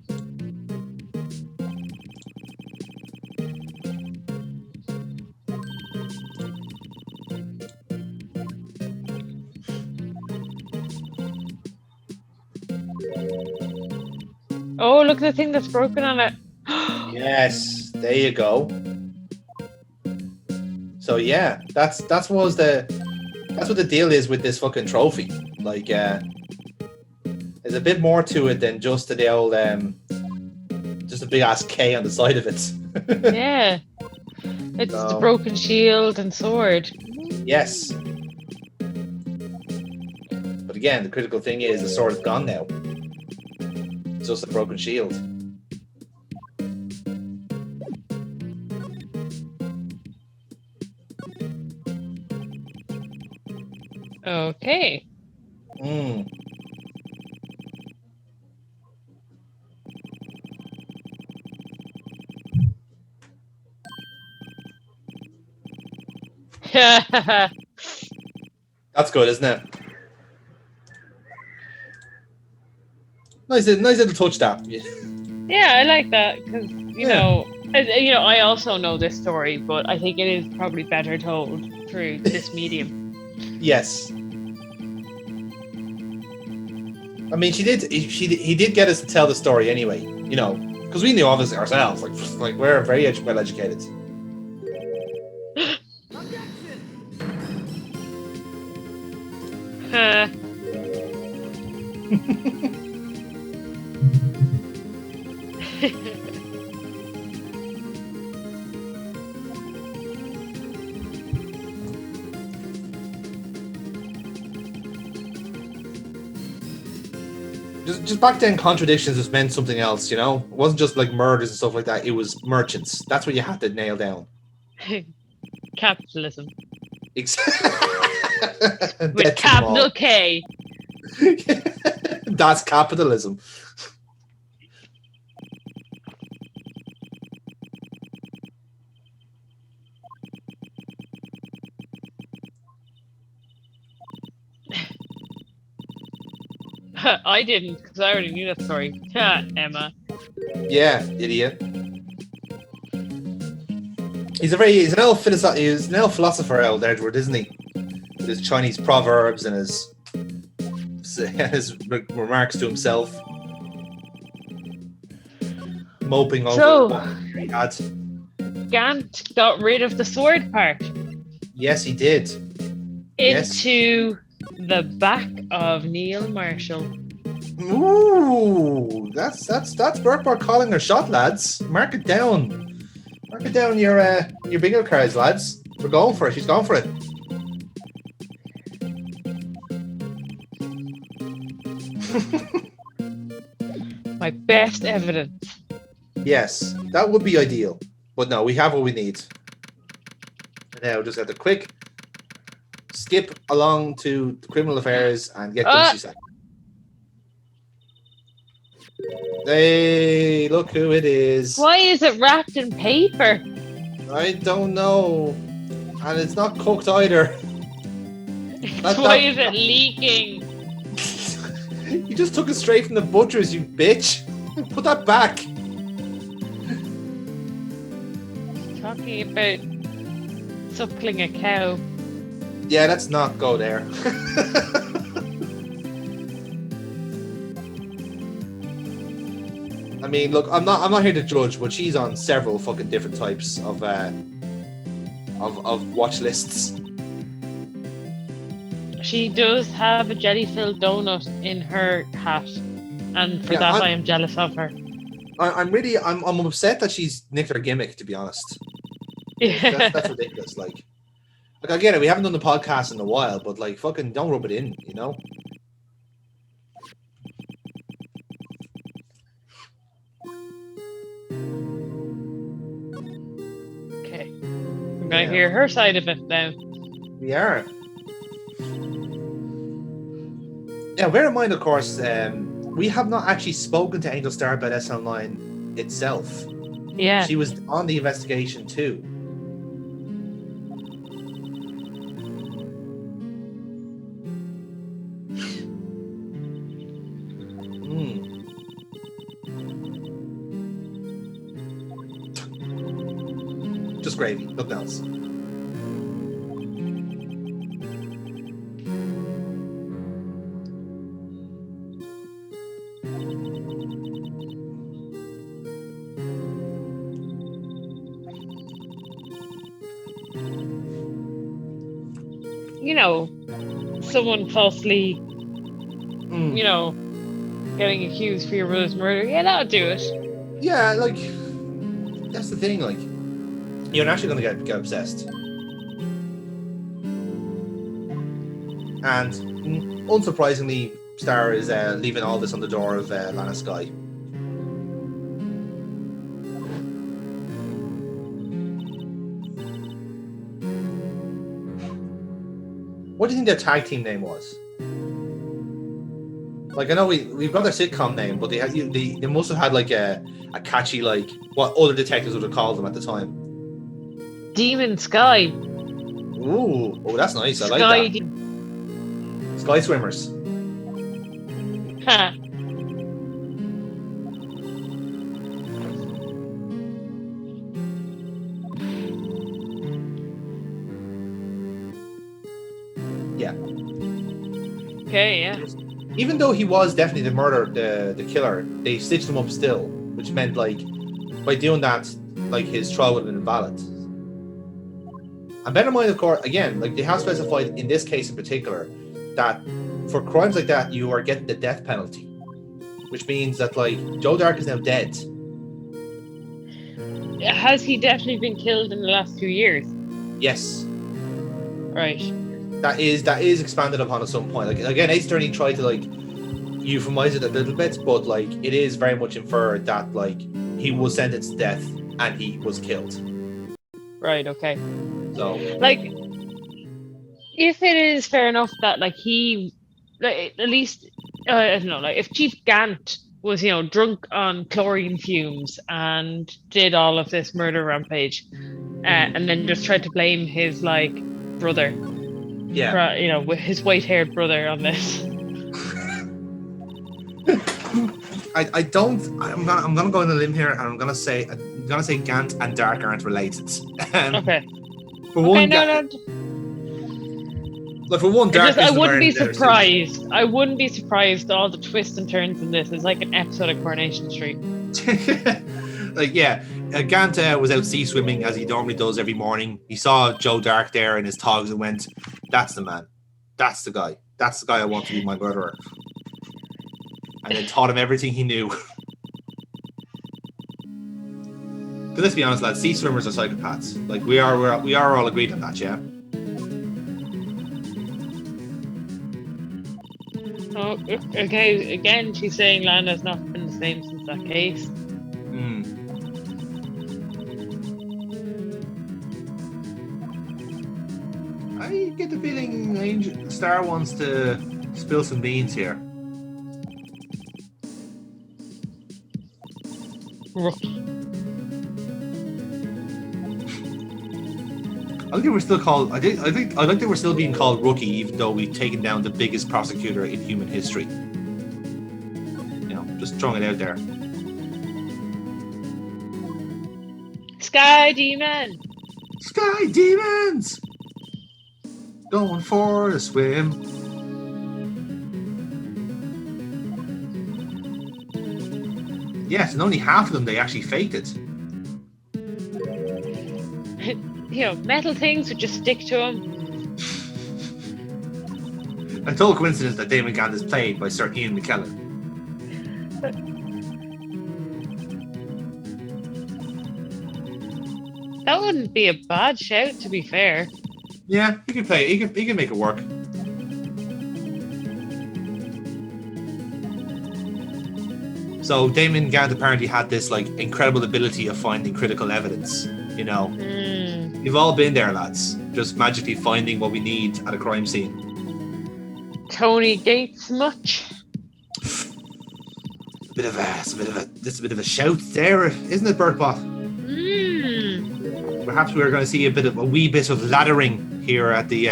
Oh, look at the thing that's broken on it. Yes, there you go. So yeah, that's what the deal is with this fucking trophy. Like, there's a bit more to it than just the old just a big ass K on the side of it. Yeah, it's the broken shield and sword. Yes, but again, the critical thing is the sword is gone now. It's just a broken shield. Okay. Mm. That's good, isn't it? Nice little touch that. Yeah, I like that because you know, I also know this story, but I think it is probably better told through this medium. Yes. I mean, he did get us to tell the story anyway, you know, because we knew obviously ourselves, like we're very well educated. Just back then, contradictions just meant something else, you know? It wasn't just like murders and stuff like that. It was merchants. That's what you had to nail down. Capitalism. With capital K. That's capitalism. I didn't, because I already knew that story. Emma. Yeah, idiot. He's an elf philosopher, old Edward, isn't he? With his Chinese proverbs and his remarks to himself, moping over what he had. Gant got rid of the sword part. Yes, he did. Into the back of Neil Marshall. Ooh, that's Burkebot calling her shot, lads. Mark it down. Mark it down your bingo cards, lads. We're going for it. She's going for it. My best evidence. Yes, that would be ideal. But no, we have what we need. Now just have to quick skip along to the criminal affairs and get them she said. Hey, look who it is. Why is it wrapped in paper? I don't know. And it's not cooked either. Why is it leaking? You just took it straight from the butcher's, you bitch. Put that back. Talking about suckling a cow. Yeah, let's not go there. I mean, look, I'm not here to judge, but she's on several fucking different types of watch lists. She does have a jelly-filled donut in her hat, and for that I am jealous of her. I'm upset that she's nicked her gimmick, to be honest. Yeah. That's ridiculous. Like I get it, we haven't done the podcast in a while, but like fucking don't rub it in, you know? Okay. I'm gonna hear her side of it now. We are. Yeah, bear in mind, of course, we have not actually spoken to Angel Star about SL9 itself. Yeah. She was on the investigation too. Just gravy, nothing else. You know, someone falsely, you know, getting accused for your brother's murder. Yeah, that'll do it. Yeah, like, that's the thing, like, you're naturally going to get obsessed. And unsurprisingly, Star is leaving all this on the door of Lana Sky. What do you think their tag team name was? Like, I know we've got their sitcom name, but they must have had like a catchy, like, what other detectives would have called them at the time. Demon Sky. Ooh, oh, that's nice. I like Sky. that. Sky Swimmers. Ha. Yeah. Okay, yeah. Even though he was definitely the killer, they stitched him up still, which meant like by doing that, like his trial would have been invalid. And bear in mind, of course, again, like they have specified in this case in particular that for crimes like that you are getting the death penalty, which means that like Joe Dark is now dead. Has he definitely been killed in the last 2 years? Yes. Right. That is expanded upon at some point. Like again, Ace Attorney tried to like euphemize it a little bit, but like it is very much inferred that like he was sentenced to death and he was killed. Right, okay. So Like, if it is fair enough that like he, like, at least I don't know, like if Chief Gant was, you know, drunk on chlorine fumes and did all of this murder rampage, and then just tried to blame his like brother, yeah, you know, with his white-haired brother on this. I'm gonna go on a limb here, and I'm gonna say Gant and Dark aren't related. Okay. For one, No. Like for one, Dark. I wouldn't be surprised. I wouldn't be surprised all the twists and turns in this. It's like an episode of Coronation Street. Like, yeah, Gant was out sea swimming as he normally does every morning. He saw Joe Dark there in his togs and went, "That's the man. That's the guy. That's the guy I want to be my murderer." And then taught him everything he knew. But let's be honest, lads, sea swimmers are psychopaths. Like we are all agreed on that, yeah. Oh, okay. Again, she's saying Lana's not been the same since that case. I get the feeling Angel Star wants to spill some beans here. Rookie. I think they were still called. I think they were still being called Rookie, even though we've taken down the biggest prosecutor in human history. You know, just throwing it out there. Sky Demon. Sky Demons, going for a swim. Yes, and only half of them they actually faked it. You know, metal things would just stick to him. A total coincidence that Damon Gant is played by Sir Ian McKellen. That wouldn't be a bad shout, to be fair. Yeah, he could play. He could make it work. So Damon Gant apparently had this like incredible ability of finding critical evidence. You know, we've all been there, lads. Just magically finding what we need at a crime scene. Tony Gates much? It's a bit of a shout there, isn't it, Burkebot? Perhaps we're going to see a wee bit of laddering here at the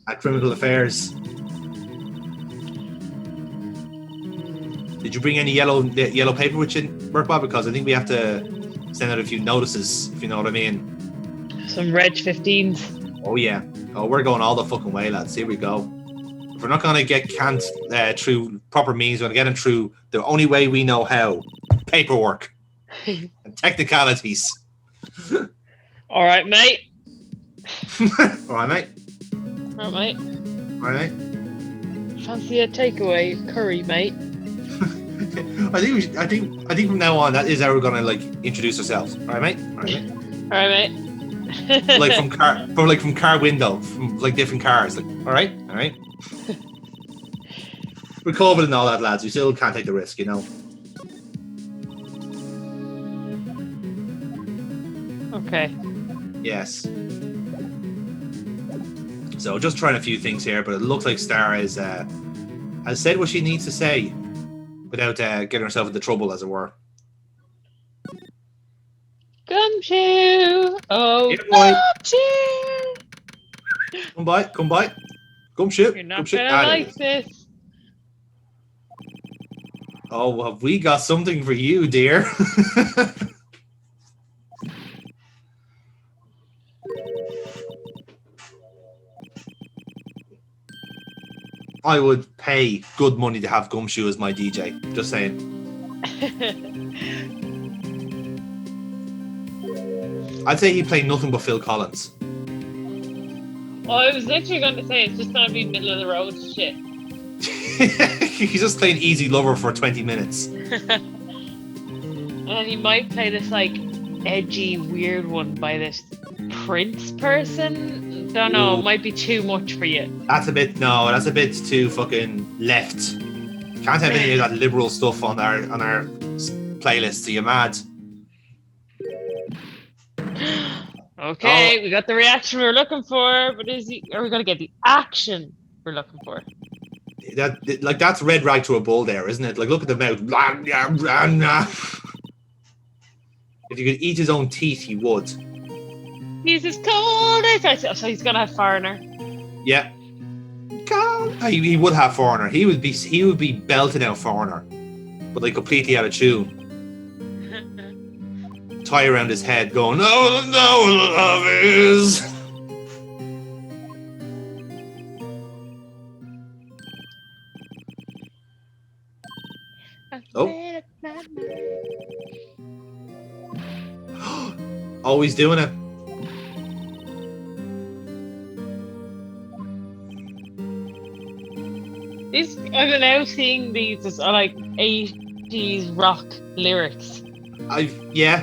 at Criminal Affairs. Did you bring any yellow paper with you, Burkebot? Because I think we have to send out a few notices, if you know what I mean. Some Reg 15s. Oh yeah. Oh, we're going all the fucking way, lads. Here we go. If we're not going to get Kant through proper means, we're going to get him through the only way we know how: paperwork and technicalities. All right, mate. All right, mate. All right, mate. All right, mate. Fancy a takeaway curry, mate? I think from now on that is how we're gonna like introduce ourselves. All right, mate. All right, mate. All right, mate. Like from car window, from like different cars. Like, all right. With COVID and all that, lads, we still can't take the risk, you know. Okay. Yes. So just trying a few things here, but it looks like Star has said what she needs to say without getting herself into trouble, as it were. Gumshoe! Oh, Here, boy. Gumshoe! Come by. Gumshoe. You're not Gumshoe. gonna There it like is. this. Oh, have we got something for you, dear? I would pay good money to have Gumshoe as my DJ. Just saying. I'd say he'd play nothing but Phil Collins. Well, I was literally going to say it's just going to be middle of the road shit. He's just playing Easy Lover for 20 minutes. And then he might play this like edgy, weird one by this Prince person. Don't know, Ooh. it might be too much for you. That's a bit too fucking left. Can't have any of that liberal stuff on our playlist. Are you mad? Okay, we got the reaction we were looking for, but are we gonna get the action we're looking for? That's red rag to a bull there, isn't it? Like, look at the mouth. If you could eat his own teeth, he would. He's as cold as so he's gonna have foreigner. Yeah. He would have foreigner. He would be belting out foreigner, but like completely out of tune. Tie around his head, going, "No, love is." Oh. Always doing it. I'm now seeing these as like 80s rock lyrics. Yeah.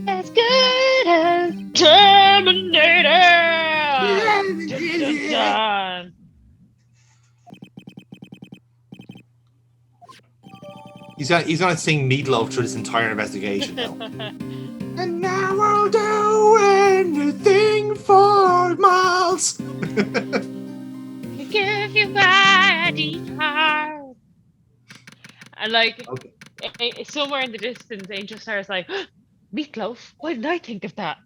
As good as Terminator! Dun. He's gonna sing Meatloaf through this entire investigation now. And now I'll do anything for Miles. Give you my deep heart. And like, Okay. somewhere in the distance, Angel Star's like, Meatloaf? Why didn't I think of that?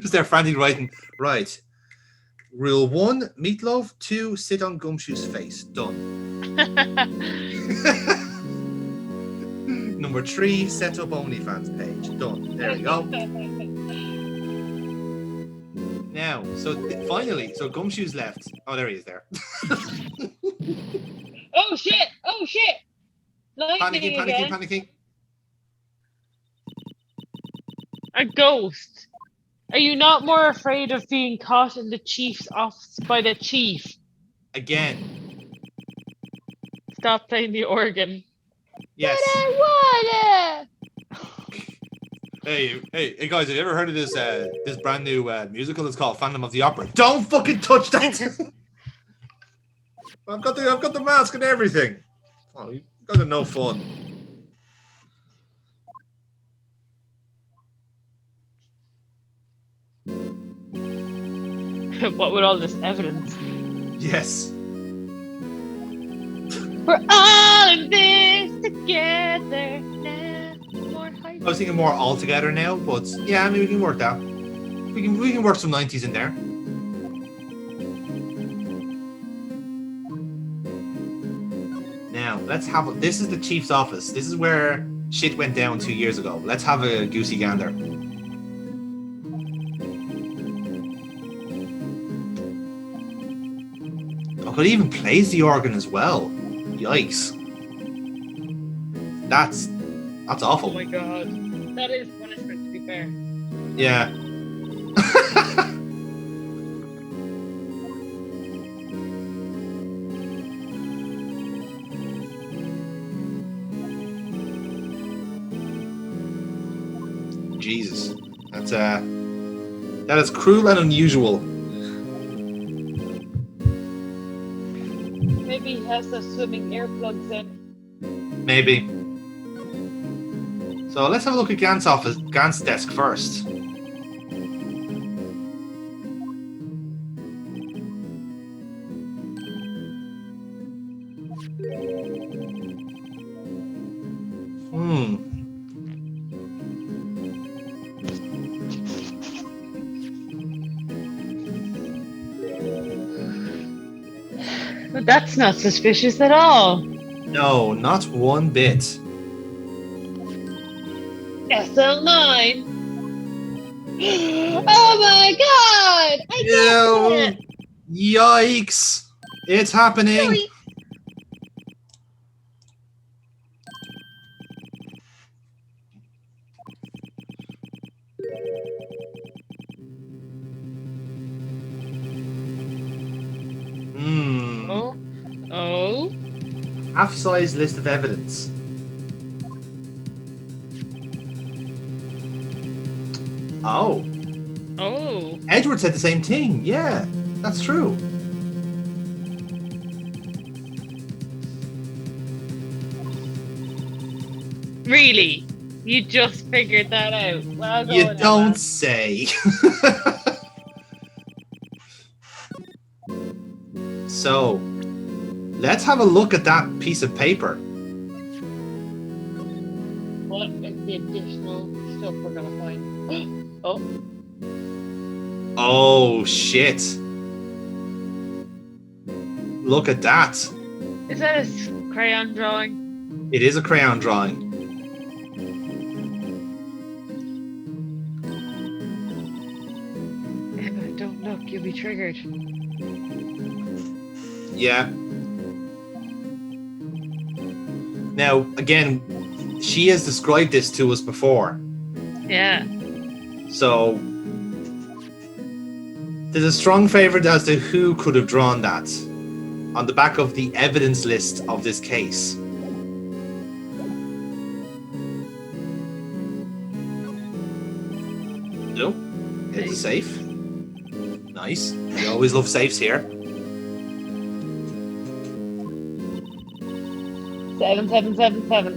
Just there frantically writing. Right. Rule 1, Meatloaf. 2, sit on Gumshoe's face. Done. Number 3, set up OnlyFans page. Done. There we go. Now, so finally, so Gumshoe's left. Oh, there he is there. Oh shit! Oh shit! Lightning again. Panicking. A ghost. Are you not more afraid of being caught in the chief's office by the chief? Again. Stop playing the organ. Yes. But I wanna. Hey guys, have you ever heard of this brand new musical? It's called Phantom of the Opera. Don't fucking touch that. I've got the mask and everything. Oh, you guys are no fun. What with all this evidence? Yes. We're all in this together now. More hype. I was thinking more all together now, but yeah, I mean we can work that. We can work some 90s in there. Now let's have. This is the chief's office. This is where shit went down 2 years ago. Let's have a goosey gander. Oh, it even plays the organ as well. Yikes. That's awful. Oh my god. That is punishment, to be fair. Yeah. Jesus. That is cruel and unusual. Maybe he has the swimming earplugs in. Maybe. So let's have a look at Gant's office, Gant's desk first. But that's not suspicious at all. No, not one bit. SL9. Oh my god! I guessed it! Yikes! It's happening! Oh. Half-size list of evidence. Oh. Edward said the same thing. Yeah, that's true. Really? You just figured that out? Well, You don't say. So, let's have a look at that piece of paper. What is the additional stuff we're gonna find? Oh shit! Look at that. Is that a crayon drawing? It is a crayon drawing. Emma, don't look. You'll be triggered. Yeah. Now, again, she has described this to us before. Yeah. So, there's a strong favourite as to who could have drawn that on the back of the evidence list of this case. No, it's a safe. Nice. We always love safes here. 7777.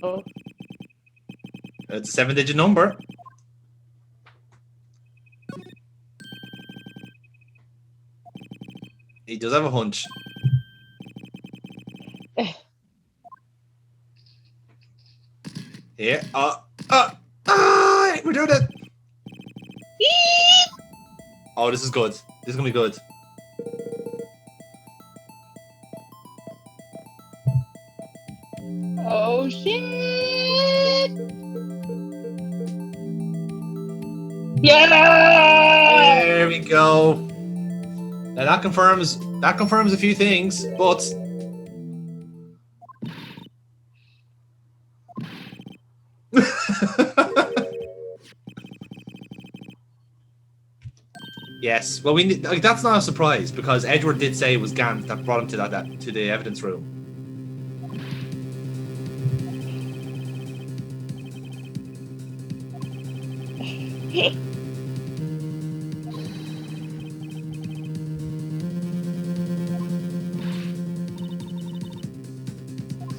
Oh. It's a 7-digit number. He does have a hunch. Here. We're doing it. Oh, this is good. This is gonna be good. Oh shit! Yeah! There we go. Now that confirms a few things, but yes. Well, that's not a surprise because Edward did say it was Gant that brought him to that to the evidence room.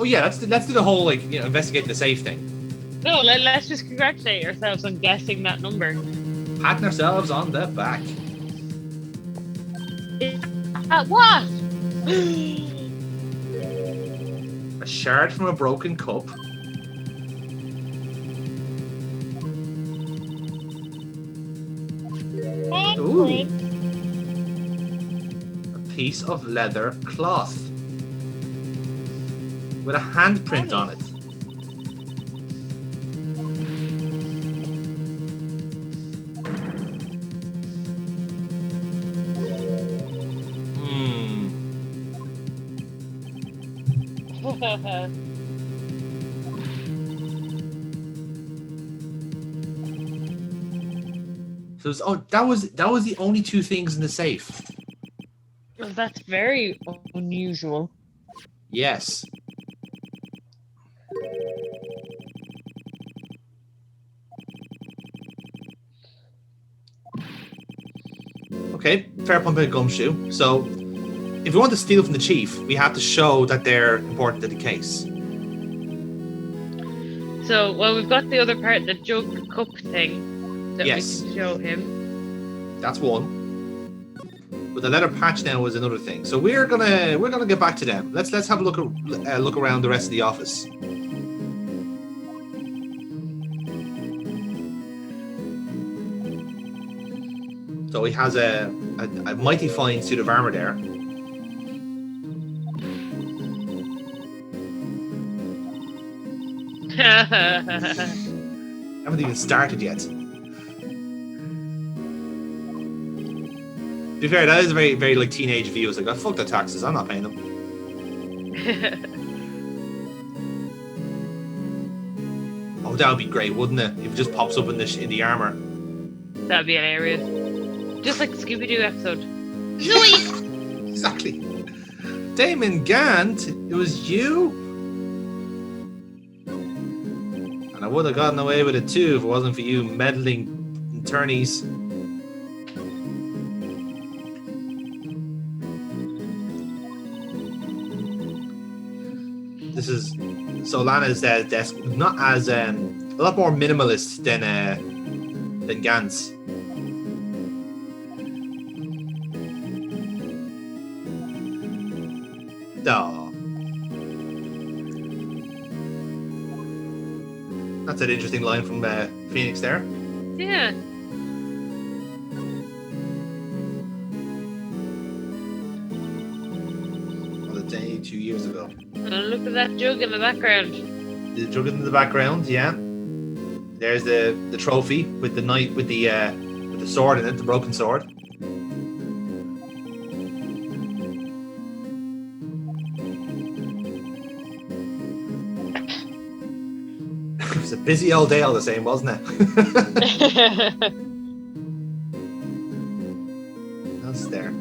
Oh yeah, let's do the whole investigating the safe thing. No, let's just congratulate ourselves on guessing that number. Patting ourselves on the back. What? A shard from a broken cup. Ooh. A piece of leather cloth with a handprint on it. So that was the only two things in the safe. Well, that's very unusual. Yes. Okay, fair point by Gumshoe. So, if we want to steal from the chief, we have to show that they're important to the case. So, well, we've got the other part, the jug cup thing that Yes. we can show him. That's one. But the leather patch now was another thing. So we're gonna get back to them. Let's have a look around the rest of the office. So he has a mighty fine suit of armor there. Haven't even started yet. To be fair, that is a very, very like teenage view. It's like, oh, fuck the taxes, I'm not paying them. Oh, that would be great, wouldn't it? If it just pops up in the armor. That'd be hilarious. Just like the Scooby-Doo episode. Exactly. Damon Gant, it was you? And I would have gotten away with it too if it wasn't for you meddling attorneys. This is Solana's desk, not as a lot more minimalist than Gant's. Oh. That's an interesting line from Phoenix there. Yeah. On the day 2 years ago. And look at that jug in the background. The jug in the background, yeah. There's the trophy with the knight with the sword in it, the broken sword. It was a busy old day all the same, wasn't it? That's there.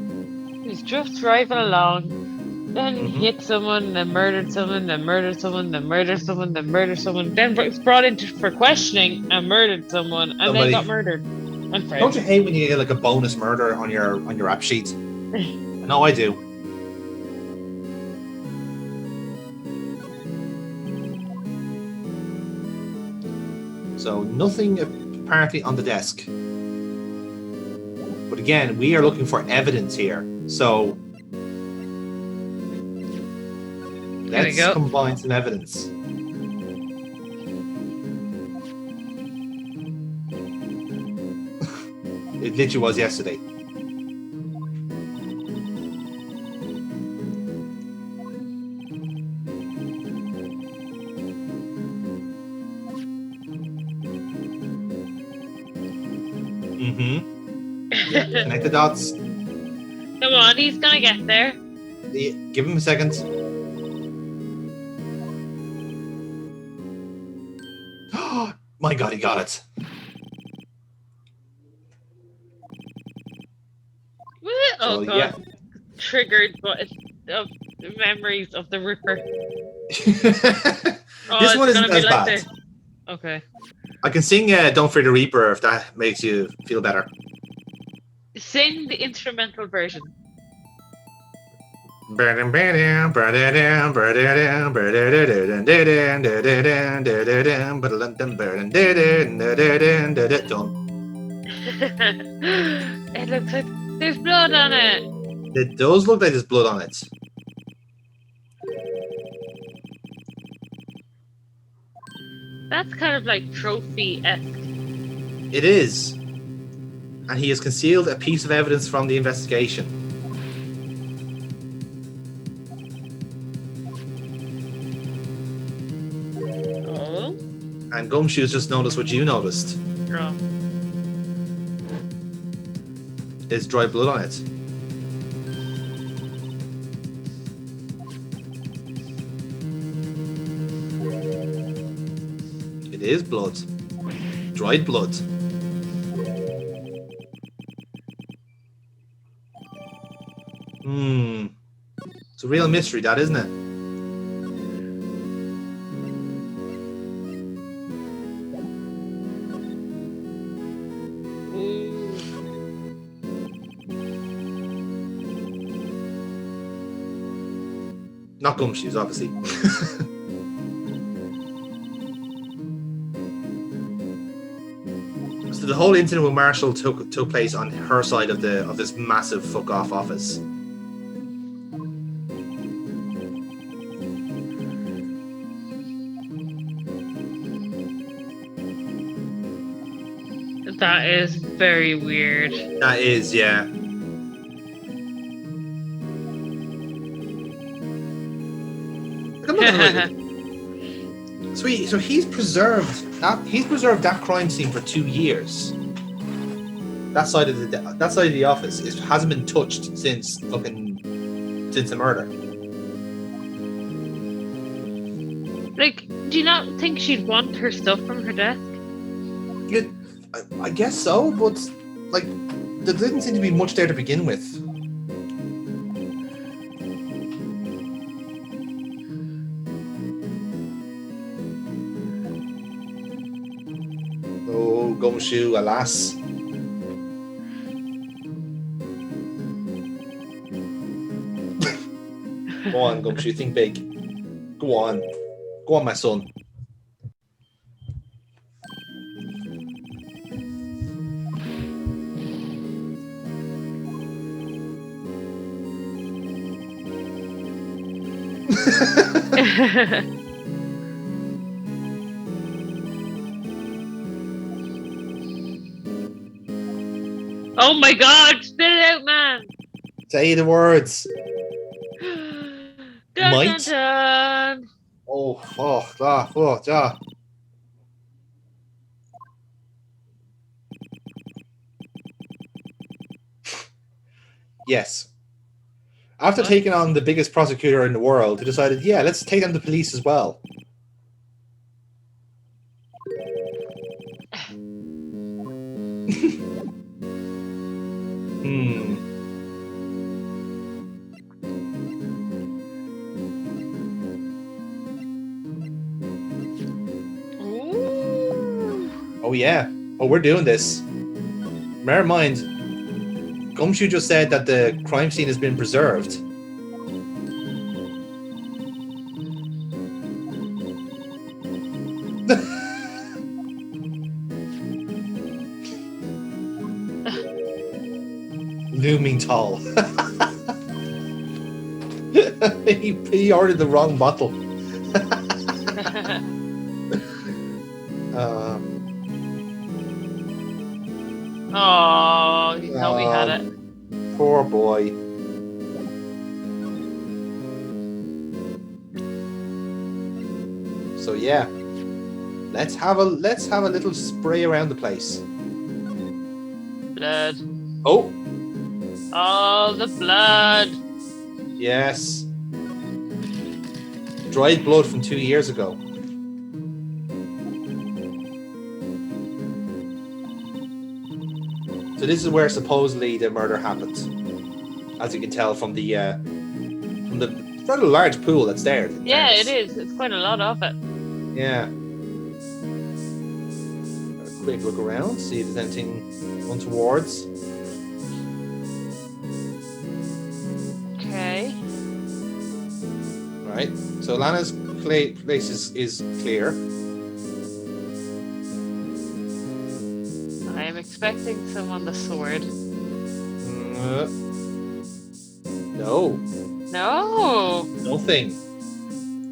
He's just driving along. Then hit someone, then murdered someone, then murdered someone, then murdered someone, then murdered someone, then was brought in for questioning and murdered someone, and then got murdered. And don't you hate when you get like a bonus murder on your rap sheet? No, I do. So nothing apparently on the desk. But again, we are looking for evidence here. So let's combine some evidence. It literally was yesterday. Yeah, connect the dots. Come on, he's gonna get there. Yeah, give him a second. Oh my god, he got it. Oh god. Yeah. Triggered of the memories of the Ripper. This one isn't as bad. Okay. I can sing Don't Fear the Reaper if that makes you feel better. Sing the instrumental version. Done. It looks like there's blood on it. It does look like there's blood on it. That's kind of like trophy-esque. It is. And he has concealed a piece of evidence from the investigation. Oh. And Gumshoe's just noticed what you noticed. Oh. There's dry blood on it. It is blood. Dried blood. It's a real mystery, that, isn't it? Not Gumshoes, obviously. the whole incident with Marshall took place on her side of this massive fuck off office. That is very weird. That is, yeah. So he's preserved that crime scene for 2 years. That side of the office hasn't been touched since the murder. Like, do you not think she'd want her stuff from her desk? I guess so, but like there didn't seem to be much there to begin with. Oh, Gumshoe, alas. Go on, Gumshoe, think big. Go on, my son. Oh my god, spit it out, man! Say the words. Dun, Might? dun, dun. Oh. Yes. After taking on the biggest prosecutor in the world, he decided, yeah, let's take on the police as well. Oh yeah. Oh, we're doing this. Bear in mind, Gumshoe just said that the crime scene has been preserved. Looming tall. he ordered the wrong bottle. Oh, you thought we had it. Poor boy. So yeah, let's have a little spray around the place. Blood. Oh. Oh, the blood. Yes. Dried blood from 2 years ago. So this is where supposedly the murder happened, as you can tell from the rather large pool that's there. Yeah, it is. It's quite a lot of it. Yeah. A quick look around, see if there's anything untowards. Okay. Right. So Lana's place is clear. I am expecting some on the sword. No. No. Nothing.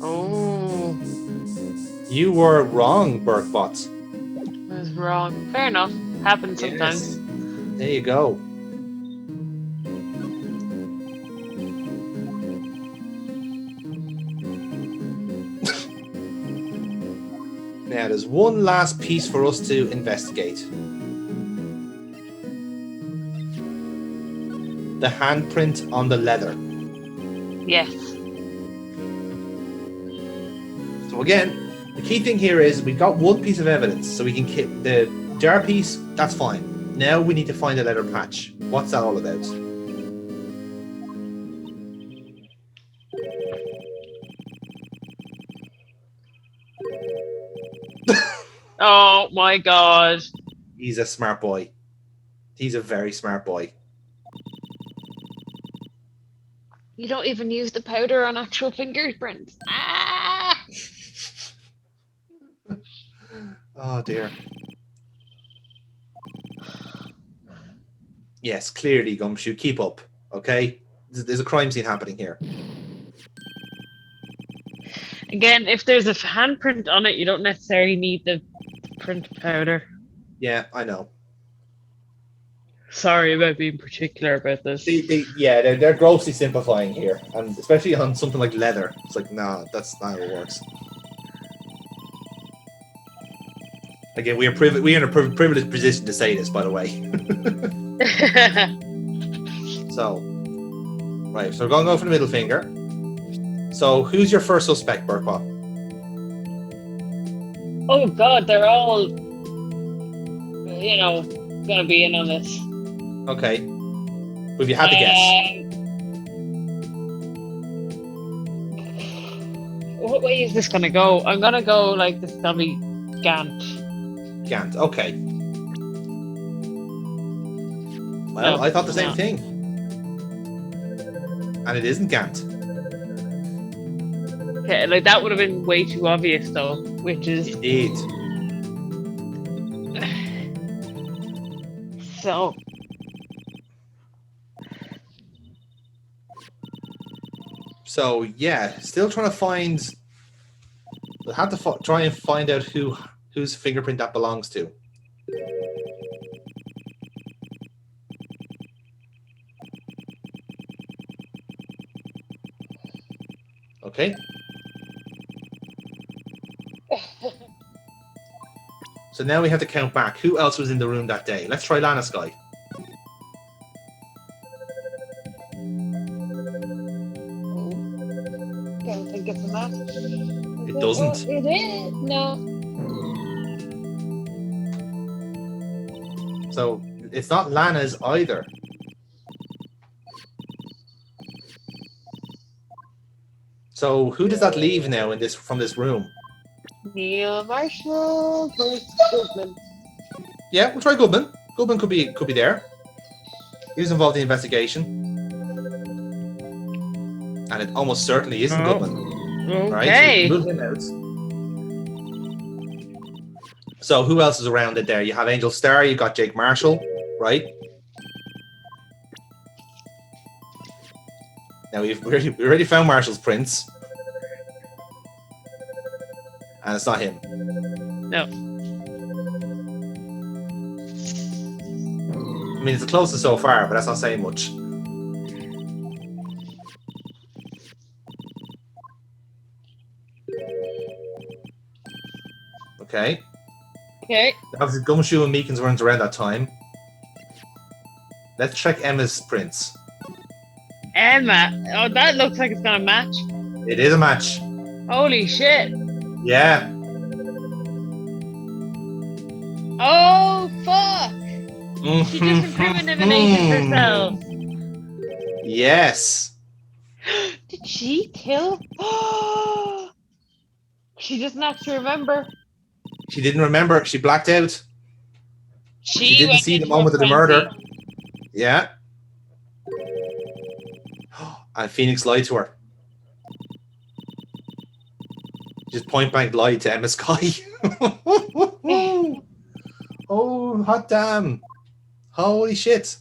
Oh. You were wrong, Burkebot. I was wrong. Fair enough. Happens sometimes. Yes. There you go. Now, there's one last piece for us to investigate. The handprint on the leather. Yes. So again, the key thing here is we've got one piece of evidence, so we can keep the jar piece, that's fine. Now we need to find the leather patch. What's that all about? Oh my god. He's a smart boy. He's a very smart boy. You don't even use the powder on actual fingerprints. Ah! Oh dear. Yes, clearly, Gumshoe. Keep up, okay? There's a crime scene happening here. Again, if there's a handprint on it, you don't necessarily need the print powder. Yeah, I know. Sorry about being particular about this. They're grossly simplifying here, and especially on something like leather. It's like, nah, that's not how it works. Again, we are in a privileged position to say this, by the way. So, right, so we're going to go for the middle finger. So, who's your first suspect, Burkebot? Oh God, they're all, gonna be in on this. Okay. Who have you had to guess? What way is this gonna go? I'm gonna go like this is gonna be Gant. Gant, okay. Well, No, I thought the same no. thing. And it isn't Gant. Okay, like that would have been way too obvious though, which is Indeed. so. So, yeah, still trying to find... We'll have to try and find out whose fingerprint that belongs to. Okay. So now we have to count back. Who else was in the room that day? Let's try Lana Sky. Don't think it's a match. It doesn't. It is no. So it's not Lana's either. So who does that leave now from this room? Neil Marshall versus Goodman. Yeah, we'll try Goodman. Goodman could be there. He was involved in the investigation. And it almost certainly isn't Goodman. Okay. Right, so move him out. So who else is around it there? You have Angel Star, you got Jake Marshall, right? Now we already found Marshall's prints. And it's not him. No. I mean, it's the closest so far, but that's not saying much. Okay. Okay. Obviously, Gumshoe and Meekins weren't around that time. Let's check Emma's prints. Emma. Oh, that looks like it's gonna match. It is a match. Holy shit. Yeah. Oh fuck. She just incriminated herself. Yes. Did she kill? She doesn't actually remember. She didn't remember. She blacked out. She didn't went see the into a moment of the frenzy. murder. Yeah. And Phoenix lied to her. Just point blank lied to Emma Sky. Oh, hot damn. Holy shit.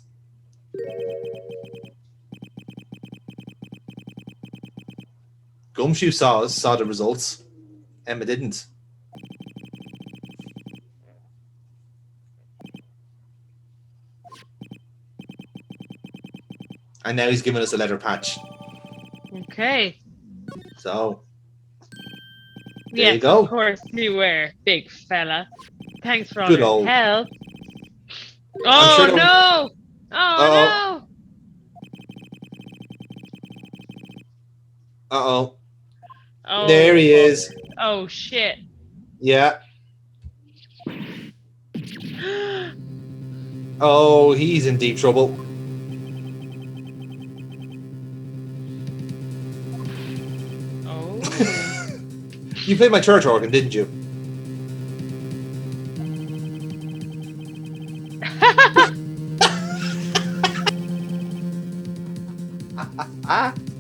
Gumshoe saw the results. Emma didn't. And now he's giving us a leather patch. Okay. So there you Yes, go. of course you were, big fella. Thanks for all Good your old- help. I'm Oh sure there no! Oh Uh-oh. no! Oh, There he is. Oh shit! Yeah. Oh, he's in deep trouble. Oh. You played my church organ, didn't you?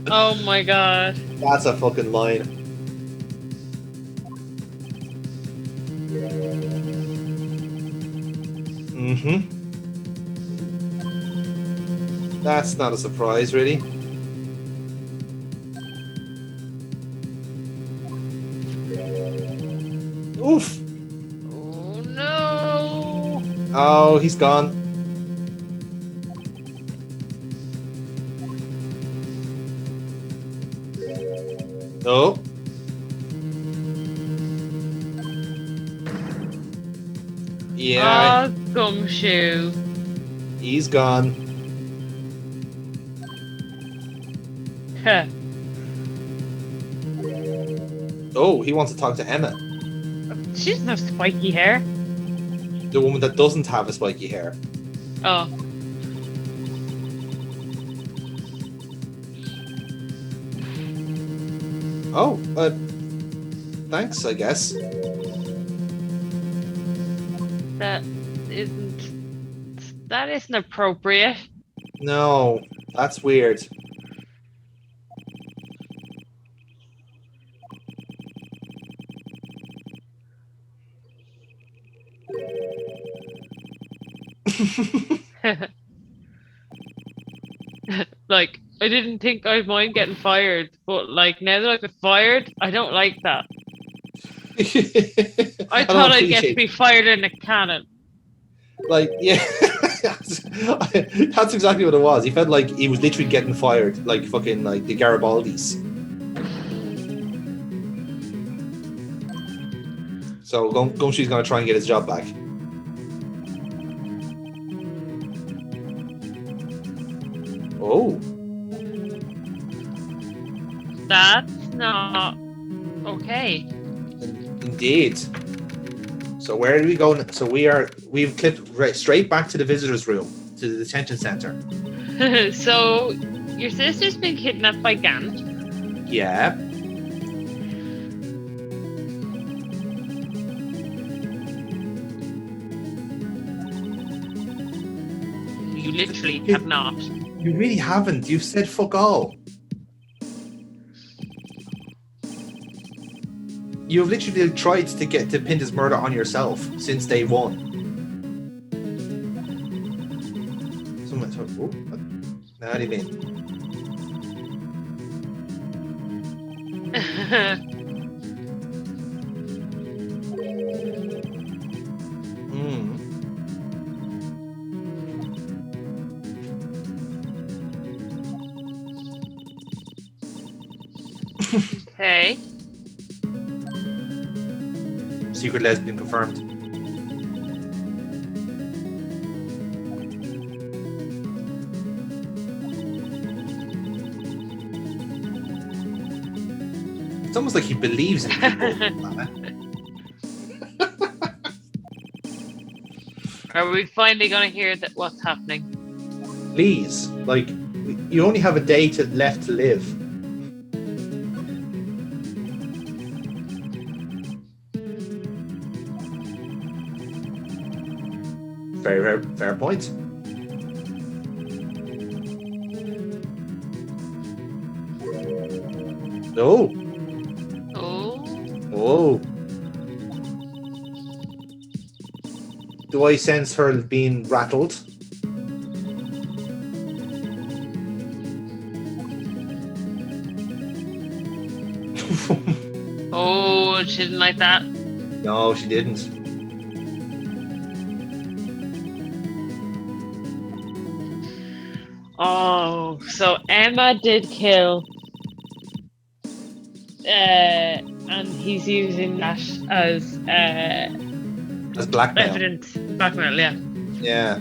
Oh my god. That's a fucking line. Mm-hmm. That's not a surprise, really. Oof! Oh no! Oh, he's gone. Oh. Yeah, Oh, Gumshoe. he's gone. Heh. Oh, he wants to talk to Emma, She doesn't have spiky hair. the woman that doesn't have a spiky hair. Oh. Oh, thanks, I guess. That isn't appropriate. No, that's weird. Like, I didn't think I'd mind getting fired, but like now that I've been fired, I don't like that. I don't thought I'd get to appreciate be fired in a cannon. Like, yeah, that's exactly what it was. He felt like he was literally getting fired, like fucking like the Garibaldis. So Gumshoe's gonna try and get his job back. Oh, That's not okay. indeed. So where do we go? So we've clipped right straight back to the visitors' room, to the detention center. So, your sister's been kidnapped by Gant. Yeah. You literally have not. You really haven't. You've said fuck all. You've literally tried to get to pin this murder on yourself since day one. Someone told, oh, what? Now what do you mean? Hmm. Okay. Secret lesbian confirmed. It's almost like he believes in people. Are we finally going to hear that what's happening? Please, like, you only have a day left to live. Very fair point. No. Oh. Do I sense her being rattled? Oh, she didn't like that. No, she didn't. Oh, so Emma did kill. And he's using that as blackmail. evidence. Blackmail, yeah. Yeah.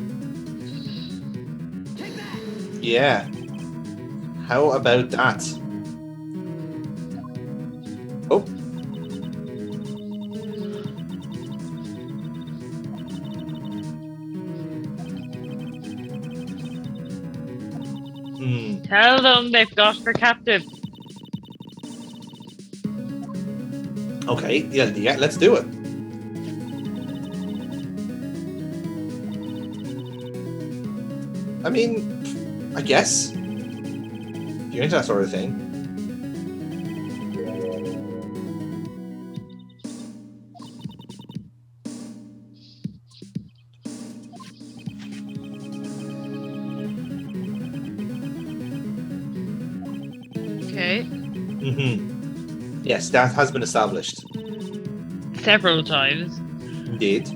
Yeah. How about that? Oh. Tell them they've got her captive. Okay, yeah, let's do it. I mean, I guess. If you're into that sort of thing. Yes, that has been established. Several times. Indeed.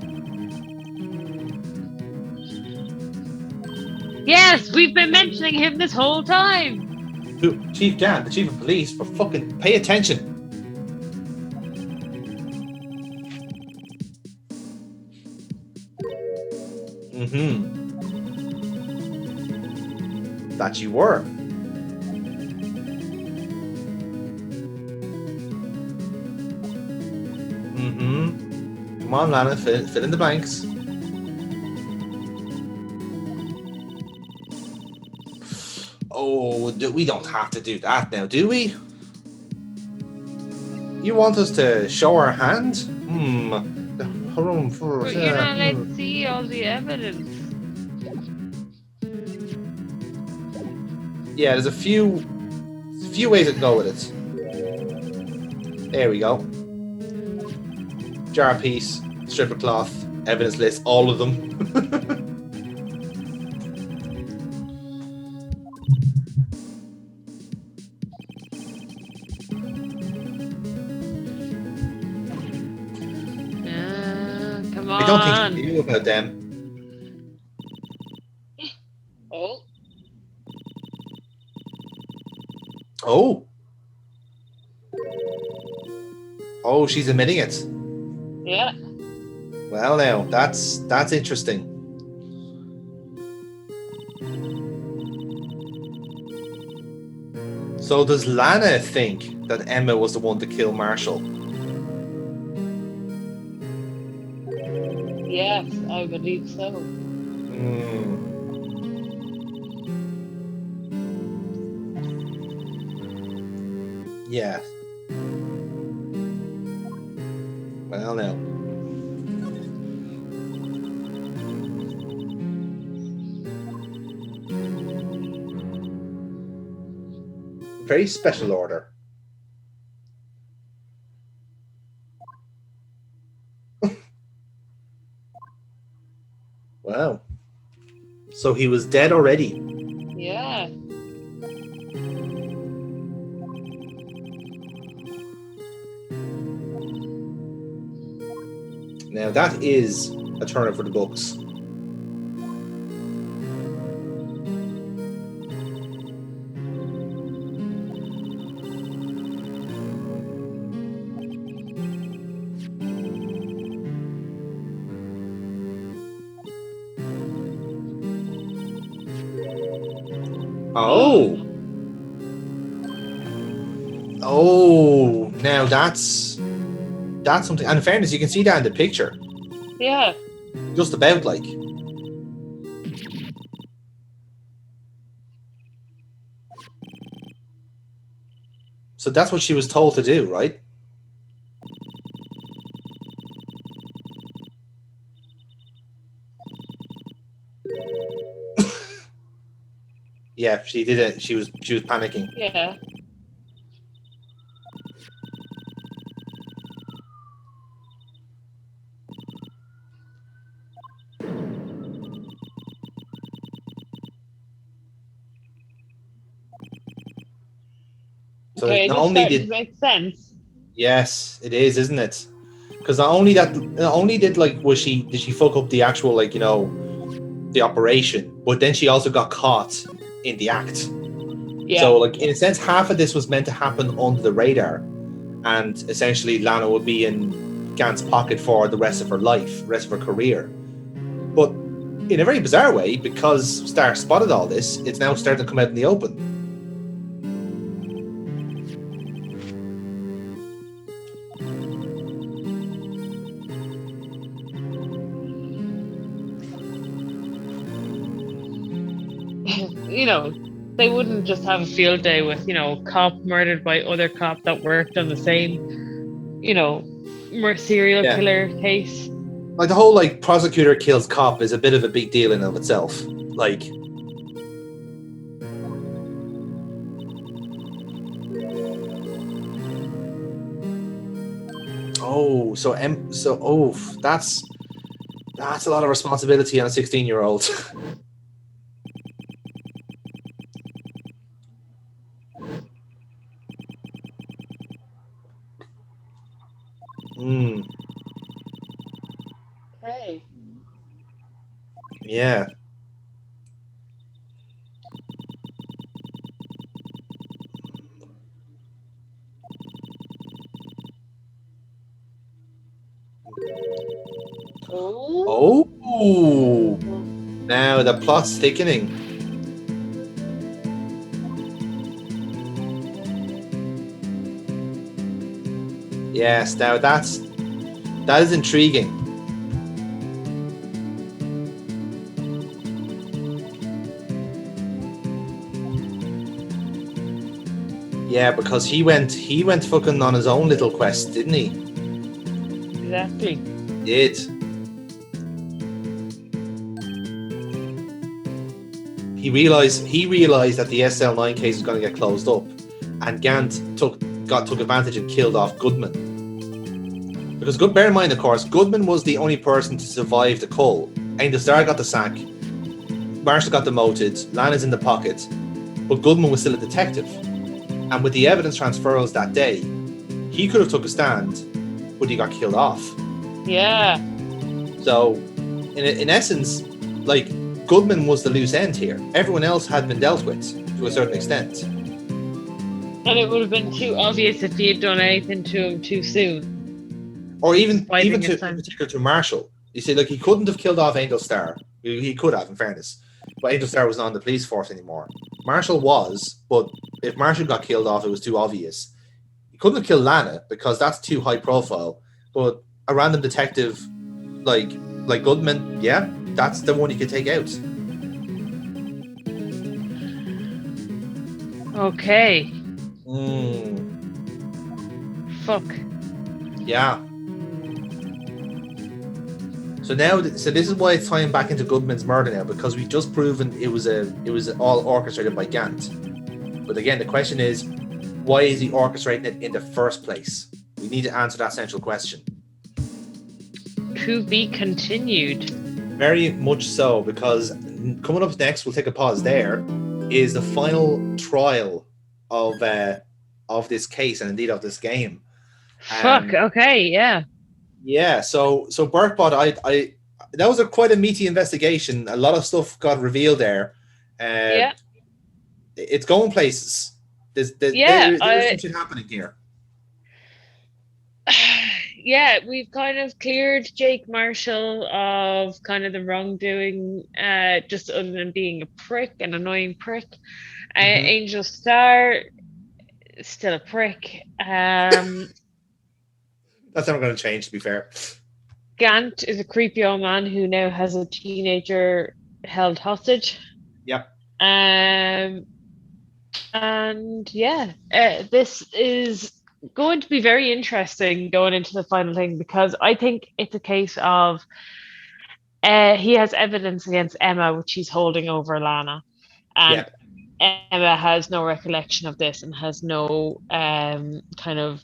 Yes, we've been mentioning him this whole time. Who? Chief Gan, the chief of police, for fucking pay attention. That you were. Come on, Lana, fill in the blanks. Oh, we don't have to do that now, do we? You want us to show our hand? But you're not allowed to see all the evidence. Yeah, there's a few ways to go with it. There we go. Jar piece, strip of cloth, evidence list, all of them. Come on. I don't think you knew about them. Oh. Oh. Oh, she's admitting it. Yeah. Well, now that's interesting. So does Lana think that Emma was the one to kill Marshall? Yes, I believe so. Yeah. Well, now. Very special order. Wow. So he was dead already. Yeah. Now that is a turn for the books. Oh. Oh, now that's something. And in fairness, you can see that in the picture. Yeah. Just about like. So that's what she was told to do, right? Yeah, she did it. She was panicking. Yeah. So Okay, not this only starts did to make sense. yes, it is, isn't it? Because not only did like did she fuck up the actual like the operation, but then she also got caught in the act. Yeah. So like in a sense, half of this was meant to happen under the radar, and essentially Lana would be in Gant's pocket for the rest of her life, rest of her career. But in a very bizarre way, because Stark spotted all this, it's now starting to come out in the open. They wouldn't just have a field day with, cop murdered by other cop that worked on the same, serial killer case. Like the whole like prosecutor kills cop is a bit of a big deal in of itself. Like that's a lot of responsibility on a 16-year-old. Mm, Okay. yeah. Oh. Oh, now the plot's thickening. Yes, now that is intriguing. Yeah, because he went fucking on his own little quest, didn't he? Exactly. Did. He realized that the SL9 case was going to get closed up, and Gant took advantage and killed off Goodman. Because bear in mind, of course, Goodman was the only person to survive the cull. Angel Star got the sack, Marshall got demoted, Lana's in the pocket, but Goodman was still a detective. And with the evidence transfers that day, he could have took a stand, but he got killed off. Yeah. So, in essence, like, Goodman was the loose end here. Everyone else had been dealt with to a certain extent. And it would have been too obvious if he had done anything to him too soon. Or even Fighting to, his in time. particular to Marshall. You see, like, he couldn't have killed off Angel Star. He could have, in fairness. But Angel Star was not on the police force anymore. Marshall was, but if Marshall got killed off, it was too obvious. He couldn't have killed Lana because that's too high profile. But a random detective like Goodman, yeah, that's the one you could take out. Okay. Fuck. Yeah. So now, this is why it's tying back into Goodman's murder now, because we've just proven it was all orchestrated by Gant. But again, the question is, why is he orchestrating it in the first place? We need to answer that central question. To be continued. Very much so, because coming up next, we'll take a pause there, is the final trial of this case and indeed of this game. Fuck. Okay. Yeah. Yeah. So Burkebot, I that was quite a meaty investigation. A lot of stuff got revealed there. Yeah. It's going places. There's some shit happening here. Yeah, we've kind of cleared Jake Marshall of kind of the wrongdoing, just other than being a prick, an annoying prick. Angel Star, still a prick. That's never going to change, to be fair. Gant is a creepy old man who now has a teenager held hostage. Yep. And yeah, this is going to be very interesting going into the final thing, because I think it's a case of he has evidence against Emma, which he's holding over Lana, and Emma has no recollection of this and has no kind of.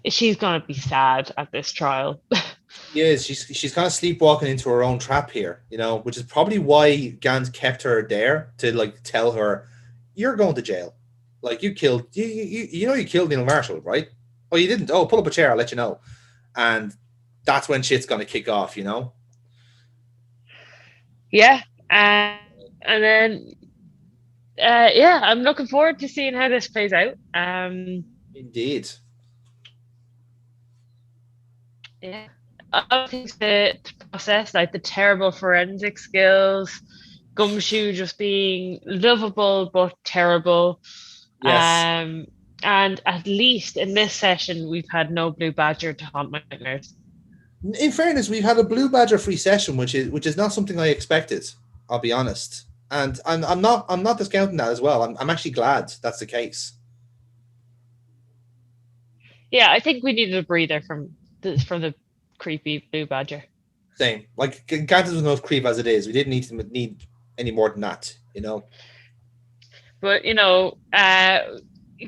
She's gonna be sad at this trial. Yeah, she's kind of sleepwalking into her own trap here, which is probably why Gant kept her there to, like, tell her, you're going to jail. Like, you killed you killed Neil Marshall, right? Oh, you didn't? Oh, pull up a chair, I'll let you know. And that's when shit's gonna kick off, Yeah, and then I'm looking forward to seeing how this plays out. Indeed. Yeah, I think the process, like the terrible forensic skills, Gumshoe just being lovable but terrible. Yes. And at least in this session, we've had no blue badger to haunt my nightmares. In fairness, we've had a blue badger free session, which is not something I expected. I'll be honest, and I'm not discounting that as well. I'm actually glad that's the case. Yeah, I think we needed a breather from the creepy blue badger. Same. Like, Gant is enough creep as it is. We didn't need any more than that, But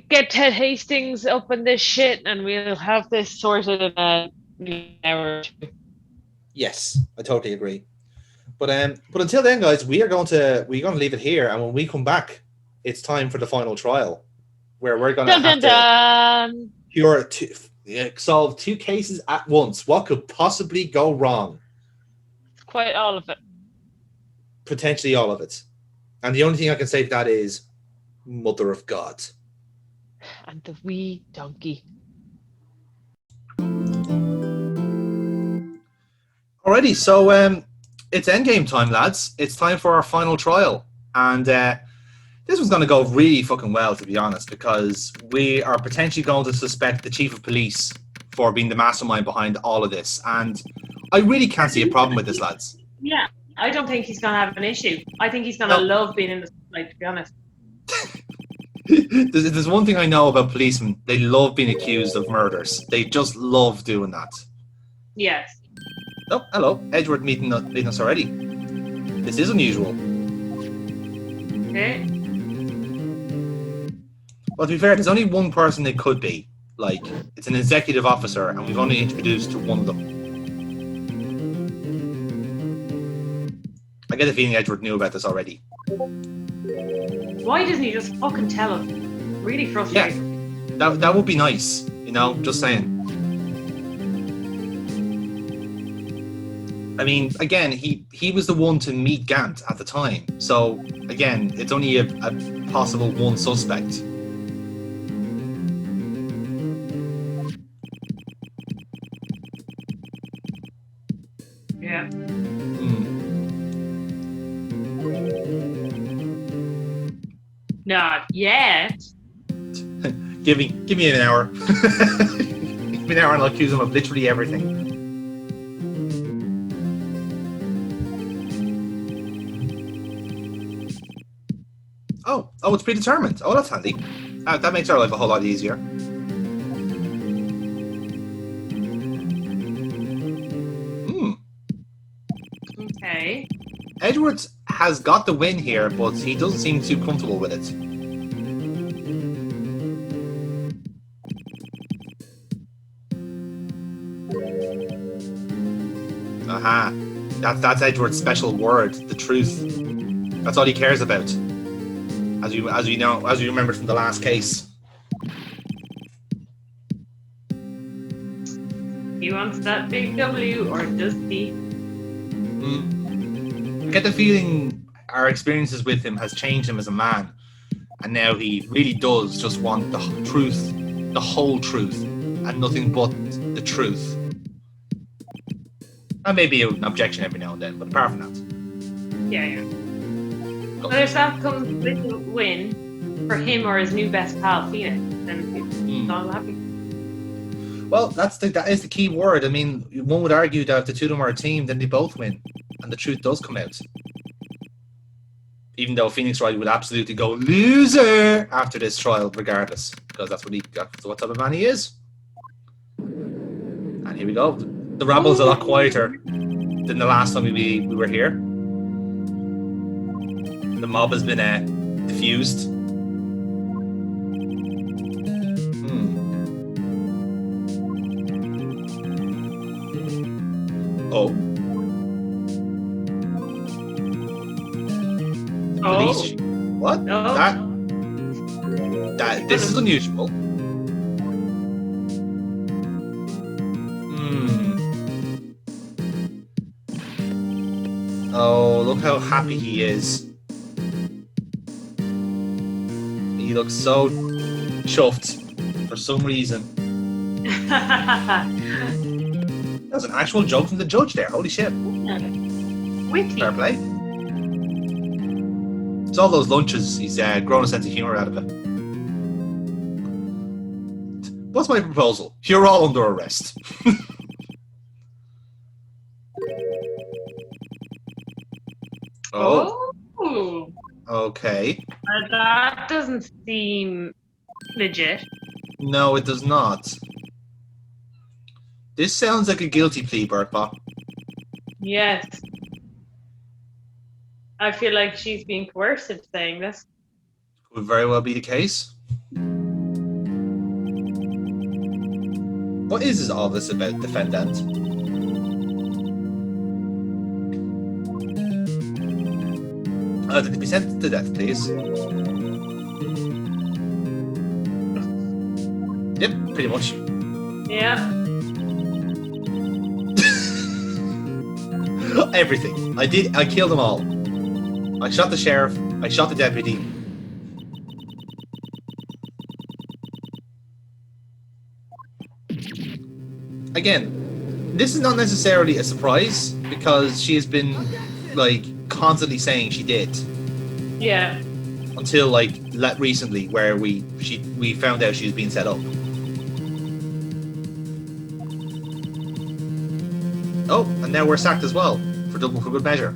get Ted Hastings up in this shit, and we'll have this sorted in an hour or two. Yes, I totally agree. But until then, guys, we're going to leave it here, and when we come back, it's time for the final trial, where we're going to have to Yeah, solve 2 cases at once. What could possibly go wrong? It's quite all of it. Potentially all of it. And the only thing I can say to that is Mother of God. And the wee donkey. Alrighty, so it's endgame time, lads. It's time for our final trial. And this one's going to go really fucking well, to be honest, because we are potentially going to suspect the chief of police for being the mastermind behind all of this. And I really can't see a problem with this, lads. Yeah, I don't think he's going to have an issue. I think he's going to love being in the spotlight, to be honest. There's one thing I know about policemen. They love being accused of murders. They just love doing that. Yes. Oh, hello. Edward meeting us already. This is unusual. Okay. Well, to be fair, there's only one person it could be. Like, it's an executive officer, and we've only introduced to one of them. I get the feeling Edward knew about this already. Why doesn't he just fucking tell him? Really frustrating. Yeah, that would be nice. You know, just saying. I mean, again, he was the one to meet Gant at the time. So, again, it's only a possible one suspect. Yeah. Not yet. Give me an hour. Give me an hour and I'll accuse him of literally everything. Oh, it's predetermined. Oh, that's handy. That makes our life a whole lot easier. Okay. Edwards has got the win here, but he doesn't seem too comfortable with it. Aha. That's Edward's special word, the truth. That's all he cares about. As you remember from the last case. He wants that big W, or does he? I get the feeling our experiences with him has changed him as a man, and now he really does just want the truth, the whole truth, and nothing but the truth. And maybe an objection every now and then, but apart from that. Yeah. But if that comes with a win for him or his new best pal, Phoenix, then he's not happy. Well, that is the key word. I mean, one would argue that if the two of them are a team, then they both win, and the truth does come out. Even though Phoenix Wright will absolutely go loser after this trial, regardless, because that's what type of man he is. And here we go. The rabble's a lot quieter than the last time we were here. The mob has been diffused. Oh. Police. What? No. That this is unusual. Oh, look how happy he is. He looks so chuffed for some reason. That was an actual joke from the judge there. Holy shit. Witty. Fair play. It's all those lunches. He's grown a sense of humour out of it. What's my proposal? You're all under arrest. Oh. Okay. That doesn't seem legit. No, it does not. This sounds like a guilty plea, Burkebot. Yes. I feel like she's being coercive saying this. Would very well be the case. What is all this about, defendant? Did he be sentenced to death, please? Yep, pretty much. Yeah. Everything. I killed them all. I shot the sheriff. I shot the deputy. Again, this is not necessarily a surprise because she has been like constantly saying she did. Yeah. Until like recently, where we found out she was being set up. Oh, and now we're sacked as well for good measure.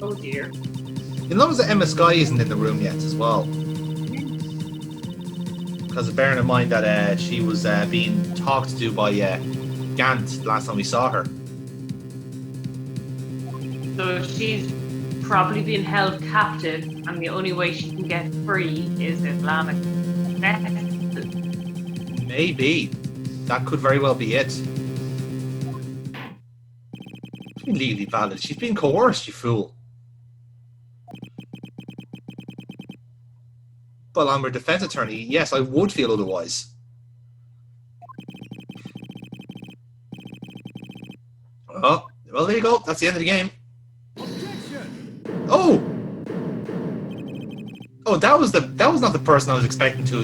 Oh dear. You'll notice that Emma Skye isn't in the room yet as well. Because bearing in mind that she was being talked to by Gant last time we saw her. So she's probably being held captive, and the only way she can get free is if Lana. Maybe. That could very well be it. She's been legally valid. She's been coerced, you fool. Well, I'm her defense attorney. Yes, I would feel otherwise. Oh, well, there you go. That's the end of the game. Oh! Oh, that was not the person I was expecting to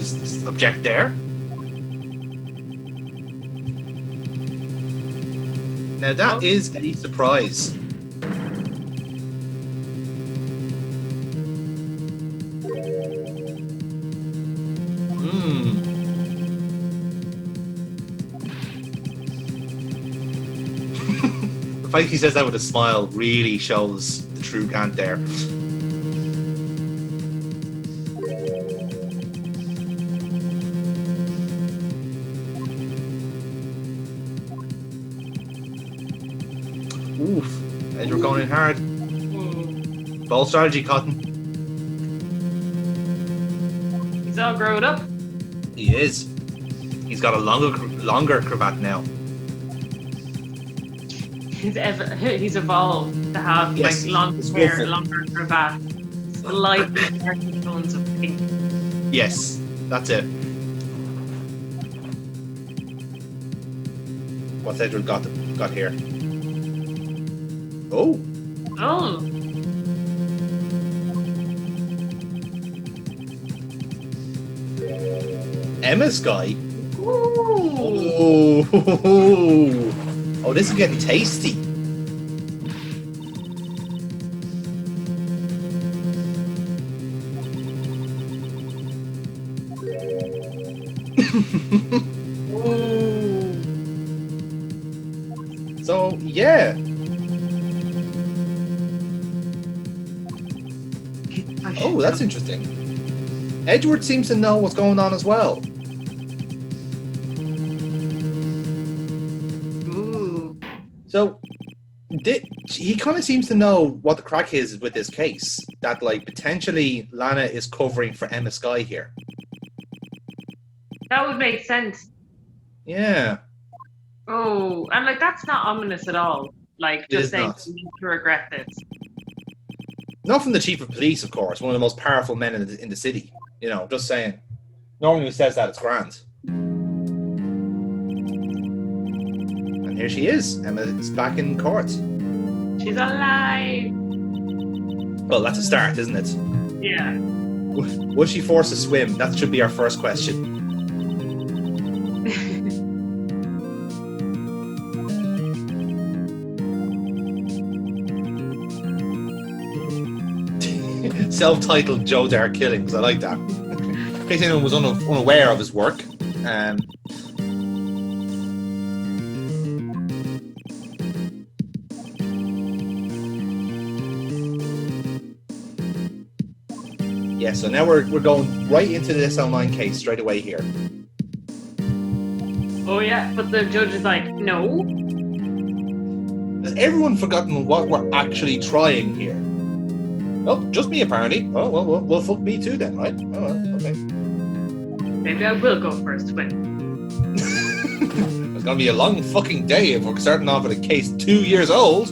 object there. Now that is a surprise. The fact he says that with a smile really shows the true Gant there. Oof. And you're going in hard. Ball strategy, Cotton. He's all grown up. He is. He's got a longer cravat now. He's evolved to have Yes, like long it's hair, awful. longer cravat, slightly darker tones of pink. Yes, that's it. What's Edward got here? Oh. Oh. Emma Skye. Ooh. Oh, this is getting tasty. So, yeah. Oh, that's interesting. Edward seems to know what's going on as well. Ooh. So, he kind of seems to know what the crack is with this case. That, like, potentially Lana is covering for Emma Skye here. That would make sense. Yeah. Oh, and like that's not ominous at all. Like It is just saying not. you need to regret this. Not from the chief of police, of course, one of the most powerful men in the city. You know, just saying. Normally who says that, it's grand. And here she is. Emma is back in court. She's alive. Well, that's a start, isn't it? Yeah. Was she forced to swim? That should be our first question. Self-titled Joe Dare Killings. I like that. In case anyone was unaware of his work. Yeah, so now we're going right into this online case straight away here. Oh yeah, but the judge is like, no. Has everyone forgotten what we're actually trying here? Oh, just me apparently. Oh, well, fuck me too then, right? Oh, well, okay. Maybe I will go for a swim. It's gonna be a long fucking day if we're starting off with a case 2 years old.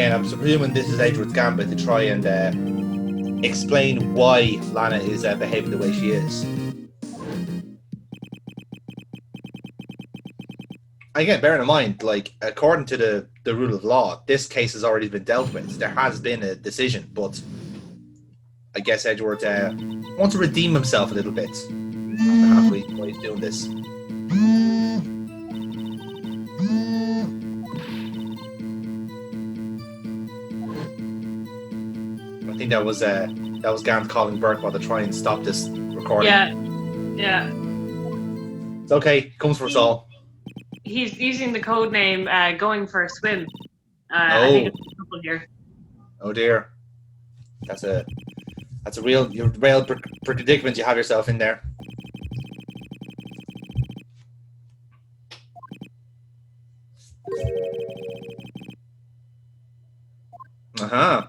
again, I'm presuming this is Edward's gambit to try and explain why Lana is behaving the way she is. Again, bearing in mind, like, according to the rule of law, this case has already been dealt with. There has been a decision, but I guess Edward wants to redeem himself a little bit. Halfway while he's doing this. I think that was Gant calling Burkebot to try and stop this recording. Yeah. It's okay. Comes for us all. He's using the code name "Going for a Swim." I think it's a couple here. Oh dear, that's a real predicament you have yourself in there. Uh-huh.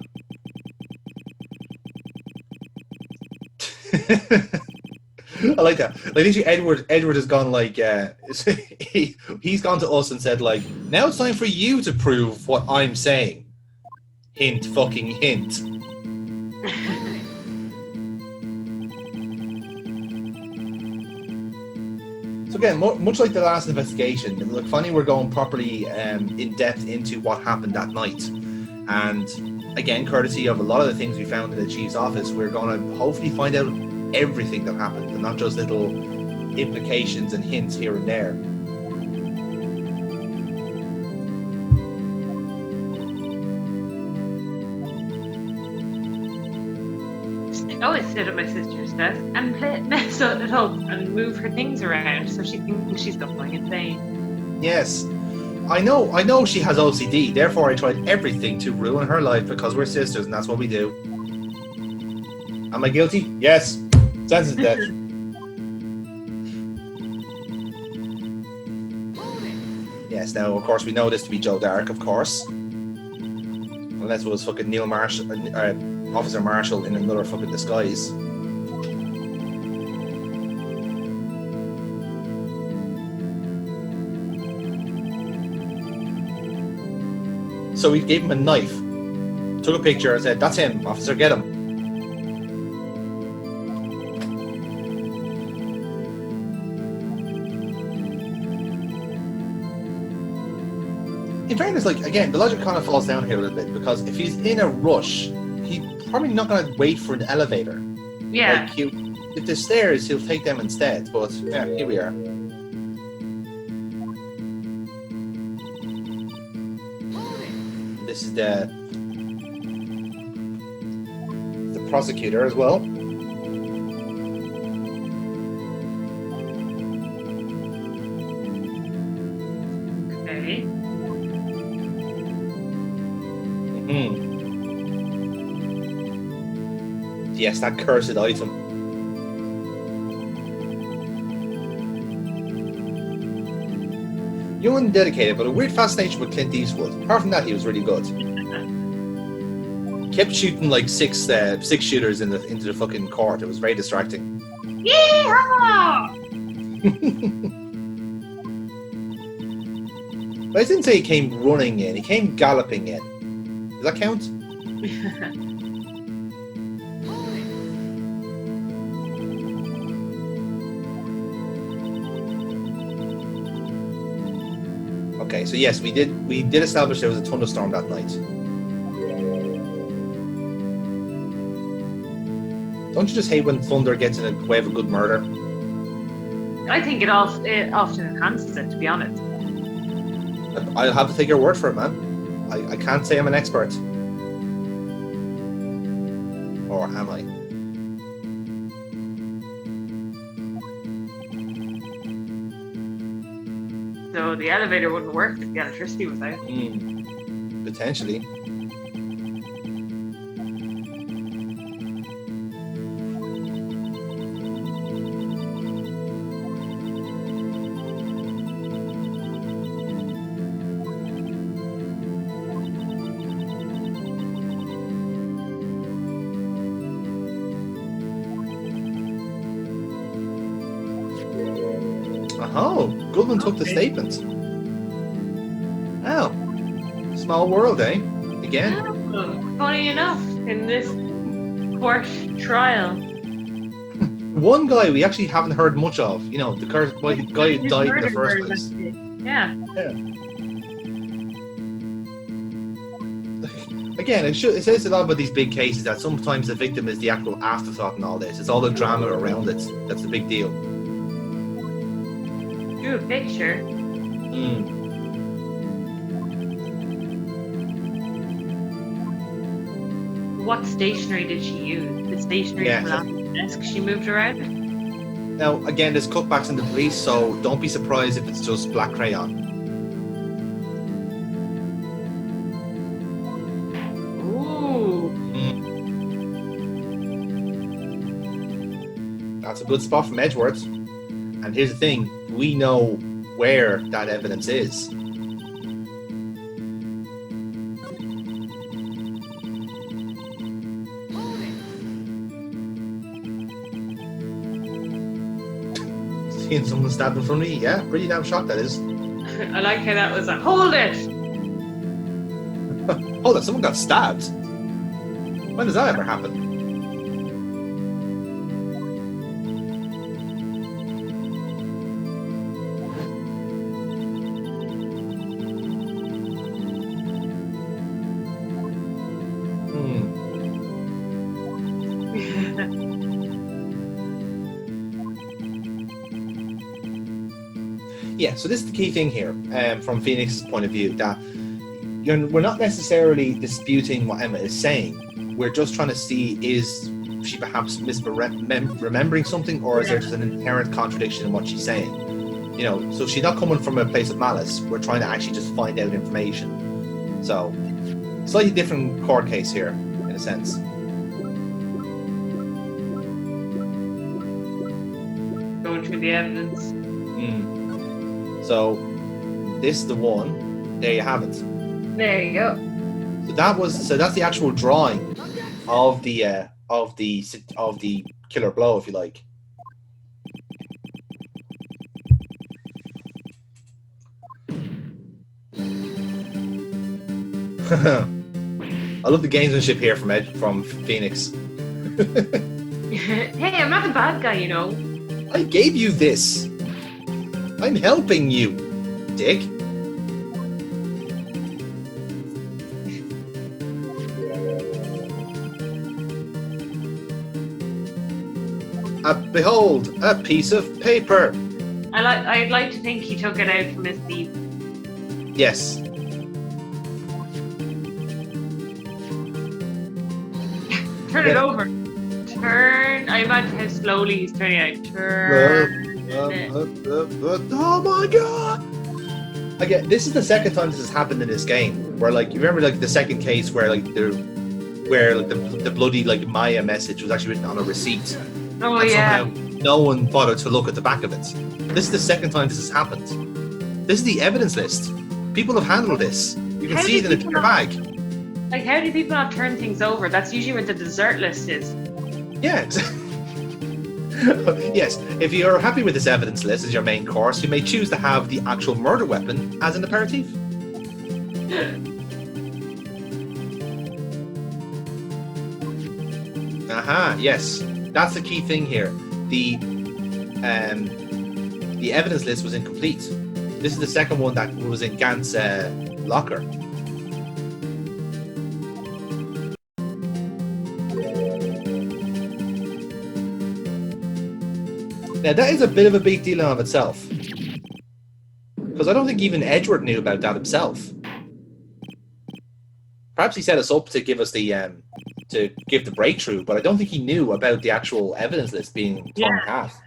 I like that. Like, literally, Edward has gone like, he's gone to us and said like, now it's time for you to prove what I'm saying. Hint, fucking hint. So again, much like the last investigation, like, finally we're going properly in depth into what happened that night. And again, courtesy of a lot of the things we found in the chief's office, we're going to hopefully find out everything that happened, and not just little implications and hints here and there. I always sit at my sister's desk and mess it up and move her things around so she thinks she's going insane. Yes. I know she has OCD, therefore I tried everything to ruin her life because we're sisters and that's what we do. Am I guilty? Yes. Sentence death. Yes, now of course we know this to be Joe Dark, of course. Unless it was fucking Neil Marshall, Officer Marshall in another fucking disguise. So we gave him a knife, took a picture and said, "That's him, officer, get him." In fairness, like, again, the logic kind of falls down here a little bit, because if he's in a rush, he's probably not going to wait for an elevator. Yeah. Like, if there's stairs, he'll take them instead. But yeah, here we are. This is the prosecutor as well. Okay. Yes, that cursed item. Young and dedicated, but a weird fascination with Clint Eastwood. Apart from that, he was really good. Kept shooting like six shooters into the fucking court. It was very distracting. Yeehaw! But I didn't say he came running in. He came galloping in. Does that count? Okay, so yes, we did establish there was a thunderstorm that night. Don't you just hate when thunder gets in the way of a good murder? I think it often enhances it, to be honest. I'll have to take your word for it, man. I can't say I'm an expert. Or am I? So the elevator wouldn't work if the electricity was out. Potentially. Oh, Goodman took the statement. Oh, small world, eh? again. Oh, funny enough, in this court trial. One guy we actually haven't heard much of. You know, the guy who His died in the murder first bird, place. Yeah. Again, it says a lot about these big cases that sometimes the victim is the actual afterthought in all this. It's all the drama around it. That's the big deal. Drew a picture. What stationery did she use? The stationery Yeah. from the desk she moved around? Now, again, there's cutbacks in the police, so don't be surprised if it's just black crayon. Ooh. That's a good spot from Edgeworth. And here's the thing, we know where that evidence is. Seeing someone stabbed in front of me, yeah, pretty damn shocked that is. I like how that was like, hold it! Hold on, someone got stabbed? When does that ever happen? Yeah, so this is the key thing here, from Phoenix's point of view, that we're not necessarily disputing what Emma is saying. We're just trying to see, is she perhaps remembering something, or is there just an inherent contradiction in what she's saying? You know, so she's not coming from a place of malice. We're trying to actually just find out information. So, slightly different court case here, in a sense. Going through the evidence. So, this is the one. There you have it. There you go. So that's the actual drawing of the killer blow, if you like. I love the gamesmanship here from Phoenix. Hey, I'm not the bad guy, you know. I gave you this. I'm helping you, dick. Behold, a piece of paper. I'd like to think he took it out from his thief. Yes. Turn it over. Turn. I imagine how slowly he's turning out. Turn. Oh my god! Again, this is the second time this has happened in this game. Where, like, you remember, like, the second case where, like, the bloody, like, Maya message was actually written on a receipt. Oh, and yeah. somehow no one bothered to look at the back of it. This is the second time this has happened. This is the evidence list. People have handled this. You can see it in a paper bag. Like, how do people not turn things over? That's usually what the dessert list is. Yeah. Yes, if you're happy with this evidence list as your main course, you may choose to have the actual murder weapon as an aperitif. Aha, yes. That's the key thing here. The evidence list was incomplete. This is the second one that was in Gant's locker. Now, that is a bit of a big deal in and of itself. Because I don't think even Edgeworth knew about that himself. Perhaps he set us up to give us the to give the breakthrough, but I don't think he knew about the actual evidence list being torn in half.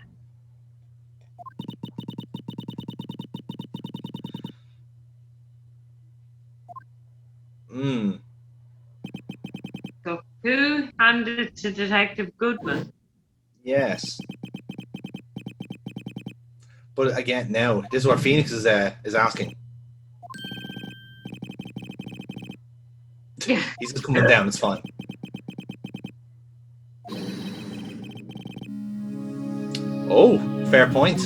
So who handed it to Detective Goodman? Yes. But again, now this is what Phoenix is asking. Yeah. He's just coming down. It's fine. Oh, fair point.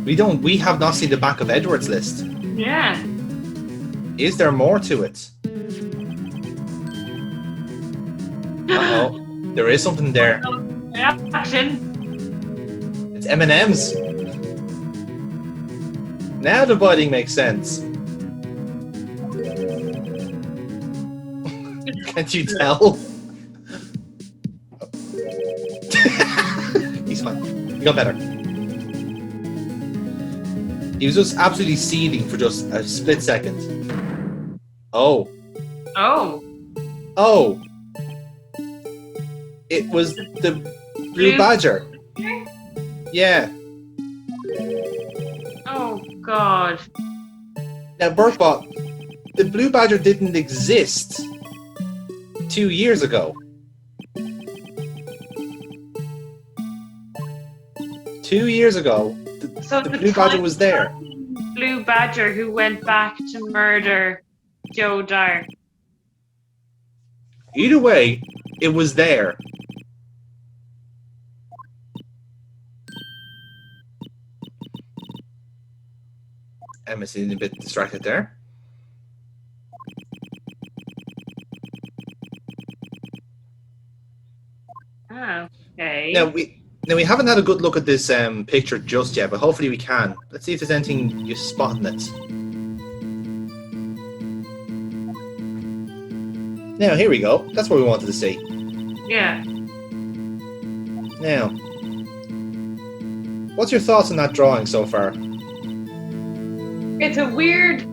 We have not seen the back of Edward's list. Yeah. Is there more to it? Uh-oh. There is something there. Action. It's M&M's. Now the biting makes sense. Can't you tell? He's fine. He got better. He was just absolutely seething for just a split second. Oh. Oh. Oh. It was the blue badger. Yeah. Oh, God. Now, Burkebot, the blue badger didn't exist 2 years ago. 2 years ago, the blue badger was there. Blue badger who went back to murder Joe Dyer. Either way, it was there. Emma's seeming a bit distracted there. Oh, okay. Now we haven't had a good look at this picture just yet, but hopefully we can. Let's see if there's anything you spot in it. Now here we go. That's what we wanted to see. Yeah. Now, what's your thoughts on that drawing so far? It's a weird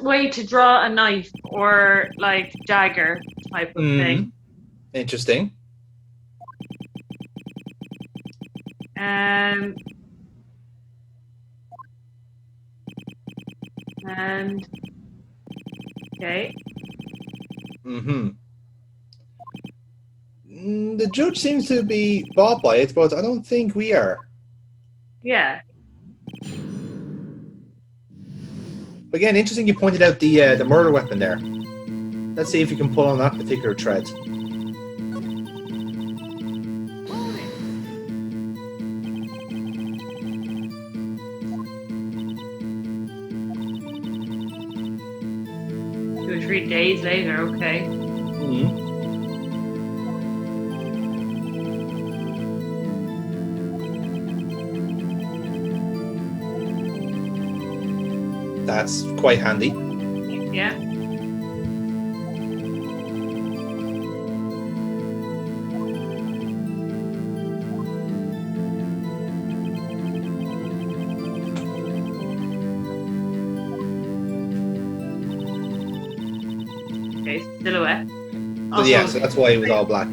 way to draw a knife or like dagger type of thing. Interesting. And okay. The judge seems to be bought by it, but I don't think we are. Yeah. Again, interesting you pointed out the murder weapon there. Let's see if you can pull on that particular thread. Two or 3 days later, okay. That's quite handy. Yeah. Okay, silhouette. So yeah, so that's why it was all black.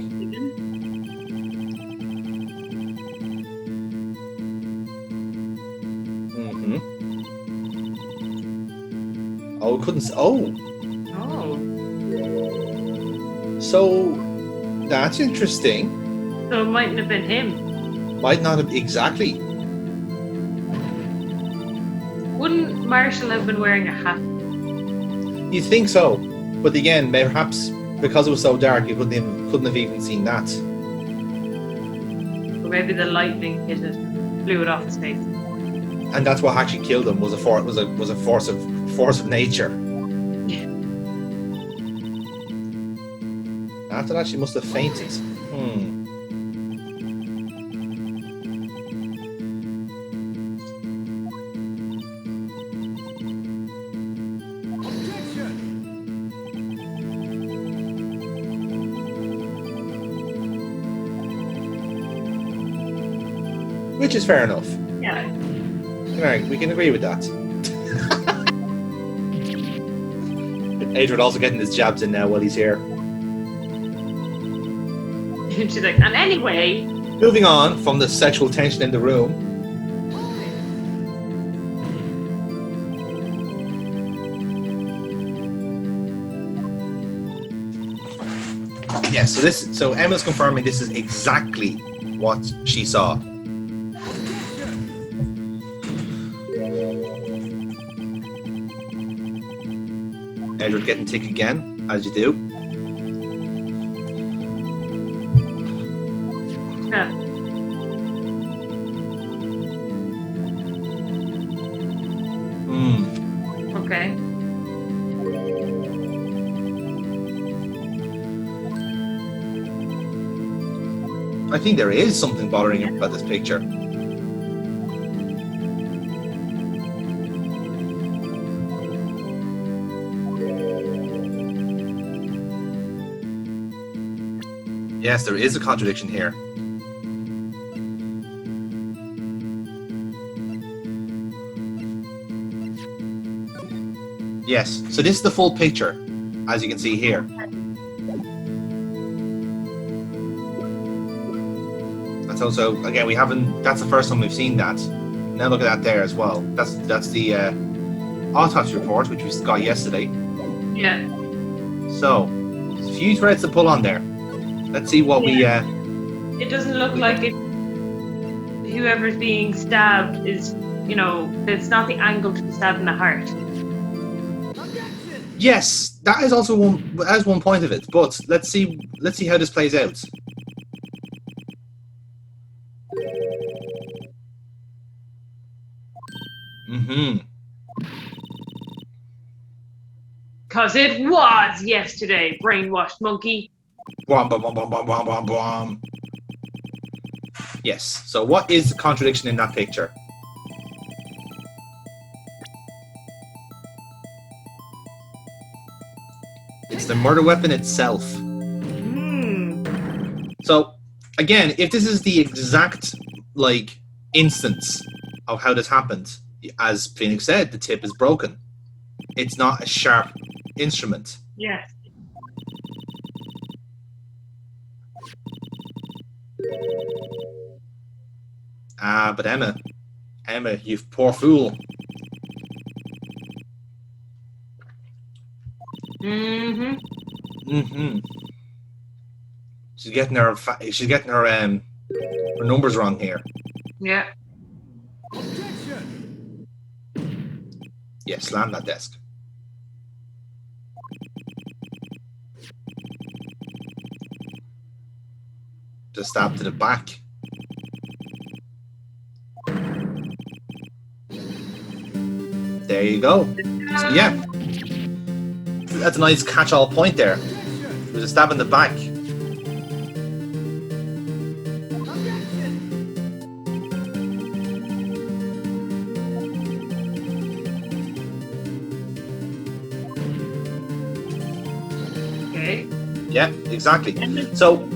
Oh, couldn't. Oh. So that's interesting. So it mightn't have been him. Might not have exactly. Wouldn't Marshall have been wearing a hat? You'd think so, but again, perhaps because it was so dark, you couldn't have even seen that. Or maybe the lightning hit it, blew it off his face. And that's what actually killed him. Was a force of nature. After that, she must have fainted. Which is fair enough. Yeah. Right, we can agree with that. Adrian also getting his jabs in now while he's here. She's like, and anyway. Moving on from the sexual tension in the room. Yeah, so Emma's confirming this is exactly what she saw. Edward getting tick again, as you do. Yeah. Okay. I think there is something bothering him about this picture. Yes, there is a contradiction here. Yes, so this is the full picture, as you can see here. That's also, again, we haven't, that's the first time we've seen that. Now look at that there as well. That's the autopsy report, which we got yesterday. Yeah. So, there's a few threads to pull on there. Let's see what It doesn't look like it. Whoever's being stabbed is, it's not the angle to be stabbed in the heart. Yes, that is also one point of it. But let's see how this plays out. Cause it was yesterday, brainwashed monkey. Bwom, bwom, bwom, bwom, bwom, bwom, bwom. Yes. So what is the contradiction in that picture? It's the murder weapon itself. So again, if this is the exact instance of how this happened, as Phoenix said, the tip is broken. It's not a sharp instrument. Yes. But Emma, you poor fool. She's getting her numbers wrong here. Yeah. Yeah, slam that desk. Just stab to the back. There you go. So, yeah. That's a nice catch-all point there. There's a stab in the back. Okay. Yeah, exactly. So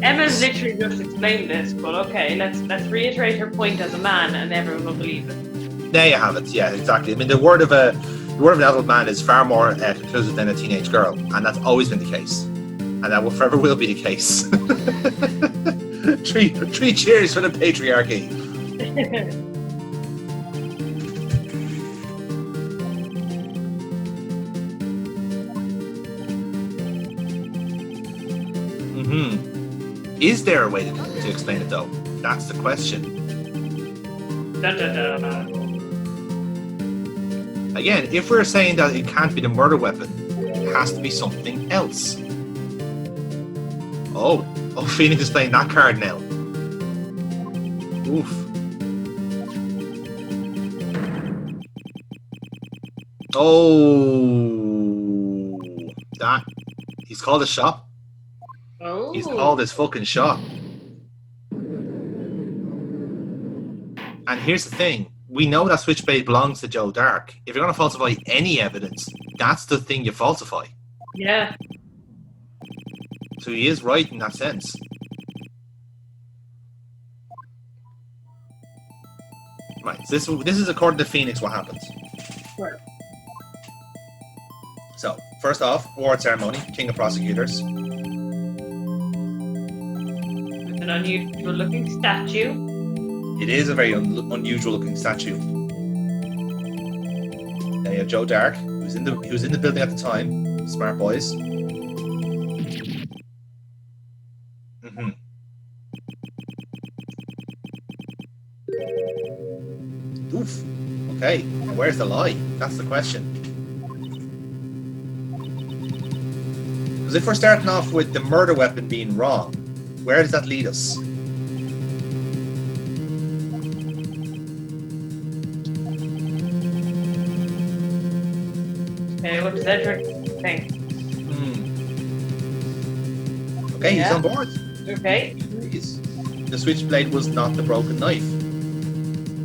Emma's literally just explained this, but okay, let's reiterate her point as a man, and everyone will believe it. There you have it. Yeah, exactly. I mean, the word of an adult man is far more conclusive than a teenage girl, and that's always been the case, and that will forever will be the case. three cheers for the patriarchy. Is there a way to explain it though? That's the question. Dun, dun, dun. Again, if we're saying that it can't be the murder weapon, it has to be something else. Oh, Phoenix is playing that card now. Oof. Oh, that he's called a shot. Oh. He's called his fucking shot. And here's the thing. We know that Switchblade belongs to Joe Dark. If you're going to falsify any evidence, that's the thing you falsify. Yeah. So he is right in that sense. Right. So this is according to Phoenix what happens. Right. So, first off, award ceremony, King of Prosecutors. An unusual looking statue. It is a very unusual looking statue. Then you have Joe Dark, who was in the building at the time. Smart boys. Oof. Okay. Where's the lie? That's the question. Because if we're starting off with the murder weapon being wrong, where does that lead us? Okay, what does Edric think? Okay, he's on board. Okay. He's The switchblade was not the broken knife.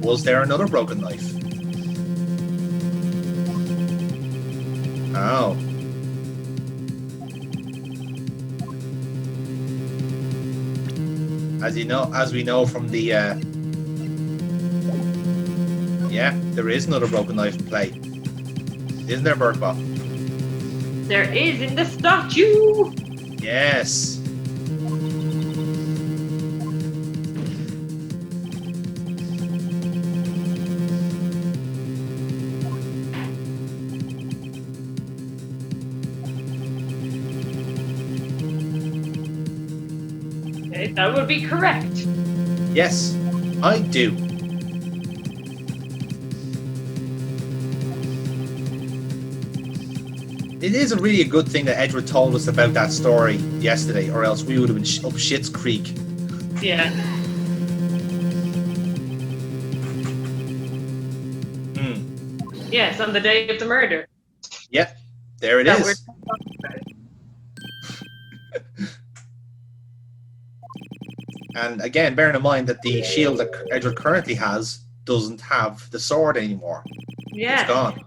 Was there another broken knife? Oh. As we know from the yeah, there is another broken knife in play. Isn't there, Burkebot? There is in the statue. Yes. Okay, that would be correct. Yes, I do. It is a really good thing that Edward told us about that story yesterday, or else we would have been up Shit's Creek. Yeah. Yes, on the day of the murder. Yep, there it is. And again, bearing in mind that the shield that Edward currently has doesn't have the sword anymore. Yeah. It's gone.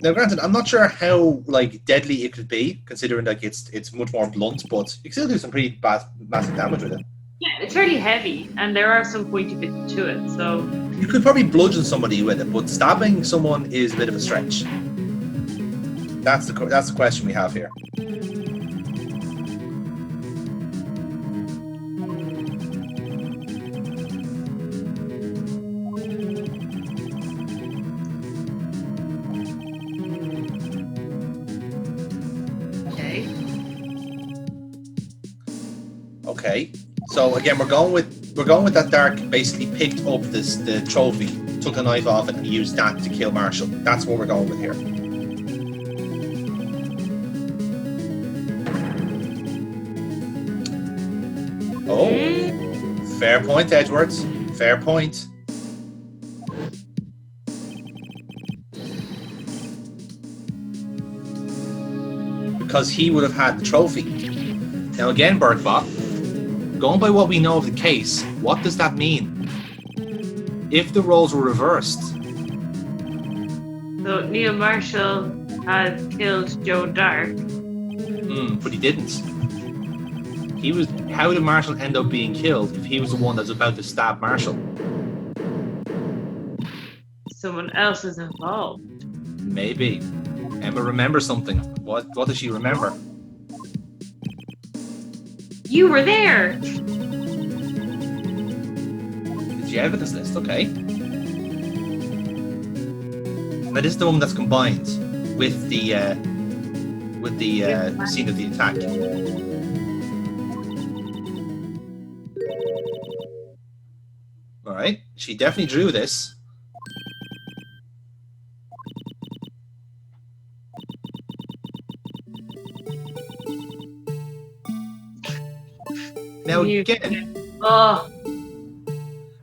Now, granted, I'm not sure how deadly it could be, considering it's much more blunt, but you can still do some pretty massive damage with it. Yeah, it's fairly heavy, and there are some pointy bits to it, so... You could probably bludgeon somebody with it, but stabbing someone is a bit of a stretch. That's the question we have here. Okay. So again, we're going with that Dark basically picked up the trophy, took a knife off it, and used that to kill Marshall. That's what we're going with here. Oh, fair point, Edwards. Fair point. Because he would have had the trophy. Now again, Burkebot, going by what we know of the case, what does that mean? If the roles were reversed. So Neil Marshall has killed Joe Dark. But he didn't. How did Marshall end up being killed if he was the one that was about to stab Marshall? Someone else is involved. Maybe. Emma remembers something. What does she remember? You were there! It's the evidence list, okay. Now this is the one that's combined with the scene of the attack. Alright, she definitely drew this. Now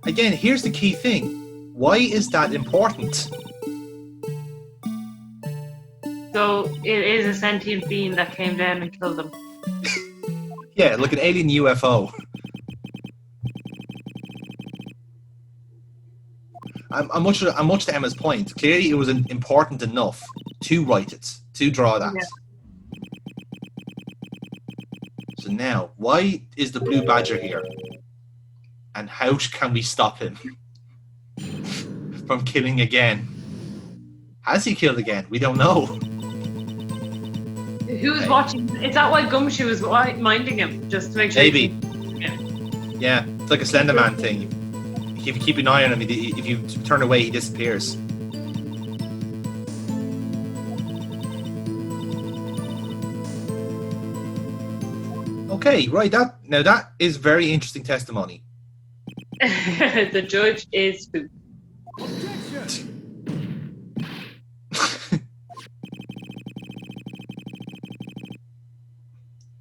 again, here's the key thing. Why is that important? So it is a sentient being that came down and killed them. Yeah, like an alien UFO. I'm much to Emma's point. Clearly, it was important enough to write it, to draw that. Yeah. So now, why is the Blue Badger here? And how can we stop him from killing again? Has he killed again? We don't know. Who's watching? Is that why Gumshoe is minding him? Just to make sure. Maybe. Yeah, it's like a Slender Man thing. If you keep an eye on him, if you turn away, he disappears. Okay, right. That is very interesting testimony. The judge is spooked.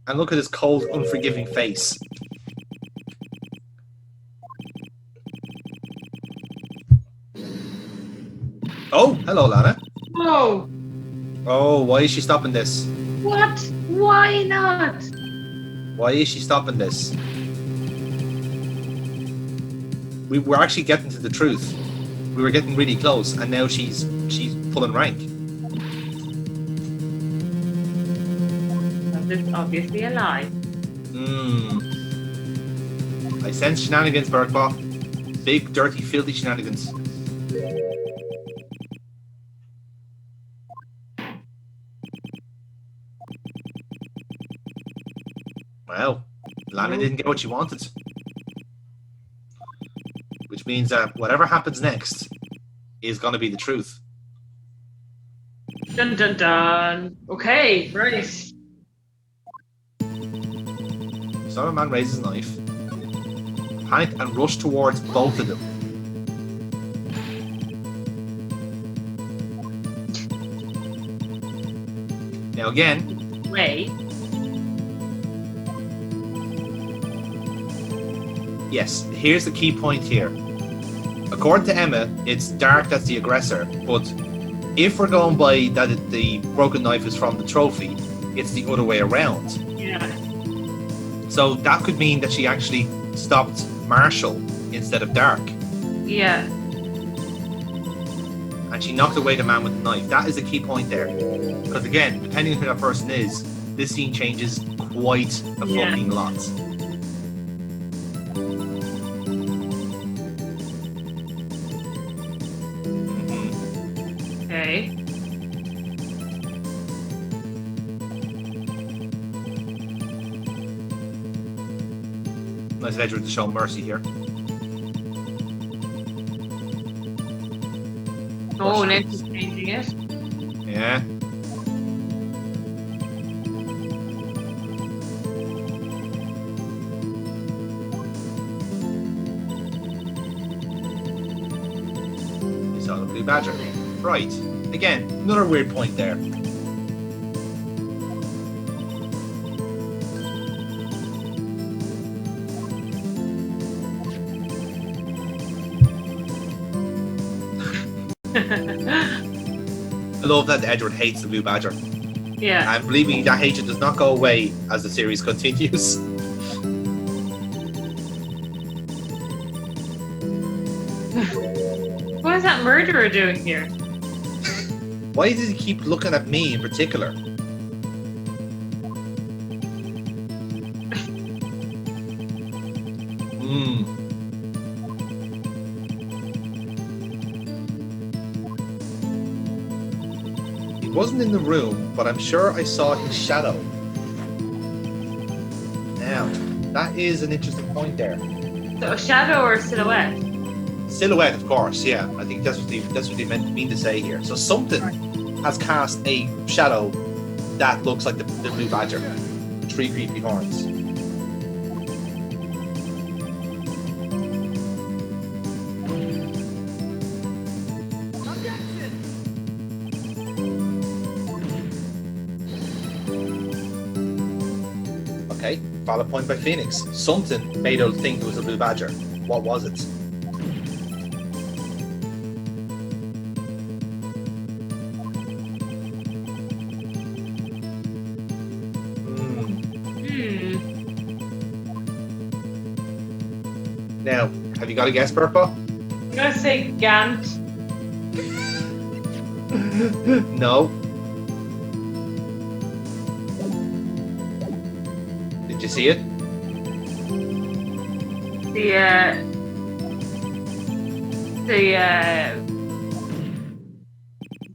And look at his cold, unforgiving face. Oh, hello, Lana. Oh, Oh, why is she stopping this? what? Why not? Why is she stopping this? We were actually getting to the truth. We were getting really close, and now she's pulling rank. This is obviously a lie. I sense shenanigans, Burkebot. Big, dirty, filthy shenanigans. Well, Lana didn't get what she wanted. Which means that whatever happens next is going to be the truth. Dun dun dun. Okay, right. So a man raises a knife, panicked and rushed towards both of them. Now again, Wait. yes, here's the key point here. According to Emma, it's Dark that's the aggressor, but if we're going by that the broken knife is from the trophy, it's the other way around. Yeah. So that could mean that she actually stopped Marshall instead of Dark. Yeah. And she knocked away the man with the knife. That is a key point there. Because again, depending on who that person is, this scene changes quite a fucking lot. Okay. Nice of Edward to show mercy here. Oh, now she's changing it. Yeah. You saw the blue badger. Right. Again, another weird point there. I love that Edward hates the blue badger. Yeah. And believe me, that hatred does not go away as the series continues. What is that murderer doing here? Why does he keep looking at me in particular? He wasn't in the room, but I'm sure I saw his shadow. Now, that is an interesting point there. So a shadow or a silhouette? Silhouette, of course, yeah. I think that's what they mean to say here. So something has cast a shadow that looks like the blue badger. 3 creepy horns. Okay, valid point by Phoenix. Something made us think it was a blue badger. What was it? Now, have you got a guess, Burpa? I'm gonna say Gant. No. Did you see it? The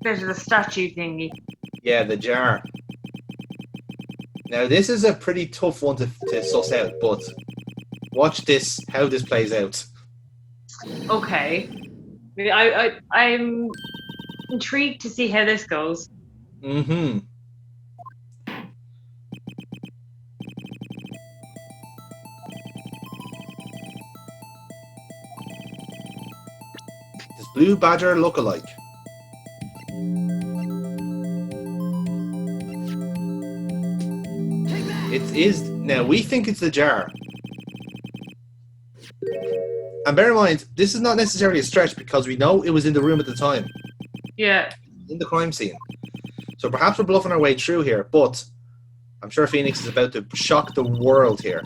bit of the statue thingy. Yeah, the jar. Now, this is a pretty tough one to suss out, but watch this, how this plays out. Okay. I'm intrigued to see how this goes. Mm-hmm. Does Blue Badger look alike? It is. Now, we think it's the jar. And bear in mind, this is not necessarily a stretch because we know it was in the room at the time. Yeah. in the crime scene. So perhaps we're bluffing our way through here, but I'm sure Phoenix is about to shock the world here.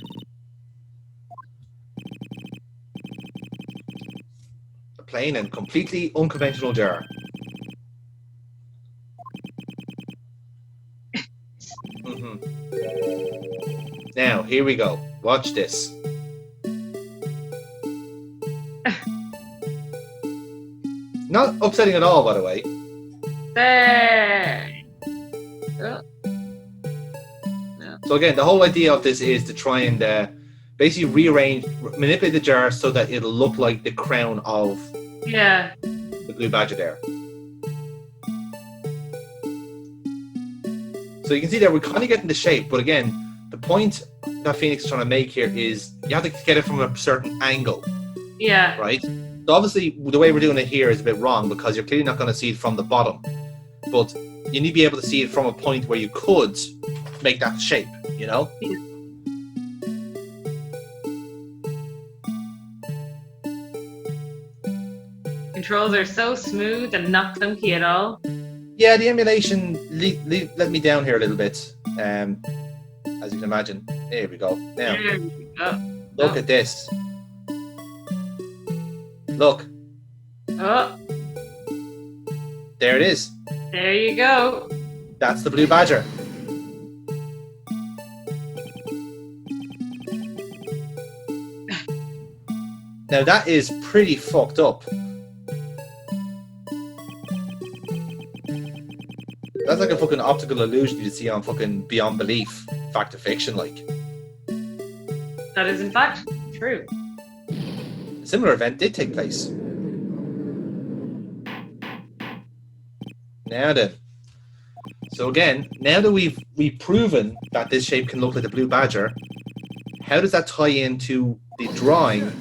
A plain and completely unconventional jar. Now, here we go. Watch this. Not upsetting at all, by the way. There. Oh. So again, the whole idea of this is to try and basically manipulate the jar so that it'll look like the crown of the blue badger there. So you can see that we're kind of getting the shape, but again, the point that Phoenix is trying to make here is you have to get it from a certain angle. Yeah. Right? So obviously, the way we're doing it here is a bit wrong because you're clearly not going to see it from the bottom. But you need to be able to see it from a point where you could make that shape, you know? Controls are so smooth and not clunky at all. Yeah, the emulation let me down here a little bit, as you can imagine. There we go. Now, look at this. Look. Oh. There it is. There you go. That's the blue badger. Now that is pretty fucked up. That's like a fucking optical illusion you see on fucking Beyond Belief, Fact or Fiction, like. That is in fact true. A similar event did take place. Now then. So again, now that we've proven that this shape can look like the blue badger, how does that tie into the drawing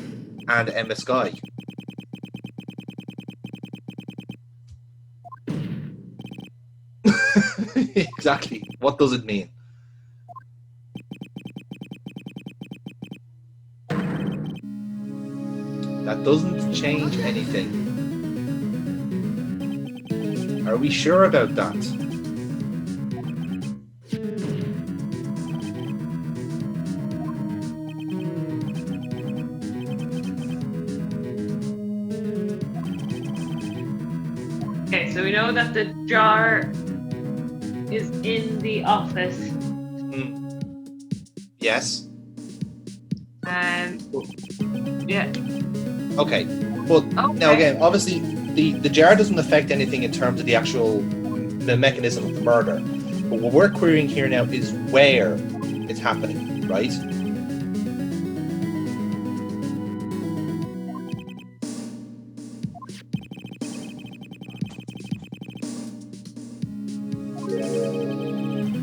and Emma Sky? Exactly. What does it mean? That doesn't change anything. Are we sure about that? Okay, so we know that the jar is in the office. Yes. Yeah. Okay. But now again, obviously the jar doesn't affect anything in terms of the mechanism of the murder. But what we're querying here now is where it's happening, right?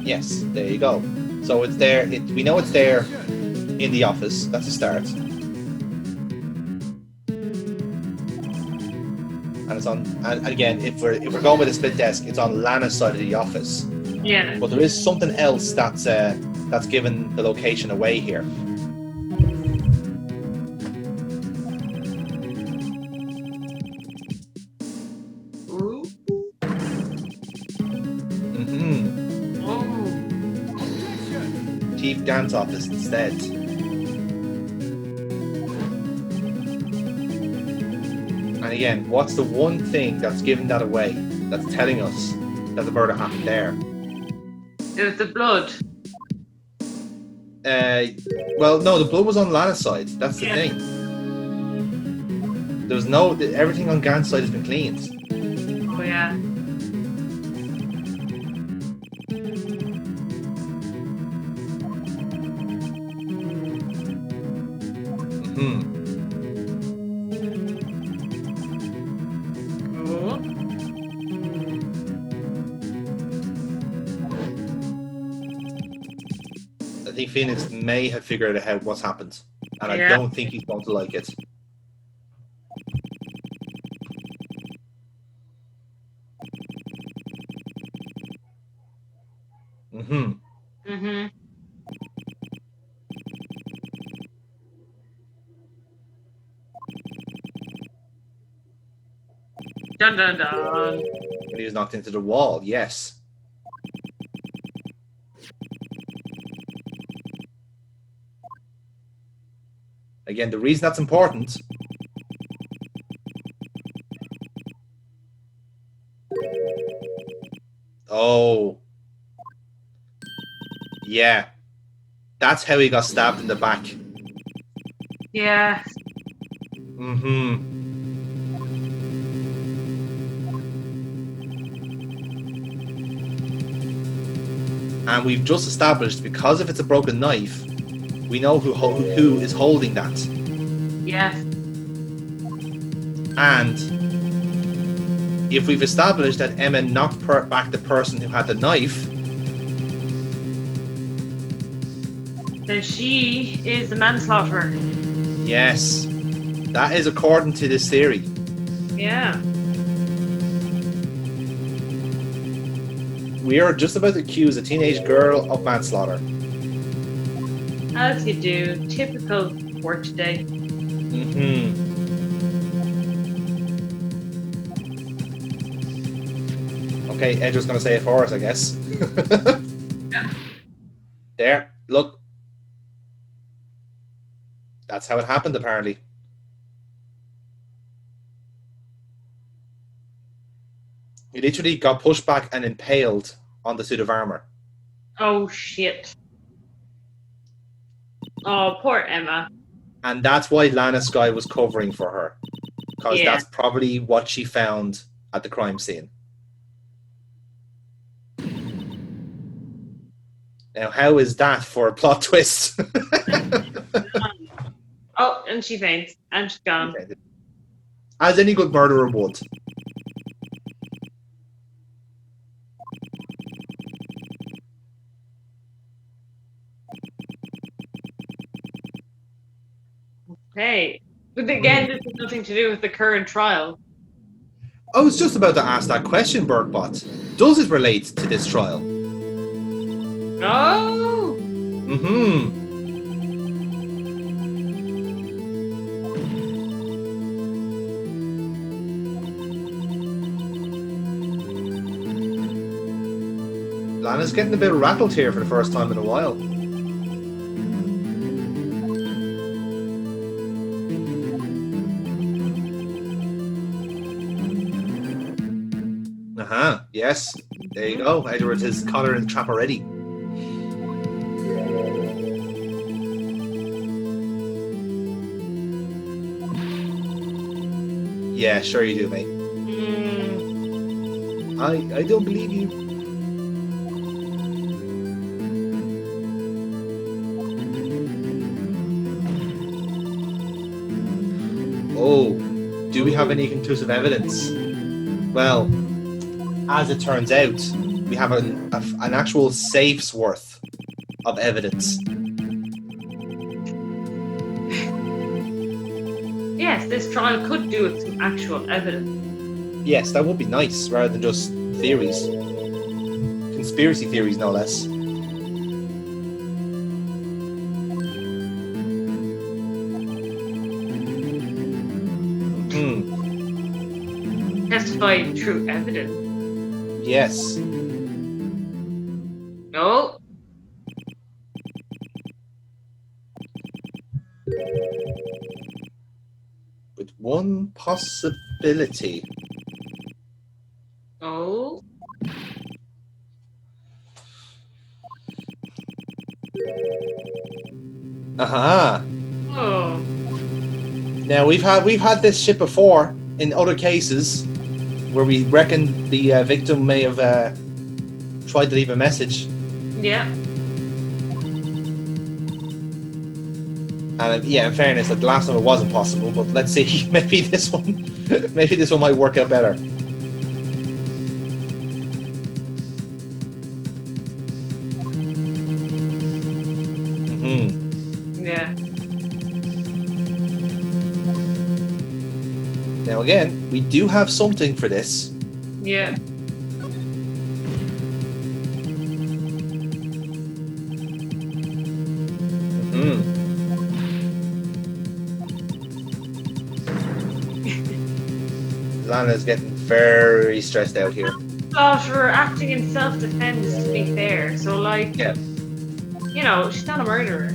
Yes, there you go. So it's there. We know it's there in the office. That's a start. And it's on. And again, if we're going with a split desk, it's on Lana's side of the office. Yeah. But there is something else that's given the location away here. Chief Dan's office instead. And again, what's the one thing that's giving that away? That's telling us that the murder happened there? It was the blood. Well, no, the blood was on Lana's side. That's the thing. There was everything on Gan's side has been cleaned. Oh yeah. I think Phoenix may have figured out what's happened, and I don't think he's going to like it. Dun dun dun. When he was knocked into the wall, yes. Again, the reason that's important. Oh. Yeah. That's how he got stabbed in the back. Yeah. Mm-hmm. And we've just established, because if it's a broken knife, we know who is holding that. Yes. And if we've established that Emma knocked back the person who had the knife, Then she is the manslaughter. yes, that is according to this theory. Yeah. We are just about to accuse a teenage girl of manslaughter. As you do. Typical work day. Mm-hmm. Okay, Edgar's going to say it for us, I guess. Yeah. There, look. That's how it happened, apparently. He literally got pushed back and impaled on the suit of armor. Oh, shit. Oh, poor Emma. And that's why Lana Skye was covering for her. Because Yeah. that's probably what she found at the crime scene. Now, how is that for a plot twist? Oh, and she faints. And she's gone. As any good murderer would. Hey. But again, this has nothing to do with the current trial. I was just about to ask that question, Burkebot. Does it relate to this trial? Oh! Mm-hmm. Lana's getting a bit rattled here for the first time in a while. Uh-huh, yes. There you go. Edward has caught her in the trap already. Yeah, sure you do, mate. I don't believe you. Oh, do we have any conclusive evidence? Well, as it turns out, we have an actual safe's worth of evidence. Yes, this trial could do with some actual evidence. Yes, that would be nice, rather than just theories. Conspiracy theories, no less. Testify true evidence. Yes. No. With one possibility. Oh. Aha. Oh. Now we've had this shit before in other cases where we reckon the victim may have tried to leave a message. Yeah. And yeah, in fairness, like the last time it wasn't possible, but let's see, maybe this one might work out better. Yeah. Now again, we do have something for this. Yeah. Lana's getting very stressed out here. But we're acting in self-defense, to be fair. So, like, Yeah. you know, she's not a murderer.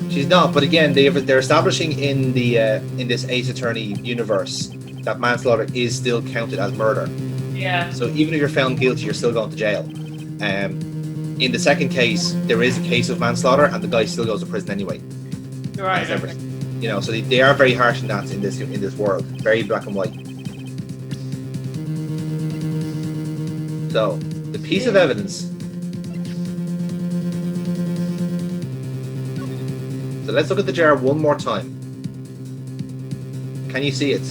She's not, but again, they're establishing in this Ace Attorney universe that manslaughter is still counted as murder. Yeah. So even if you're found guilty, you're still going to jail. In the second case, there is a case of manslaughter, and the guy still goes to prison anyway. Right. Okay. You know, so they are very harsh in that in this world, very black and white. So the piece of evidence. So let's look at the jar one more time. Can you see it?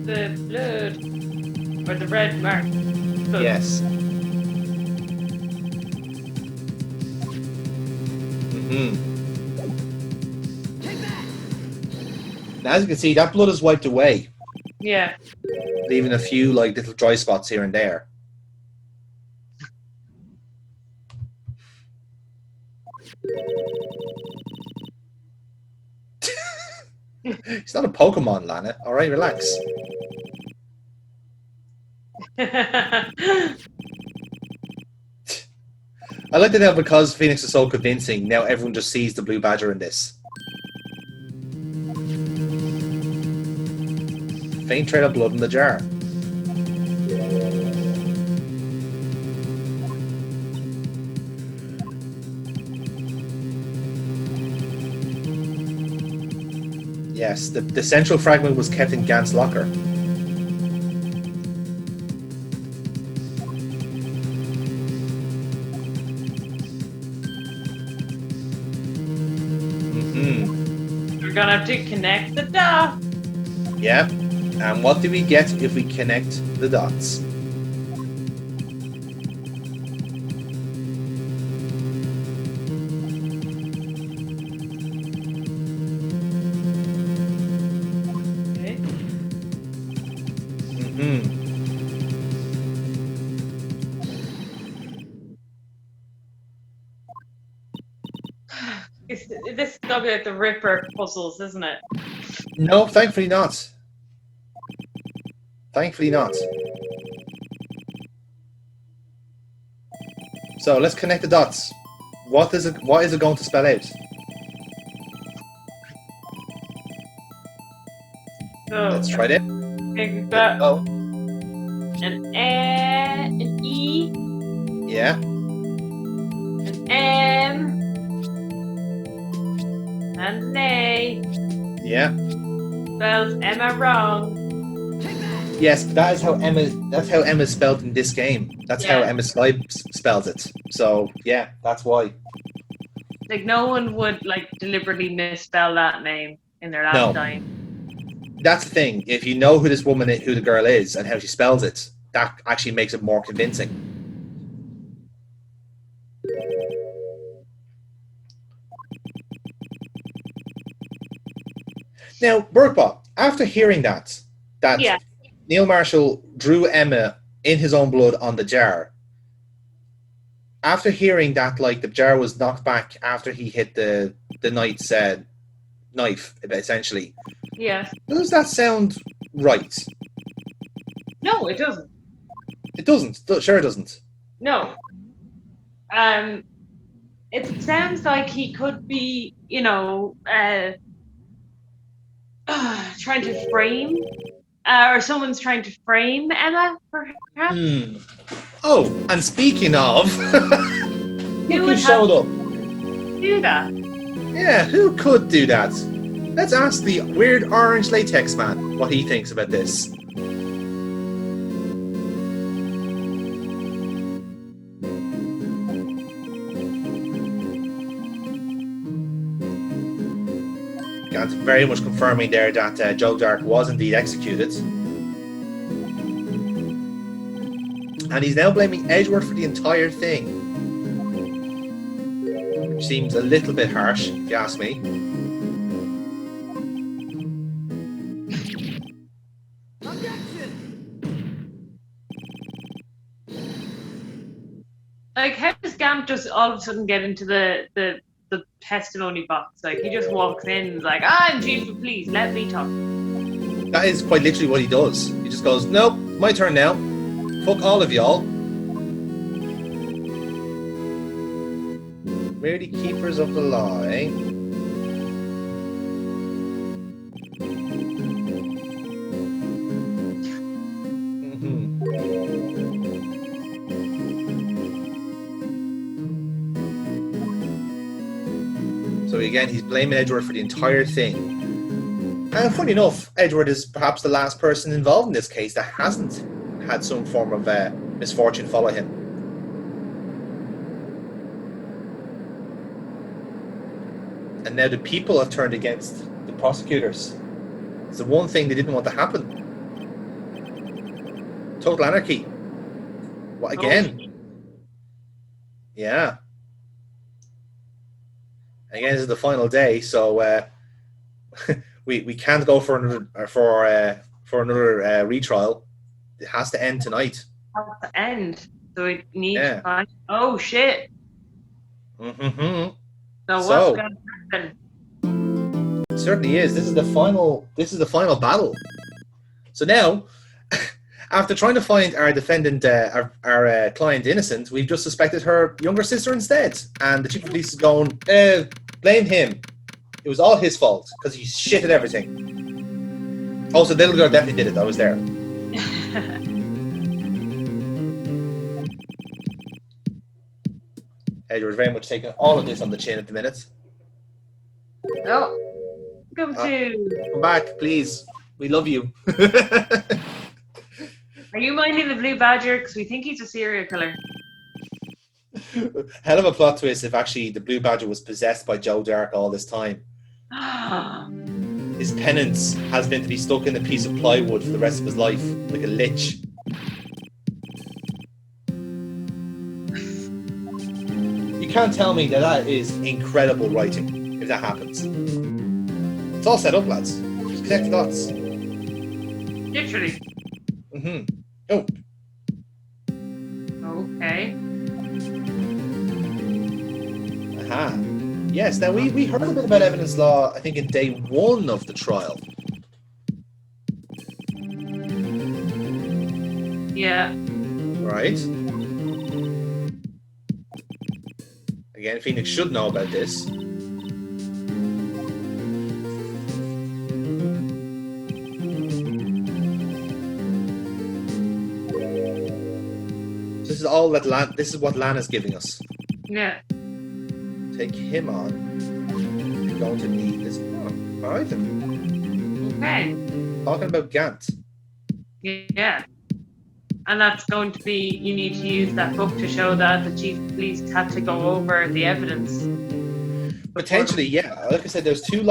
The blood or the red mark. Blood. Yes. Now, as you can see, that blood is wiped away, Yeah. leaving a few like little dry spots here and there. It's not a Pokemon, Lana. All right, relax. I like that now because Phoenix is so convincing. Now everyone just sees the blue badger in this. Faint trail of blood in the jar. Yes, the central fragment was kept in Gant's locker. We're gonna have to connect the dots. Yeah. And what do we get if we connect the dots? Okay. This is gonna be like the Ripper puzzles, isn't it? No, thankfully not. Thankfully not. So let's connect the dots. What is it going to spell out? So Let's try that. we've got Oh, an E, yeah. an M, and an A. Yeah. Spells Emma wrong. Yes, that is how that's how Emma's spelled in this game. That's how Yeah. Emma Skype spells it. So yeah, that's why. Like no one would like deliberately misspell that name in their lifetime. That's the thing. If you know who this woman is, who the girl is, and how she spells it, that actually makes it more convincing. Now, Burkebot, after hearing that Yeah. Neil Marshall drew Emma in his own blood on the jar. After hearing that, like the jar was knocked back after he hit the knight's knife, essentially. Yes. Does that sound right? No, it doesn't. It doesn't. Sure, it doesn't. No. It sounds like he could be, trying to frame, or someone's trying to frame Emma, perhaps. Oh, and speaking of, Who would showed up? do that? Yeah, who could do that? Let's ask the weird orange latex man what he thinks about this. Gant's very much confirming there that Joe Dark was indeed executed. And he's now blaming Edgeworth for the entire thing. Which seems a little bit harsh, if you ask me. Like, how does Gant just all of a sudden get into the testimony box? Like, he just walks in and is like, I'm chief of police, let me talk. That is quite literally what he does. He just goes, nope, my turn now. Fuck all of y'all. Merely keepers of the lie. So again, he's blaming Edward for the entire thing. And funny enough, Edward is perhaps the last person involved in this case that hasn't had some form of misfortune follow him. And now the people have turned against the prosecutors. It's the one thing they didn't want to happen. Total anarchy. What again? Oh. Yeah. Again, this is the final day, so we can't go for another retrial. It has to end tonight. It has to end. So we need to find. Oh shit. Mm-hmm. So what's going to happen? It certainly is. This is the final battle. So now, after trying to find our defendant, our client innocent, we've just suspected her younger sister instead. And the chief of police is going, blame him. It was all his fault because he shit at everything. Also, the little girl definitely did it. I was there. Edward very much taking all of this on the chin at the minute. Oh, come back, please. We love you. Are you minding the blue badger? Because we think he's a serial killer. Hell of a plot twist if actually the blue badger was possessed by Joe Dark all this time. His penance has been to be stuck in a piece of plywood for the rest of his life, like a lich. You can't tell me that is incredible writing if that happens. It's all set up, lads. Just connect the dots. Literally. Mm-hmm. Oh. Okay. Aha. Yes, now we heard a bit about evidence law, I think, in day one of the trial. Yeah. Right. Again, Phoenix should know about this. This is all that this is what Lana's giving us. Yeah. Take him on. You're going to need this. Oh, all right then. Okay. Talking about Gant. Yeah. And that's going to be, you need to use that book to show that the chief of police had to go over the evidence. Potentially, yeah. Like I said, there's two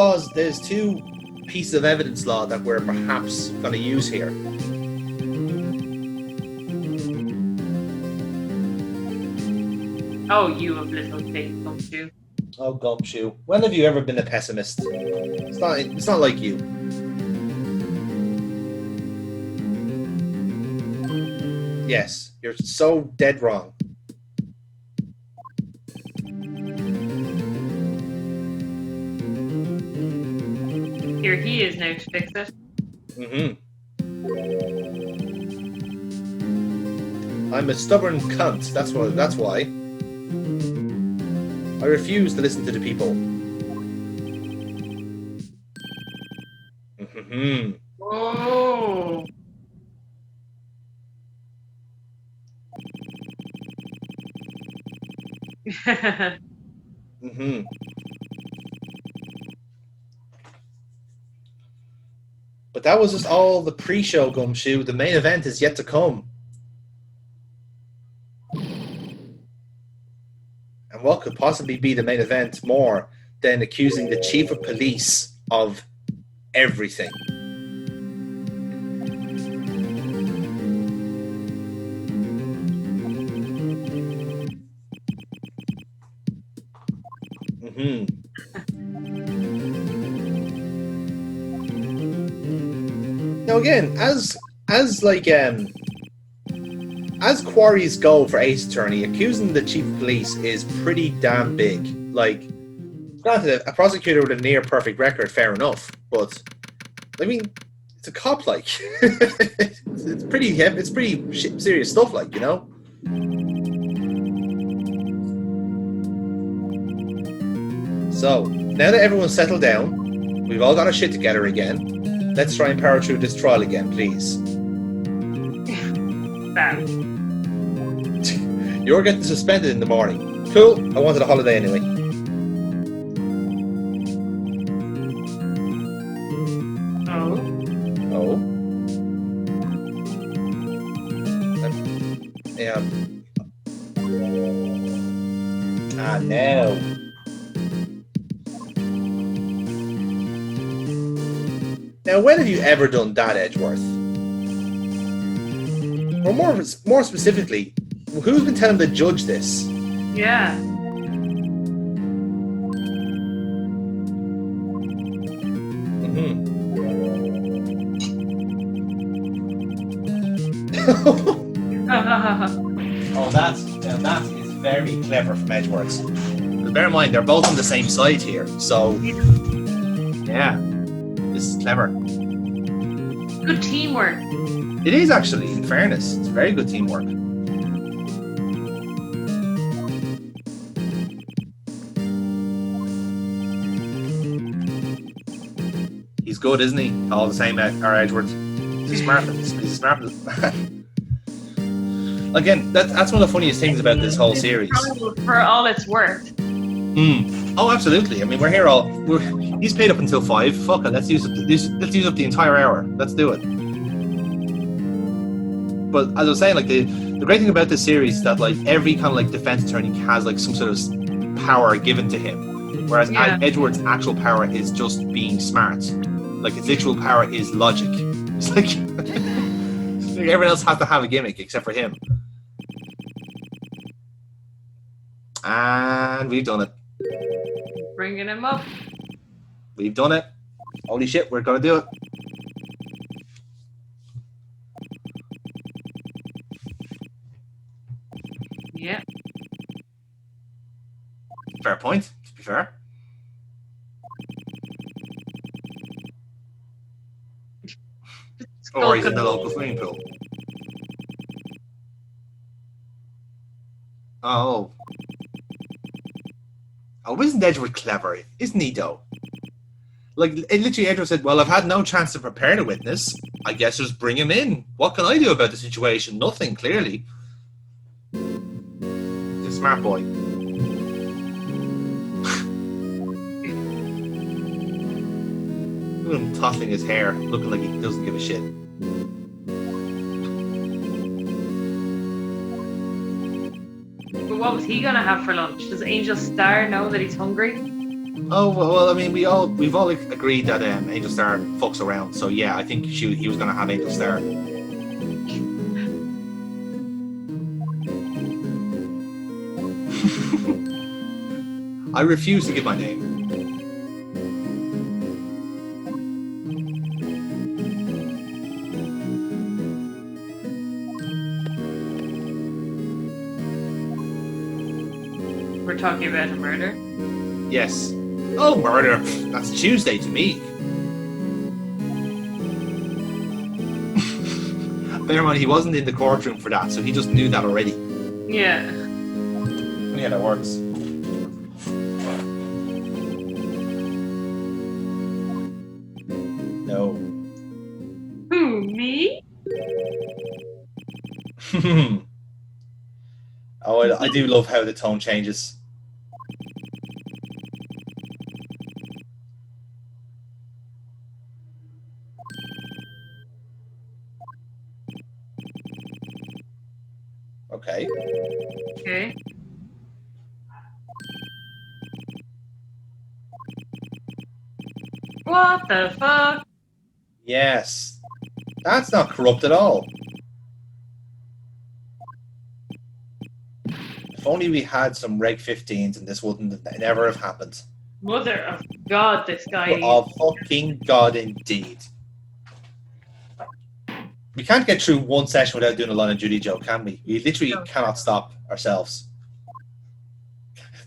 pieces of evidence law that we're perhaps going to use here. Oh, you have little faith, don't you? Oh, Gumshoe. When have you ever been a pessimist? It's not like you. Yes, you're so dead wrong. Here he is now to fix it. Mm-hmm. I'm a stubborn cunt. That's why. I refuse to listen to the people. Mm-hmm. Oh. Mm-hmm. But that was just all the pre-show, Gumshoe. The main event is yet to come. And what could possibly be the main event more than accusing the chief of police of everything? Mm-hmm. Now again, as quarries go for Ace Attorney, accusing the chief of police is pretty damn big. Like, granted, a prosecutor with a near perfect record, fair enough, but I mean, it's a cop, like. It's pretty heavy. It's pretty serious stuff, like, you know. So now that everyone's settled down, we've all got our shit together again. Let's try and power through this trial again, please. You're getting suspended in the morning. Cool. I wanted a holiday anyway. Oh. Yeah. Ah, no. Now, when have you ever done that, Edgeworth? Or more specifically, who's been telling the judge this? Yeah. Oh, that is very clever from Edgeworth. Bear in mind, they're both on the same side here, so yeah, this is clever. Good teamwork. It is actually, in fairness, it's very good teamwork. He's good, isn't he? All the same, our Edgeworth. He's smart. He's smart. Again, that's one of the funniest things about this whole series. For all it's worth. Oh, absolutely. I mean, we're here he's paid up until 5. Fuck it. Let's use up the entire hour. Let's do it. But as I was saying, like the great thing about this series is that like every kind of like defense attorney has like some sort of power given to him, whereas Edgeworth's actual power is just being smart. Like his actual power is logic. It's like everyone else has to have a gimmick except for him. And we've done it. Bringing him up. We've done it. Holy shit, we're gonna do it. Yeah. Fair point, to be fair. Or he's in the local swimming pool. Oh. Oh, isn't Edgeworth clever? Isn't he, though? Like, literally, Edgeworth said, well, I've had no chance to prepare the witness. I guess just bring him in. What can I do about the situation? Nothing, clearly. He's a smart boy. Look at him tossing his hair, looking like he doesn't give a shit. But what was he gonna have for lunch? Does Angel Star know that he's hungry? Oh well, I mean, we've all agreed that Angel Star fucks around. So yeah, I think he was gonna have Angel Star. I refuse to give my name. We're talking about a murder? Yes. Oh, murder. That's Tuesday to me. Bear in mind, he wasn't in the courtroom for that, so he just knew that already. Yeah. Yeah, that works. No. Who, me? Oh, I do love how the tone changes. Okay. Okay. What the fuck? Yes. That's not corrupt at all. If only we had some Reg 15s and this wouldn't never have happened. Mother of God, this guy. Oh, fucking God, indeed. We can't get through one session without doing a Line of Duty joke, can we? We literally cannot stop ourselves.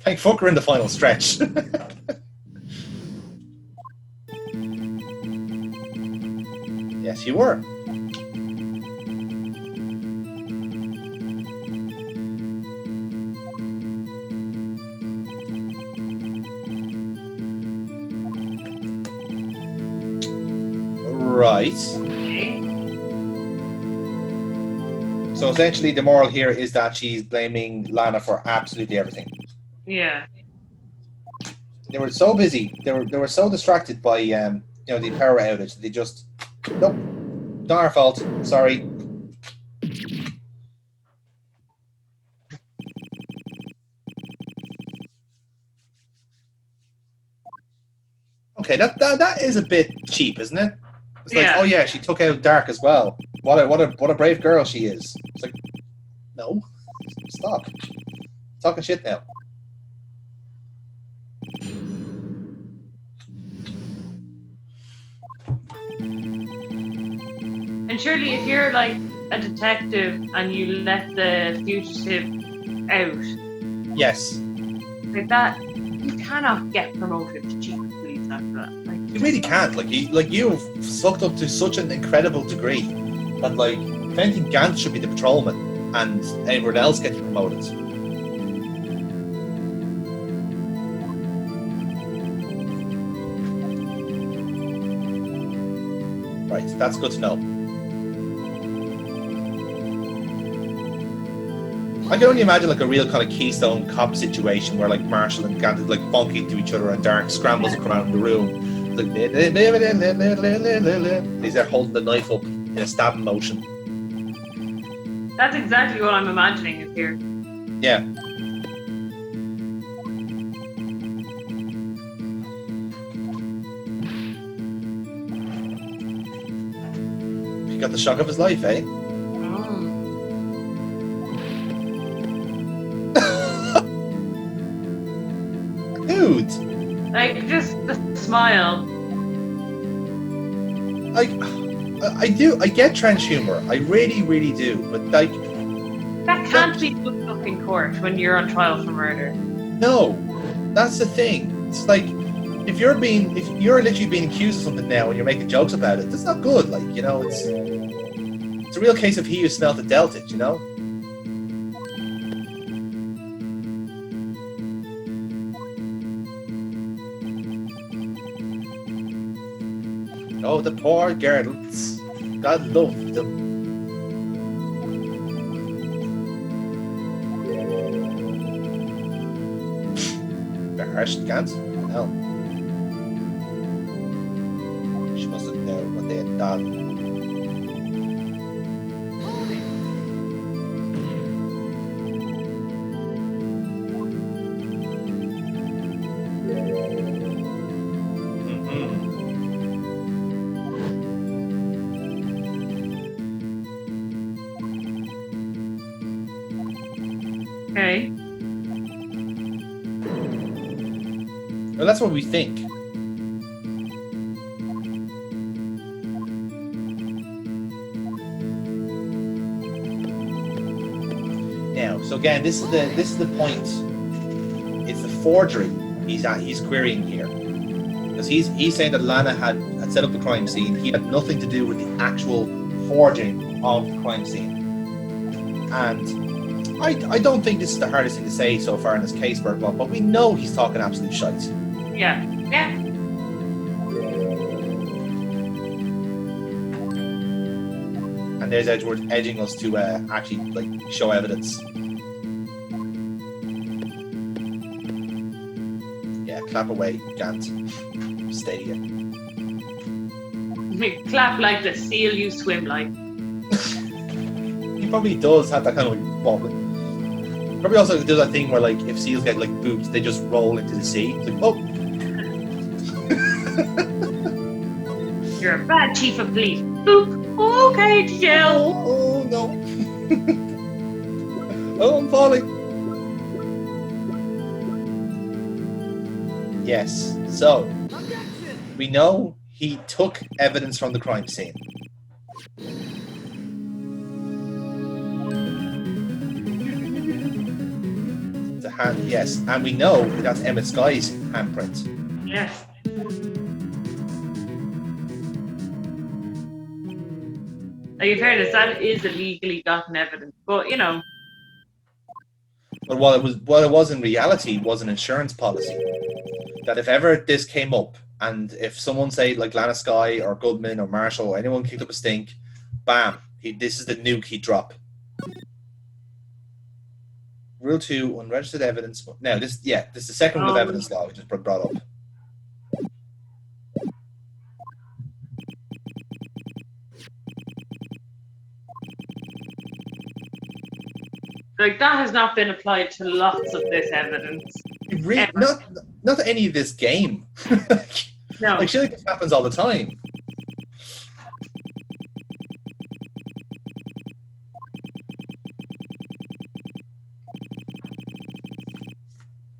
Thank fuck we're in the final stretch. Yes, you were. Right. So essentially, the moral here is that she's blaming Lana for absolutely everything. Yeah. They were so busy. They were so distracted by the power outage. They just nope, not our fault. Sorry. Okay, that is a bit cheap, isn't it? It's like, oh yeah, she took out Dark as well. What a brave girl she is. It's like, no, stop talking shit now. And surely, if you're like a detective and you let the fugitive out, yes, like that, you cannot get promoted to chief of police after that. Like, you really can't. Like you've sucked up to such an incredible degree that like, if anything, Gant should be the patrolman, and everyone else gets promoted. Right, that's good to know. I can only imagine like a real kind of Keystone Cop situation where like Marshall and Gant like bump into each other and Dark scrambles around the room. Like, he's there holding the knife up in a stabbing motion. that's exactly what I'm imagining is here. Yeah. He got the shock of his life, eh? Dude! Like, just the smile. Like, I get trench humor. I really, really do. But like, That can't be looked up in court when you're on trial for murder. no, that's the thing. It's like, if you're literally being accused of something now and you're making jokes about it, that's not good. Like, it's a real case of he who smelt it dealt it, Oh, the poor girls. God loved them. Embarrassed, Gant? No. She must have known what they had done. Okay. Well, that's what we think. Now, so again, this is the point. It's the forgery he's querying here, because he's saying that Lana had set up the crime scene. He had nothing to do with the actual forging of the crime scene, and I don't think this is the hardest thing to say so far in this case, Burkebot, but we know he's talking absolute shite. Yeah. Yeah. And there's Edgeworth edging us to actually like show evidence. Yeah, clap away, Gant. Stay. Clap like the seal you swim like. He probably does have that kind of like wobbling. Probably also does that thing where like if seals get like booped, they just roll into the sea. It's like, oh. You're a bad chief of police. Boop. Oh, okay, to jail. Oh no. Oh, I'm falling. Yes. So we know he took evidence from the crime scene. The hand, yes, and we know that's Emmett Sky's handprint. Yes. Like, in fairness, that is illegally gotten evidence. But, you know. But what it was in reality was an insurance policy. That if ever this came up, and if someone, say, like Lana Skye or Goodman or Marshall or anyone kicked up a stink, bam, this is the nuke he'd drop. Rule 2, unregistered evidence. Now, this is the second rule of evidence law, which is brought up. Like, that has not been applied to lots of this evidence. Not to any of this game. No. Like, shit like this happens all the time.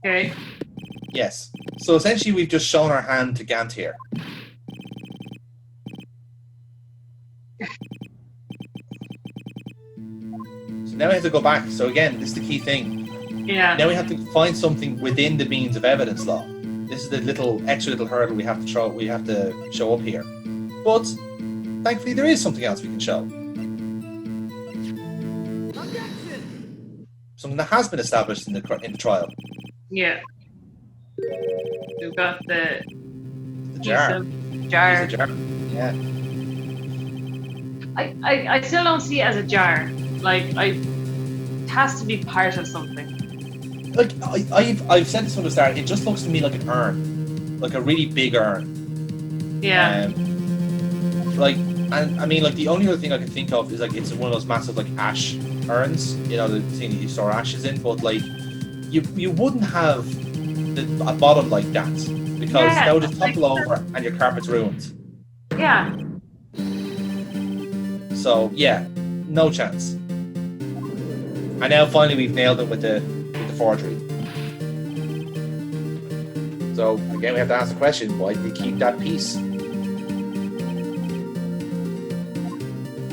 Okay. Yes. So essentially, we've just shown our hand to Gant here. So now we have to go back. So again, this is the key thing. Yeah. Now we have to find something within the means of evidence law. This is the extra little hurdle we have to show up here. But thankfully, there is something else we can show. Objection! Something that has been established in the trial. Yeah. We've got the jar. Jar. It's a jar. Yeah. I still don't see it as a jar. Like, it has to be part of something. Like I've said this from the start. It just looks to me like an urn, like a really big urn. Yeah. And I mean, like the only other thing I can think of is like it's one of those massive like ash urns, you know, the thing that you store ashes in. But like, you wouldn't have a bottom like that because that would just topple over and your carpet's ruined. Yeah. So yeah, no chance. And now finally we've nailed it with the forgery. So again, we have to ask the question: why did he keep that piece?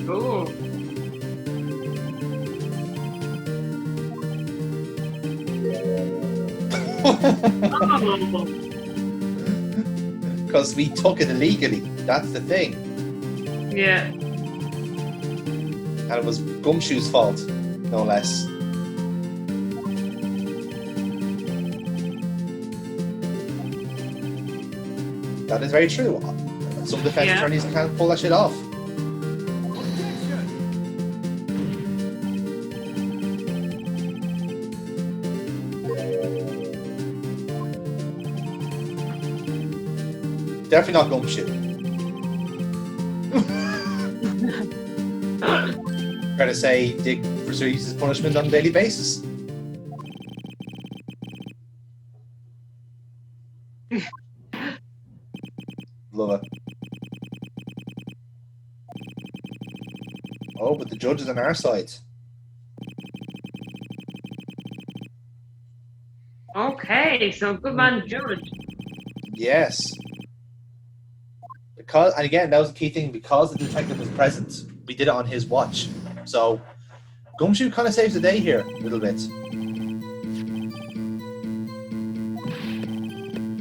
Ooh. Because we took it illegally. That's the thing. Yeah. And it was Gumshoe's fault, no less. That is very true. Some defense attorneys can't pull that shit off. Objection! Definitely not Gumshoe. Fair to say Dick receives his punishment on a daily basis. Love it. Oh, but the judge is on our side. Okay, so good man, Judge. Yes. Because, and again, that was the key thing. Because the detective was present, we did it on his watch. So, Gumshoe kind of saves the day here a little bit.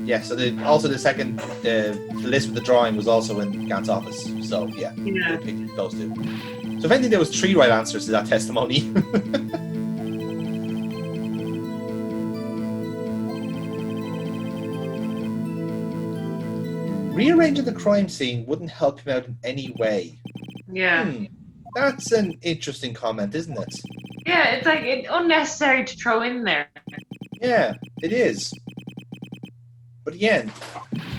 Yeah. So the list with the drawing was also in Gant's office. So yeah, we picked those two. So if anything, there was 3 right answers to that testimony. Rearranging the crime scene wouldn't help him out in any way. Yeah. That's an interesting comment, isn't it? Yeah, it's like unnecessary to throw in there. Yeah, it is. But again,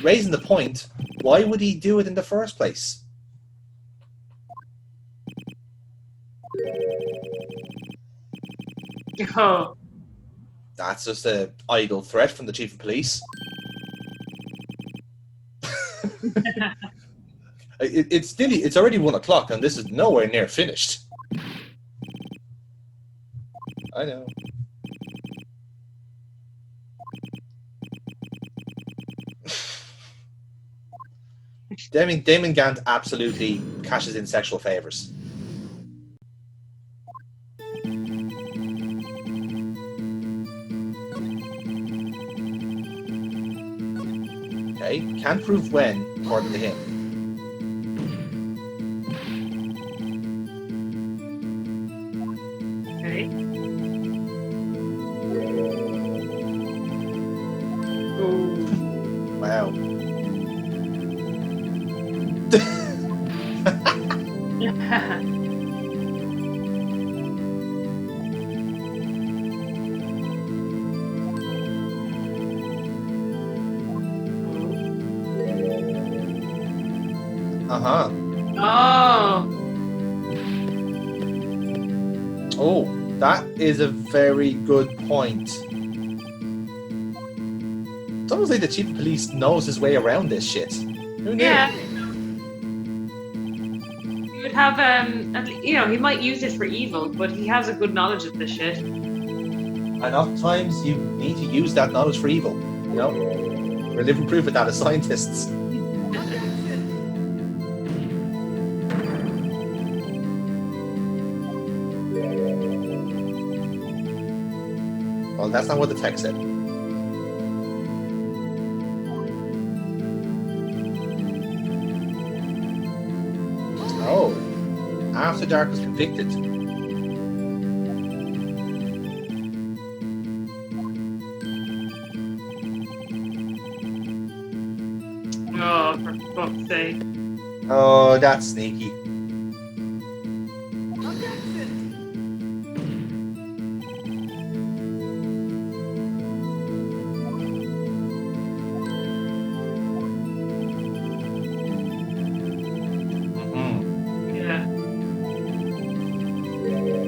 raising the point, why would he do it in the first place? Oh. That's just an idle threat from the chief of police. It's already 1 o'clock and this is nowhere near finished. I know. Damon Gant absolutely cashes in sexual favors. Okay, can't prove when, according to him. Uh-huh. Oh. Oh, that is a very good point. It's almost like the chief of police knows his way around this shit. Who knew? Yeah. He would have, you know, he might use it for evil, but he has a good knowledge of this shit. And oftentimes you need to use that knowledge for evil. You know? We're living proof of that as scientists. Well, that's not what the text said. Oh, After Dark was convicted. Oh, for fuck's sake. Oh, that's sneaky. Objection! Yeah.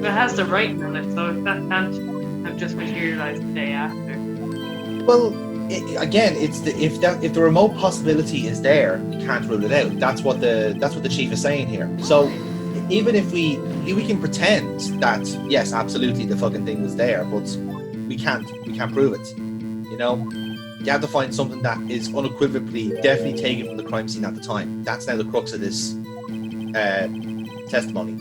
But it has the writing on it, so that can't have just materialized the day after. Well, again, it's if the remote possibility is there, you can't rule it out. That's what the chief is saying here. So even if we can pretend that yes, absolutely, the fucking thing was there, but we can't prove it. You know, you have to find something that is unequivocally definitely taken from the crime scene at the time. That's now the crux of this testimony.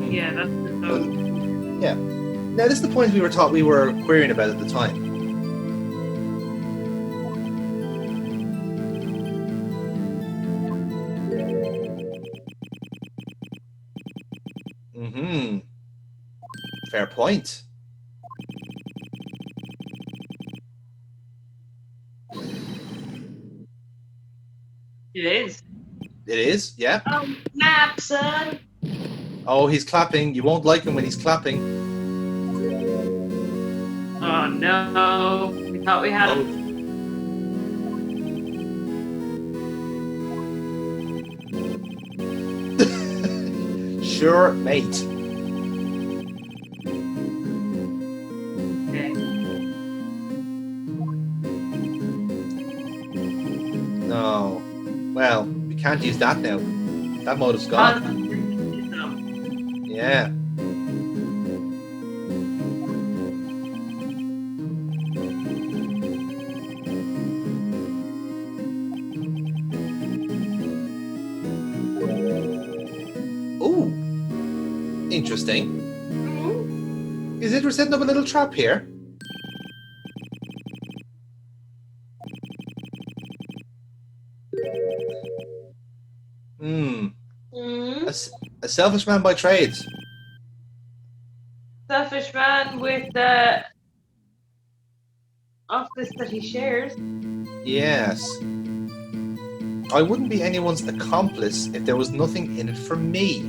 Yeah, that's so. Yeah. Now this is the point we were querying about at the time. Mm-hmm. Fair point. It is. It is, yeah. Oh, snap, son. Oh, he's clapping. You won't like him when he's clapping. Oh no. We thought we had him. Sure, mate. Okay. No. Well, we can't use that now. That motive's gone. Yeah. Ooh. Interesting. Is it we're setting up a little trap here? Hmm. Mm-hmm. A selfish man by trade. Selfish man with the office that he shares. Yes. I wouldn't be anyone's accomplice if there was nothing in it for me.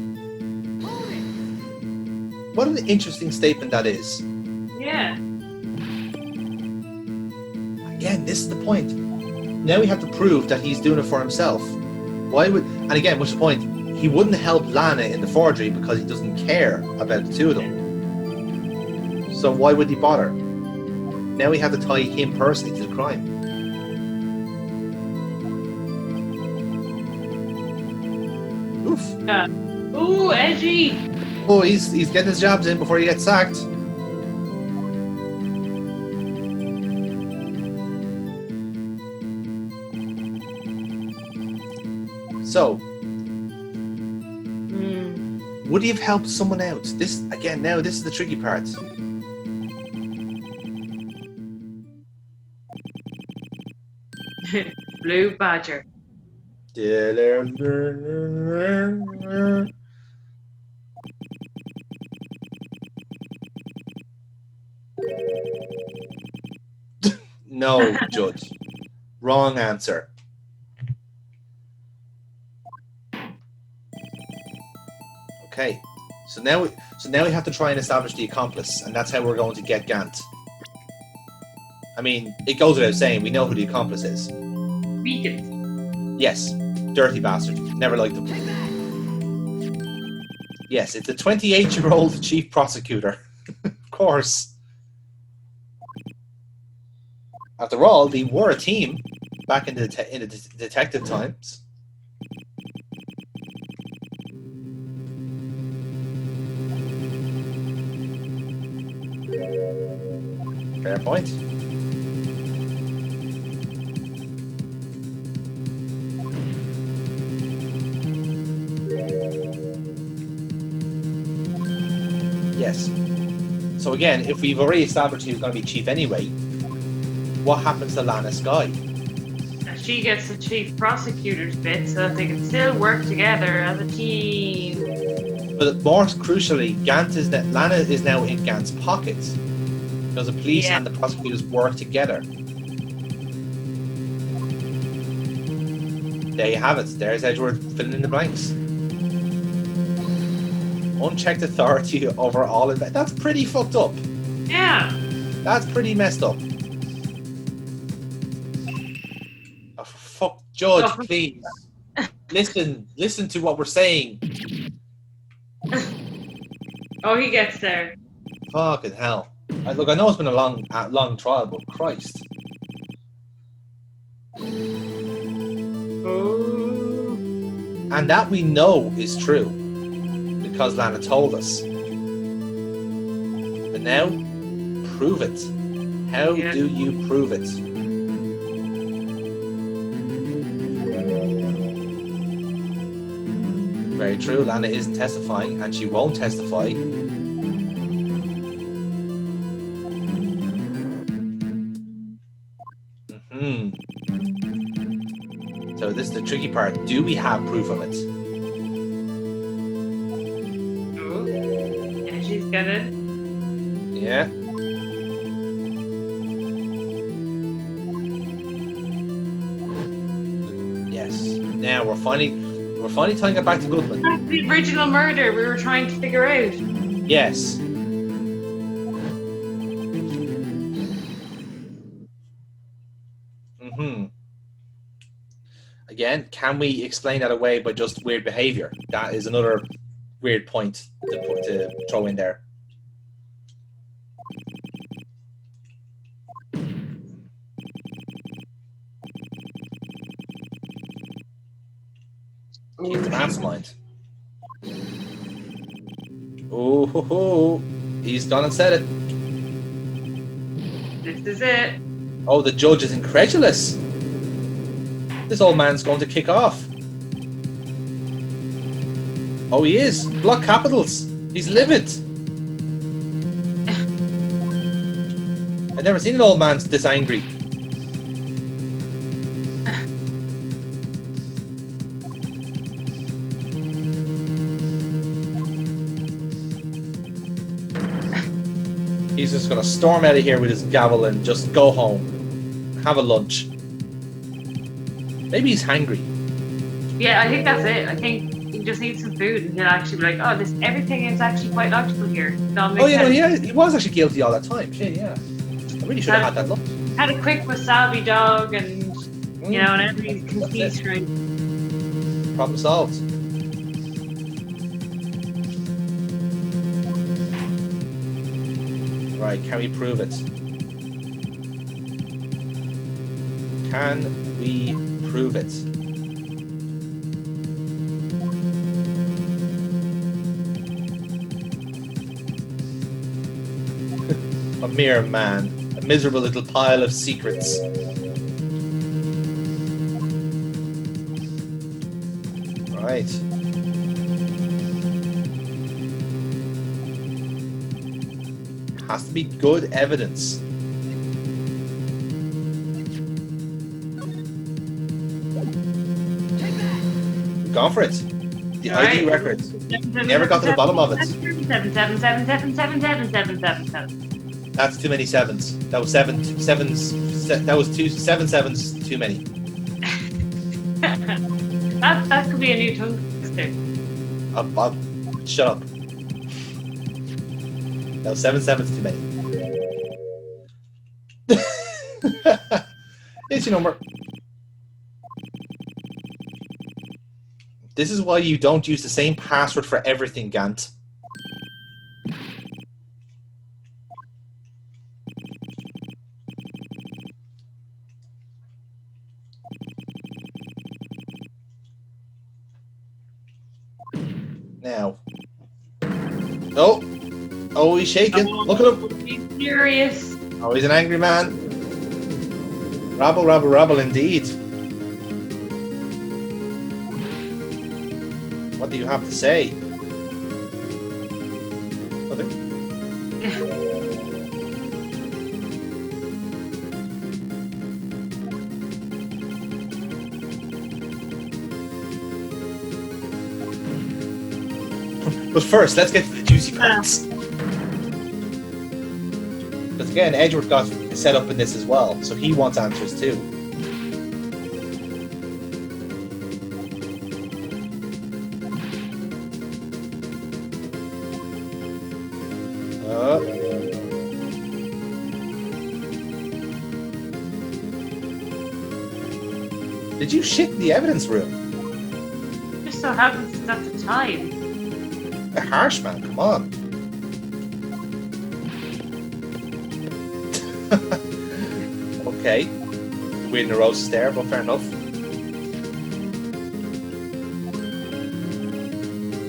What an interesting statement that is. Yeah. Again, this is the point. Now we have to prove that he's doing it for himself. Why would... And again, what's the point? He wouldn't help Lana in the forgery because he doesn't care about the two of them. So why would he bother? Now we have to tie him personally to the crime. Oof. Yeah. Ooh, edgy. Oh, he's getting his jobs in before he gets sacked. So, would he have helped someone out? This again. Now this is the tricky part. Blue Badger. No, Judge. Wrong answer. Okay. So now we have to try and establish the accomplice, and that's how we're going to get Gant. I mean, it goes without saying, we know who the accomplice is. Beacons. Yes. Dirty bastard. Never liked him. Yes, it's a 28-year-old chief prosecutor. Of course. After all, they were a team back in the detective times. Fair point. Yes. So again, if we've already established who's going to be chief anyway, what happens to Lana Sky? She gets the chief prosecutor's bit so that they can still work together as a team. But more crucially, Lana is now in Gant's pockets because the police and the prosecutors work together. There you have it. There's Edward filling in the blanks. Unchecked authority over all of that. That's pretty fucked up. Yeah. That's pretty messed up. Oh, fuck, Judge, please. Listen to what we're saying. Oh, he gets there. Fucking hell. Look, I know it's been a long trial, but Christ. Oh. And that we know is true because Lana told us. But now, prove it. How do you prove it? Very true. Lana isn't testifying, and she won't testify. So this is the tricky part. Do we have proof of it? Oh. And she's got it. Yeah. Yes. Now we're finally tying it back to Goodman. That's the original murder we were trying to figure out. Yes. Again, can we explain that away by just weird behavior? That is another weird point to throw in there. Keep the mastermind. Oh, he's gone and said it. This is it. Oh, the judge is incredulous. This old man's going to kick off. Oh, he is. Block capitals. He's livid. I've never seen an old man this angry. He's just going to storm out of here with his gavel and just go home. Have a lunch. Maybe he's hungry. Yeah, I think that's it. I think he just needs some food and he'll actually be like, oh, everything is actually quite logical here. Oh, yeah, no, yeah, he was actually guilty all that time. Shit, yeah. I really should have had that lunch. Had a quick wasabi dog and, you know, and everything's confused, right? Problem solved. Right, can we prove it? Can we prove it? A mere man, a miserable little pile of secrets. Right. Has to be good evidence. Take that! gone for it. The ID records. Never got to the bottom of it. 777777777. That's too many sevens. That was that was seven sevens too many. That could be a new tongue twister. I'll shut up. That was 7 sevens too many. Here's your number. This is why you don't use the same password for everything, Gant. Now. Oh, he's shaking. Look at him. He's furious. Oh, he's an angry man. Rabble, rabble, rabble indeed. What do you have to say? Nothing. But first, let's get to the juicy parts. Because again, Edgeworth got set up in this as well, so he wants answers too. Did you shit in the evidence room? Just so happens it's at the time. A harsh man, come on. Okay. Weird neurosis there, but fair enough.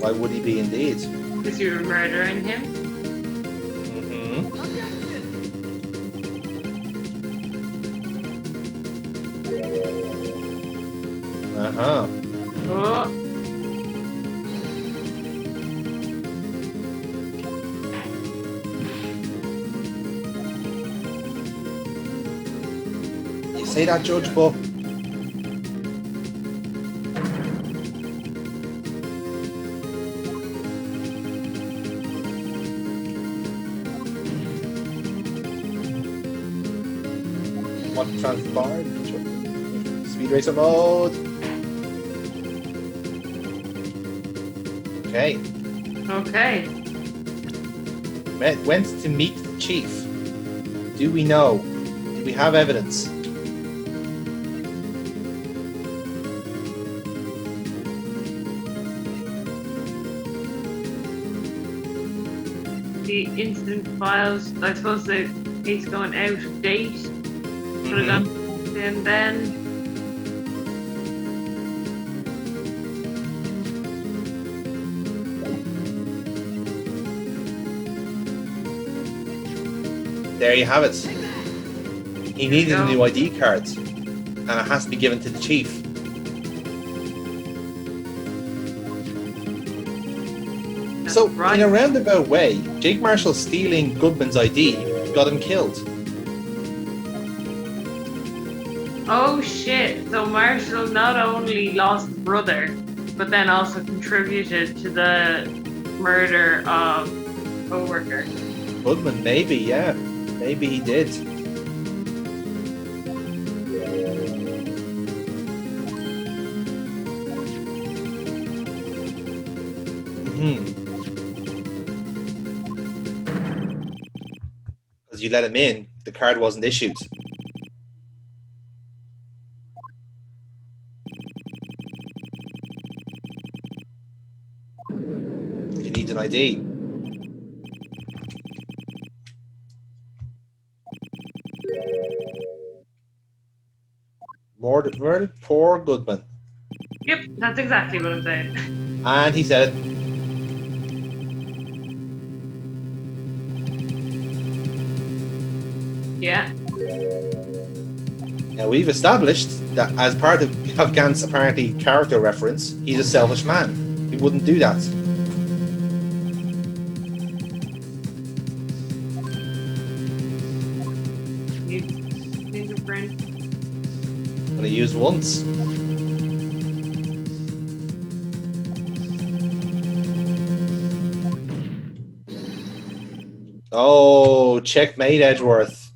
Why would he be indeed? Because you were murdering him. Mm-hmm. Uh-huh. Oh. You say that, Judge, but what transpired? Speed racer mode. Okay. Okay. Went to meet the chief. Do we know? Do we have evidence? The incident files, I suppose the case going out of date. Put it on. And then. There you have it. He needed a new ID card, and it has to be given to the chief. So, in a roundabout way, Jake Marshall stealing Goodman's ID got him killed. Oh shit, so Marshall not only lost a brother, but then also contributed to the murder of a co-worker. Goodman, maybe, yeah. Maybe he did. Because you let him in, the card wasn't issued. You need an ID. Murdered poor Goodman. Yep, that's exactly what I'm saying. And he said, Yeah. now we've established that as part of Gant's apparently character reference, he's a selfish man. He wouldn't do that. Fingerprint. Only used once. Oh, checkmate, Edgeworth.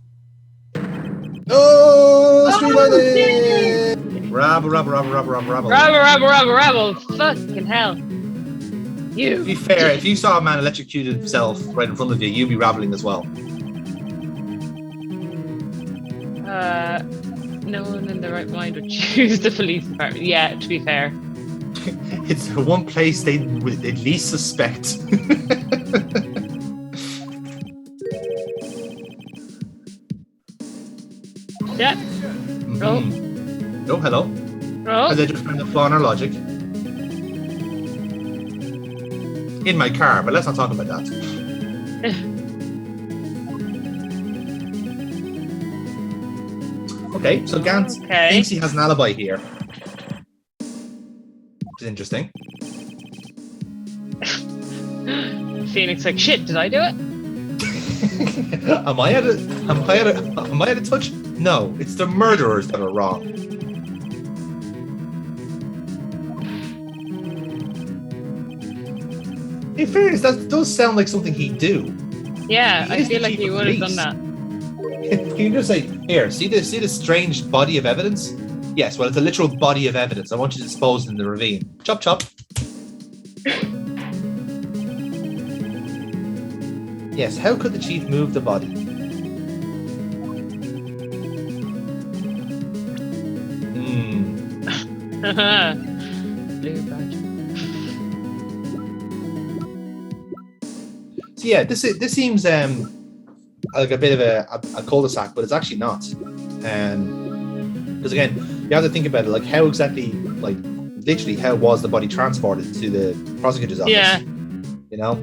No, street lighting. Rabble. Rabble. Fucking hell. To You. be fair, if you saw a man electrocuted himself right in front of you, you'd be rabbling as well. No one in the right mind would choose the police department. Yeah, to be fair. It's the one place they would at least suspect. Yeah. Oh. Oh, hello. Oh. Has they just found a flaw in our logic? In my car, but let's not talk about that. Okay, so Gant thinks he has an alibi here. Which is interesting. Phoenix like, shit, did I do it? Am I at a touch? No, it's the murderers that are wrong. In fairness, that does sound like something he'd do. Yeah, He I is feel the like chief he of would have police. done that. Can you just say, here, see this strange body of evidence? Yes, well, it's a literal body of evidence. I want you to dispose it in the ravine. Chop, chop. Yes, how could the chief move the body? Blue badge. So yeah, this seems like a bit of a cul-de-sac, but it's actually not. Because again, you have to think about it, like how exactly, like literally, how was the body transported to the prosecutor's office? Yeah. You know.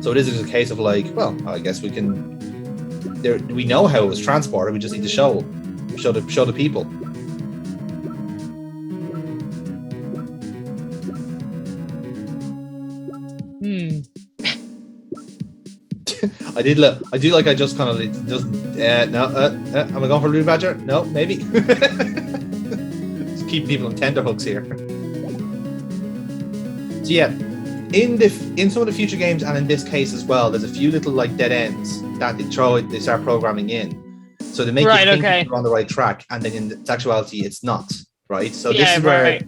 So it is a case of like, well, I guess we can. We know how it was transported. We just need to show the people. I do like I just kind of just no. Am I going for a blue badger? No, maybe. Just keep people on tenterhooks here. So yeah, in some of the future games and in this case as well, there's a few little like dead ends that they start programming in, so they make you think you're on the right track, and then in actuality it's not, right? So this is where it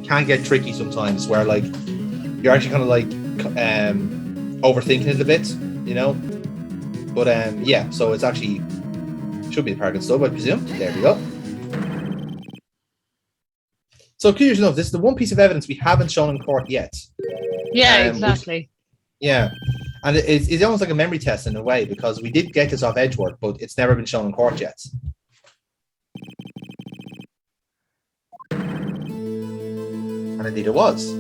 can get tricky sometimes, where like you're actually kind of like overthinking it a bit, you know. But yeah, so it's actually should be the parking stove, I presume. There we go. So curious enough, this is the one piece of evidence we haven't shown in court yet. Yeah, exactly. Yeah, and it's almost like a memory test in a way, because we did get this off Edgeworth, but it's never been shown in court yet. And indeed it was.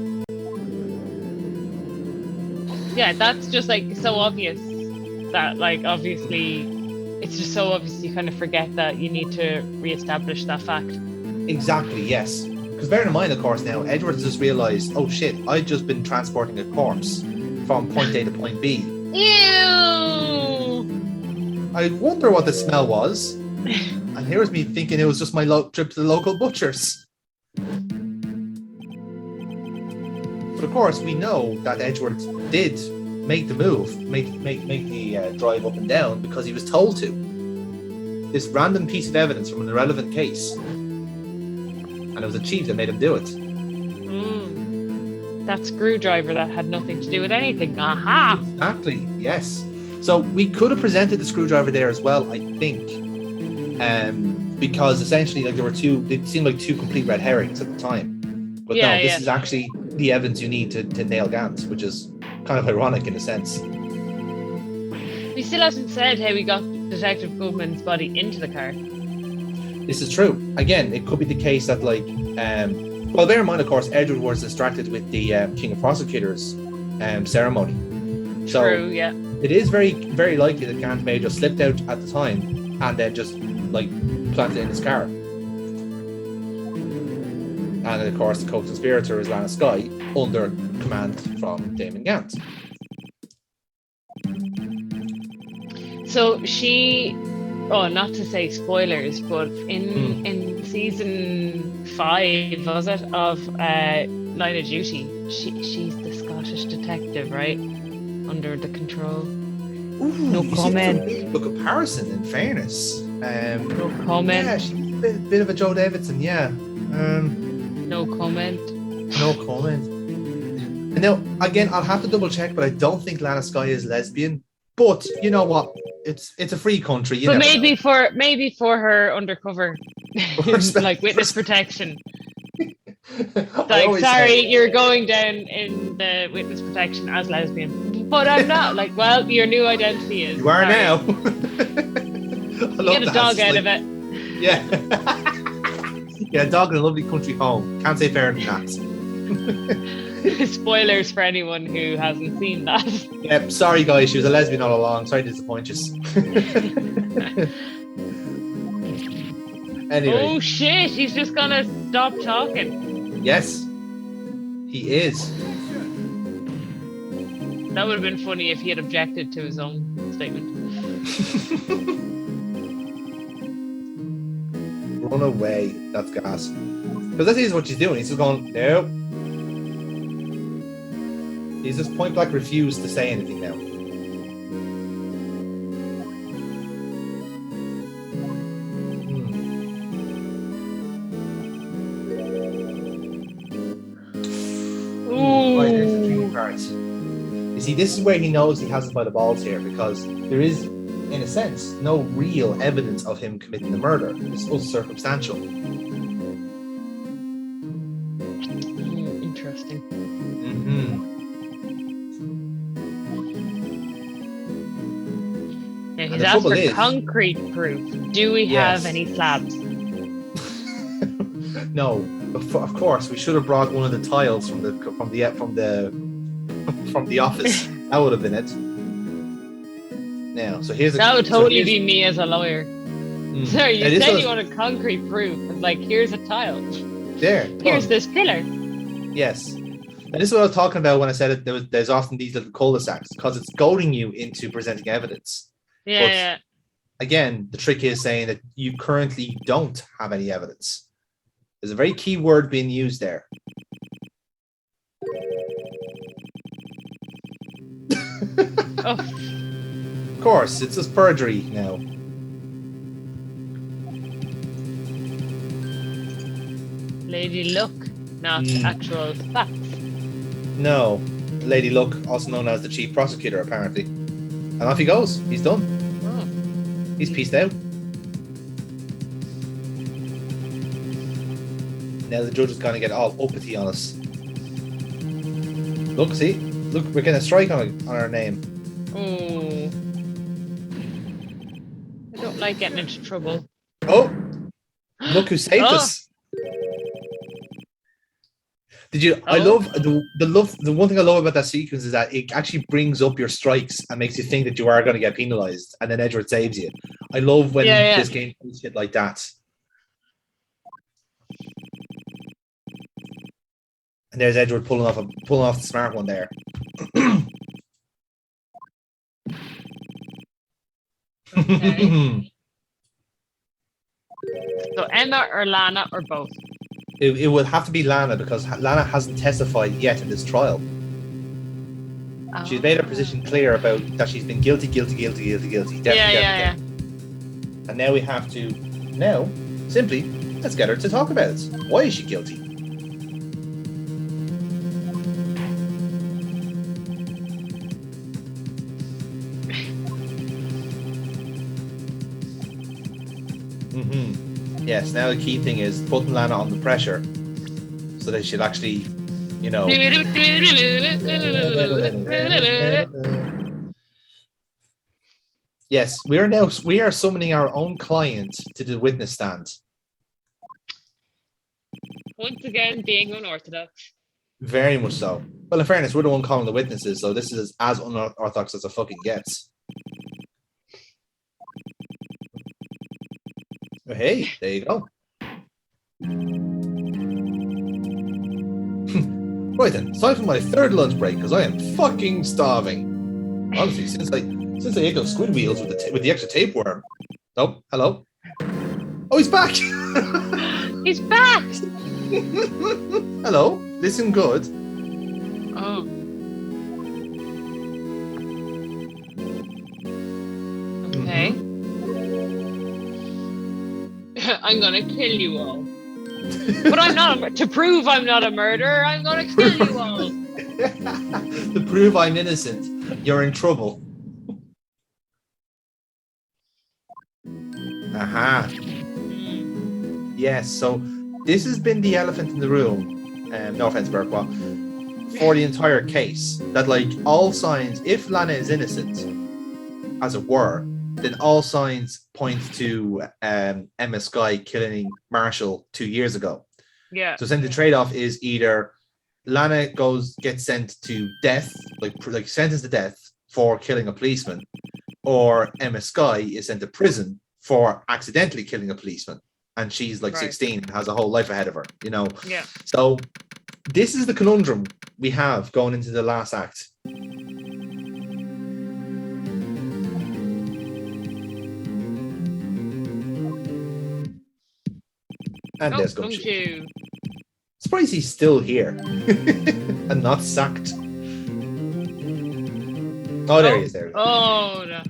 Yeah, that's just like so obvious that like obviously it's just so obvious you kind of forget that you need to re-establish that fact. Exactly, yes. Because bearing in mind, of course, now Edward has just realised, oh shit, I've just been transporting a corpse from point A to point B. Ew! I wonder what the smell was. And here's me thinking it was just my trip to the local butcher's. But of course, we know that Edgeworth did make the move, make the drive up and down because he was told to. This random piece of evidence from an irrelevant case. And it was the chief that made him do it. That screwdriver that had nothing to do with anything. Aha! Exactly, yes. So we could have presented the screwdriver there as well, I think. Because essentially like they seemed like two complete red herrings at the time. But no, this is actually the evidence you need to nail Gant, which is kind of ironic in a sense. We still haven't said how we got Detective Goodman's body into the car. This is true. Again, it could be the case that like well, bear in mind, of course, Edward was distracted with the King of Prosecutors ceremony. So true, yeah. It is very, very likely that Gant may have just slipped out at the time and then just like planted it in his car. And then, of course, the co-conspirator is Lana Skye under command from Damon Gant. So she, not to say spoilers, but in season 5, was it, of Line of Duty, she's the Scottish detective, right? under the control. Ooh, No you see, comment. it's a really good comparison, in fairness. No comment. Yeah, she's a bit of a Joe Davidson, yeah. No comment. No comment. And now, again, I'll have to double check, but I don't think Lana Skye is lesbian. But you know what? It's a free country. You But never know. maybe for her undercover, like witness protection. I Like, always sorry, say- you're going down in the witness protection as lesbian, but I'm not. Like, well, your new identity is. You are sorry. now. You get a dog out of it. Yeah. Yeah, a dog in a lovely country home. Can't say fairer than that. Spoilers for anyone who hasn't seen that. Yep, sorry guys, she was a lesbian all along. Sorry to disappoint you. Anyway, Oh shit! He's just gonna stop talking. yes, he is. That would have been funny if he had objected to his own statement. Run away. That's gas. Because that is what she's doing. He's just going, no. He's just point blank refused to say anything now. Right, there's the tricky part. You see, this is where he knows he has it by the balls here, because there is, in a sense, no real evidence of him committing the murder. It's all circumstantial. Interesting. Now And he's the asked for trouble is- concrete proof. Do we Yes. have any slabs? No, of course we should have brought one of the tiles from the office. That would have been it. Now, so here's That would totally here's- be me as a lawyer. Mm. Sorry, Now, you this said was- you wanted concrete proof. It's like, here's a tile. there. Here's done. this pillar. Yes. And this is what I was talking about when I said that there's often these little cul-de-sacs, because it's goading you into presenting evidence. Yeah, But- yeah. Again, the trick is saying that you currently don't have any evidence. There's a very key word being used there. Oh, Of course, it's just perjury now. Lady Luck, not Mm. actual facts. No. Lady Luck, also known as the chief prosecutor, apparently. And off he goes. He's done. Oh. He's pieced out. Now the judge is going to get all uppity on us. Look, see? Look, we're getting a strike on our name. Oh. I don't like getting into trouble. Oh! Look who saved Oh. us. Did you? I Oh. love the one thing I love about that sequence is that it actually brings up your strikes and makes you think that you are going to get penalized, and then Edward saves you. I love when Yeah. this game does shit like that. And there's Edward pulling off the smart one there. Okay. So Emma or Lana or both? It would have to be Lana, because Lana hasn't testified yet in this trial. She's made her position clear about that she's been guilty. Definitely. Yeah. And now we have to, simply, let's get her to talk about it. Why is she guilty? Yes, now the key thing is putting Lana on the pressure so that she'll actually, Yes, we are summoning our own client to the witness stand. Once again, being unorthodox. Very much so. Well, in fairness, we're the one calling the witnesses, so this is as unorthodox as it fucking gets. Oh, hey, there you go. Right then, it's time for my third lunch break because I am fucking starving. Honestly, since I ate those squid wheels with the extra tapeworm. Oh, hello. Oh, he's back. He's back. Hello. Listen good. Oh. I'm gonna kill you all. But I'm not. To prove I'm not a murderer, I'm gonna kill you all. To prove I'm innocent, you're in trouble. Aha. Yes, so this has been the elephant in the room. No offense, Burkebot, for the entire case. That like all signs, if Lana is innocent, as it were, then all signs point to Emma Skye killing Marshall 2 years ago. Yeah. So then the trade-off is either Lana gets sent to death, like sentenced to death for killing a policeman, or Emma Skye is sent to prison for accidentally killing a policeman, and she's like 16 and has a whole life ahead of her, you know. Yeah. So this is the conundrum we have going into the last act. And there's Gumshoe. Surprised he's still here and not sacked. Oh, there he is. There. Oh, no.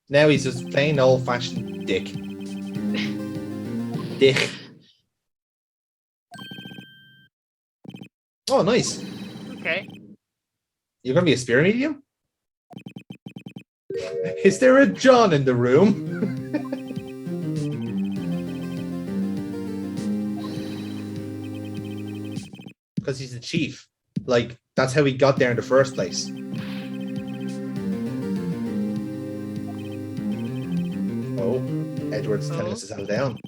Now he's just plain old-fashioned dick. Dick. Oh, nice. Okay. You're gonna be a spirit medium? Is there a John in the room? Because he's the chief. Like, that's how he got there in the first place. Oh, Edward's telling us to settle down.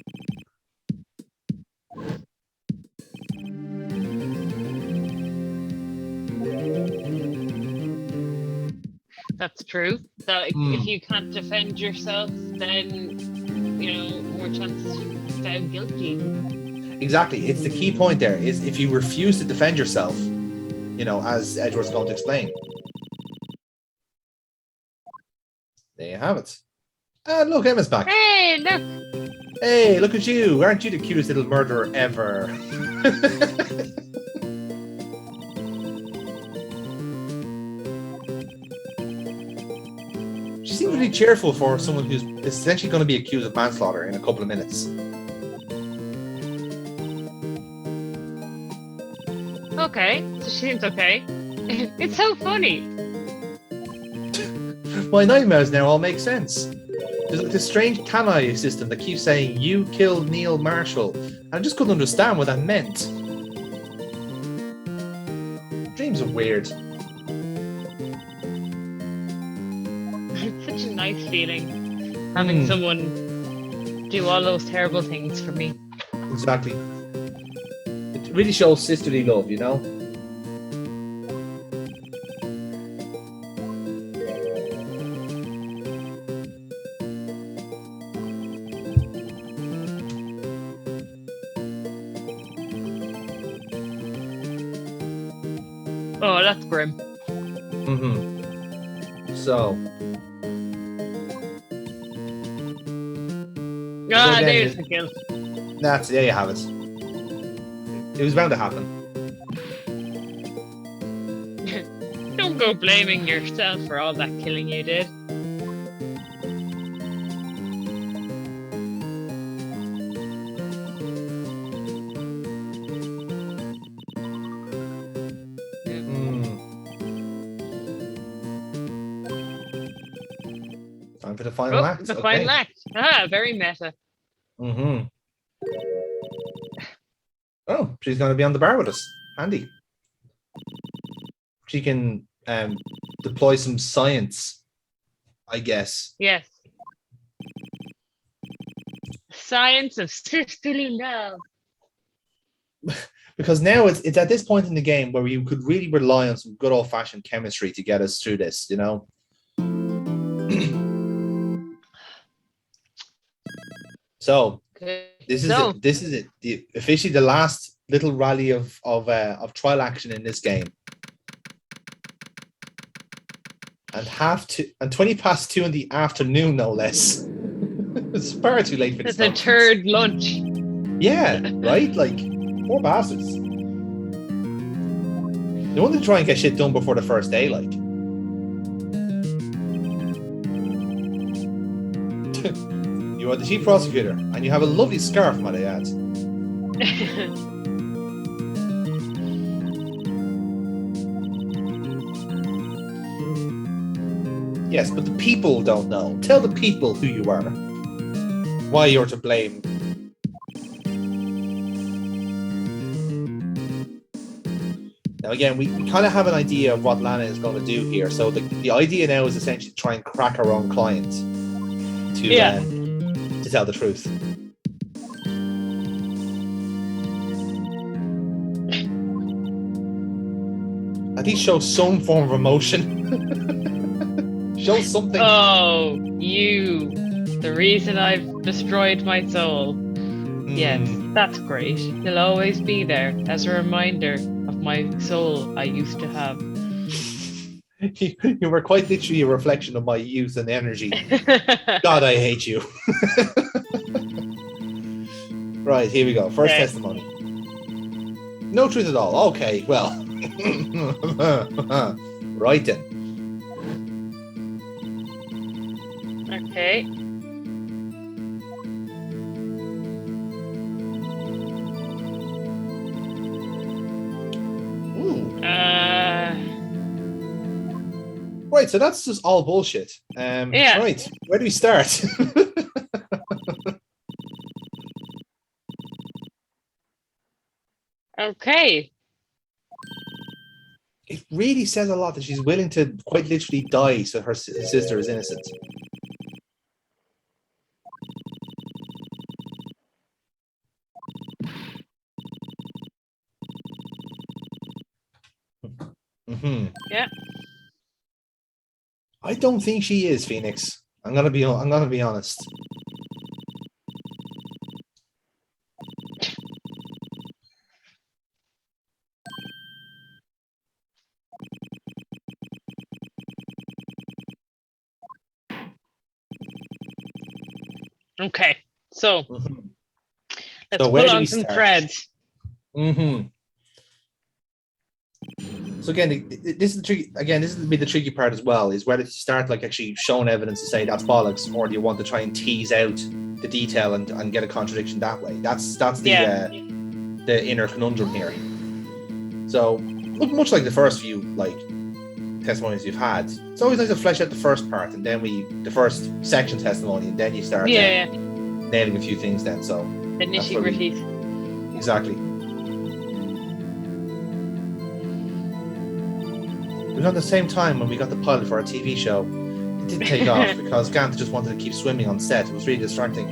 That's true. So if you can't defend yourself, then, you know, more chances you're found guilty. Exactly. It's the key point there is if you refuse to defend yourself, you know, as Edward's going to explain. There you have it. And look, Emma's back. Hey, look. Hey, look at you. Aren't you the cutest little murderer ever? She seems really cheerful for someone who's essentially going to be accused of manslaughter in a couple of minutes. Okay, so she seems okay. It's so funny. My nightmares now all make sense. There's like this strange Tanai system that keeps saying, you killed Neil Marshall. And I just couldn't understand what that meant. Dreams are weird. It's such a nice feeling having someone do all those terrible things for me. Exactly. It really shows sisterly love, you know? Oh, that's grim. So. Ah, there's the kill. There you have it. It was bound to happen. Don't go blaming yourself for all that killing you did. Time for the final act. The final act. Ah, very meta. Oh, she's going to be on the bar with us. Handy. She can deploy some science, I guess. Yes. Science of sisterly love. Because now it's at this point in the game where you could really rely on some good old-fashioned chemistry to get us through this, you know? So this is it. This is it. Officially the last little rally of trial action in this game. And 2:20 in the afternoon, no less. It's far too late for this. It's a third lunch. Yeah, right? Like, poor bastards. They wanted to try and get shit done before the first day, like. You are the chief prosecutor, and you have a lovely scarf, might I add. Yes, but the people don't know. Tell the people who you are. Why you're to blame. Now again, we kind of have an idea of what Lana is going to do here. So the idea now is essentially to try and crack her own client to tell the truth. At least show some form of emotion. Show something. Oh, you. The reason I've destroyed my soul. Yes, that's great. You'll always be there as a reminder of my soul I used to have. You were quite literally a reflection of my youth and energy. God, I hate you. Right, here we go. First testimony. No truth at all. Okay, well. Right then. Okay. Right, so that's just all bullshit. Yeah. Right, where do we start? Okay. It really says a lot that she's willing to quite literally die so her sister is innocent. Yeah. I don't think she is, Phoenix. I'm gonna be honest. Okay. So let's So where pull do on we some start? threads. So again, this is the tricky. Again, this is the tricky part as well. Is whether to start like actually showing evidence to say that's bollocks, or do you want to try and tease out the detail and get a contradiction that way? That's the inner conundrum here. So much like the first few like testimonies you've had, it's always nice to flesh out the first part, and then the first section testimony, and then you start nailing a few things. Then so the nitty gritties. Exactly. It was at the same time when we got the pilot for our TV show. It didn't take off because Gant just wanted to keep swimming on set. It was really distracting.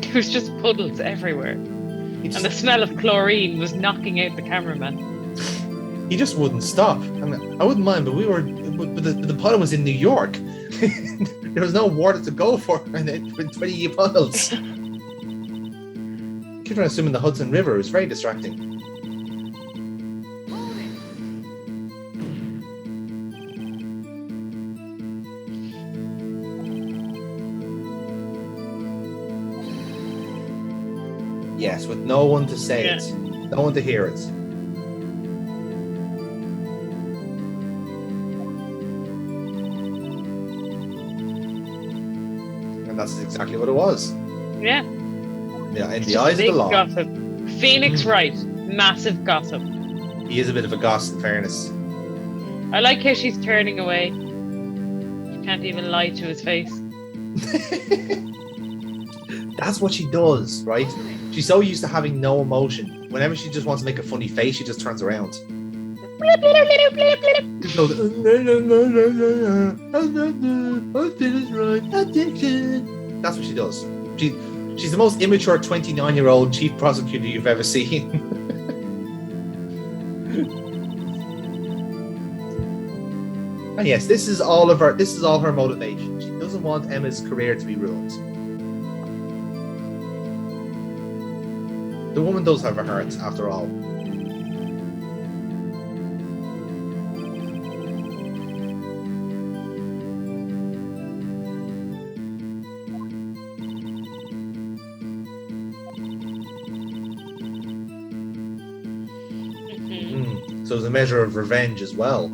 There was just puddles everywhere. And the smell of chlorine was knocking out the cameraman. He just wouldn't stop. I mean, I wouldn't mind, but the pilot was in New York. There was no water to go for, and it been 20 puddles. Keep trying to swim in the Hudson River. It was very distracting. Yes, with no one to say it, no one to hear it. And that's exactly what it was. Yeah. Yeah, in the eyes of the law. Gossip. Phoenix Wright, massive gossip. He is a bit of a goss, in fairness. I like how she's turning away. She can't even lie to his face. That's what she does, right? She's so used to having no emotion. Whenever she just wants to make a funny face, she just turns around. She goes, Objection. That's what she does. She's the most immature 29-year-old chief prosecutor you've ever seen. And yes, this is all her motivation. She doesn't want Emma's career to be ruined. The woman does have a heart, after all. So there's a measure of revenge as well.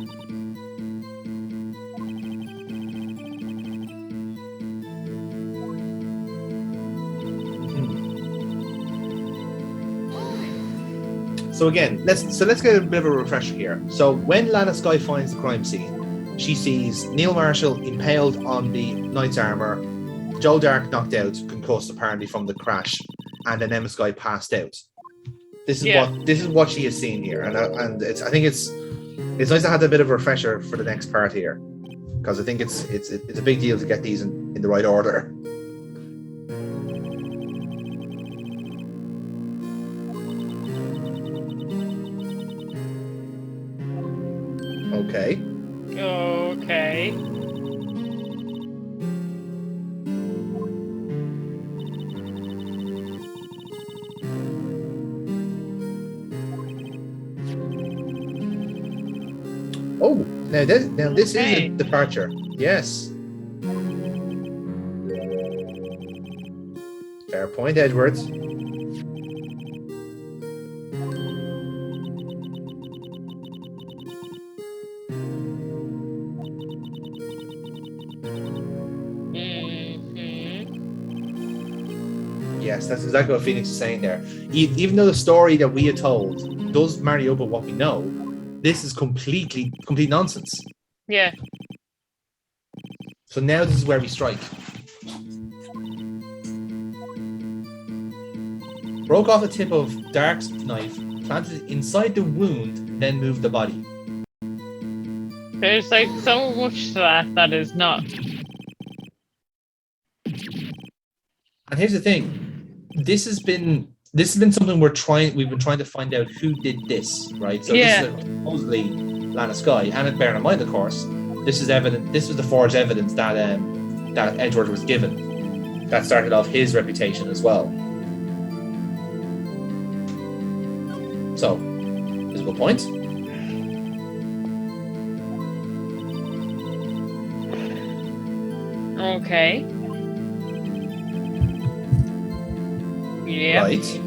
So again, let's get a bit of a refresher here. So when Lana Skye finds the crime scene, she sees Neil Marshall impaled on the knight's armor, Joe Dark knocked out, concussed apparently from the crash, and then Emma Skye passed out. This is what she has seen here, and I think it's nice to have a bit of a refresher for the next part here, because I think it's a big deal to get these in the right order. Okay. Okay. Oh, now this is a departure. Yes. Fair point, Edwards. Yes, that's exactly what Phoenix is saying there. Even though the story that we are told does marry up with what we know, this is complete nonsense. Yeah. So now this is where we strike. Broke off the tip of Dark's knife, planted it inside the wound, then moved the body. There's like so much to that is not. And here's the thing. This has been something we've been trying to find out who did this, right? So this is supposedly Lana Skye, and bear in mind, of course, this is evident. This was the forged evidence that Edward was given. That started off his reputation as well. So, there's a good point. Okay. Yeah. Right.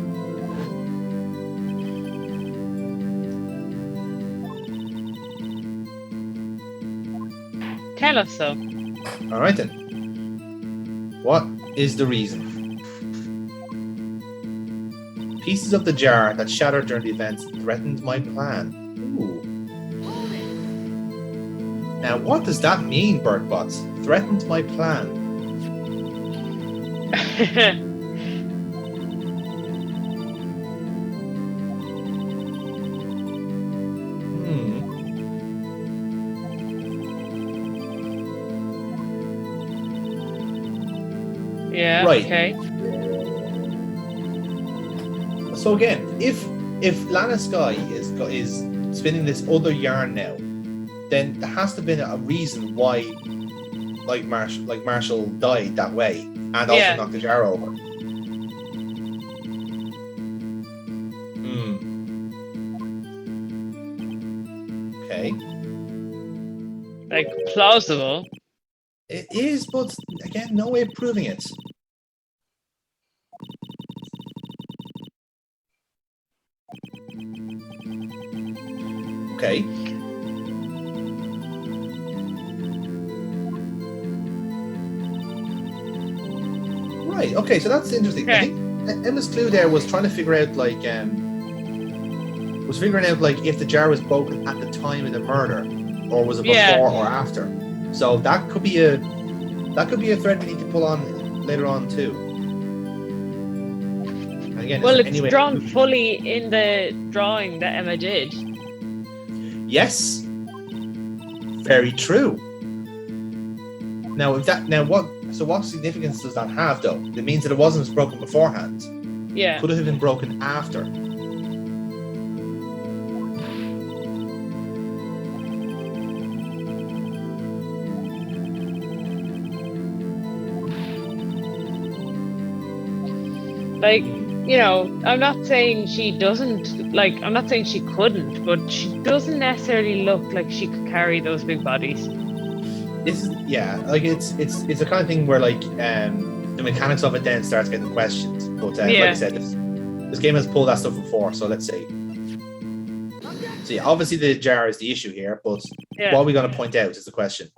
Tell us so. All right then. What is the reason? Pieces of the jar that shattered during the event threatened my plan. Ooh. Now, what does that mean, Burkebot? Threatened my plan. Yeah. Right. Okay. So again, if Lana Skye is spinning this other yarn now, then there has to have been a reason why, Marshall died that way and also knocked the jar over. Okay. Like plausible. It is, but again, no way of proving it. Okay. Right. Okay. So that's interesting. Okay. I think Emma's clue there was trying to figure out, if the jar was broken at the time of the murder, or was it before or after. So that could be a thread we need to pull on later on too. And again, Well, it's drawn fully in the drawing that Emma did. Yes. Very true. Now, what significance does that have, though? It means that it wasn't broken beforehand. Yeah. Could it have been broken after? I'm not saying she doesn't, I'm not saying she couldn't, but she doesn't necessarily look like she could carry those big bodies. This is, it's a kind of thing where, the mechanics of it then starts getting questioned. But, like I said, this game has pulled that stuff before, so let's see. So, yeah, obviously the jar is the issue here, but what are we going to point out is the question.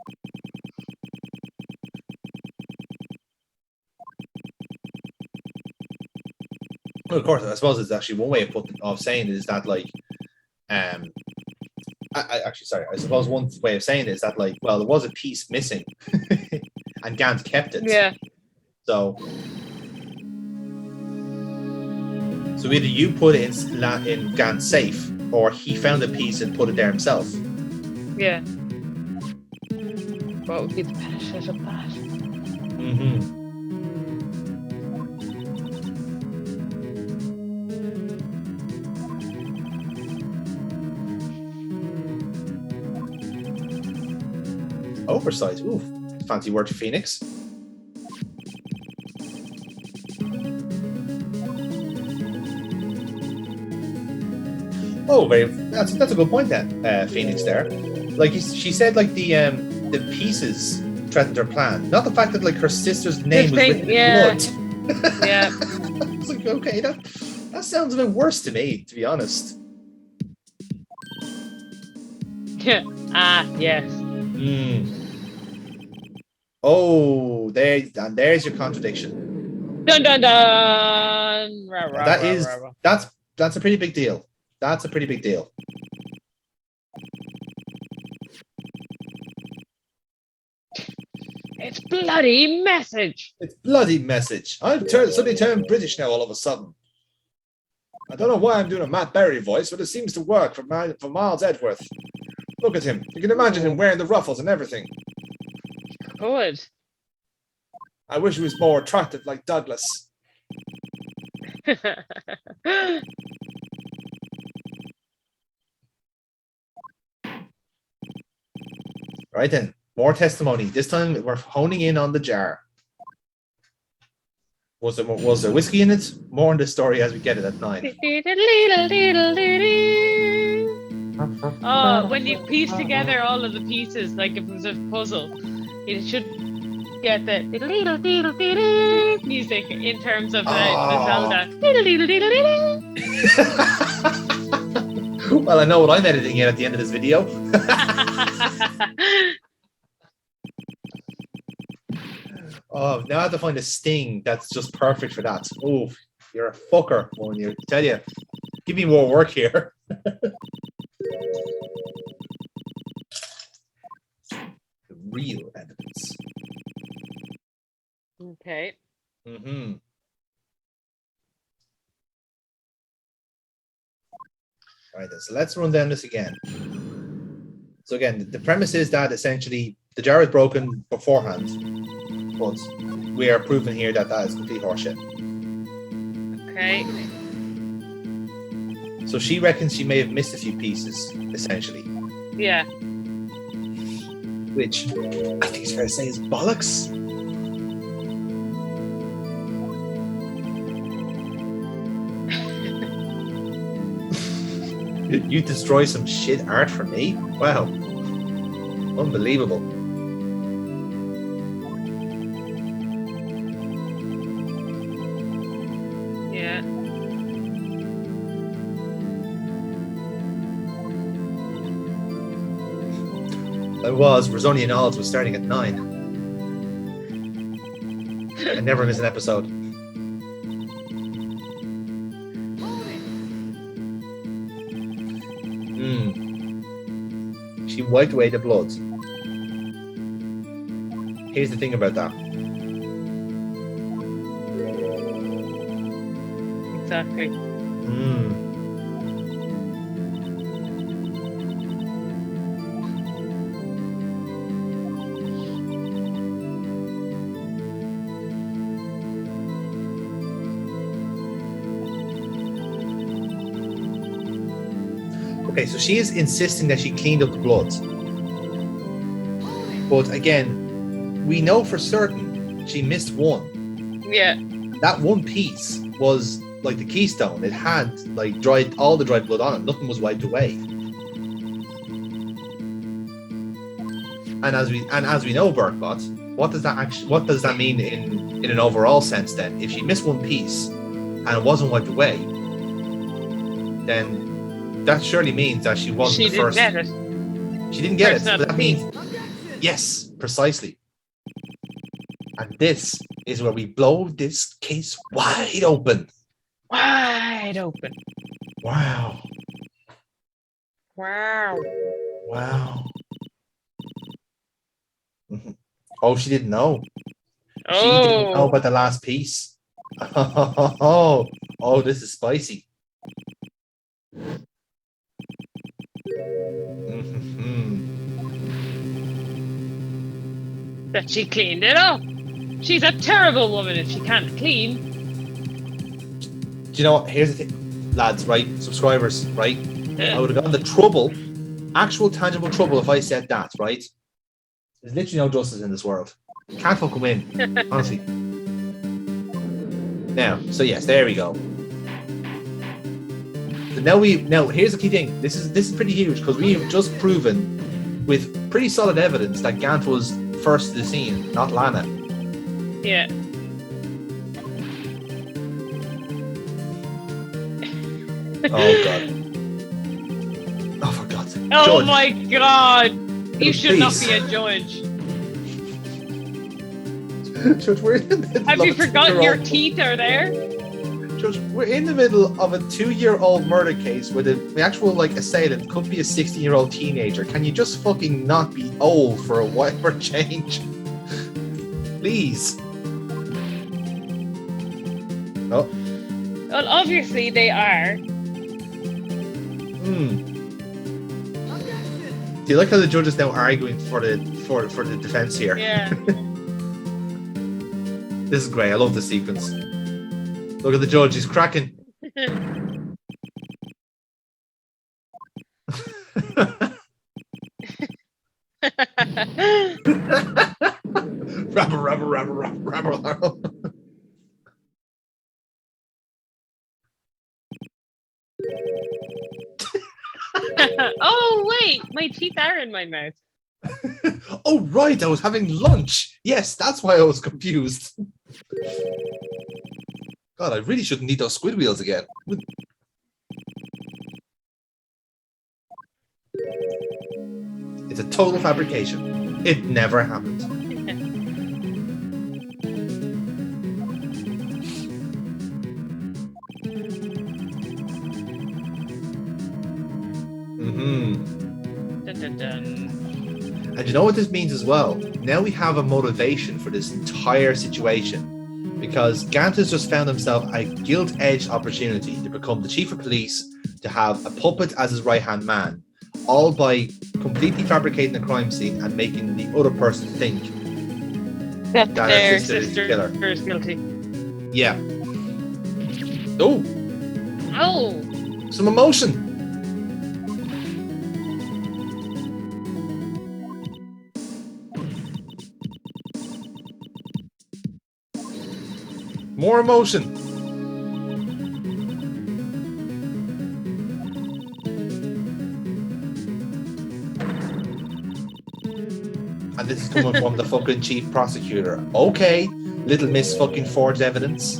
Well, of course, I suppose it's actually one way of saying it is that like, I suppose one way of saying it is that like, well, there was a piece missing, and Gant kept it. Yeah. So either you put it in Gant's safe, or he found a piece and put it there himself. Yeah. What would be the benefit of that? Mm-hmm. Oversight. Ooh, fancy word for Phoenix. Oh, that's a good point then, Phoenix. There, like she said, like the pieces threatened her plan, not the fact that like her sister's name was written in blood. Yeah. It's like, okay, that sounds a bit worse to me, to be honest. Yeah. Yes. Oh, there's your contradiction. Dun dun dun. That's a pretty big deal. That's a pretty big deal. It's bloody message. It's bloody message. Suddenly turned British now all of a sudden. I don't know why I'm doing a Matt Berry voice, but it seems to work for Miles Edgeworth. Look at him. You can imagine him wearing the ruffles and everything. Good. I wish he was more attractive like Douglas. Right then, more testimony. This time we're honing in on the jar. Was there whiskey in it? More on this story as we get it at 9. Oh, when you piece together all of the pieces, like if it was a puzzle, it should get the music in terms of the Zelda. Well, I know what I'm editing in at the end of this video. Oh, now I have to find a sting that's just perfect for that. Oh, you're a fucker, when you tell you. Give me more work here. The real evidence. Okay. Mm-hmm. All right, then. So let's run down this again. So again, the premise is that essentially the jar is broken beforehand, but we are proving here that is complete horseshit. Okay. So she reckons she may have missed a few pieces, essentially. Yeah. Which I think it's fair to say is bollocks. You destroy some shit art for me? Wow. Unbelievable. Yeah. I was. Rosoni and Olds was starting at 9. I never miss an episode. She wiped away the blood. Here's the thing about that. Exactly. Okay, so she is insisting that she cleaned up the blood. But again, we know for certain she missed one. Yeah. That one piece was like the keystone. It had like all the dried blood on it. Nothing was wiped away. And as we know, Burkebot, what does that mean in an overall sense then? If she missed one piece and it wasn't wiped away, then that surely means that she wasn't the first. She didn't get it. She didn't get it. Not But that a means Objection! yes, precisely. And this is where we blow this case wide open. Wide open. Wow. Wow. Wow. Mhm. Oh, she didn't know. She didn't know Oh. about the last piece. Oh, this is spicy. Mhm. That she cleaned it up. She's a terrible woman if she can't clean. Do you know what? Here's the thing, lads, right? Subscribers, right? I would have gotten the trouble, actual tangible trouble, if I said that, right? There's literally no justice in this world. Can't fucking win, honestly. Now, so yes, there we go. So now here's the key thing. This is pretty huge because we have just proven with pretty solid evidence that Gant was first to the scene, not Lana. Yeah. Oh god. Oh for God's sake. Oh Judge. my god. You should not Please. be a judge. Judge, we're in the middle Have of you a forgotten your 2-year-old teeth are there? Judge, we're in the middle of a 2-year-old murder case where the actual assailant could be a 16-year-old teenager. Can you just fucking not be old for a while for a change? Please. Oh. Well, obviously they are. Objection. Do you like how the judge is now arguing for the defense here? Yeah. This is great. I love the sequence. Look at the judge. He's cracking. Rabble. Oh wait, my teeth are in my mouth. Oh right, I was having lunch. Yes, that's why I was confused. God, I really shouldn't need those squid wheels again. It's a total fabrication. It never happened. Dun, dun, dun. And you know what this means as well? Now we have a motivation for this entire situation. Because Gant has just found himself a gilt-edged opportunity to become the chief of police, to have a puppet as his right-hand man, all by completely fabricating a crime scene and making the other person think That that their his sister is the sister killer. is guilty. Yeah. Oh, Oh. some emotion. More emotion. And this is coming from the fucking chief prosecutor. Okay, little miss fucking forged evidence.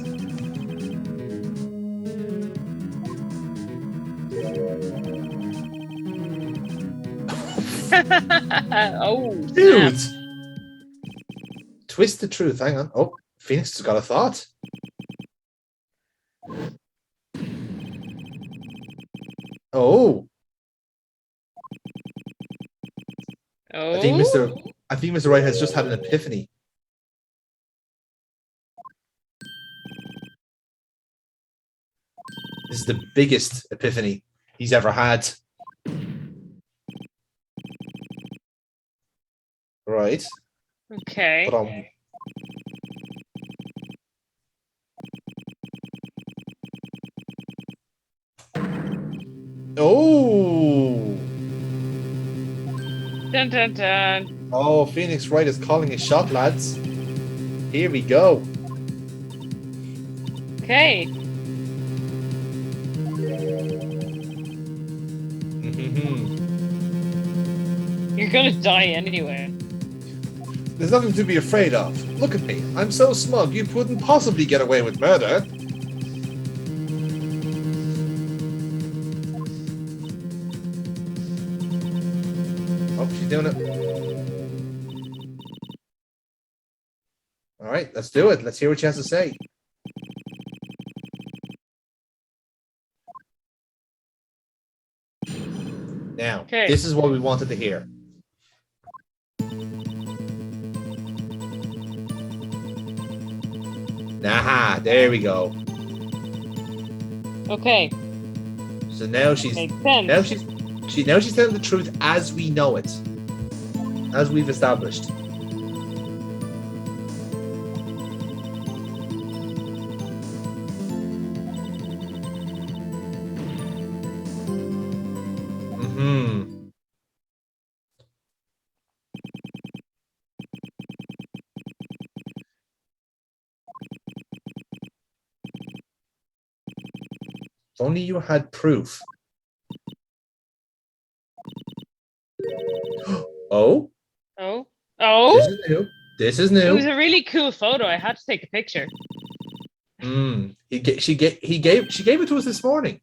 Oh. Dude! Snap. Twist the truth. Hang on. Oh, Phoenix has got a thought. Oh, Oh. I think Mr. Wright has just had an epiphany. This is the biggest epiphany he's ever had. Right. Okay. But oh. Dun dun dun. Oh, Phoenix Wright is calling his shot, lads. Here we go. Okay. You're gonna die anyway. There's nothing to be afraid of. Look at me. I'm so smug you couldn't possibly get away with murder. Oh, she's doing it. All right, let's do it. Let's hear what she has to say. Now, Okay. this is what we wanted to hear. Aha, there we go. Okay. So now she's Makes sense. now she's telling the truth as we know it, as we've established. Hmm. If only you had proof. Oh, Oh. this Oh. is new. This is It was new. a really cool photo. I had to take a picture. She gave it to us this morning.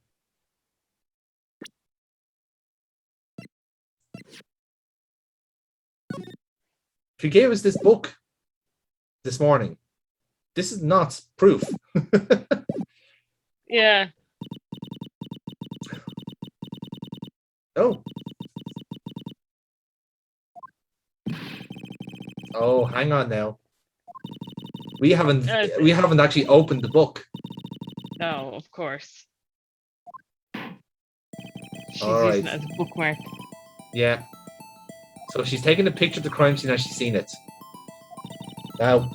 She gave us this book this morning. This is not proof. Yeah. Oh. Oh, hang on now. We haven't actually opened the book. No, of course. She's All using right. it as a bookmark. Yeah. So she's taken a picture of the crime scene as she's seen it. Now,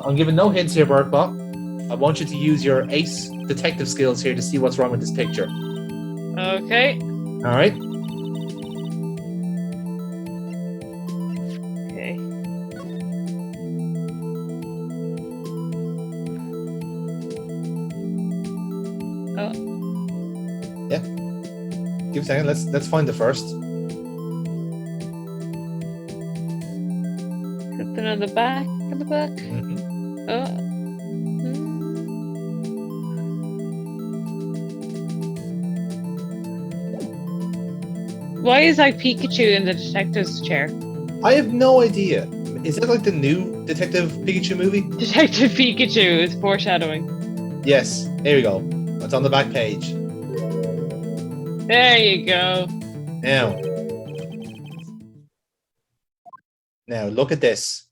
I'm giving no hints here, Burkebot. I want you to use your ace detective skills here to see what's wrong with this picture. Okay. All right. Okay. Oh, Give a second. Let's find the first. something on the back of the book. Mhm. Oh. Why is like Pikachu in the detective's chair? I have no idea. Is that like the new Detective Pikachu movie? Detective Pikachu is foreshadowing. Yes. There we go. It's on the back page. There you go. Now look at this.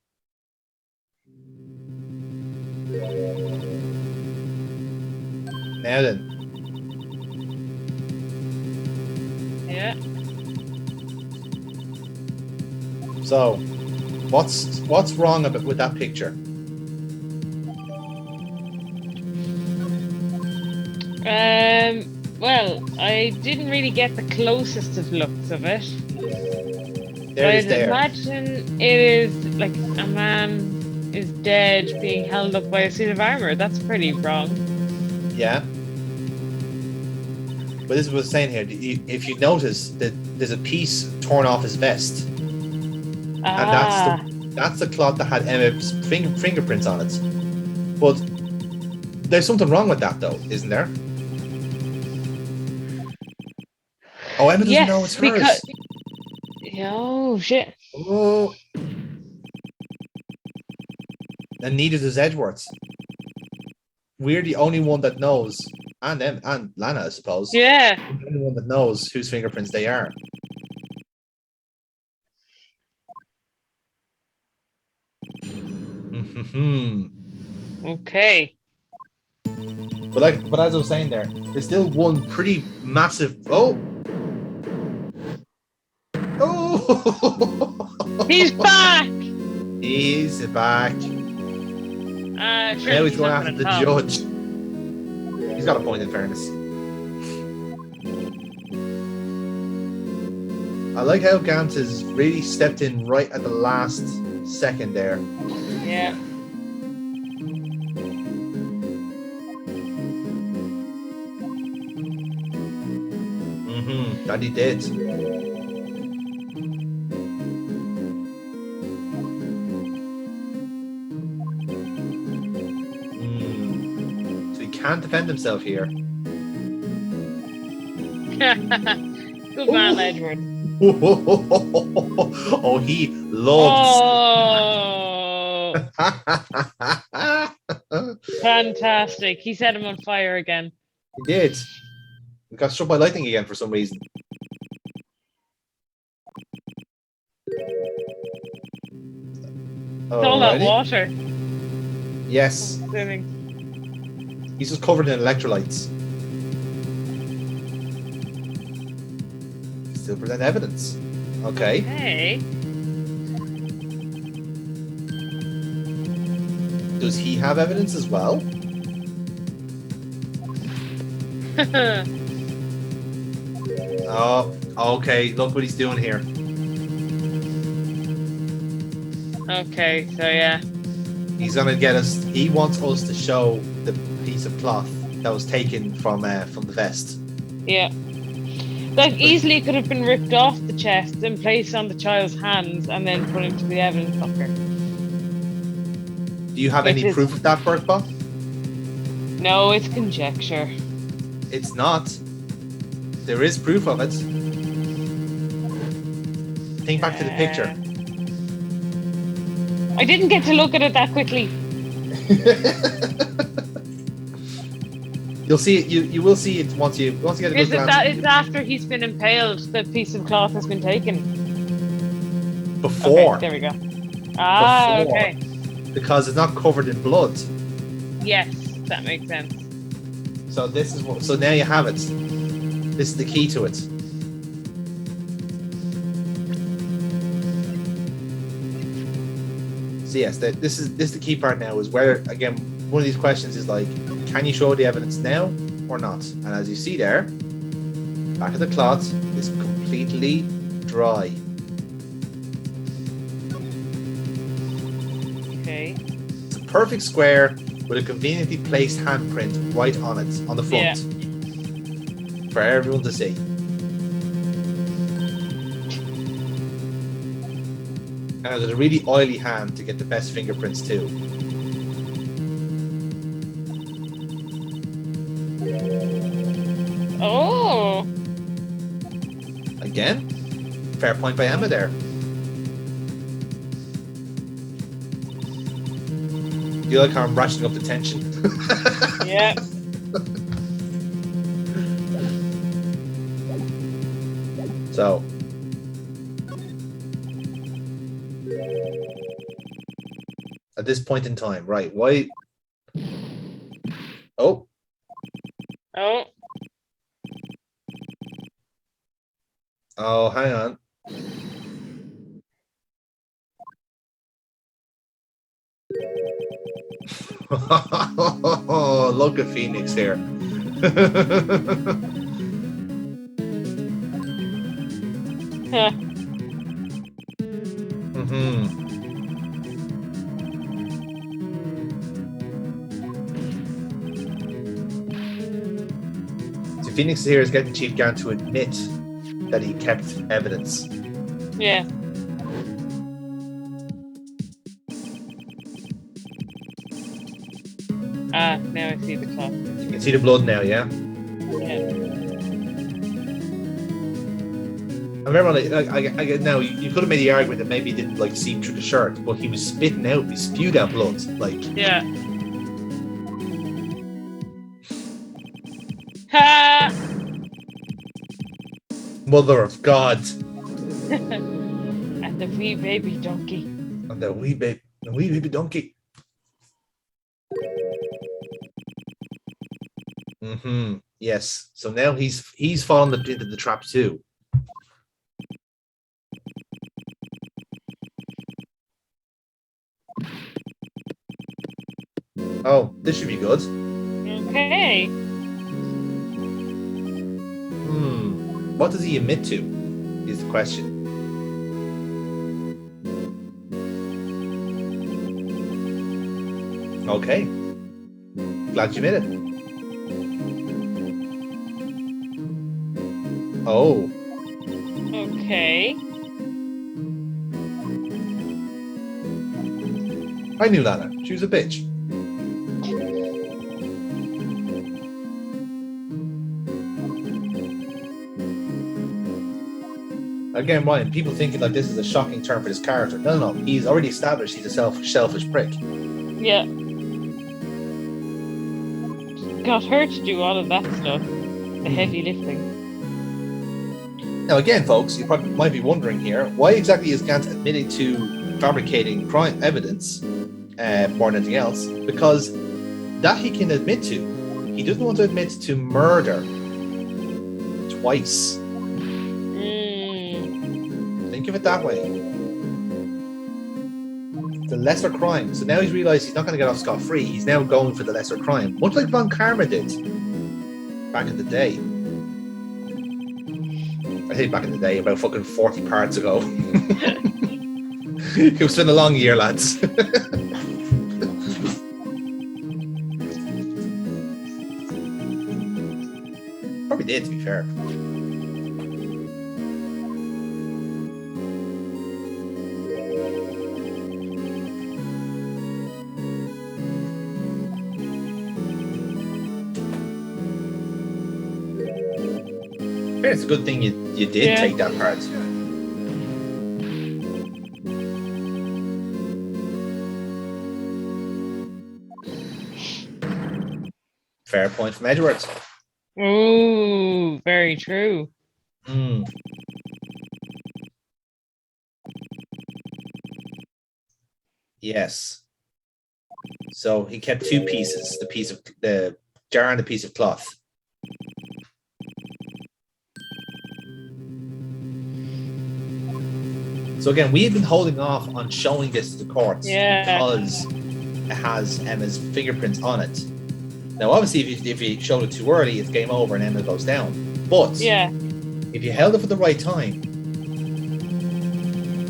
Now then. Yeah. So, what's wrong with that picture? Well, I didn't really get the closest of looks of it. There it is. I'd There. imagine it is like a man is dead being held up by a suit of armor. That's pretty wrong. Yeah. But this is what I was saying here. If you notice that there's a piece torn off his vest, Ah, and that's the cloth that had Emma's fingerprints on it. But there's something wrong with that, though, isn't there? Oh, Emma doesn't know it's hers. because oh shit. Oh. And neither does Edgeworth. We're the only one that knows, and Lana, I suppose. Yeah. The only one that knows whose fingerprints they are. Okay. But as I was saying there's still one pretty massive. Oh. He's back. He's back. Sure, Now he's going not after the gonna help. judge. He's got a point, in fairness. I like how Gant has really stepped in right at the last second there. Yeah. That he did. So he can't defend himself here. Good man, Edward. Oh, he loves. Oh, fantastic. He set him on fire again. He did. He got struck by lightning again for some reason. all that Alrighty. water. Yes. Swimming. He's just covered in electrolytes. Still present evidence. Okay. Hey. Does he have evidence as well? Oh, okay. Look what he's doing here. Okay, so yeah. He's gonna get us. He wants us to show the piece of cloth that was taken from the vest. Yeah. Like easily could have been ripped off the chest and placed on the child's hands and then put into the evidence locker. Do you have Which any is- proof of that, Burkebot? No, it's conjecture. It's not. There is proof of it. Think back to the picture. I didn't get to look at it that quickly. You'll see it. You will see it once you get a good Is it glance. that it's after he's been impaled, the piece of cloth has been taken? Before, Okay, there we go. Ah, Before. okay. because it's not covered in blood. Yes, that makes sense. So this is what. So now you have it. This is the key to it. So yes, this is the key part now. Is where again one of these questions is like, can you show the evidence now or not? And as you see there, back of the cloth is completely dry. Okay. It's a perfect square with a conveniently placed handprint right on it, on the front, for everyone to see. And there's a really oily hand to get the best fingerprints too. Oh, Again, fair point by Emma there. You like how I'm ratcheting up the tension? yeah. So. At this point in time, right, why? Oh, Oh, oh, hang on. Look at Phoenix here. huh. Mm-hmm. So Phoenix here is getting Chief Gant to admit that he kept evidence. Yeah. Ah, now I see the cloth. You can see the blood now, yeah? Yeah. I remember, I now you could have made the argument that maybe he didn't like seep through the shirt, but he was spitting out, he spewed out blood, like. Yeah. Ha! Mother of God, And the wee baby donkey. and the wee baby donkey. Mm-hmm. Yes. So now he's fallen into the trap too. Oh, this should be good. Okay. What does he admit to? Is the question. Okay. Glad you made it. Oh. Okay. I knew Lana. She was a bitch. Again, Ryan, people thinking like this is a shocking term for this character. No. He's already established he's a selfish prick. Yeah. Got her to do all of that stuff. The heavy lifting. Now, again, folks, you probably might be wondering here, why exactly is Gant admitting to fabricating crime evidence more than anything else, because that he can admit to. He doesn't want to admit to murder twice. Think of it that way. The lesser crime. So now he's realized he's not going to get off scot-free. He's now going for the lesser crime, much like Von Karma did back in the day. I think back in the day, about fucking 40 parts ago. It's been a long year, lads. Probably did, to be fair. It's a good thing you did take that part. Fair point from Edgeworth. Ooh, very true. Yes. So he kept two pieces: the jar and the piece of cloth. So again, we have been holding off on showing this to the courts because it has Emma's fingerprints on it. Now, obviously, if you showed it too early, it's game over and Emma goes down. But if you held it for the right time,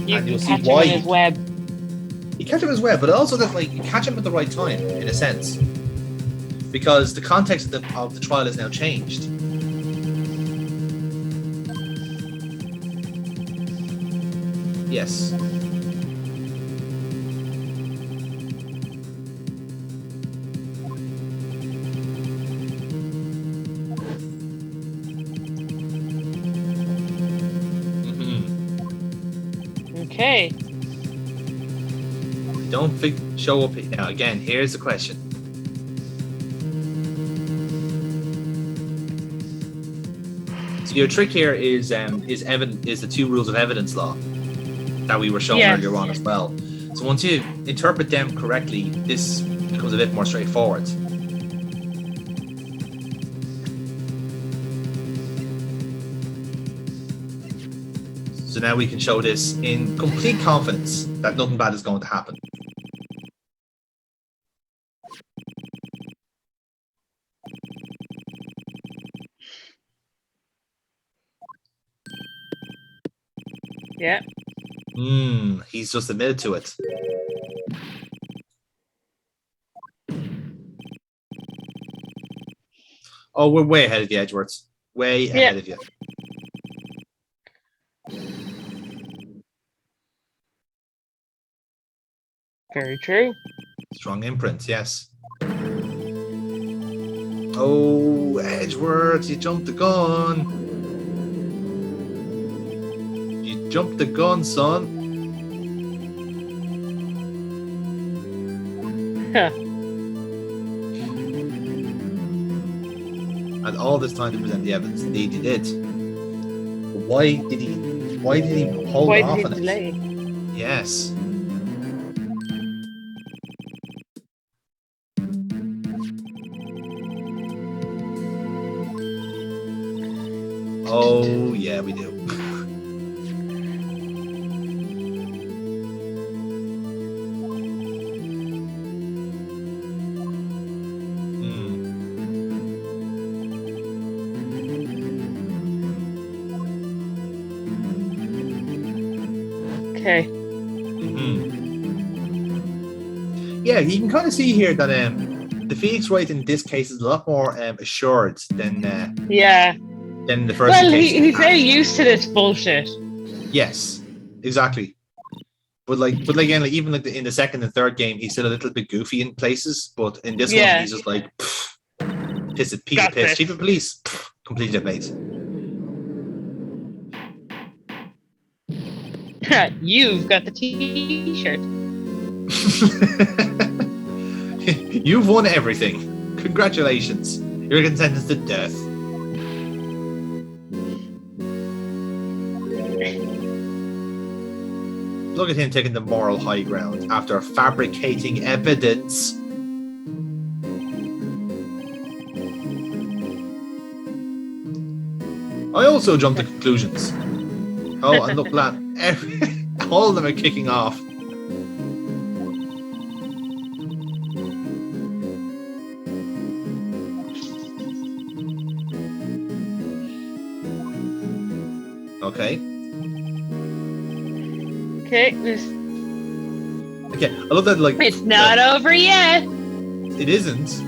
and you'll see why. Him in his web. You catch him in his web, but also that you catch him at the right time, in a sense, because the context of the trial has now changed. Yes. Okay. Don't show up now. Again, here's the question. So your trick here is the two rules of evidence law that we were shown earlier on as well. So once you interpret them correctly, this becomes a bit more straightforward. So now we can show this in complete confidence that nothing bad is going to happen. Yeah. He's just admitted to it. Oh, we're way ahead of you, Edgeworths. Way ahead of you. Very true. Strong imprints, yes. Oh, Edgeworths, you jumped the gun. You jumped the gun, son. And all this time to present the evidence, indeed you did. But why did he hold off on it? Yes. Oh, yeah, we do. Okay. Yeah, you can kind of see here that the Phoenix Wright in this case is a lot more assured than the first case. Well, he's very used to this bullshit. Yes, exactly. But again, even in the second and third game, he's still a little bit goofy in places. But in this one, he's just like piece of piss. Chief of police, completely mate. You've got the T-shirt. You've won everything. Congratulations. You're sentenced to death. Look at him taking the moral high ground after fabricating evidence. I also jumped to conclusions. Oh, and look, lad, all of them are kicking off. Okay. Okay. Okay, I love that, like... It's not over yet. It isn't.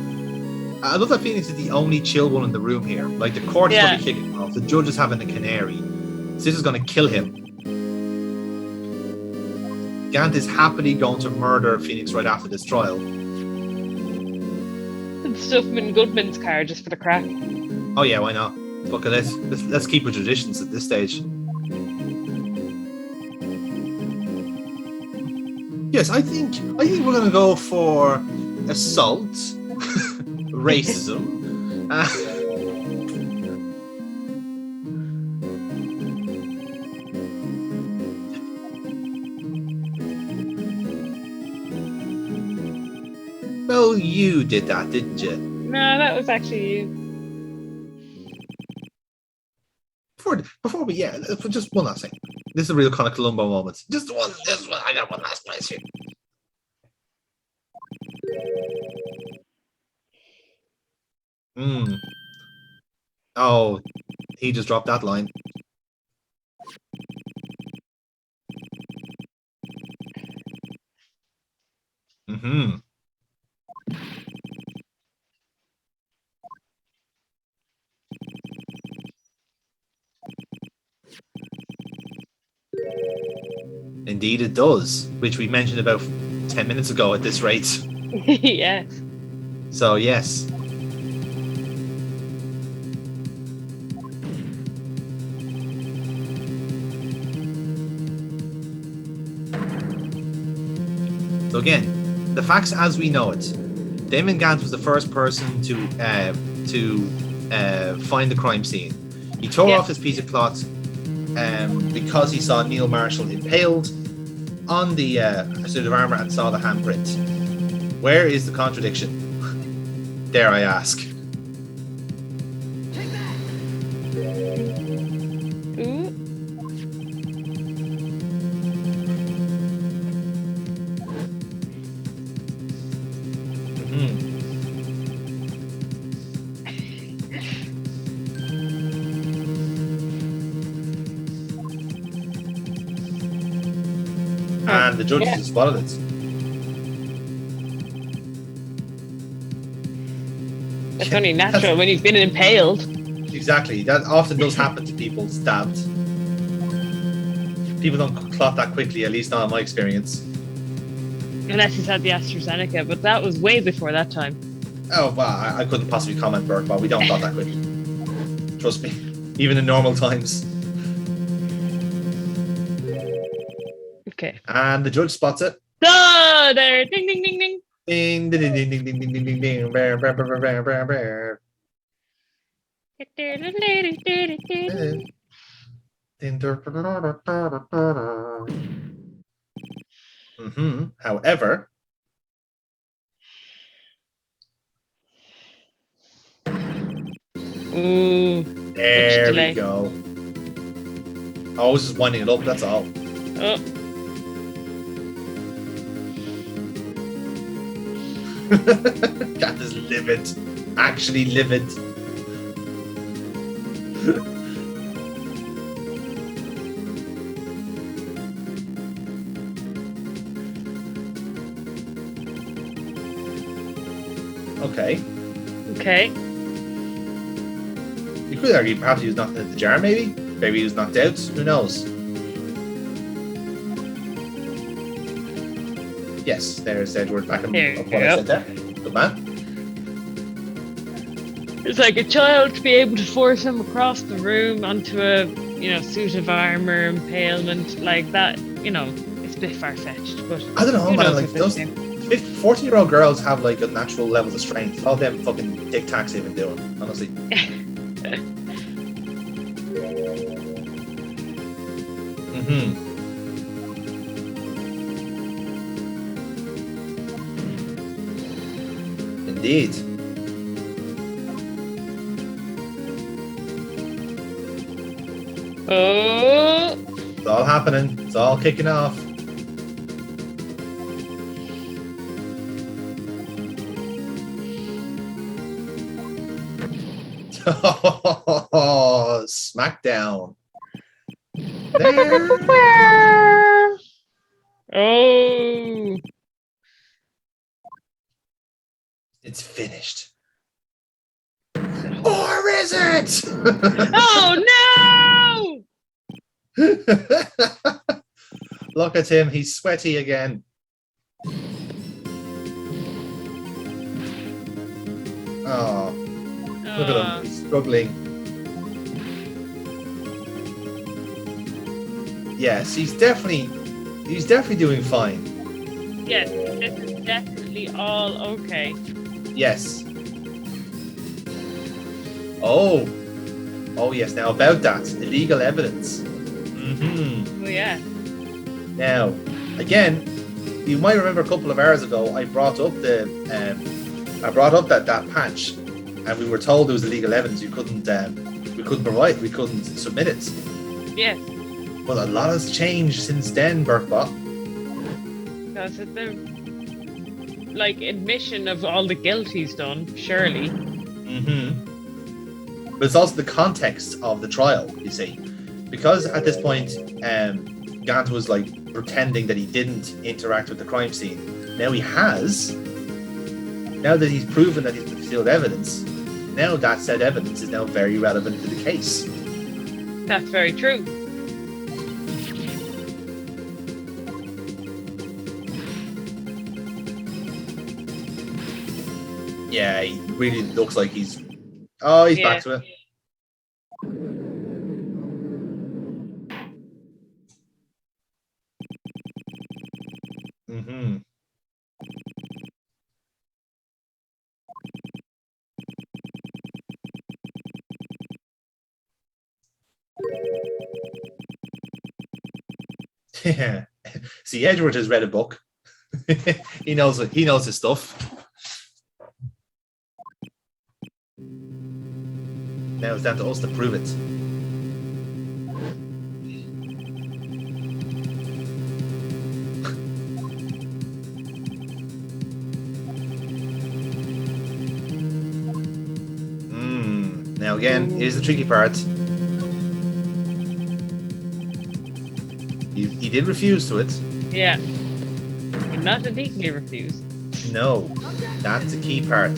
I love that Phoenix is the only chill one in the room here. Like, the court's Yeah. probably kicking off. The judge is having a canary. So this is going to kill him. Gant is happily going to murder Phoenix right after this trial. And stuff him in Goodman's car just for the crack. Oh yeah, why not? Look at this. Let's keep with traditions at this stage. Yes, I think we're gonna go for assault, racism. Well, you did that, didn't you? No, that was actually you. Before we, yeah, just one last thing. This is a real kind of Columbo moment. Just one. I got one last place here. Oh, he just dropped that line. Indeed it does, which we mentioned about 10 minutes ago at this rate. Yeah. So, yes. So again, the facts as we know it. Damon Gant was the first person to find the crime scene. He tore off his piece of cloth because he saw Neil Marshall impaled on the suit of armor and saw the handprint. Where is the contradiction? Dare I ask? Take that! Ooh. And the judge has spotted it. That's only natural when you've been impaled. Exactly. That often does happen to people stabbed. People don't clot that quickly, at least not in my experience. Unless he's had the AstraZeneca, but that was way before that time. Oh, well, I couldn't possibly comment, Burkebot. We don't clot that quickly. Trust me. Even in normal times. Okay. And the judge spots it. Oh, there! Ding, ding, ding, ding. Ding, ding, ding, ding, ding, ding, ding, ding, ding. Bear, bear, bear, bear, bear, bear. However, Ooh. there we go. I was just winding it up, that's all. Oh. Cat is livid. Actually livid. Okay. Okay. You could argue perhaps he was knocked into the jar, maybe? Maybe he was knocked out. Who knows? Yes, there's Edward back up what I said there. Good man. It's like a child to be able to force him across the room onto a, suit of armor, impalement, like that, it's a bit far-fetched, but... I don't know, who man, knows like, what those they do. 14-year-old girls have, like, a natural level of strength. All them fucking dick tacks they've been doing, honestly. Indeed. Oh, It's all happening. It's all kicking off. Oh, smackdown. There. oh. It's finished. Or is it? Oh no! Look at him. He's sweaty again. Oh, look at him. He's struggling. Yes, he's definitely doing fine. Yes, this is definitely all okay. Yes. Oh. Oh yes. Now about that illegal evidence. Oh yeah. Now, again, you might remember a couple of hours ago I brought up that patch, and we were told there was illegal evidence. We couldn't submit it. Yes. Well, a lot has changed since then, Burkebot. Because it's the admission of all the guilt he's done, surely. But it's also the context of the trial, you see. Because at this point, Gant was pretending that he didn't interact with the crime scene. Now he has. Now that he's proven that he's concealed evidence, now that said evidence is now very relevant to the case. That's very true. Yeah, he really looks like he's... Oh, he's back to it. Yeah. See, Edward has read a book. He knows his stuff. Now it's down to us to prove it. Now again, here's the tricky part. He did refuse to it. Yeah. But not legally refused. No, that's the key part.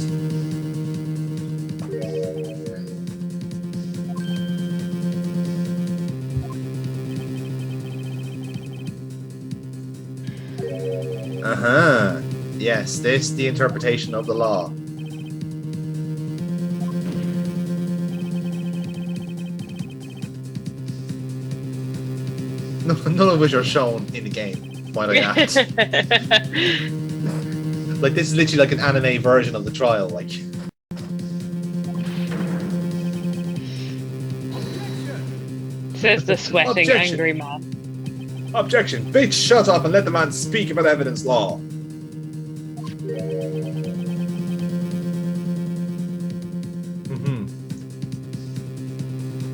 Yes, this the interpretation of the law. None of which are shown in the game, might I add. This is literally like an anime version of the trial, Says the sweating, Objection. angry man. Objection! Bitch, shut up and let the man speak about evidence law.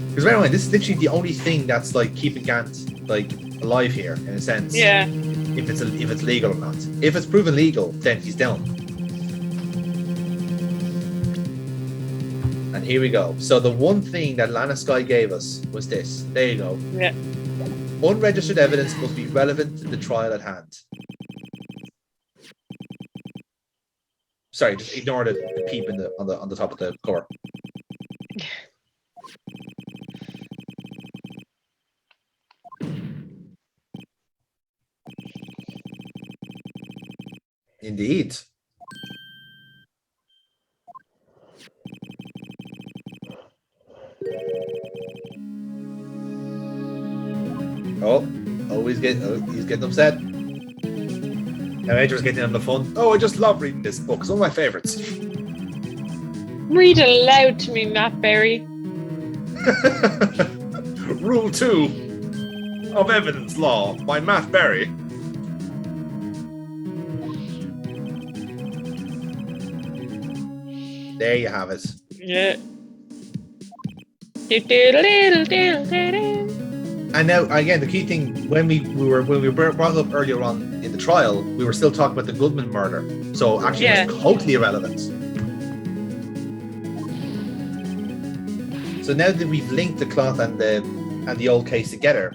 Because bear in mind, this is literally the only thing that's keeping Gant alive here, in a sense. Yeah. If it's legal or not. If it's proven legal, then he's down. And here we go. So the one thing that Lana Sky gave us was this. There you go. Yeah. Unregistered evidence must be relevant to the trial at hand. Sorry, just ignore the peep on the top of the cover. Indeed. He's getting upset. Now Adrian's getting on the phone. Oh, I just love reading this book. It's one of my favorites. Read it aloud to me, Matt Berry. Rule 2 of Evidence Law by Matt Berry. There you have it. Yeah. And now, again, the key thing when we were brought up earlier on in the trial, we were still talking about the Goodman murder. So actually, Yeah. it's totally irrelevant. So now that we've linked the cloth and the old case together,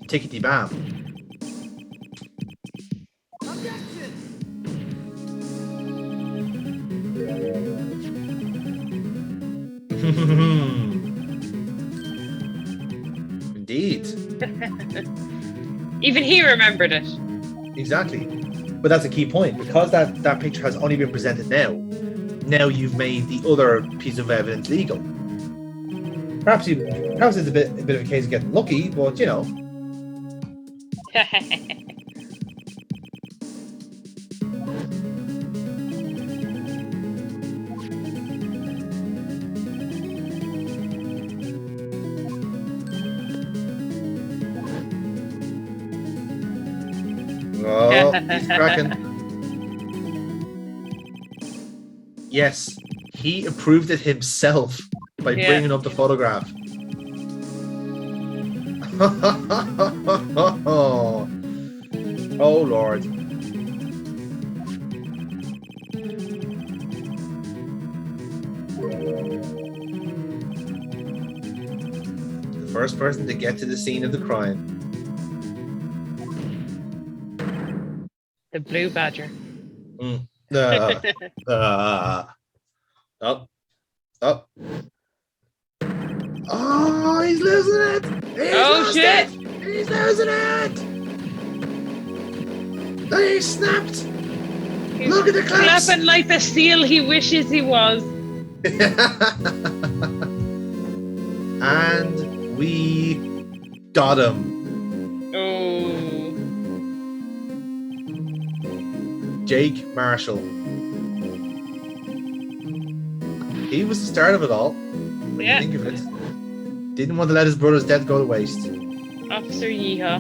tickety bam. Objection! Indeed. Even he remembered it. Exactly. But that's a key point. Because that picture has only been presented now you've made the other piece of evidence legal. Perhaps it's a bit of a case of getting lucky, but you know. Oh, he's cracking. Yes, he approved it himself by Yeah. bringing up the photograph. Oh Lord. The first person to get to the scene of the crime. The blue badger. Oh. Oh, he's losing it! Oh, shit! He's losing it! He snapped! He's Look at the claps! clapping like the seal he wishes he was. And we got him. Oh. Jake Marshall. He was the start of it all. When Yeah. you think of it. Didn't want to let his brother's death go to waste. Officer Yeehaw.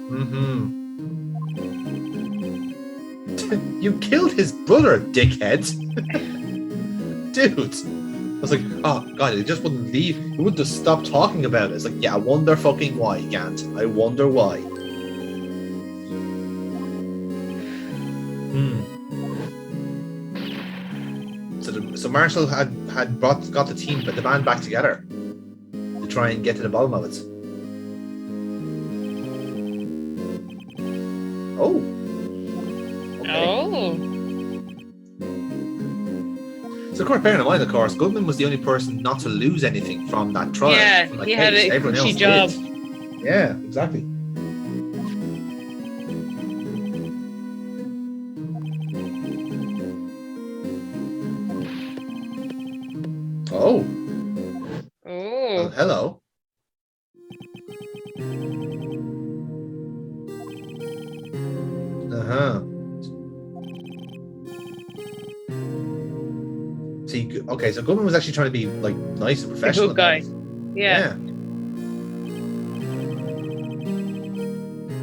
Mm-hmm. You killed his brother, dickhead. Dude. I was like, oh god, he just wouldn't leave. He wouldn't just stop talking about it. It's like, yeah, I wonder fucking why, Gant. I wonder why. So Marshall had got the band back together to try and get to the bottom of it. Oh. Okay. Oh. So, of course, bearing in mind, of course, Goodman was the only person not to lose anything from that trial. Yeah, from that he had case. a Everyone cushy else job. did. Yeah, exactly. Oh. Oh. Hello. Uh-huh. See, okay, so Goodman was actually trying to be like nice and The professional. good guy. about it. Yeah.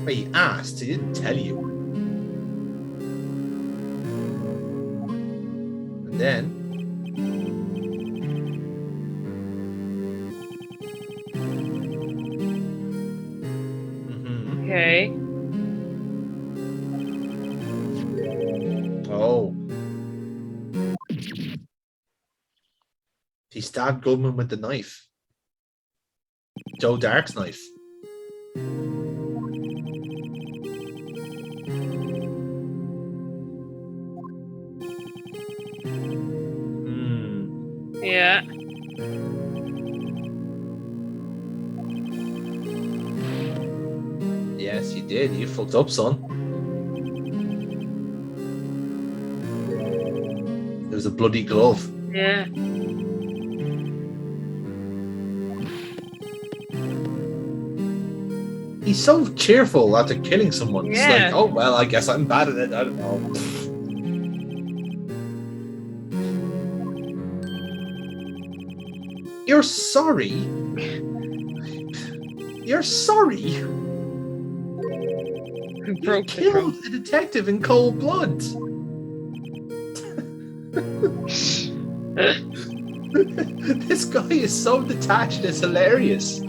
But he asked, he didn't tell you. And then Okay. oh. He stabbed Goodman with the knife. Joe Dark's knife. Yeah. Yes, you did. You fucked up, son. There was a bloody glove. Yeah. He's so cheerful after killing someone. It's Yeah. like, oh, well, I guess I'm bad at it. I don't know. You're sorry? You're sorry? Who You broke the killed trunk? a detective in cold blood. This guy is so detached, it's hilarious.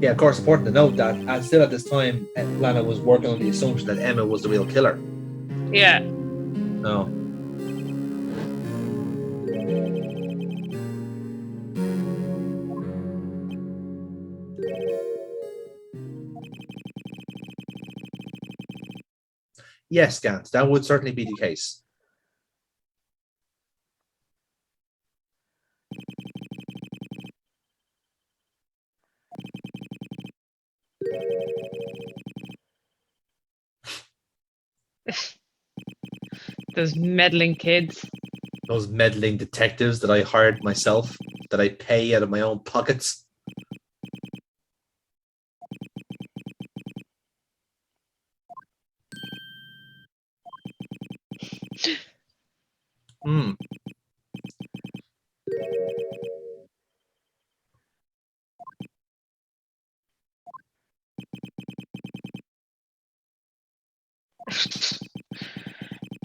Yeah, of course, important to note that still at this time, Lana was working on the assumption that Emma was the real killer. Yeah. No. Yes, Gant, that would certainly be the case. Those meddling kids. Those meddling detectives that I hired myself, that I pay out of my own pockets.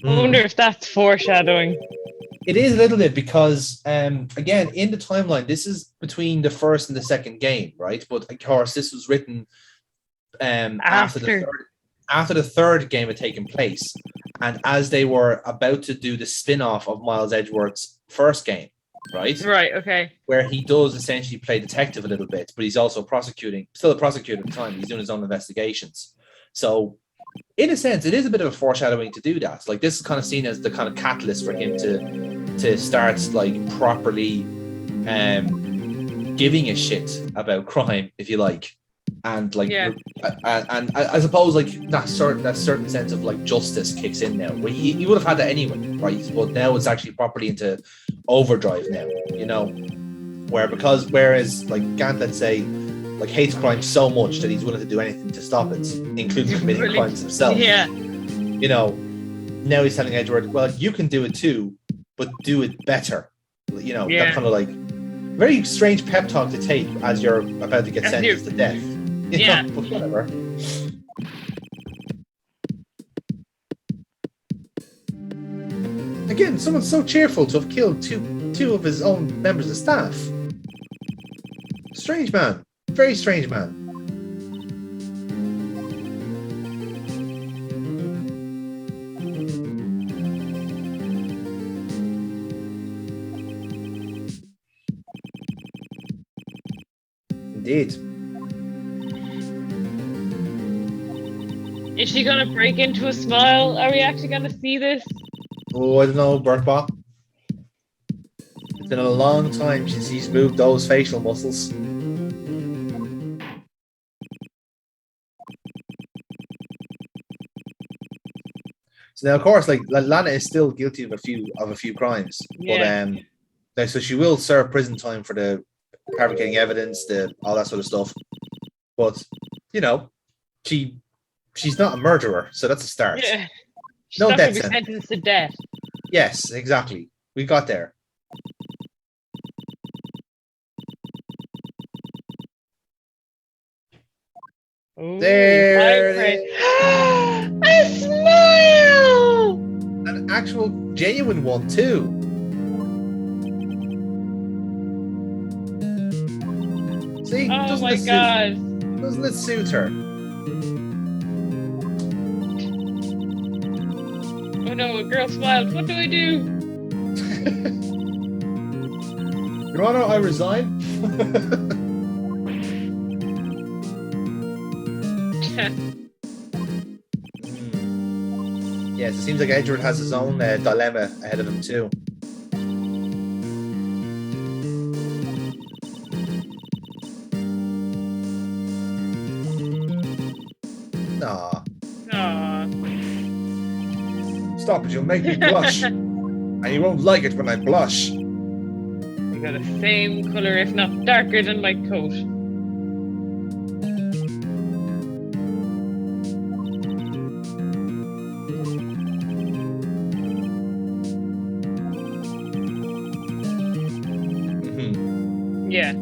I wonder if that's foreshadowing. It is a little bit because, again, in the timeline, this is between the first and the second game, right? But of course, this was written after the third game had taken place, and as they were about to do the spin-off of Miles Edgeworth's first game, right? Right. Okay. Where he does essentially play detective a little bit, but he's also still a prosecutor at the time. He's doing his own investigations. So, in a sense, it is a bit of a foreshadowing to do that. Like, this is kind of seen as the kind of catalyst for him to start like properly giving a shit about crime, if you like, and like, and I suppose like that certain sense of like justice kicks in now. Well, he would have had that anyway, right? But now it's actually properly into overdrive now, you know, whereas like Gant, let's say, like hates crime so much that he's willing to do anything to stop it, including committing crimes himself. Yeah. You know, now he's telling Edgeworth, well, you can do it too, but do it better. You know, that kind of like very strange pep talk to take as you're about to get sentenced to death. You know, but whatever. Again, someone's so cheerful to have killed two of his own members of staff. Strange man. Very strange man. Indeed. Is she gonna break into a smile? Are we actually gonna see this? Oh, I don't know, Burkebot. It's been a long time since he's moved those facial muscles. So now, of course, like Lana is still guilty of a few crimes, but so she will serve prison time for the fabricating evidence, all that sort of stuff. But you know, she's not a murderer, so that's a start. Yeah. She's no not death gonna be sentenced to death. Yes, exactly. We got there. Ooh, there it is. A smile! An actual genuine one too. See, oh my god. Doesn't it suit her? Oh no, a girl smiled. What do I do? Your Honor, I resign. Yes, it seems like Edgeworth has his own dilemma ahead of him too. Aww. Stop it, you'll make me blush. And you won't like it when I blush. You got the same colour, if not darker than my coat. Yeah.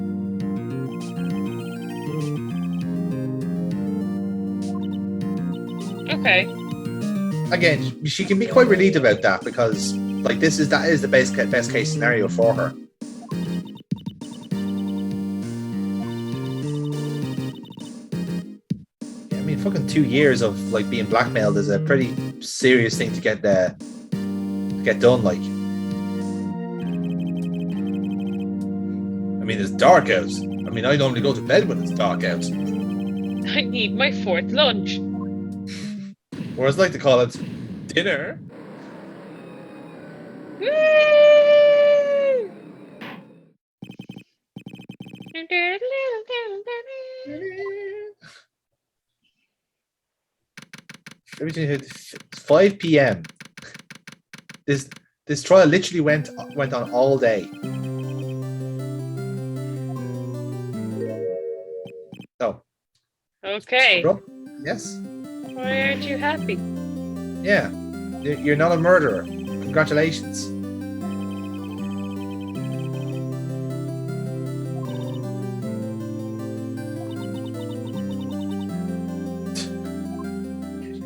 again, she can be quite relieved about that because, like, that is the best case scenario for her. Yeah, I mean, fucking 2 years of like being blackmailed is a pretty serious thing to get done. Like, I mean, it's dark out. I mean, I normally go to bed when it's dark out. I need my 4th lunch. Or as I like to call it, dinner. Woo! Everything hit 5 p.m. This trial literally went on all day. Oh. Okay. Yes. Why aren't you happy? Yeah. You're not a murderer. Congratulations.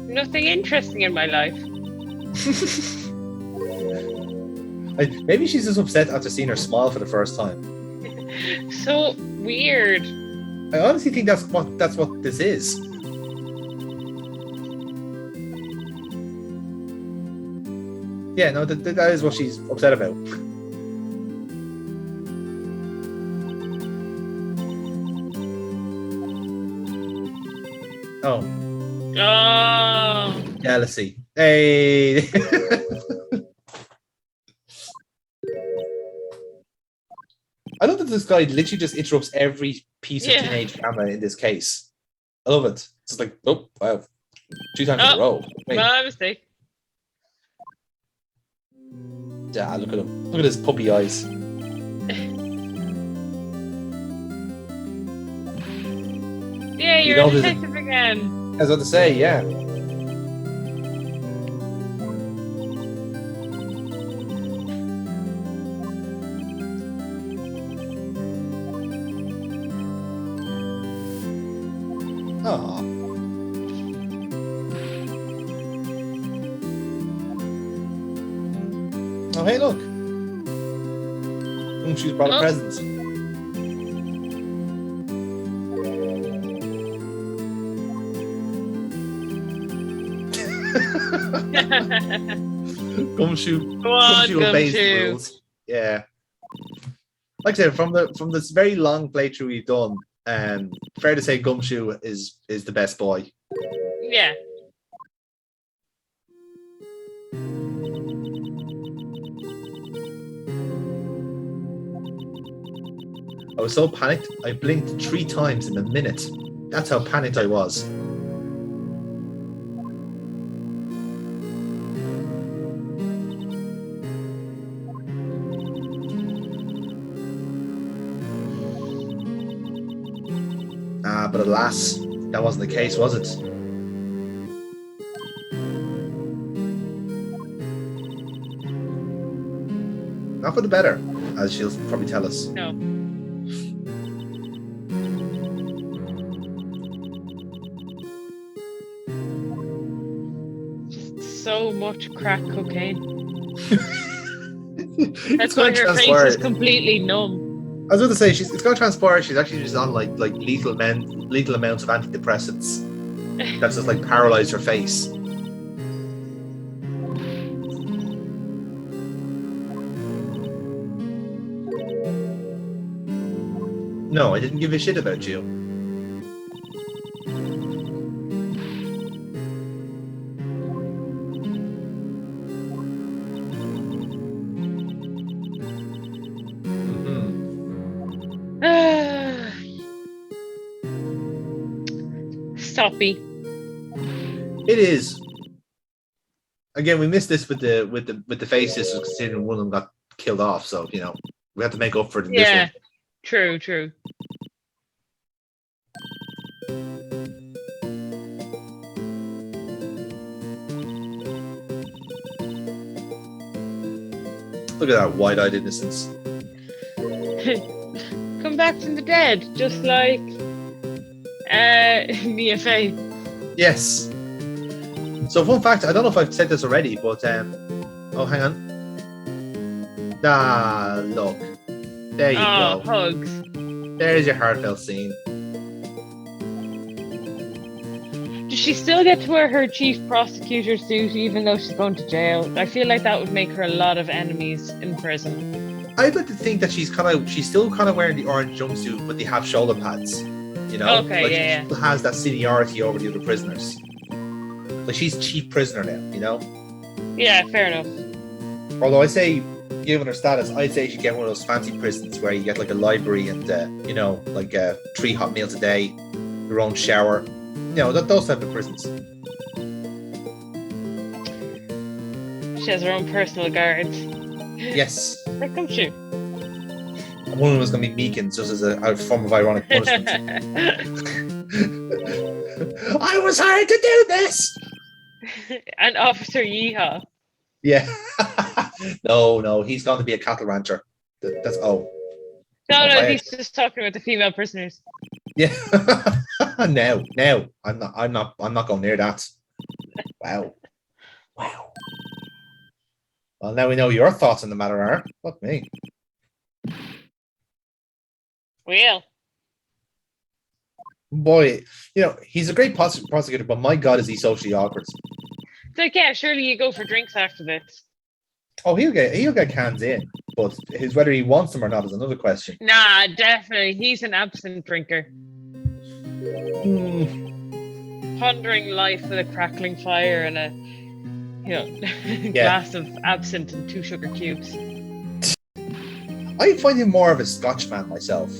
Nothing interesting in my life. Maybe she's just upset after seeing her smile for the first time. So weird. I honestly think that's what this is. Yeah, no, that is what she's upset about. Oh. Oh. Jealousy. Hey. I love that this guy literally just interrupts every piece of teenage drama in this case. I love it. It's just like, oh, wow. 2 times in a row. Wait. My mistake. Yeah, look at him. Look at his puppy eyes. Yeah, you're a detective again. I was about to say, yeah. Aww. Oh, hey, look. She's brought a present. Gumshoe. Go on, Gumshoe obeys the Gumshoe. rules. Yeah. Like I said, from this very long playthrough we've done, fair to say Gumshoe is the best boy. Yeah. I was so panicked, I blinked 3 times in a minute. That's how panicked I was. But alas, that wasn't the case, was it? Not for the better, as she'll probably tell us. No. Just so much crack cocaine. That's why her face is completely numb. I was going to say it's going to transpire. She's actually just on like lethal amounts of antidepressants. That's just like paralyzed her face. No, I didn't give a shit about you. Stoppy. It is. Again, we missed this with the faces, considering one of them got killed off. So we have to make up for it in this one. True. Look at that wide-eyed innocence. Come back from the dead, just like Mia Faye. Yes. So fun fact, I don't know if I've said this already, but oh, hang on. Ah, look. There you go. Hugs. There's your heartfelt scene. Does she still get to wear her chief prosecutor suit even though she's going to jail? I feel like that would make her a lot of enemies in prison. I'd like to think that she's still kind of wearing the orange jumpsuit, but they have shoulder pads. You know, Okay, like yeah, she still has that seniority over the other prisoners. Like she's chief prisoner now, you know. Yeah, fair enough. Although I say, given her status, I'd say she'd get one of those fancy prisons where you get like a library and you know, like 3 hot meals a day, your own shower. You know, those type of prisons. She has her own personal guards. Yes. There comes she. One of them was going to be Meekins, just as a form of ironic punishment. I was hired to do this! And Officer Yeehaw. Yeah. No, he's going to be a cattle rancher. That's No, he's just talking about the female prisoners. Yeah. No, I'm not going near that. Wow. Well, now we know your thoughts on the matter are. Fuck me. Well. Boy, you know, he's a great prosecutor, but my God, is he socially awkward. It's like, yeah, surely you go for drinks after this. Oh, he'll get cans in, but whether he wants them or not is another question. Nah, definitely. He's an absinthe drinker. Pondering life with a crackling fire and a, glass of absinthe and 2 sugar cubes. I find him more of a Scotch man myself.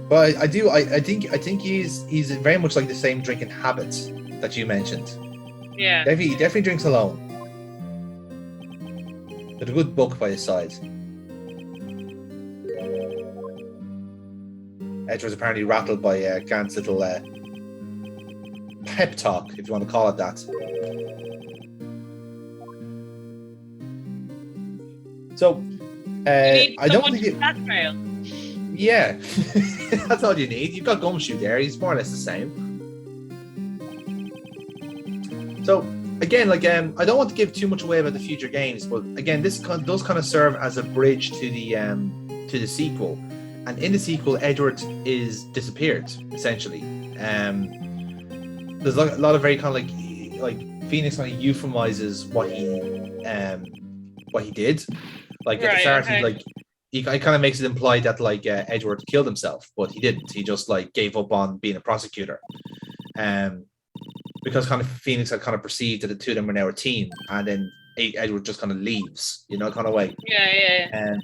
But I think he's very much like the same drinking habits that you mentioned. Yeah. Definitely drinks alone. With a good book by his side. Edge was apparently rattled by Gant's little pep talk, if you want to call it that. So, I don't think blackmail. Yeah, that's all you need. You've got Gumshoe there. He's more or less the same. So again, like I don't want to give too much away about the future games, but again, this does kind of serve as a bridge to the sequel. And in the sequel, Edward is disappeared essentially. There's a lot of very kind of like Phoenix kind of euphemizes what he did. Like at the start, he kind of makes it implied that like Edward killed himself, but he didn't. He just like gave up on being a prosecutor, because kind of Phoenix had kind of perceived that the two of them were now a team, and then Edward just kind of leaves, kind of way. Yeah.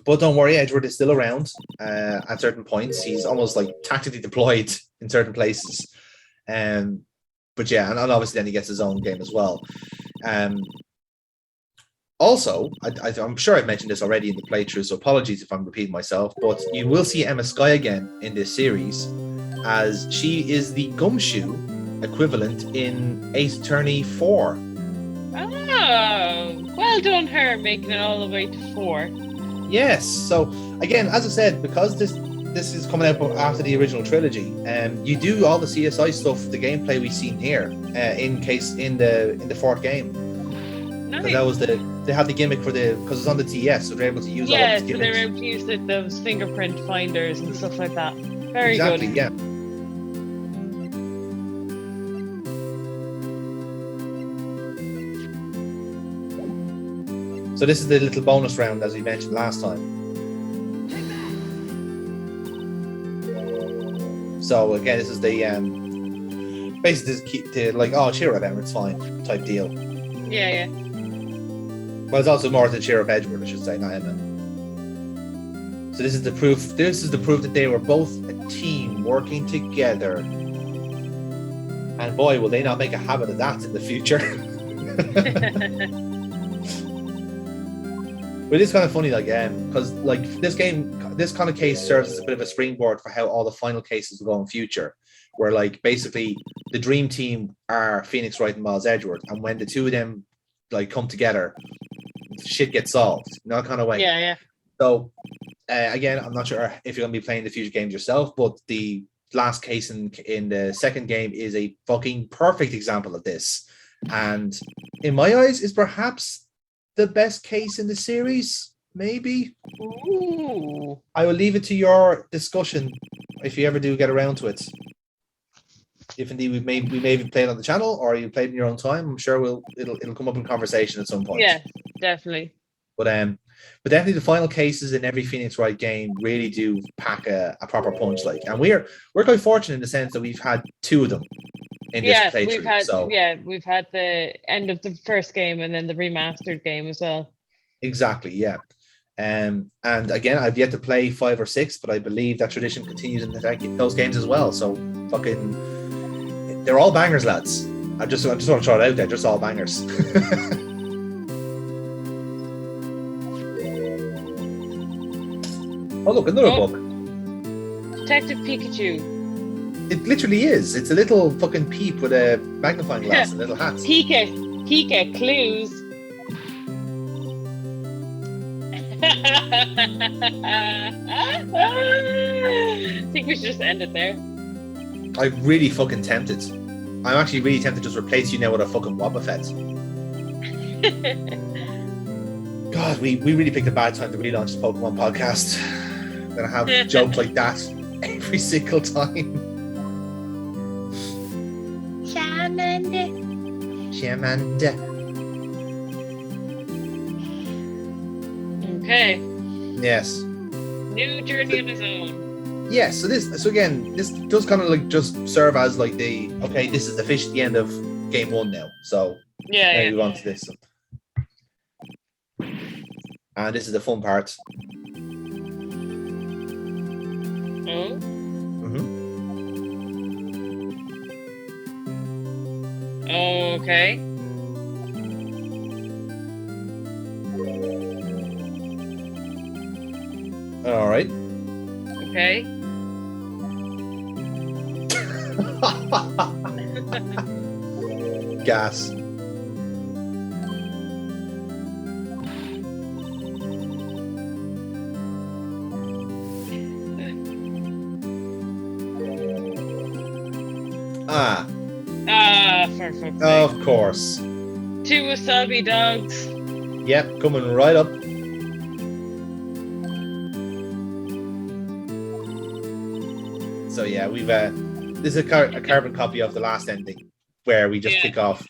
But don't worry, Edward is still around at certain points. He's almost like tactically deployed in certain places. But yeah, and obviously then he gets his own game as well. Also, I'm sure I've mentioned this already in the playthrough, so apologies if I'm repeating myself, but you will see Emma Skye again in this series, as she is the Gumshoe equivalent in Ace Attorney 4. Oh, well done her, making it all the way to 4. Yes, so again, as I said, because this is coming out after the original trilogy, you do all the CSI stuff, the gameplay we've seen here, in the 4th game. Nice. That was they had the gimmick because it's on the TS, so they're able to use all of these gimmicks. So they're able to use those fingerprint finders and stuff like that. Very exactly, good. Yeah. So this is the little bonus round, as we mentioned last time. So again, this is the basically just keep the like, oh, cheer up, Emma, it's fine type deal. Yeah. Well, it's also more to cheer up Edward, I should say, not Emma. So this is the proof. This is the proof that they were both a team working together. And boy, will they not make a habit of that in the future. But it's kind of funny, like, because like this kind of case serves as a bit of a springboard for how all the final cases will go in future, where like basically the dream team are Phoenix Wright and Miles Edgeworth, and when the two of them like come together, shit gets solved, kind of way. Yeah. So again, I'm not sure if you're going to be playing the future games yourself, but the last case in the second game is a fucking perfect example of this, and in my eyes is perhaps the best case in the series. Maybe. Ooh. I will leave it to your discussion if you ever do get around to it. If indeed we may even play it on the channel, or you played in your own time, I'm sure it'll come up in conversation at some point. Yeah, definitely. But definitely the final cases in every Phoenix Wright game really do pack a proper punch. Like, and we're quite fortunate in the sense that we've had two of them in this playthrough. We've had the end of the first game and then the remastered game as well. Exactly, yeah. And again, I've yet to play 5 or 6, but I believe that tradition continues in those games as well. So fucking, they're all bangers, lads. I just want to throw it out there, just all bangers. Oh look, another book. Detective Pikachu. It literally is. It's a little fucking peep with a magnifying glass and little hats. Pika clues. I think we should just end it there. I'm really fucking tempted. I'm actually really tempted to just replace you now with a fucking Wobbuffet. God, we really picked a bad time to relaunch the Pokemon podcast. I'm gonna have jokes like that every single time. Charmander. Okay. Yes. New journey on his own. Yes. So again, this does kind of like just serve as like this is officially the end of game 1 now. So yeah. Move on to this. And this is the fun part. Oh. Okay. All right. Okay. Gas. For fuck's sake. Of course. 2 wasabi dogs. Yep, coming right up. So yeah, we've this is a carbon copy of the last ending where we just kick off.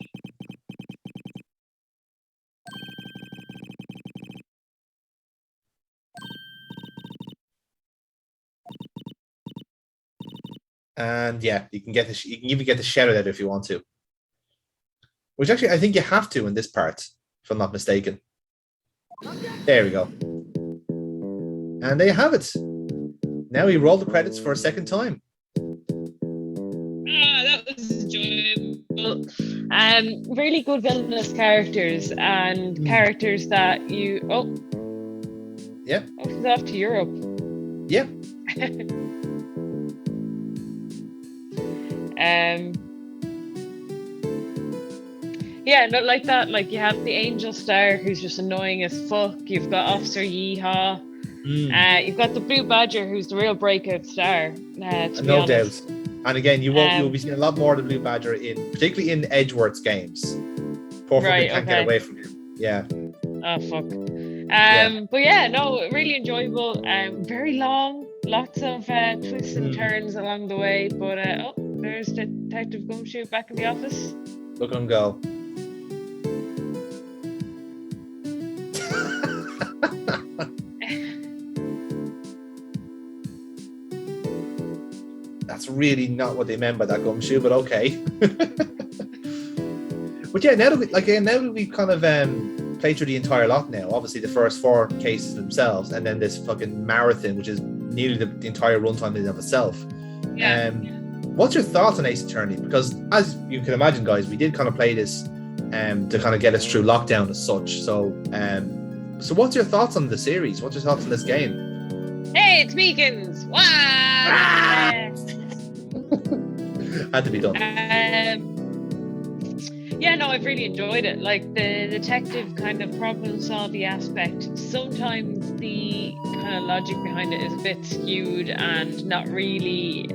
And yeah, you can even get the shout out if you want to. Which actually I think you have to in this part, if I'm not mistaken. There we go. And there you have it. Now we roll the credits for a second time. That was enjoyable. Really good villainous characters and characters that you. Oh, he's off to Europe. Yeah. Yeah, not like that. Like you have the Angel Star, who's just annoying as fuck. You've got Officer Yeehaw. You've got the Blue Badger, who's the real breakout star. No doubt. And again, you'll be seeing a lot more of the Blue Badger particularly in Edgeworth's games. Poor fucking can't get away from him. Yeah. Oh fuck. But yeah, no, really enjoyable. Very long, lots of twists and turns along the way. But there's Detective Gumshoe back in the office. Look at him go. That's really not what they meant by that, Gumshoe, but okay. But yeah, now that we've kind of played through the entire lot now, obviously the first 4 cases themselves, and then this fucking marathon, which is nearly the entire runtime in and of itself. Yeah. What's your thoughts on Ace Attorney? Because as you can imagine, guys, we did kind of play this to kind of get us through lockdown as such. So what's your thoughts on the series? What's your thoughts on this game? Hey, it's Meekins! Wow! Had to be done. Yeah, no, I've really enjoyed it. Like the detective kind of problem solving aspect. Sometimes the kind of logic behind it is a bit skewed and not really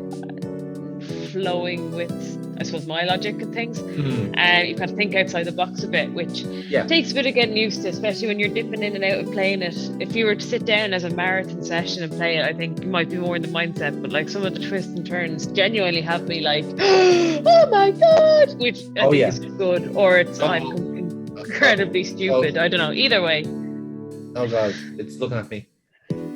flowing with, I suppose, my logic and things. Mhm. You've got to think outside the box a bit, which Yeah. takes a bit of getting used to, especially when you're dipping in and out of playing it. If you were to sit down as a marathon session and play it, I think you might be more in the mindset. But like some of the twists and turns genuinely have me like, oh my god, which I Oh, think yeah. is good, or it's I'm Oh. incredibly stupid. I don't know. Either way, Oh god, it's looking at me.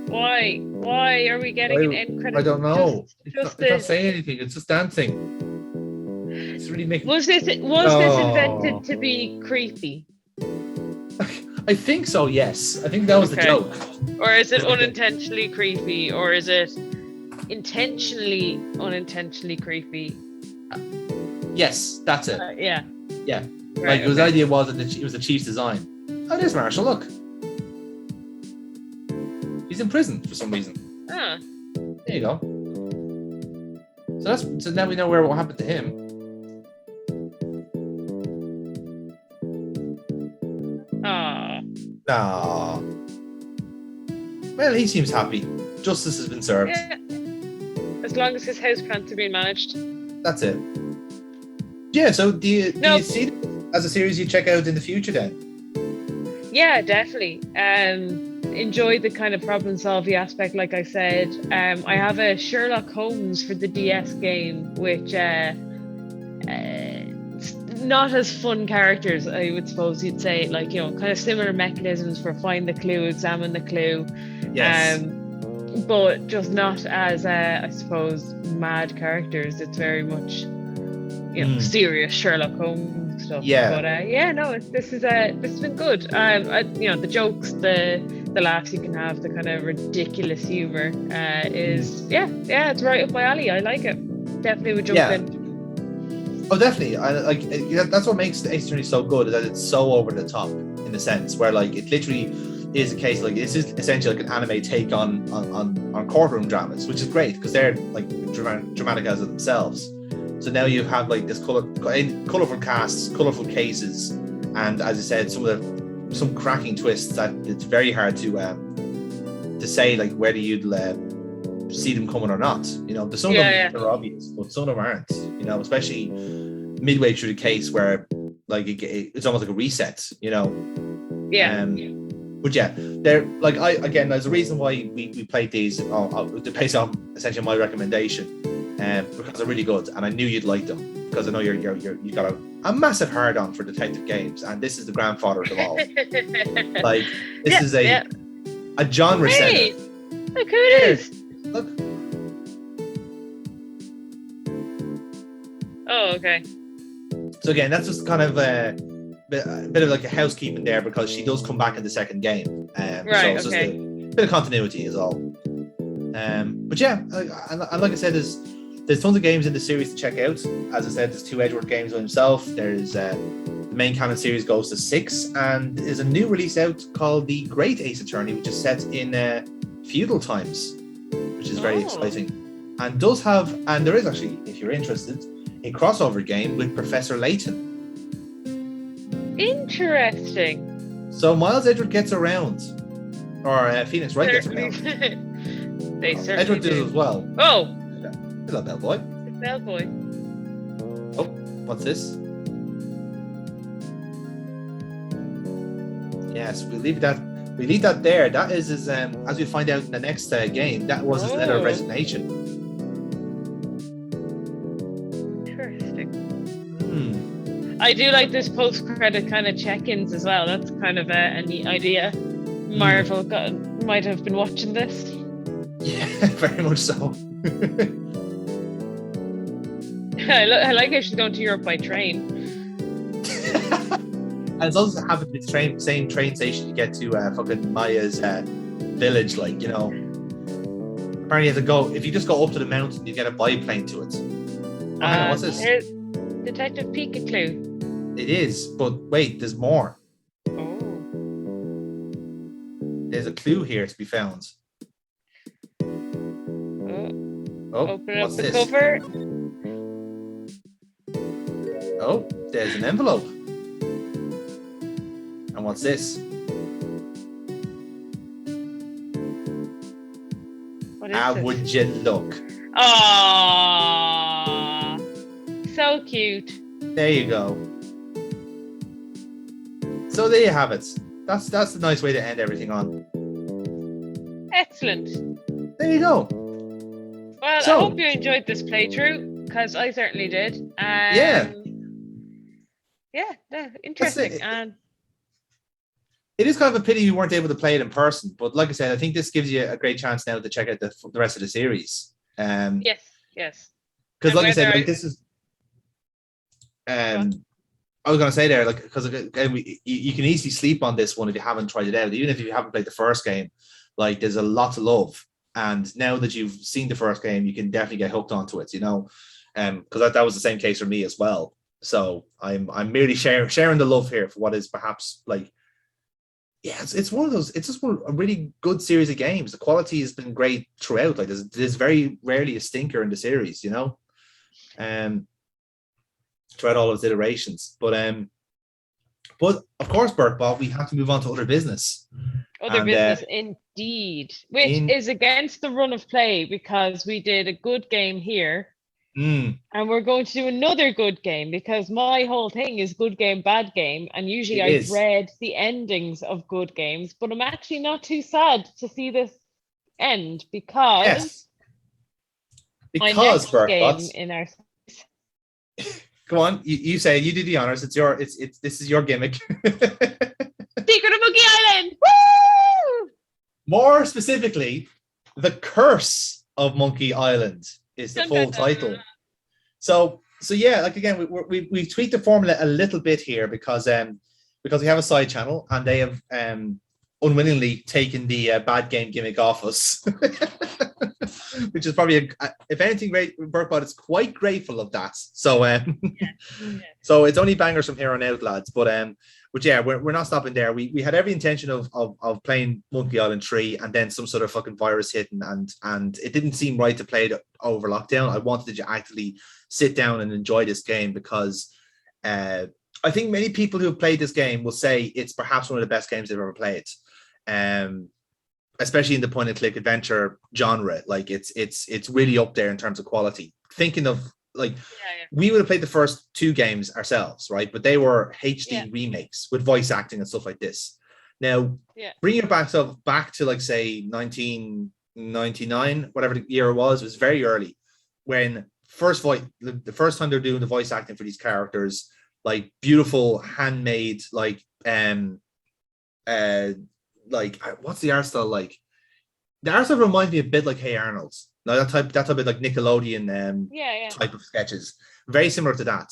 why are we getting an end credit? I don't know. It's Just not this. saying anything. It's just dancing. It's really making. Was this Oh. invented to be creepy, I think so. Yes, I think that was the Okay. joke. or is it Okay. unintentionally creepy, or is it intentionally unintentionally creepy? Yes, that's it. Yeah. Yeah. Right, Like his okay. idea was that it was the chief's design. Oh, there's Marshall. Look, he's in prison for some reason. Ah, There you go. So now we know what happened to him. ah. Ah. Well, he seems happy. Justice has been served. Yeah. As long as his houseplants are being managed. That's it. Yeah. So do you No. see it as a series you check out in the future then? Yeah, definitely. Enjoy the kind of problem solving aspect, like I said. I have a Sherlock Holmes for the DS game, which not as fun characters, I would suppose you'd say, like, you know, kind of similar mechanisms for find the clue, examine the clue. Yes. But just not as I suppose mad characters. It's very much, you know, serious Sherlock Holmes stuff. Yeah. But this has been good. You know, the jokes, the laughs you can have, the kind of ridiculous humor is it's right up my alley. I like it. Definitely would jump in. Oh, definitely. I like that's what makes the Ace Attorney so good, is that it's so over the top in a sense where like it literally is a case like this is essentially like an anime take on courtroom dramas, which is great because they're like dramatic as themselves. So now you have like this colorful casts, colorful cases, and as I said, some cracking twists that it's very hard to say like whether you'd see them coming or not. You know, there's some of them are obvious, but some of them aren't. You know, especially midway through the case where like it's almost like a reset. You know. Yeah. But yeah, they're like there's a reason why we played these based on essentially my recommendation, because they're really good, and I knew you'd like them because I know you've got a massive hard on for detective games, and this is the grandfather of them all. Like this is a genre setter. Look who it is. Look. Oh, okay. So again, that's just kind of a bit of like a housekeeping there because she does come back in the second game. Right. So it's Okay. just a bit of continuity is all. But yeah, and like I said, there's tons of games in the series to check out. As I said, there's 2 Edward games on himself. There's the main canon series goes to 6, and there's a new release out called The Great Ace Attorney, which is set in feudal times, which is very exciting. And there is actually, if you're interested, a crossover game with Professor Layton. Interesting. So Miles Edward gets around, or Phoenix Wright gets around. They certainly Edward do. does as well. Oh, Hello, Bellboy. Bellboy. Oh, what's this? Yes, we leave that there. That is his, as we find out in the next game, that was his letter of resignation. Interesting. I do like this post-credit kind of check-ins as well. That's kind of a neat idea. Marvel might have been watching this. Yeah, very much so. I like how she's going to Europe by train. And it's also happened to be the same train station you get to fucking Maya's village, like, you know. Apparently you have to go, if you just go up to the mountain, you get a biplane to it. Oh, hang on, what's this? Here's Detective Pikachu. It is, but wait, there's more. Oh. There's a clue here to be found. Oh, Open up what's the this? cover. Oh, there's an envelope. And what's this? What is How this? would you look? Aww. So cute. There you go. So there you have it. That's a nice way to end everything on. Excellent. There you go. Well, So- I hope you enjoyed this playthrough, because I certainly did. Yeah. Yeah, interesting. it. And It is kind of a pity you weren't able to play it in person, but like I said, I think this gives you a great chance now to check out the rest of the series. yes. Because And like I said, whether like this is. I was gonna say there, like, because again, you can easily sleep on this one if you haven't tried it out. Even if you haven't played the first game, like there's a lot to love. And now that you've seen the first game, you can definitely get hooked onto it. You know, because that was the same case for me as well. So I'm merely sharing the love here for what is perhaps like. Yeah, it's one of those. It's just a really good series of games. The quality has been great throughout. Like there's very rarely a stinker in the series, you know, throughout all of its iterations. But of course, Burkebot, we have to move on to other business. other business indeed, which is against the run of play, because we did a good game here. And we're going to do another good game, because my whole thing is good game, bad game. And usually I dread the endings of good games, but I'm actually not too sad to see this end, because my next game in our go on, you say, you do the honors. This is your gimmick. Secret of Monkey Island. Woo! More specifically, The Curse of Monkey Island is the full title. So yeah, like again, we tweaked the formula a little bit here because we have a side channel and they have unwillingly taken the bad game gimmick off us, which is probably if anything, great. Burkebot is quite grateful of that. So so it's only bangers from here on out, lads. But yeah, we're not stopping there. We had every intention of playing Monkey Island 3, and then some sort of fucking virus hit, and it didn't seem right to play it over lockdown. I wanted to actually sit down and enjoy this game, because I think many people who have played this game will say it's perhaps one of the best games they've ever played. Especially in the point and click adventure genre. Like it's really up there in terms of quality. Thinking of like we would have played the first 2 games ourselves, right? But they were HD remakes with voice acting and stuff like this. Now, bringing it back to like say 1999, whatever the year it was very early, when the first time they're doing the voice acting for these characters, like beautiful handmade, like what's the art style like? The art style reminds me a bit like Hey Arnold's. Now that type of like Nickelodeon type of sketches, very similar to that.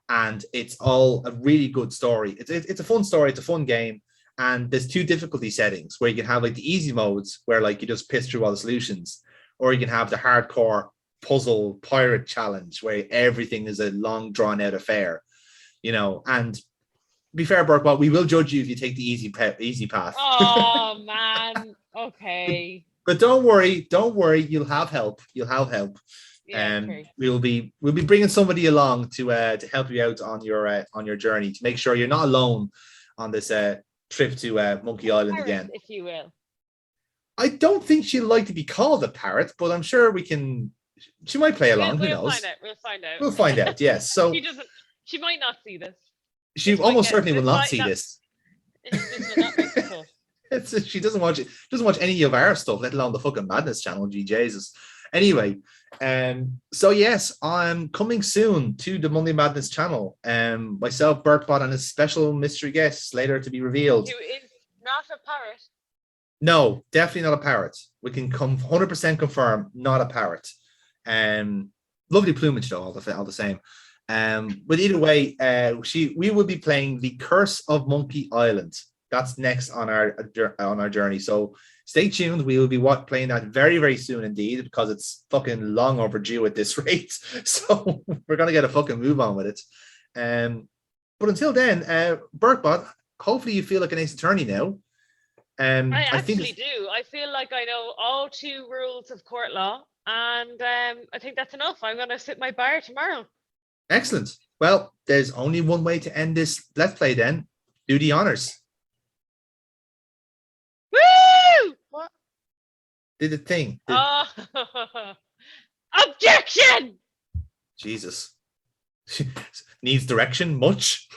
And it's all a really good story. It's a fun story. It's a fun game. And there's 2 difficulty settings where you can have like the easy modes where like you just piss through all the solutions, or you can have the hardcore puzzle pirate challenge where everything is a long drawn out affair, you know. And be fair, Burkebot, we will judge you if you take the easy path. Oh man, okay. But don't worry, you'll have help. And we'll be bringing somebody along to help you out on your journey, to make sure you're not alone on this trip to Monkey Island parrot, again. if you will. I don't think she'd like to be called a parrot, but I'm sure we can. She might play along. Who knows? We'll find out. Yes. So she might not see this. She almost certainly will not see this. This will not make the cut. She doesn't watch any of our stuff, let alone the fucking Madness channel. Gee Jesus. Anyway, so yes, I'm coming soon to the Monday Madness channel. Myself, Burkebot, and a special mystery guest later to be revealed. Who is not a parrot? No, definitely not a parrot. We can 100% confirm, not a parrot. Lovely plumage though, all the same. But either way, we will be playing The Curse of Monkey Island. That's next on our journey. So stay tuned. We will be playing that very, very soon indeed, because it's fucking long overdue at this rate. So we're gonna get a fucking move on with it. But until then, Burkebot, hopefully you feel like an ace attorney now. I actually do. I feel like I know all 2 rules of court law, and I think that's enough. I'm gonna sit my bar tomorrow. Excellent. Well, there's only one way to end this Let's Play then. Do the honors. Woo! What? Did the thing. Objection! Jesus. Needs direction much?